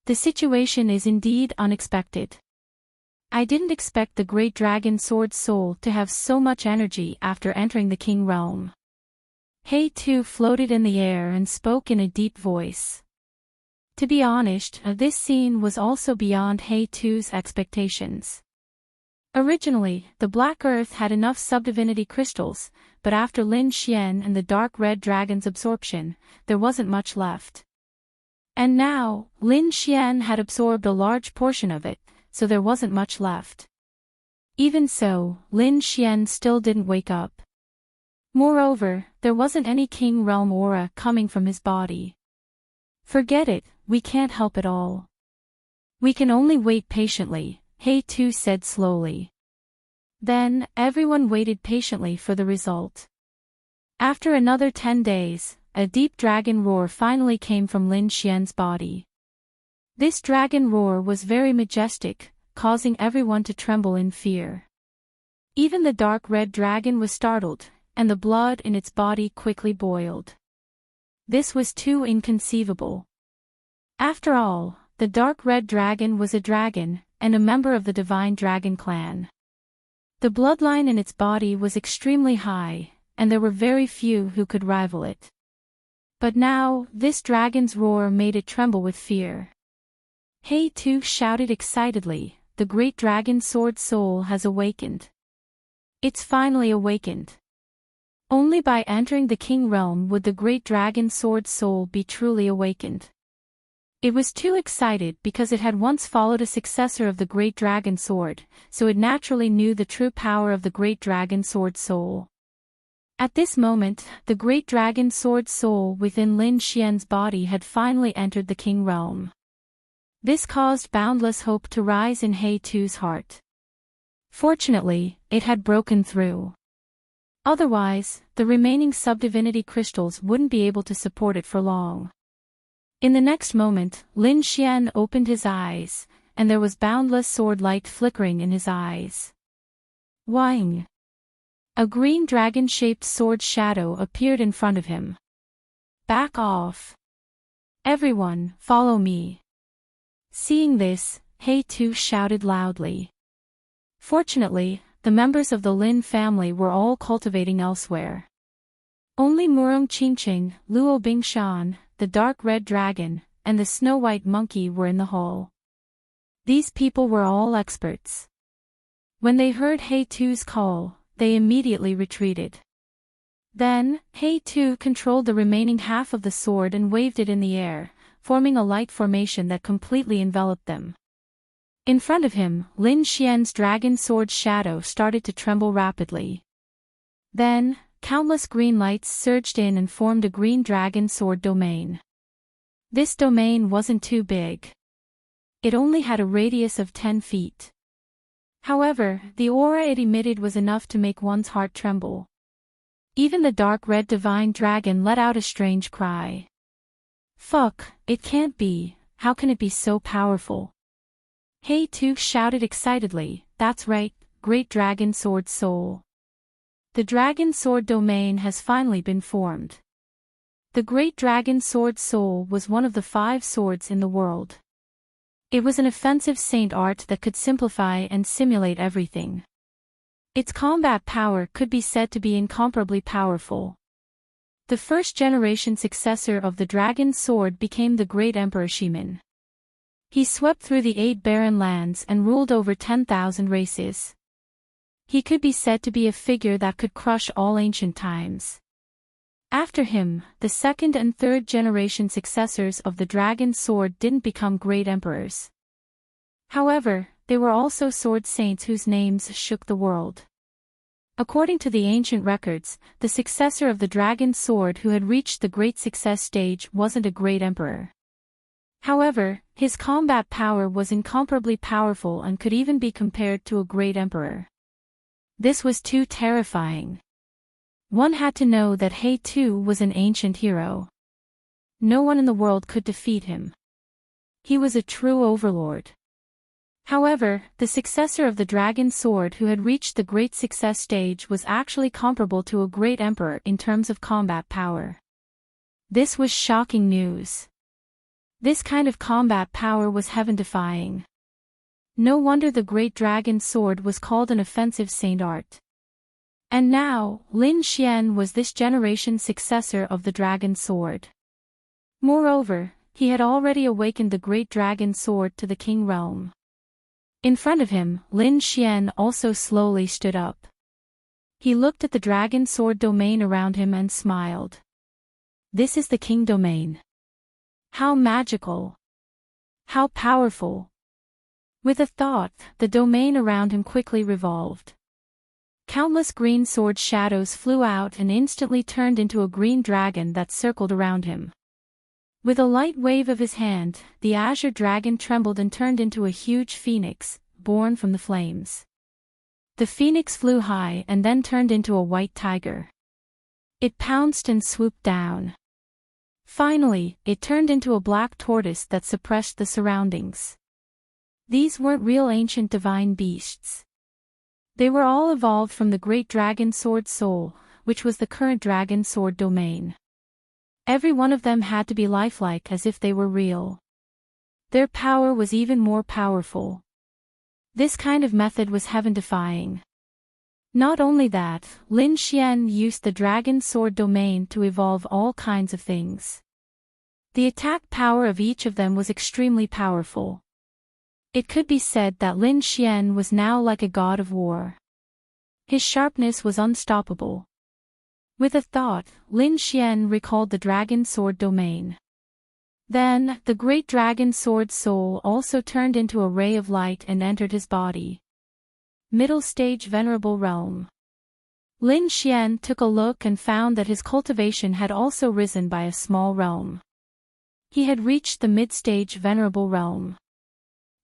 S1: The situation is indeed unexpected. I didn't expect the great dragon sword soul to have so much energy after entering the king realm. He too floated in the air and spoke in a deep voice. To be honest, this scene was also beyond He Tu's expectations. Originally, the Black Earth had enough subdivinity crystals, but after Lin Xian and the dark red dragon's absorption, there wasn't much left. And now, Lin Xian had absorbed a large portion of it, so there wasn't much left. Even so, Lin Xian still didn't wake up. Moreover, there wasn't any king realm aura coming from his body. Forget it, we can't help it all. We can only wait patiently, He Tu said slowly. Then, everyone waited patiently for the result. After another 10 days, a deep dragon roar finally came from Lin Xian's body. This dragon roar was very majestic, causing everyone to tremble in fear. Even the dark red dragon was startled, and the blood in its body quickly boiled. This was too inconceivable. After all, the dark red dragon was a dragon, and a member of the divine dragon clan. The bloodline in its body was extremely high, and there were very few who could rival it. But now, this dragon's roar made it tremble with fear. He Tu shouted excitedly, the great dragon sword soul has awakened. It's finally awakened. Only by entering the king realm would the great dragon sword soul be truly awakened. It was too excited because it had once followed a successor of the great dragon sword, so it naturally knew the true power of the great dragon sword soul. At this moment, the great dragon sword soul within Lin Xian's body had finally entered the king realm. This caused boundless hope to rise in He-Tu's heart. Fortunately, it had broken through. Otherwise, the remaining sub-divinity crystals wouldn't be able to support it for long. In the next moment, Lin Xian opened his eyes, and there was boundless sword light flickering in his eyes. Wang! A green dragon-shaped sword shadow appeared in front of him. Back off! Everyone, follow me! Seeing this, He-Tu shouted loudly. Fortunately, the members of the Lin family were all cultivating elsewhere. Only Murong Qingqing, Luo Bingshan, the dark red dragon, and the snow-white monkey were in the hall. These people were all experts. When they heard He-Tu's call, they immediately retreated. Then, He-Tu controlled the remaining half of the sword and waved it in the air, forming a light formation that completely enveloped them. In front of him, Lin Xian's dragon sword shadow started to tremble rapidly. Then, countless green lights surged in and formed a green dragon sword domain. This domain wasn't too big. It only had a radius of 10 feet. However, the aura it emitted was enough to make one's heart tremble. Even the dark red divine dragon let out a strange cry. Fuck, it can't be, how can it be so powerful? He-Tu shouted excitedly, that's right, Great Dragon Sword Soul. The Dragon Sword domain has finally been formed. The Great Dragon Sword Soul was one of the 5 swords in the world. It was an offensive saint art that could simplify and simulate everything. Its combat power could be said to be incomparably powerful. The first-generation successor of the Dragon Sword became the Great Emperor Shimin. He swept through the 8 barren lands and ruled over 10,000 races. He could be said to be a figure that could crush all ancient times. After him, the second and third generation successors of the Dragon Sword didn't become great emperors. However, they were also sword saints whose names shook the world. According to the ancient records, the successor of the Dragon Sword who had reached the great success stage wasn't a great emperor. However, his combat power was incomparably powerful and could even be compared to a great emperor. This was too terrifying. One had to know that He-Tu was an ancient hero. No one in the world could defeat him. He was a true overlord. However, the successor of the Dragon Sword who had reached the great success stage was actually comparable to a great emperor in terms of combat power. This was shocking news. This kind of combat power was heaven-defying. No wonder the Great Dragon Sword was called an offensive saint art. And now, Lin Xian was this generation's successor of the Dragon Sword. Moreover, he had already awakened the Great Dragon Sword to the King realm. In front of him, Lin Xian also slowly stood up. He looked at the Dragon Sword domain around him and smiled. This is the King domain. How magical! How powerful! With a thought, the domain around him quickly revolved. Countless green sword shadows flew out and instantly turned into a green dragon that circled around him. With a light wave of his hand, the azure dragon trembled and turned into a huge phoenix, born from the flames. The phoenix flew high and then turned into a white tiger. It pounced and swooped down. Finally, it turned into a black tortoise that suppressed the surroundings. These weren't real ancient divine beasts. They were all evolved from the Great Dragon Sword Soul, which was the current Dragon Sword domain. Every one of them had to be lifelike as if they were real. Their power was even more powerful. This kind of method was heaven-defying. Not only that, Lin Xian used the Dragon Sword domain to evolve all kinds of things. The attack power of each of them was extremely powerful. It could be said that Lin Xian was now like a god of war. His sharpness was unstoppable. With a thought, Lin Xian recalled the Dragon Sword domain. Then, the Great Dragon Sword Soul also turned into a ray of light and entered his body. Middle Stage Venerable Realm. Lin Xian took a look and found that his cultivation had also risen by a small realm. He had reached the Mid-Stage Venerable Realm.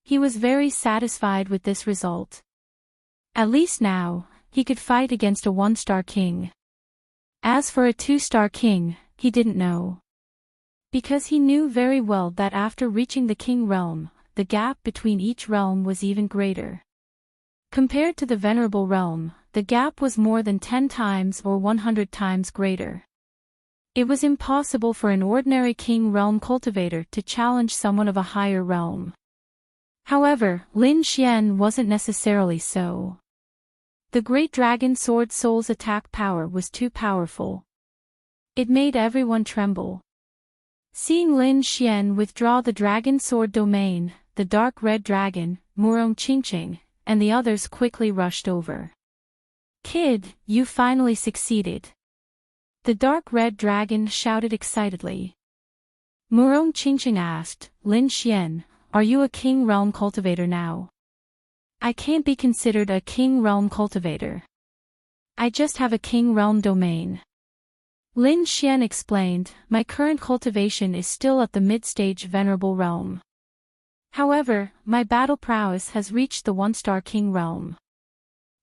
S1: He was very satisfied with this result. At least now, he could fight against a 1-star king. As for a 2-star king, he didn't know. Because he knew very well that after reaching the king realm, the gap between each realm was even greater. Compared to the venerable realm, the gap was more than 10 times or 100 times greater. It was impossible for an ordinary king realm cultivator to challenge someone of a higher realm. However, Lin Xian wasn't necessarily so. The great dragon sword soul's attack power was too powerful. It made everyone tremble. Seeing Lin Xian withdraw the dragon sword domain, the dark red dragon, Murong Qingqing, and the others quickly rushed over. "Kid, you finally succeeded." The dark red dragon shouted excitedly. Murong Qingqing asked, "Lin Xian, are you a king realm cultivator now?" "I can't be considered a king realm cultivator. I just have a king realm domain." Lin Xian explained, "My current cultivation is still at the mid-stage venerable realm. However, my battle prowess has reached the 1-star king realm."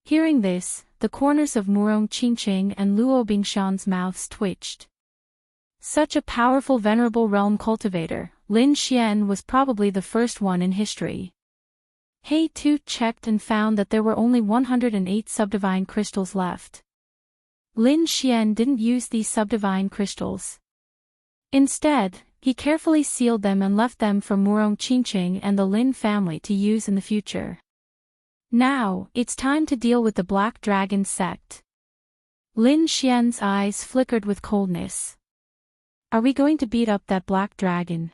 S1: Hearing this, the corners of Murong Qingqing and Luo Bingshan's mouths twitched. Such a powerful venerable realm cultivator, Lin Xian was probably the first one in history. He too checked and found that there were only 108 subdivine crystals left. Lin Xian didn't use these subdivine crystals. Instead, he carefully sealed them and left them for Murong Qingqing and the Lin family to use in the future. Now, it's time to deal with the Black Dragon sect. Lin Xian's eyes flickered with coldness. "Are we going to beat up that Black Dragon?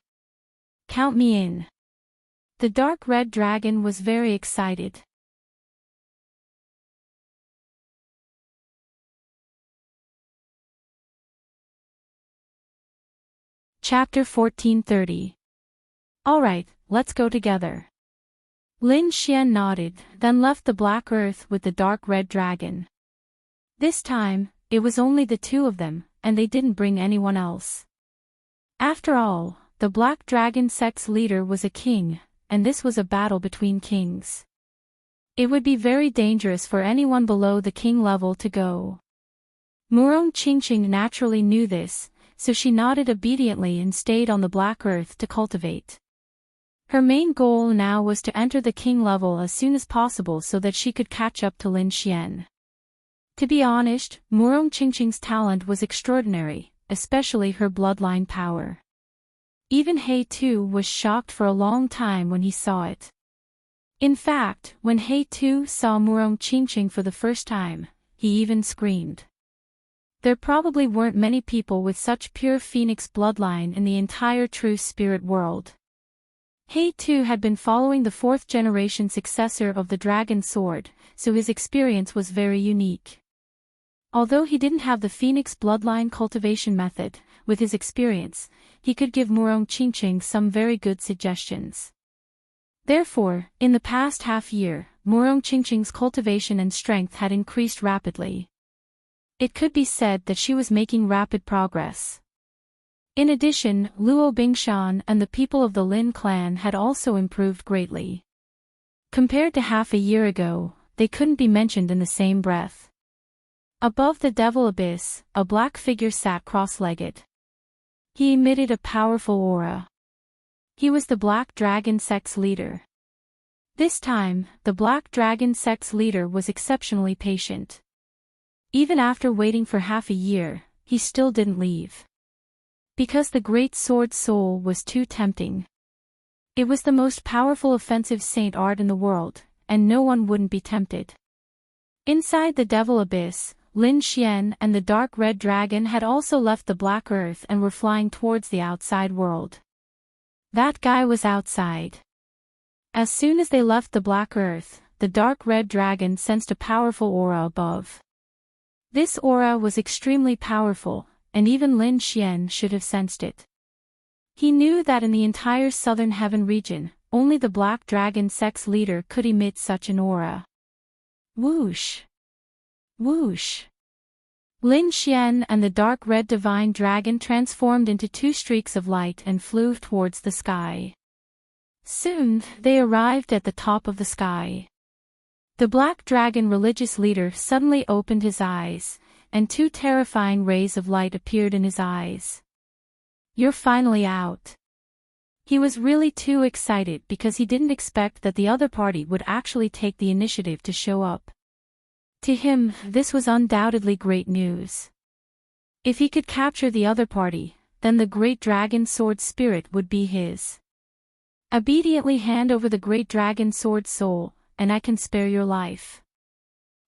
S1: Count me in." The dark red dragon was very excited. Chapter 1430. "Alright, let's go together." Lin Xian nodded, then left the Black Earth with the dark red dragon. This time, it was only the two of them, and they didn't bring anyone else. After all, the Black Dragon sect's leader was a king, and this was a battle between kings. It would be very dangerous for anyone below the king level to go. Murong Qingqing naturally knew this, so she nodded obediently and stayed on the Black Earth to cultivate. Her main goal now was to enter the king level as soon as possible so that she could catch up to Lin Xian. To be honest, Murong Qingqing's talent was extraordinary, especially her bloodline power. Even He too was shocked for a long time when he saw it. In fact, when He too saw Murong Qingqing for the first time, he even screamed. There probably weren't many people with such pure phoenix bloodline in the entire true spirit world. He too had been following the 4th-generation successor of the Dragon Sword, so his experience was very unique. Although he didn't have the phoenix bloodline cultivation method, with his experience, he could give Murong Qingqing some very good suggestions. Therefore, in the past half-year, Murong Qingqing's cultivation and strength had increased rapidly. It could be said that she was making rapid progress. In addition, Luo Bingshan and the people of the Lin clan had also improved greatly. Compared to half a year ago, they couldn't be mentioned in the same breath. Above the Devil Abyss, a black figure sat cross-legged. He emitted a powerful aura. He was the Black Dragon sect's leader. This time, the Black Dragon sect's leader was exceptionally patient. Even after waiting for half a year, he still didn't leave. Because the Great Sword Soul was too tempting. It was the most powerful offensive saint art in the world, and no one wouldn't be tempted. Inside the Devil Abyss, Lin Xian and the Dark Red Dragon had also left the Black Earth and were flying towards the outside world. That guy was outside. As soon as they left the Black Earth, the Dark Red Dragon sensed a powerful aura above. This aura was extremely powerful, and even Lin Xian should have sensed it. He knew that in the entire southern heaven region, only the Black Dragon sect's leader could emit such an aura. Whoosh! Whoosh! Lin Xian and the dark red divine dragon transformed into 2 streaks of light and flew towards the sky. Soon, they arrived at the top of the sky. The black dragon religious leader suddenly opened his eyes, and two terrifying rays of light appeared in his eyes. "You're finally out." He was really too excited because he didn't expect that the other party would actually take the initiative to show up. To him, this was undoubtedly great news. If he could capture the other party, then the great dragon sword spirit would be his. "Obediently hand over the great dragon sword soul, and I can spare your life."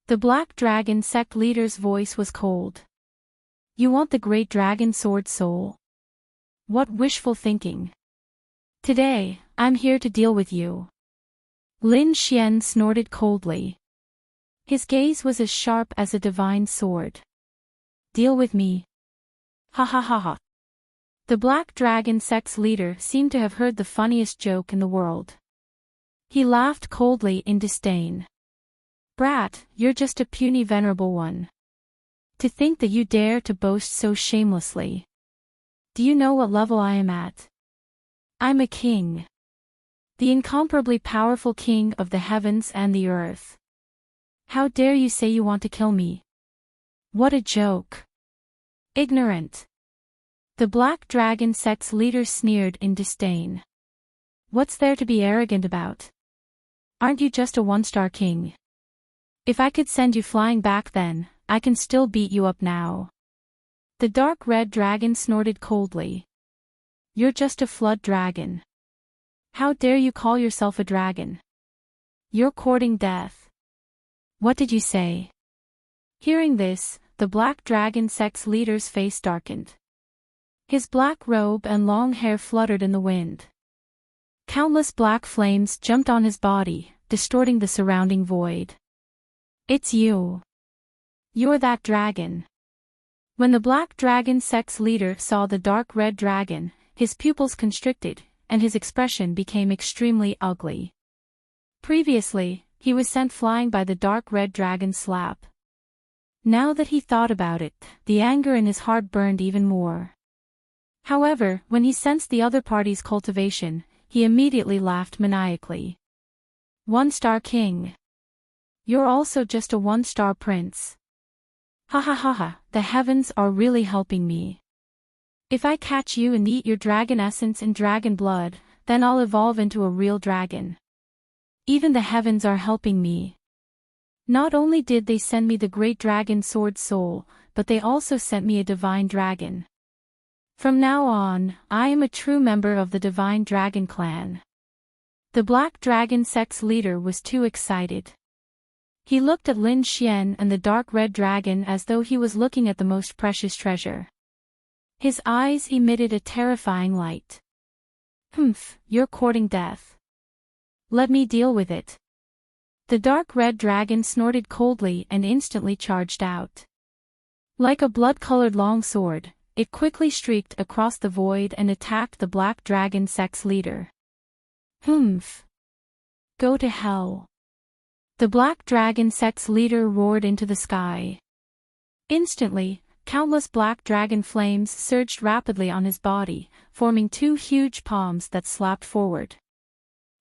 S1: The black dragon sect leader's voice was cold. "You want the great dragon sword soul? What wishful thinking. Today, I'm here to deal with you." Lin Xian snorted coldly. His gaze was as sharp as a divine sword. "Deal with me? Ha ha ha ha." The black dragon sect's leader seemed to have heard the funniest joke in the world. He laughed coldly in disdain. "Brat, you're just a puny venerable one. To think that you dare to boast so shamelessly. Do you know what level I am at? I'm a king. The incomparably powerful king of the heavens and the earth. How dare you say you want to kill me? What a joke. Ignorant." The black dragon sect's leader sneered in disdain. "What's there to be arrogant about? Aren't you just a one-star king? If I could send you flying back then, I can still beat you up now." The dark red dragon snorted coldly. "You're just a flood dragon. How dare you call yourself a dragon? You're courting death. What did you say?" Hearing this, the black dragon sect's leader's face darkened. His black robe and long hair fluttered in the wind. Countless black flames jumped on his body, distorting the surrounding void. "It's you. You're that dragon." When the black dragon sect's leader saw the dark red dragon, his pupils constricted, and his expression became extremely ugly. Previously, he was sent flying by the dark red dragon's slap. Now that he thought about it, the anger in his heart burned even more. However, when he sensed the other party's cultivation, he immediately laughed maniacally. "One-star king. You're also just a one-star prince. Ha ha ha ha, the heavens are really helping me. If I catch you and eat your dragon essence and dragon blood, then I'll evolve into a real dragon. Even the heavens are helping me. Not only did they send me the great dragon sword soul, but they also sent me a divine dragon. From now on, I am a true member of the divine dragon clan." The black dragon sect's leader was too excited. He looked at Lin Xian and the dark red dragon as though he was looking at the most precious treasure. His eyes emitted a terrifying light. "Humph, you're courting death. Let me deal with it." The dark red dragon snorted coldly and instantly charged out. Like a blood-colored long sword, it quickly streaked across the void and attacked the black dragon sect's leader. "Humph. Go to hell." The black dragon sect's leader roared into the sky. Instantly, countless black dragon flames surged rapidly on his body, forming two huge palms that slapped forward.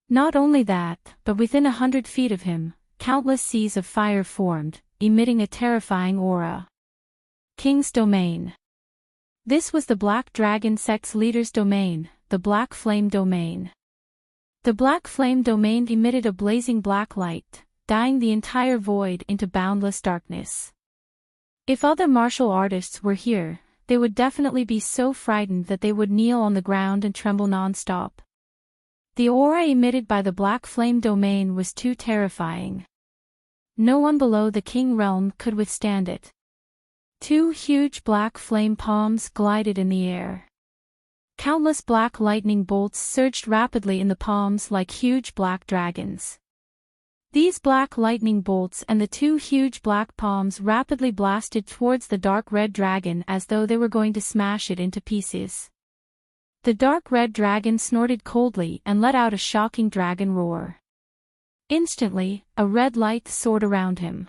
S1: Not only that, but within 100 feet of him, countless seas of fire formed, emitting a terrifying aura. King's domain. This was the black dragon sect's leader's domain, the black flame domain. The black flame domain emitted a blazing black light, dyeing the entire void into boundless darkness. If other martial artists were here, they would definitely be so frightened that they would kneel on the ground and tremble non-stop. The aura emitted by the black flame domain was too terrifying. No one below the king realm could withstand it. Two huge black flame palms glided in the air. Countless black lightning bolts surged rapidly in the palms like huge black dragons. These black lightning bolts and the two huge black palms rapidly blasted towards the dark red dragon as though they were going to smash it into pieces. The dark red dragon snorted coldly and let out a shocking dragon roar. Instantly, a red light soared around him.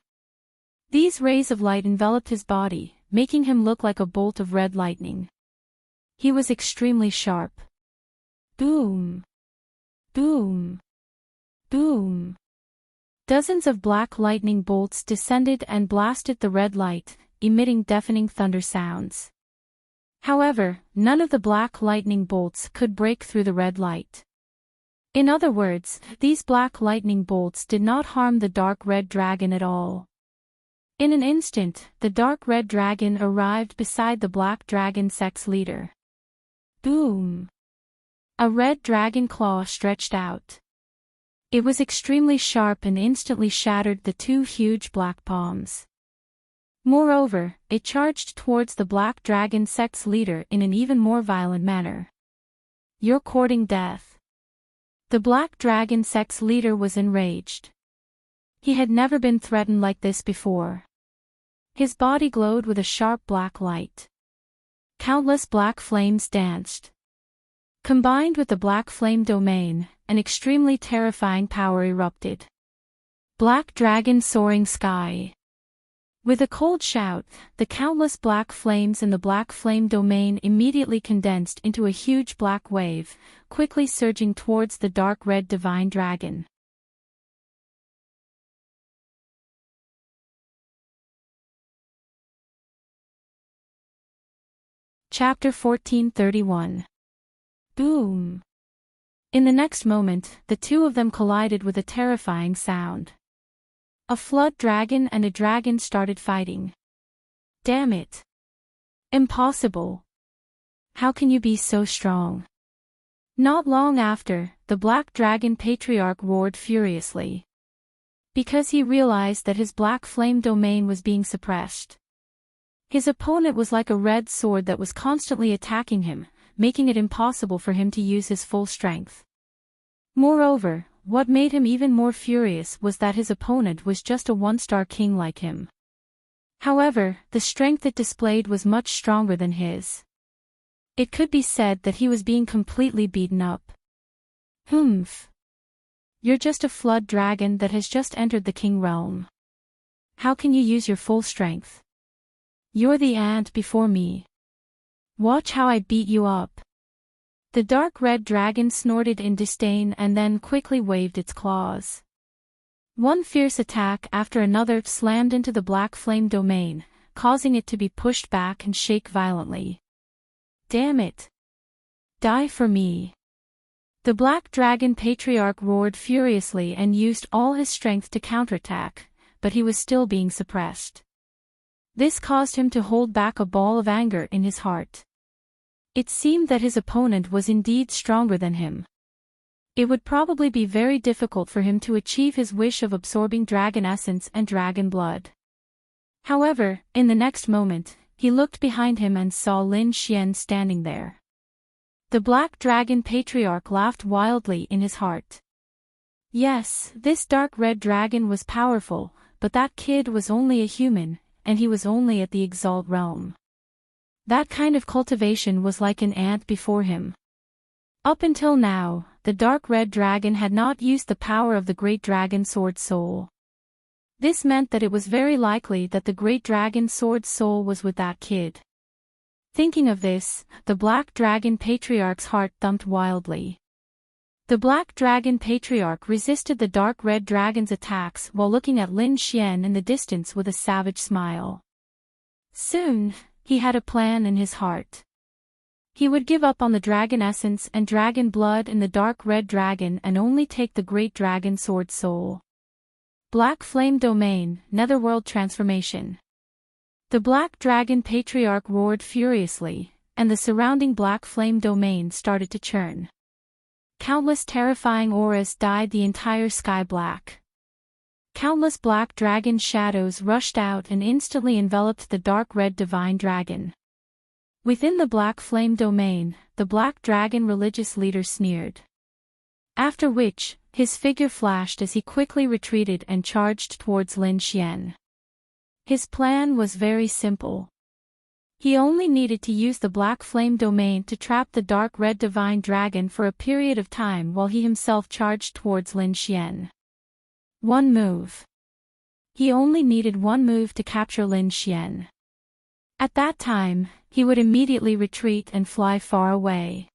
S1: These rays of light enveloped his body, making him look like a bolt of red lightning. He was extremely sharp. Boom! Boom! Boom! Dozens of black lightning bolts descended and blasted the red light, emitting deafening thunder sounds. However, none of the black lightning bolts could break through the red light. In other words, these black lightning bolts did not harm the dark red dragon at all. In an instant, the dark red dragon arrived beside the black dragon sex leader. Boom! A red dragon claw stretched out. It was extremely sharp and instantly shattered the two huge black palms. Moreover, it charged towards the black dragon sex leader in an even more violent manner. "You're courting death." The black dragon sex leader was enraged. He had never been threatened like this before. His body glowed with a sharp black light. Countless black flames danced. Combined with the black flame domain, an extremely terrifying power erupted. Black dragon soaring sky. With a cold shout, the countless black flames in the black flame domain immediately condensed into a huge black wave, quickly surging towards the dark red divine dragon. Chapter 1431. Boom! In the next moment, the two of them collided with a terrifying sound. A flood dragon and a dragon started fighting. Damn it! Impossible! How can you be so strong? Not long after, the black dragon patriarch roared furiously. Because he realized that his black flame domain was being suppressed. His opponent was like a red sword that was constantly attacking him, making it impossible for him to use his full strength. Moreover, what made him even more furious was that his opponent was just a one-star king like him. However, the strength it displayed was much stronger than his. It could be said that he was being completely beaten up. Humph! You're just a flood dragon that has just entered the king realm. How can you use your full strength? You're the ant before me. Watch how I beat you up. The dark red dragon snorted in disdain and then quickly waved its claws. One fierce attack after another slammed into the black flame domain, causing it to be pushed back and shake violently. Damn it! Die for me! The black dragon patriarch roared furiously and used all his strength to counterattack, but he was still being suppressed. This caused him to hold back a ball of anger in his heart. It seemed that his opponent was indeed stronger than him. It would probably be very difficult for him to achieve his wish of absorbing dragon essence and dragon blood. However, in the next moment, he looked behind him and saw Lin Xian standing there. The black dragon patriarch laughed wildly in his heart. Yes, this dark red dragon was powerful, but that kid was only a human, and he was only at the Exalt realm. That kind of cultivation was like an ant before him. Up until now, the dark red dragon had not used the power of the great dragon sword soul. This meant that it was very likely that the great dragon sword soul was with that kid. Thinking of this, the black dragon patriarch's heart thumped wildly. The black dragon patriarch resisted the dark red dragon's attacks while looking at Lin Xian in the distance with a savage smile. Soon, he had a plan in his heart. He would give up on the dragon essence and dragon blood in the dark red dragon and only take the great dragon sword soul. Black flame domain, netherworld transformation. The black dragon patriarch roared furiously, and the surrounding black flame domain started to churn. Countless terrifying auras dyed the entire sky black. Countless black dragon shadows rushed out and instantly enveloped the dark red divine dragon. Within the black flame domain, the black dragon religious leader sneered. After which, his figure flashed as he quickly retreated and charged towards Lin Xian. His plan was very simple. He only needed to use the black flame domain to trap the dark red divine dragon for a period of time while he himself charged towards Lin Xian. One move. He only needed one move to capture Lin Xian. At that time, he would immediately retreat and fly far away.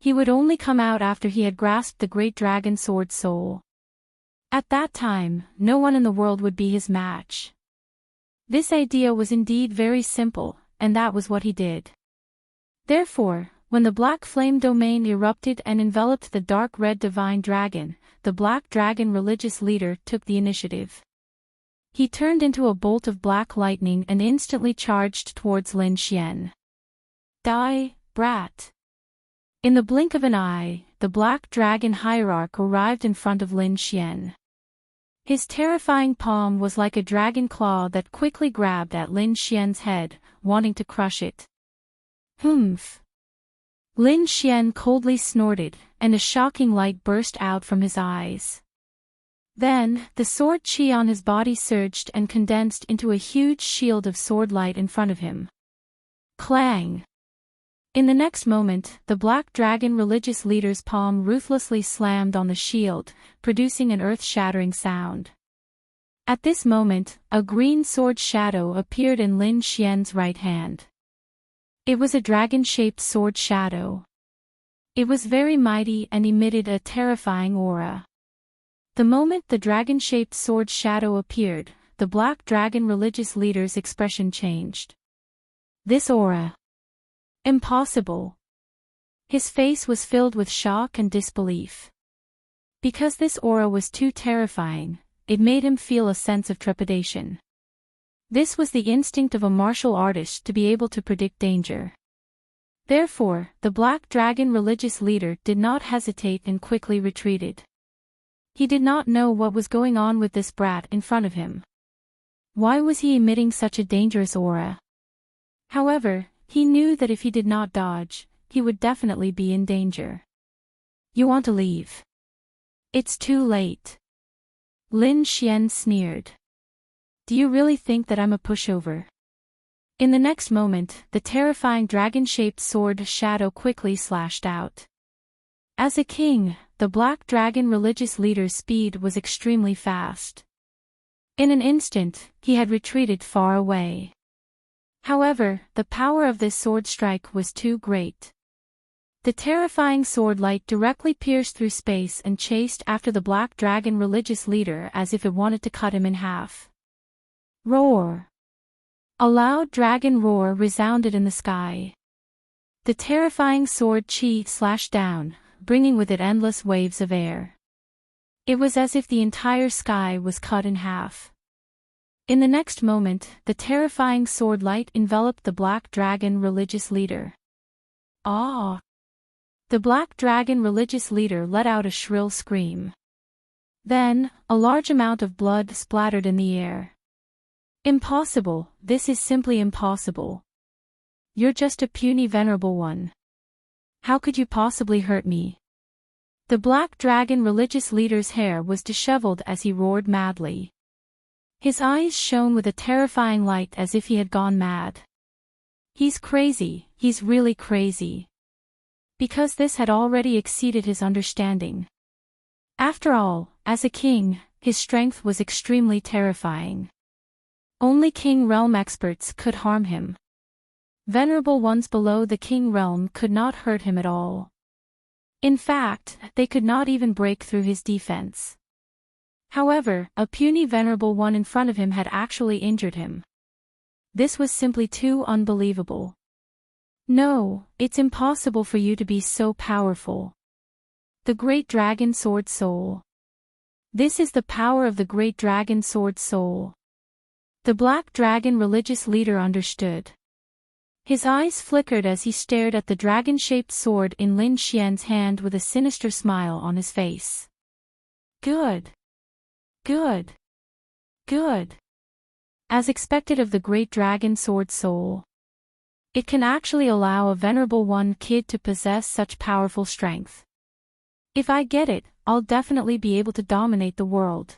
S1: He would only come out after he had grasped the great dragon sword soul. At that time, no one in the world would be his match. This idea was indeed very simple, and that was what he did. Therefore, when the black flame domain erupted and enveloped the dark red divine dragon, the black dragon religious leader took the initiative. He turned into a bolt of black lightning and instantly charged towards Lin Xian. Die, brat! In the blink of an eye, the black dragon hierarch arrived in front of Lin Xian. His terrifying palm was like a dragon claw that quickly grabbed at Lin Xian's head, wanting to crush it. Humph! Lin Xian coldly snorted, and a shocking light burst out from his eyes. Then, the sword chi on his body surged and condensed into a huge shield of sword light in front of him. Clang! In the next moment, the black dragon religious leader's palm ruthlessly slammed on the shield, producing an earth-shattering sound. At this moment, a green sword shadow appeared in Lin Xian's right hand. It was a dragon-shaped sword shadow. It was very mighty and emitted a terrifying aura. The moment the dragon-shaped sword shadow appeared, the black dragon religious leader's expression changed. This aura. Impossible. His face was filled with shock and disbelief. Because this aura was too terrifying, it made him feel a sense of trepidation. This was the instinct of a martial artist to be able to predict danger. Therefore, the black dragon religious leader did not hesitate and quickly retreated. He did not know what was going on with this brat in front of him. Why was he emitting such a dangerous aura? However, he knew that if he did not dodge, he would definitely be in danger. You want to leave? It's too late. Lin Xian sneered. Do you really think that I'm a pushover? In the next moment, the terrifying dragon-shaped sword shadow quickly slashed out. As a king, the black dragon religious leader's speed was extremely fast. In an instant, he had retreated far away. However, the power of this sword strike was too great. The terrifying sword light directly pierced through space and chased after the black dragon religious leader as if it wanted to cut him in half. Roar! A loud dragon roar resounded in the sky. The terrifying sword chi slashed down, bringing with it endless waves of air. It was as if the entire sky was cut in half. In the next moment, the terrifying sword light enveloped the black dragon religious leader. Ah! The black dragon religious leader let out a shrill scream. Then, a large amount of blood splattered in the air. Impossible, this is simply impossible. You're just a puny venerable one. How could you possibly hurt me? The black dragon religious leader's hair was disheveled as he roared madly. His eyes shone with a terrifying light as if he had gone mad. He's crazy, he's really crazy. Because this had already exceeded his understanding. After all, as a king, his strength was extremely terrifying. Only king realm experts could harm him. Venerable ones below the king realm could not hurt him at all. In fact, they could not even break through his defense. However, a puny venerable one in front of him had actually injured him. This was simply too unbelievable. No, it's impossible for you to be so powerful. The Great Dragon Sword Soul. This is the power of the Great Dragon Sword Soul. The black dragon religious leader understood. His eyes flickered as he stared at the dragon-shaped sword in Lin Xian's hand with a sinister smile on his face. Good. Good. Good. As expected of the Great Dragon Sword Soul. It can actually allow a venerable one kid to possess such powerful strength. If I get it, I'll definitely be able to dominate the world.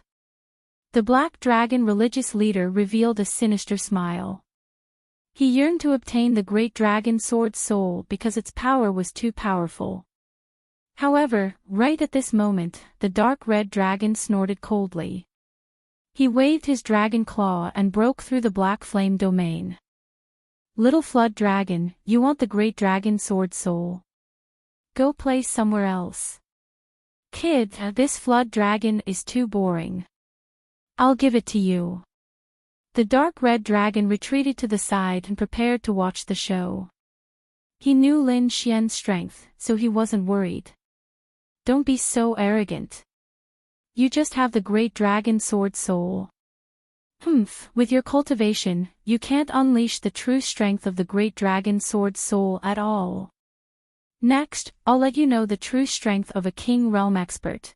S1: The black dragon religious leader revealed a sinister smile. He yearned to obtain the Great Dragon Sword Soul because its power was too powerful. However, right at this moment, the dark red dragon snorted coldly. He waved his dragon claw and broke through the black flame domain. Little Flood Dragon, you want the Great Dragon Sword Soul? Go play somewhere else. Kid, this flood dragon is too boring. I'll give it to you. The dark red dragon retreated to the side and prepared to watch the show. He knew Lin Xian's strength, so he wasn't worried. Don't be so arrogant. You just have the great dragon sword soul. With your cultivation, you can't unleash the true strength of the great dragon sword soul at all. Next, I'll let you know the true strength of a king realm expert.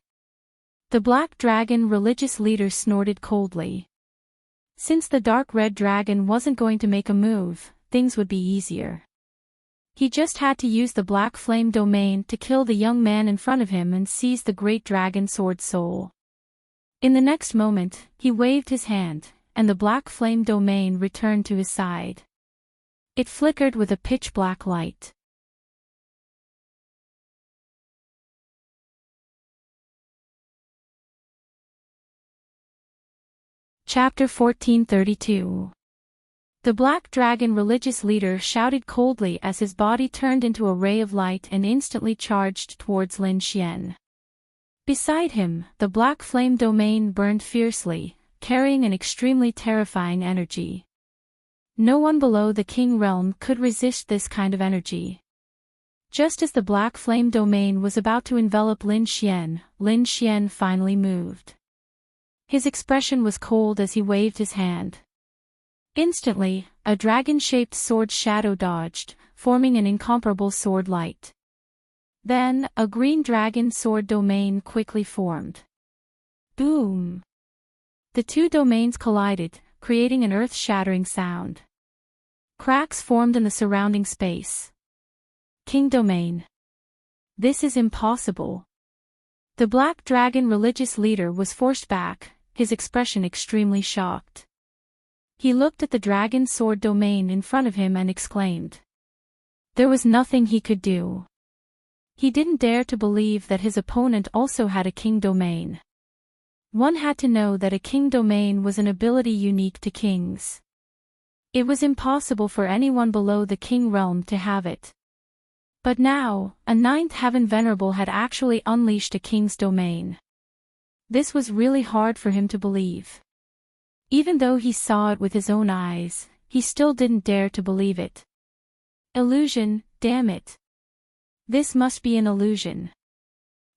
S1: The black dragon religious leader snorted coldly. Since the dark red dragon wasn't going to make a move, things would be easier. He just had to use the black flame domain to kill the young man in front of him and seize the great dragon sword soul. In the next moment, he waved his hand, and the black flame domain returned to his side. It flickered with a pitch-black light. Chapter 1432. The black dragon religious leader shouted coldly as his body turned into a ray of light and instantly charged towards Lin Xian. Beside him, the black flame domain burned fiercely, carrying an extremely terrifying energy. No one below the king realm could resist this kind of energy. Just as the black flame domain was about to envelop Lin Xian finally moved. His expression was cold as he waved his hand. Instantly, a dragon-shaped sword shadow dodged, forming an incomparable sword light. Then, a green dragon sword domain quickly formed. Boom! The two domains collided, creating an earth-shattering sound. Cracks formed in the surrounding space. King domain. This is impossible. The black dragon religious leader was forced back, his expression extremely shocked. He looked at the dragon sword domain in front of him and exclaimed. There was nothing he could do. He didn't dare to believe that his opponent also had a king domain. One had to know that a king domain was an ability unique to kings. It was impossible for anyone below the king realm to have it. But now, a ninth heaven venerable had actually unleashed a king's domain. This was really hard for him to believe. Even though he saw it with his own eyes, he still didn't dare to believe it. Illusion, damn it. This must be an illusion.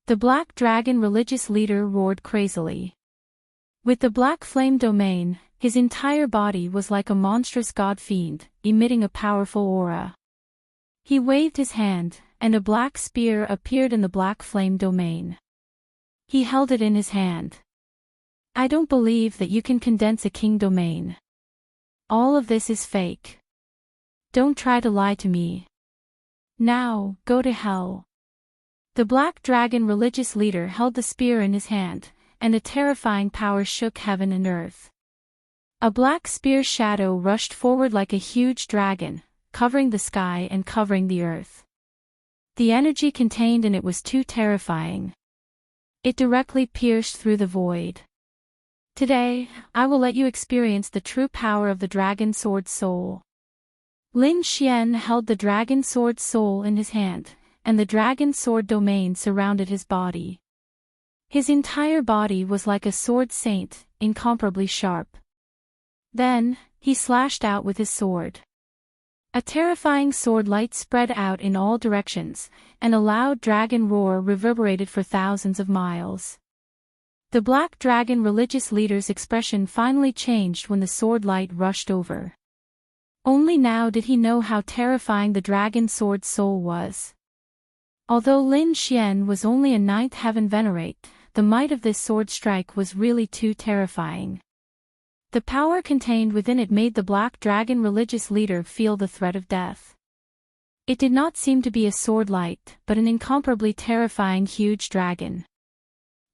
S1: The black dragon religious leader roared crazily. With the black flame domain, his entire body was like a monstrous god fiend, emitting a powerful aura. He waved his hand, and a black spear appeared in the black flame domain. He held it in his hand. I don't believe that you can condense a king domain. All of this is fake. Don't try to lie to me. Now, go to hell. The black dragon religious leader held the spear in his hand, and a terrifying power shook heaven and earth. A black spear shadow rushed forward like a huge dragon, covering the sky and covering the earth. The energy contained in it was too terrifying. It directly pierced through the void. Today, I will let you experience the true power of the dragon sword soul. Lin Xian held the dragon sword soul in his hand, and the dragon sword domain surrounded his body. His entire body was like a sword saint, incomparably sharp. Then, he slashed out with his sword. A terrifying sword light spread out in all directions, and a loud dragon roar reverberated for thousands of miles. The black dragon religious leader's expression finally changed when the sword light rushed over. Only now did he know how terrifying the dragon sword soul was. Although Lin Xian was only a ninth heaven venerate, the might of this sword strike was really too terrifying. The power contained within it made the black dragon religious leader feel the threat of death. It did not seem to be a sword light, but an incomparably terrifying huge dragon.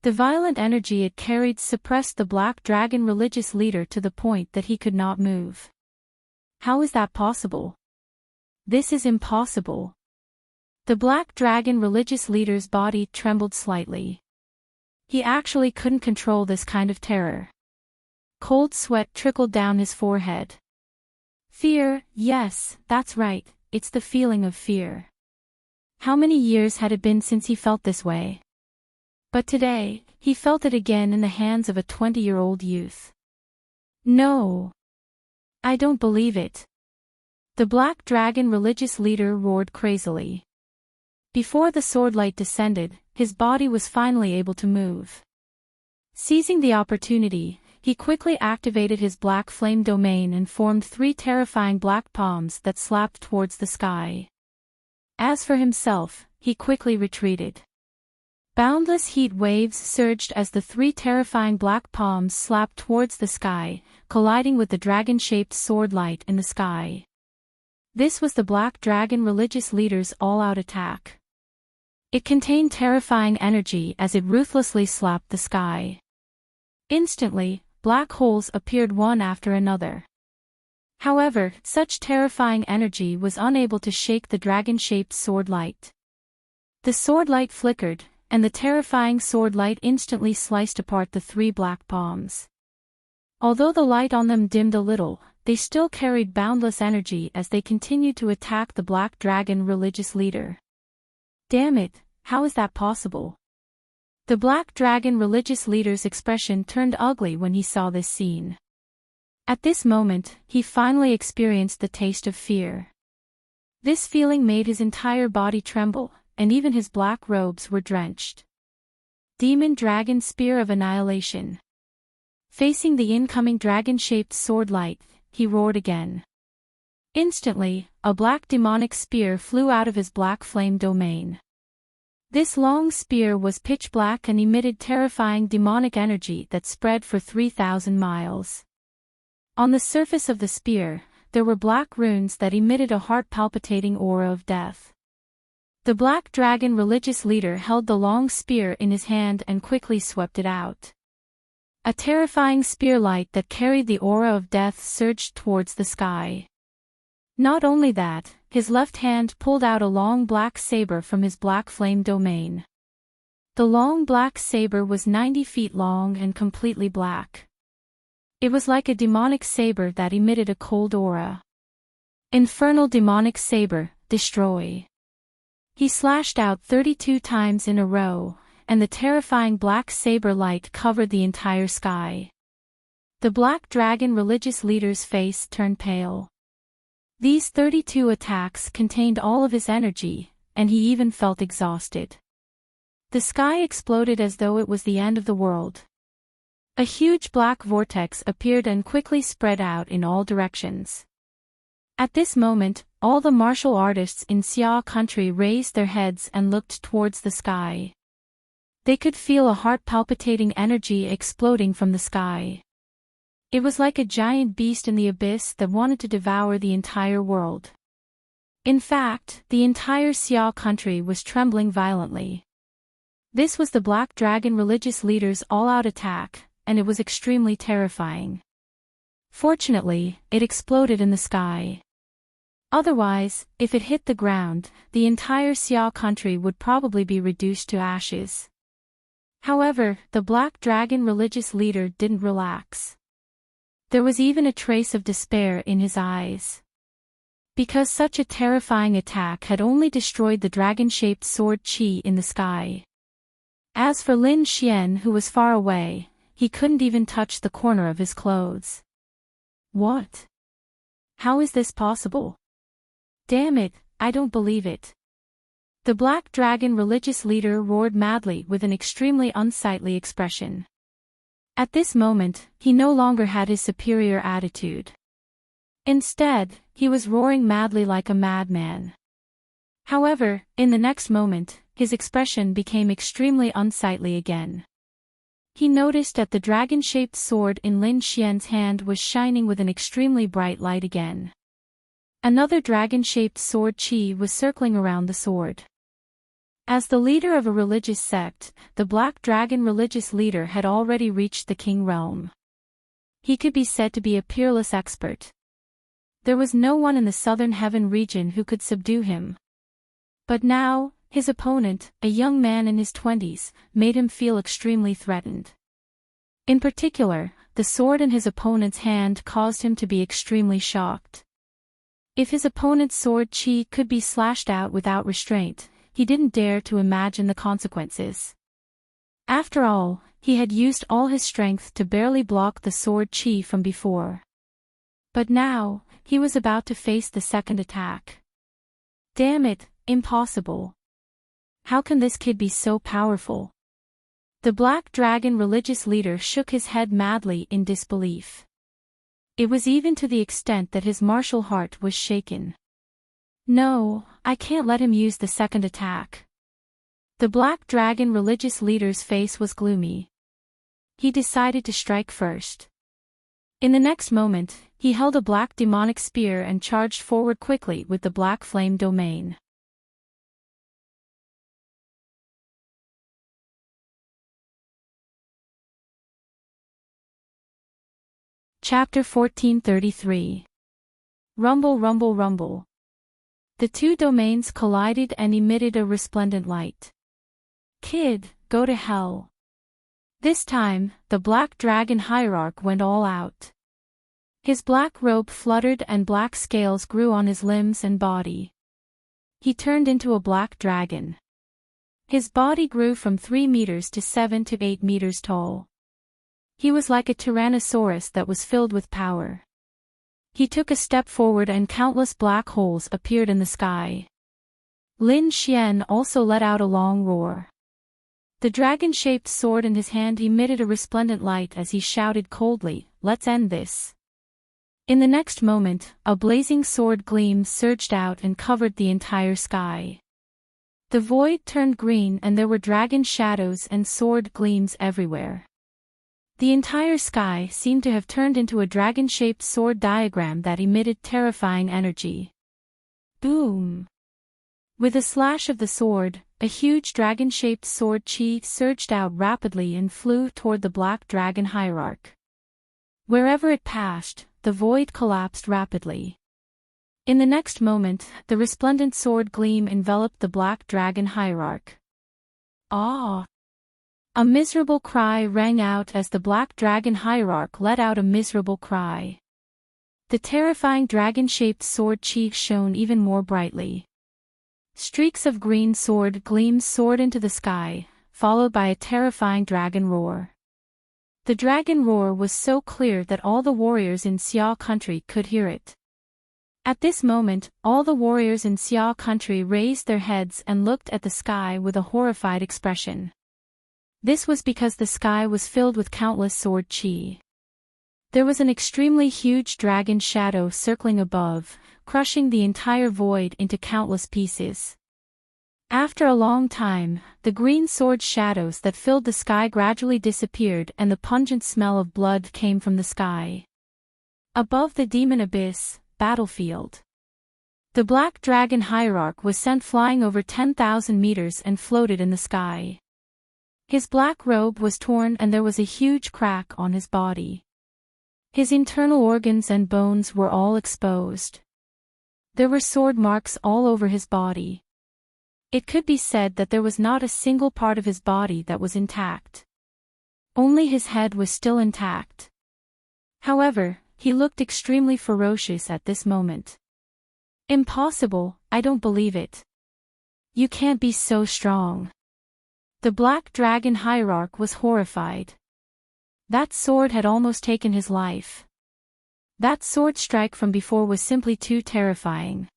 S1: The violent energy it carried suppressed the black dragon religious leader to the point that he could not move. How is that possible? This is impossible. The black dragon religious leader's body trembled slightly. He actually couldn't control this kind of terror. Cold sweat trickled down his forehead. Fear, yes, that's right, it's the feeling of fear. How many years had it been since he felt this way? But today, he felt it again in the hands of a 20-year-old youth. No! I don't believe it. The Black Dragon religious leader roared crazily. Before the sword light descended, his body was finally able to move. Seizing the opportunity, he quickly activated his black flame domain and formed 3 terrifying black palms that slapped towards the sky. As for himself, he quickly retreated. Boundless heat waves surged as the 3 terrifying black palms slapped towards the sky, colliding with the dragon-shaped sword light in the sky. This was the Black Dragon religious leader's all-out attack. It contained terrifying energy as it ruthlessly slapped the sky. Instantly, black holes appeared one after another. However, such terrifying energy was unable to shake the dragon-shaped sword light. The sword light flickered, and the terrifying sword light instantly sliced apart the 3 black palms. Although the light on them dimmed a little, they still carried boundless energy as they continued to attack the Black Dragon religious leader. Damn it, how is that possible? The Black Dragon religious leader's expression turned ugly when he saw this scene. At this moment, he finally experienced the taste of fear. This feeling made his entire body tremble, and even his black robes were drenched. Demon Dragon Spear of Annihilation. Facing the incoming dragon-shaped sword light, he roared again. Instantly, a black demonic spear flew out of his black flame domain. This long spear was pitch black and emitted terrifying demonic energy that spread for 3,000 miles. On the surface of the spear, there were black runes that emitted a heart-palpitating aura of death. The Black Dragon religious leader held the long spear in his hand and quickly swept it out. A terrifying spear light that carried the aura of death surged towards the sky. Not only that, his left hand pulled out a long black saber from his black flame domain. The long black saber was 90 feet long and completely black. It was like a demonic saber that emitted a cold aura. Infernal demonic saber, destroy. He slashed out 32 times in a row, and the terrifying black saber light covered the entire sky. The Black Dragon religious leader's face turned pale. These 32 attacks contained all of his energy, and he even felt exhausted. The sky exploded as though it was the end of the world. A huge black vortex appeared and quickly spread out in all directions. At this moment, all the martial artists in Xia country raised their heads and looked towards the sky. They could feel a heart-palpitating energy exploding from the sky. It was like a giant beast in the abyss that wanted to devour the entire world. In fact, the entire Xia country was trembling violently. This was the Black Dragon religious leader's all-out attack, and it was extremely terrifying. Fortunately, it exploded in the sky. Otherwise, if it hit the ground, the entire Xia country would probably be reduced to ashes. However, the Black Dragon religious leader didn't relax. There was even a trace of despair in his eyes. Because such a terrifying attack had only destroyed the dragon-shaped sword Qi in the sky. As for Lin Xian, who was far away, he couldn't even touch the corner of his clothes. What? How is this possible? Damn it, I don't believe it. The Black Dragon religious leader roared madly with an extremely unsightly expression. At this moment, he no longer had his superior attitude. Instead, he was roaring madly like a madman. However, in the next moment, his expression became extremely unsightly again. He noticed that the dragon-shaped sword in Lin Xian's hand was shining with an extremely bright light again. Another dragon-shaped sword Qi was circling around the sword. As the leader of a religious sect, the Black Dragon religious leader had already reached the King realm. He could be said to be a peerless expert. There was no one in the Southern Heaven region who could subdue him. But now, his opponent, a young man in his 20s, made him feel extremely threatened. In particular, the sword in his opponent's hand caused him to be extremely shocked. If his opponent's sword Qi could be slashed out without restraint, he didn't dare to imagine the consequences. After all, he had used all his strength to barely block the sword chi from before. But now, he was about to face the second attack. Damn it, impossible. How can this kid be so powerful? The Black Dragon religious leader shook his head madly in disbelief. It was even to the extent that his martial heart was shaken. No, I can't let him use the second attack. The Black Dragon religious leader's face was gloomy. He decided to strike first. In the next moment, he held a black demonic spear and charged forward quickly with the black flame domain. Chapter 1433. Rumble, rumble, rumble. The two domains collided and emitted a resplendent light. Kid, go to hell. This time, the Black Dragon Hierarch went all out. His black robe fluttered and black scales grew on his limbs and body. He turned into a black dragon. His body grew from 3 meters to 7 to 8 meters tall. He was like a tyrannosaurus that was filled with power. He took a step forward and countless black holes appeared in the sky. Lin Xian also let out a long roar. The dragon-shaped sword in his hand emitted a resplendent light as he shouted coldly, "Let's end this." In the next moment, a blazing sword gleam surged out and covered the entire sky. The void turned green and there were dragon shadows and sword gleams everywhere. The entire sky seemed to have turned into a dragon-shaped sword diagram that emitted terrifying energy. Boom! With a slash of the sword, a huge dragon-shaped sword chi surged out rapidly and flew toward the Black Dragon Hierarch. Wherever it passed, the void collapsed rapidly. In the next moment, the resplendent sword gleam enveloped the Black Dragon Hierarch. Ah! A miserable cry rang out as the Black Dragon Hierarch let out a miserable cry. The terrifying dragon-shaped sword chi shone even more brightly. Streaks of green sword gleams soared into the sky, followed by a terrifying dragon roar. The dragon roar was so clear that all the warriors in Xia country could hear it. At this moment, all the warriors in Xia country raised their heads and looked at the sky with a horrified expression. This was because the sky was filled with countless sword chi. There was an extremely huge dragon shadow circling above, crushing the entire void into countless pieces. After a long time, the green sword shadows that filled the sky gradually disappeared and the pungent smell of blood came from the sky. Above the demon abyss, battlefield. The Black Dragon Hierarch was sent flying over 10,000 meters and floated in the sky. His black robe was torn and there was a huge crack on his body. His internal organs and bones were all exposed. There were sword marks all over his body. It could be said that there was not a single part of his body that was intact. Only his head was still intact. However, he looked extremely ferocious at this moment. Impossible, I don't believe it. You can't be so strong. The Black Dragon Hierarch was horrified. That sword had almost taken his life. That sword strike from before was simply too terrifying.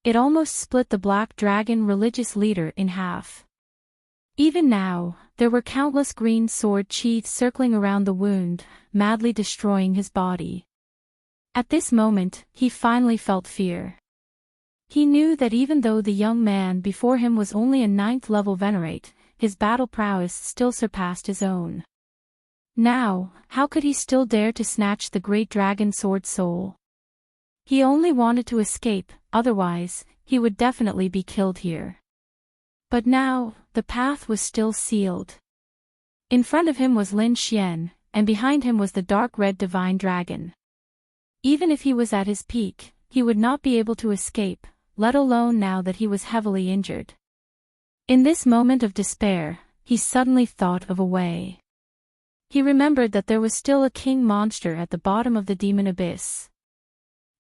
S1: It almost split the Black Dragon religious leader in half. Even now, there were countless green sword chi circling around the wound, madly destroying his body. At this moment, he finally felt fear. He knew that even though the young man before him was only a 9th level venerate, his battle prowess still surpassed his own. Now, how could he still dare to snatch the great dragon sword soul? He only wanted to escape, otherwise, he would definitely be killed here. But now, the path was still sealed. In front of him was Lin Xian, and behind him was the dark red divine dragon. Even if he was at his peak, he would not be able to escape, let alone now that he was heavily injured. In this moment of despair, he suddenly thought of a way. He remembered that there was still a king monster at the bottom of the demon abyss.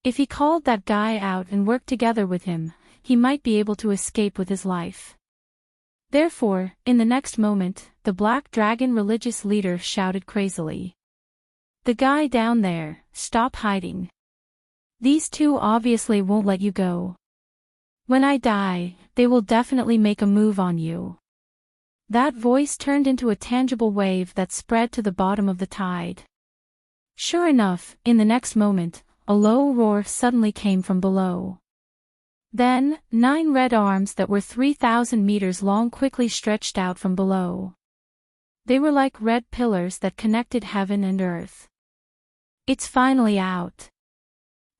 S1: If he called that guy out and worked together with him, he might be able to escape with his life. Therefore, in the next moment, the black dragon religious leader shouted crazily. "The guy down there, stop hiding. These two obviously won't let you go. When I die, they will definitely make a move on you." That voice turned into a tangible wave that spread to the bottom of the tide. Sure enough, in the next moment, a low roar suddenly came from below. Then, 9 red arms that were 3,000 meters long quickly stretched out from below. They were like red pillars that connected heaven and earth. "It's finally out."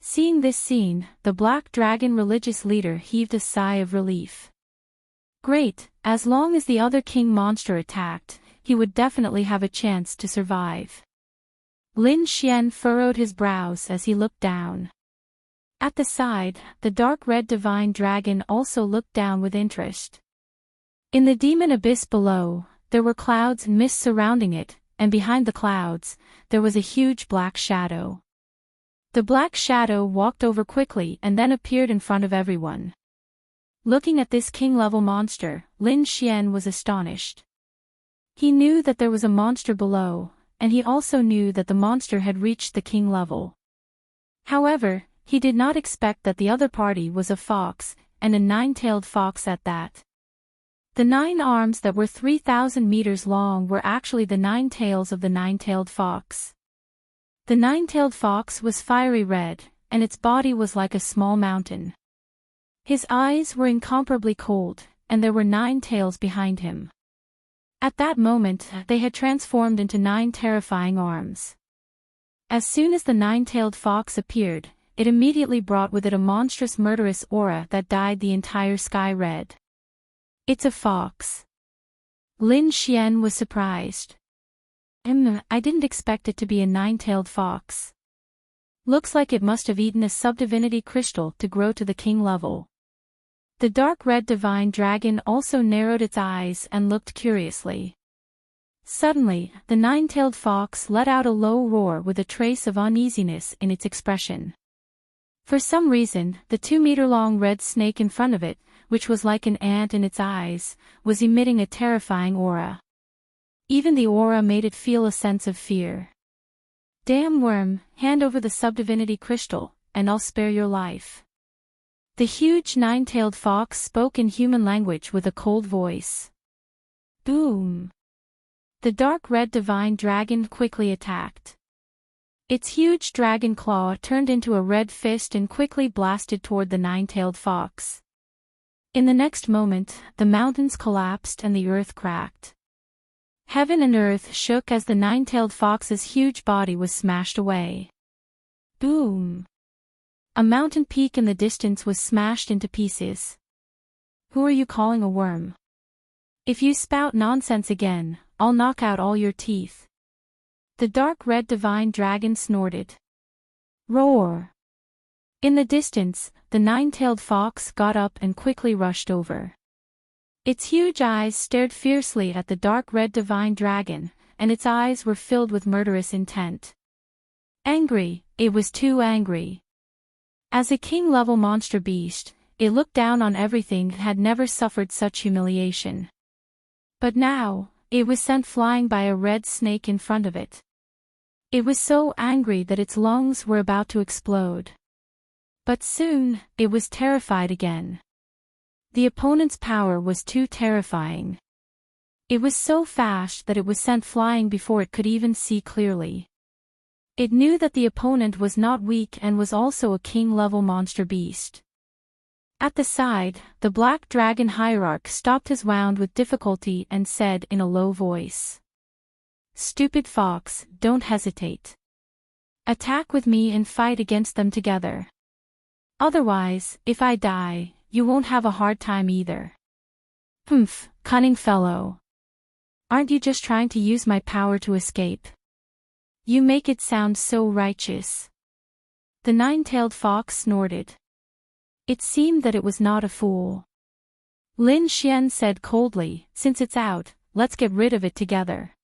S1: Seeing this scene, the black dragon religious leader heaved a sigh of relief. Great, as long as the other king monster attacked, he would definitely have a chance to survive. Lin Xian furrowed his brows as he looked down. At the side, the dark red divine dragon also looked down with interest. In the demon abyss below, there were clouds and mist surrounding it, and behind the clouds, there was a huge black shadow. The black shadow walked over quickly and then appeared in front of everyone. Looking at this king-level monster, Lin Xian was astonished. He knew that there was a monster below, and he also knew that the monster had reached the king level. However, he did not expect that the other party was a fox, and a 9-tailed fox at that. The 9 arms that were 3,000 meters long were actually the 9 tails of the 9-tailed fox. The 9-tailed fox was fiery red, and its body was like a small mountain. His eyes were incomparably cold, and there were 9 tails behind him. At that moment, they had transformed into 9 terrifying arms. As soon as the 9-tailed fox appeared, it immediately brought with it a monstrous murderous aura that dyed the entire sky red. "It's a fox." Lin Xian was surprised. I didn't expect it to be a 9-tailed fox. Looks like it must have eaten a subdivinity crystal to grow to the king level." The dark red divine dragon also narrowed its eyes and looked curiously. Suddenly, the 9-tailed fox let out a low roar with a trace of uneasiness in its expression. For some reason, the 2-meter-long red snake in front of it, which was like an ant in its eyes, was emitting a terrifying aura. Even the aura made it feel a sense of fear. "Damn worm, hand over the subdivinity crystal, and I'll spare your life." The huge 9-tailed fox spoke in human language with a cold voice. Boom! The dark red divine dragon quickly attacked. Its huge dragon claw turned into a red fist and quickly blasted toward the 9-tailed fox. In the next moment, the mountains collapsed and the earth cracked. Heaven and earth shook as the 9-tailed fox's huge body was smashed away. Boom! A mountain peak in the distance was smashed into pieces. "Who are you calling a worm? If you spout nonsense again, I'll knock out all your teeth." The dark red divine dragon snorted. Roar! In the distance, the 9-tailed fox got up and quickly rushed over. Its huge eyes stared fiercely at the dark red divine dragon, and its eyes were filled with murderous intent. Angry, it was too angry. As a king-level monster beast, it looked down on everything and had never suffered such humiliation. But now, it was sent flying by a red snake in front of it. It was so angry that its lungs were about to explode. But soon, it was terrified again. The opponent's power was too terrifying. It was so fast that it was sent flying before it could even see clearly. It knew that the opponent was not weak and was also a king-level monster beast. At the side, the black dragon hierarch stopped his wound with difficulty and said in a low voice. "Stupid fox, don't hesitate. Attack with me and fight against them together. Otherwise, if I die, you won't have a hard time either." "Humph, cunning fellow. Aren't you just trying to use my power to escape? You make it sound so righteous." The 9-tailed fox snorted. It seemed that it was not a fool. Lin Xian said coldly, "Since it's out, let's get rid of it together."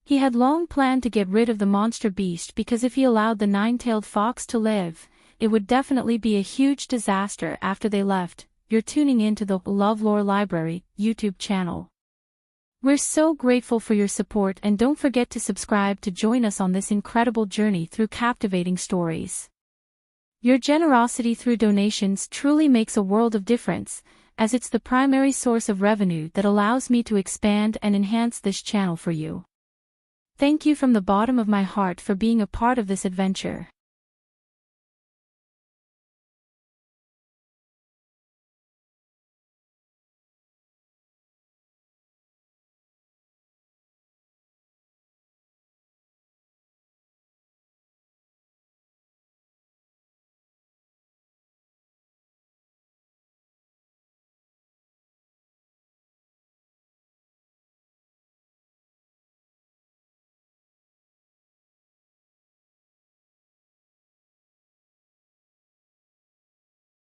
S1: He had long planned to get rid of the monster beast because if he allowed the 9-tailed fox to live, it would definitely be a huge disaster after they left, you're tuning in to the LoveLore Library YouTube channel. We're so grateful for your support, and don't forget to subscribe to join us on this incredible journey through captivating stories. Your generosity through donations truly makes a world of difference, as it's the primary source of revenue that allows me to expand and enhance this channel for you. Thank you from the bottom of my heart for being a part of this adventure.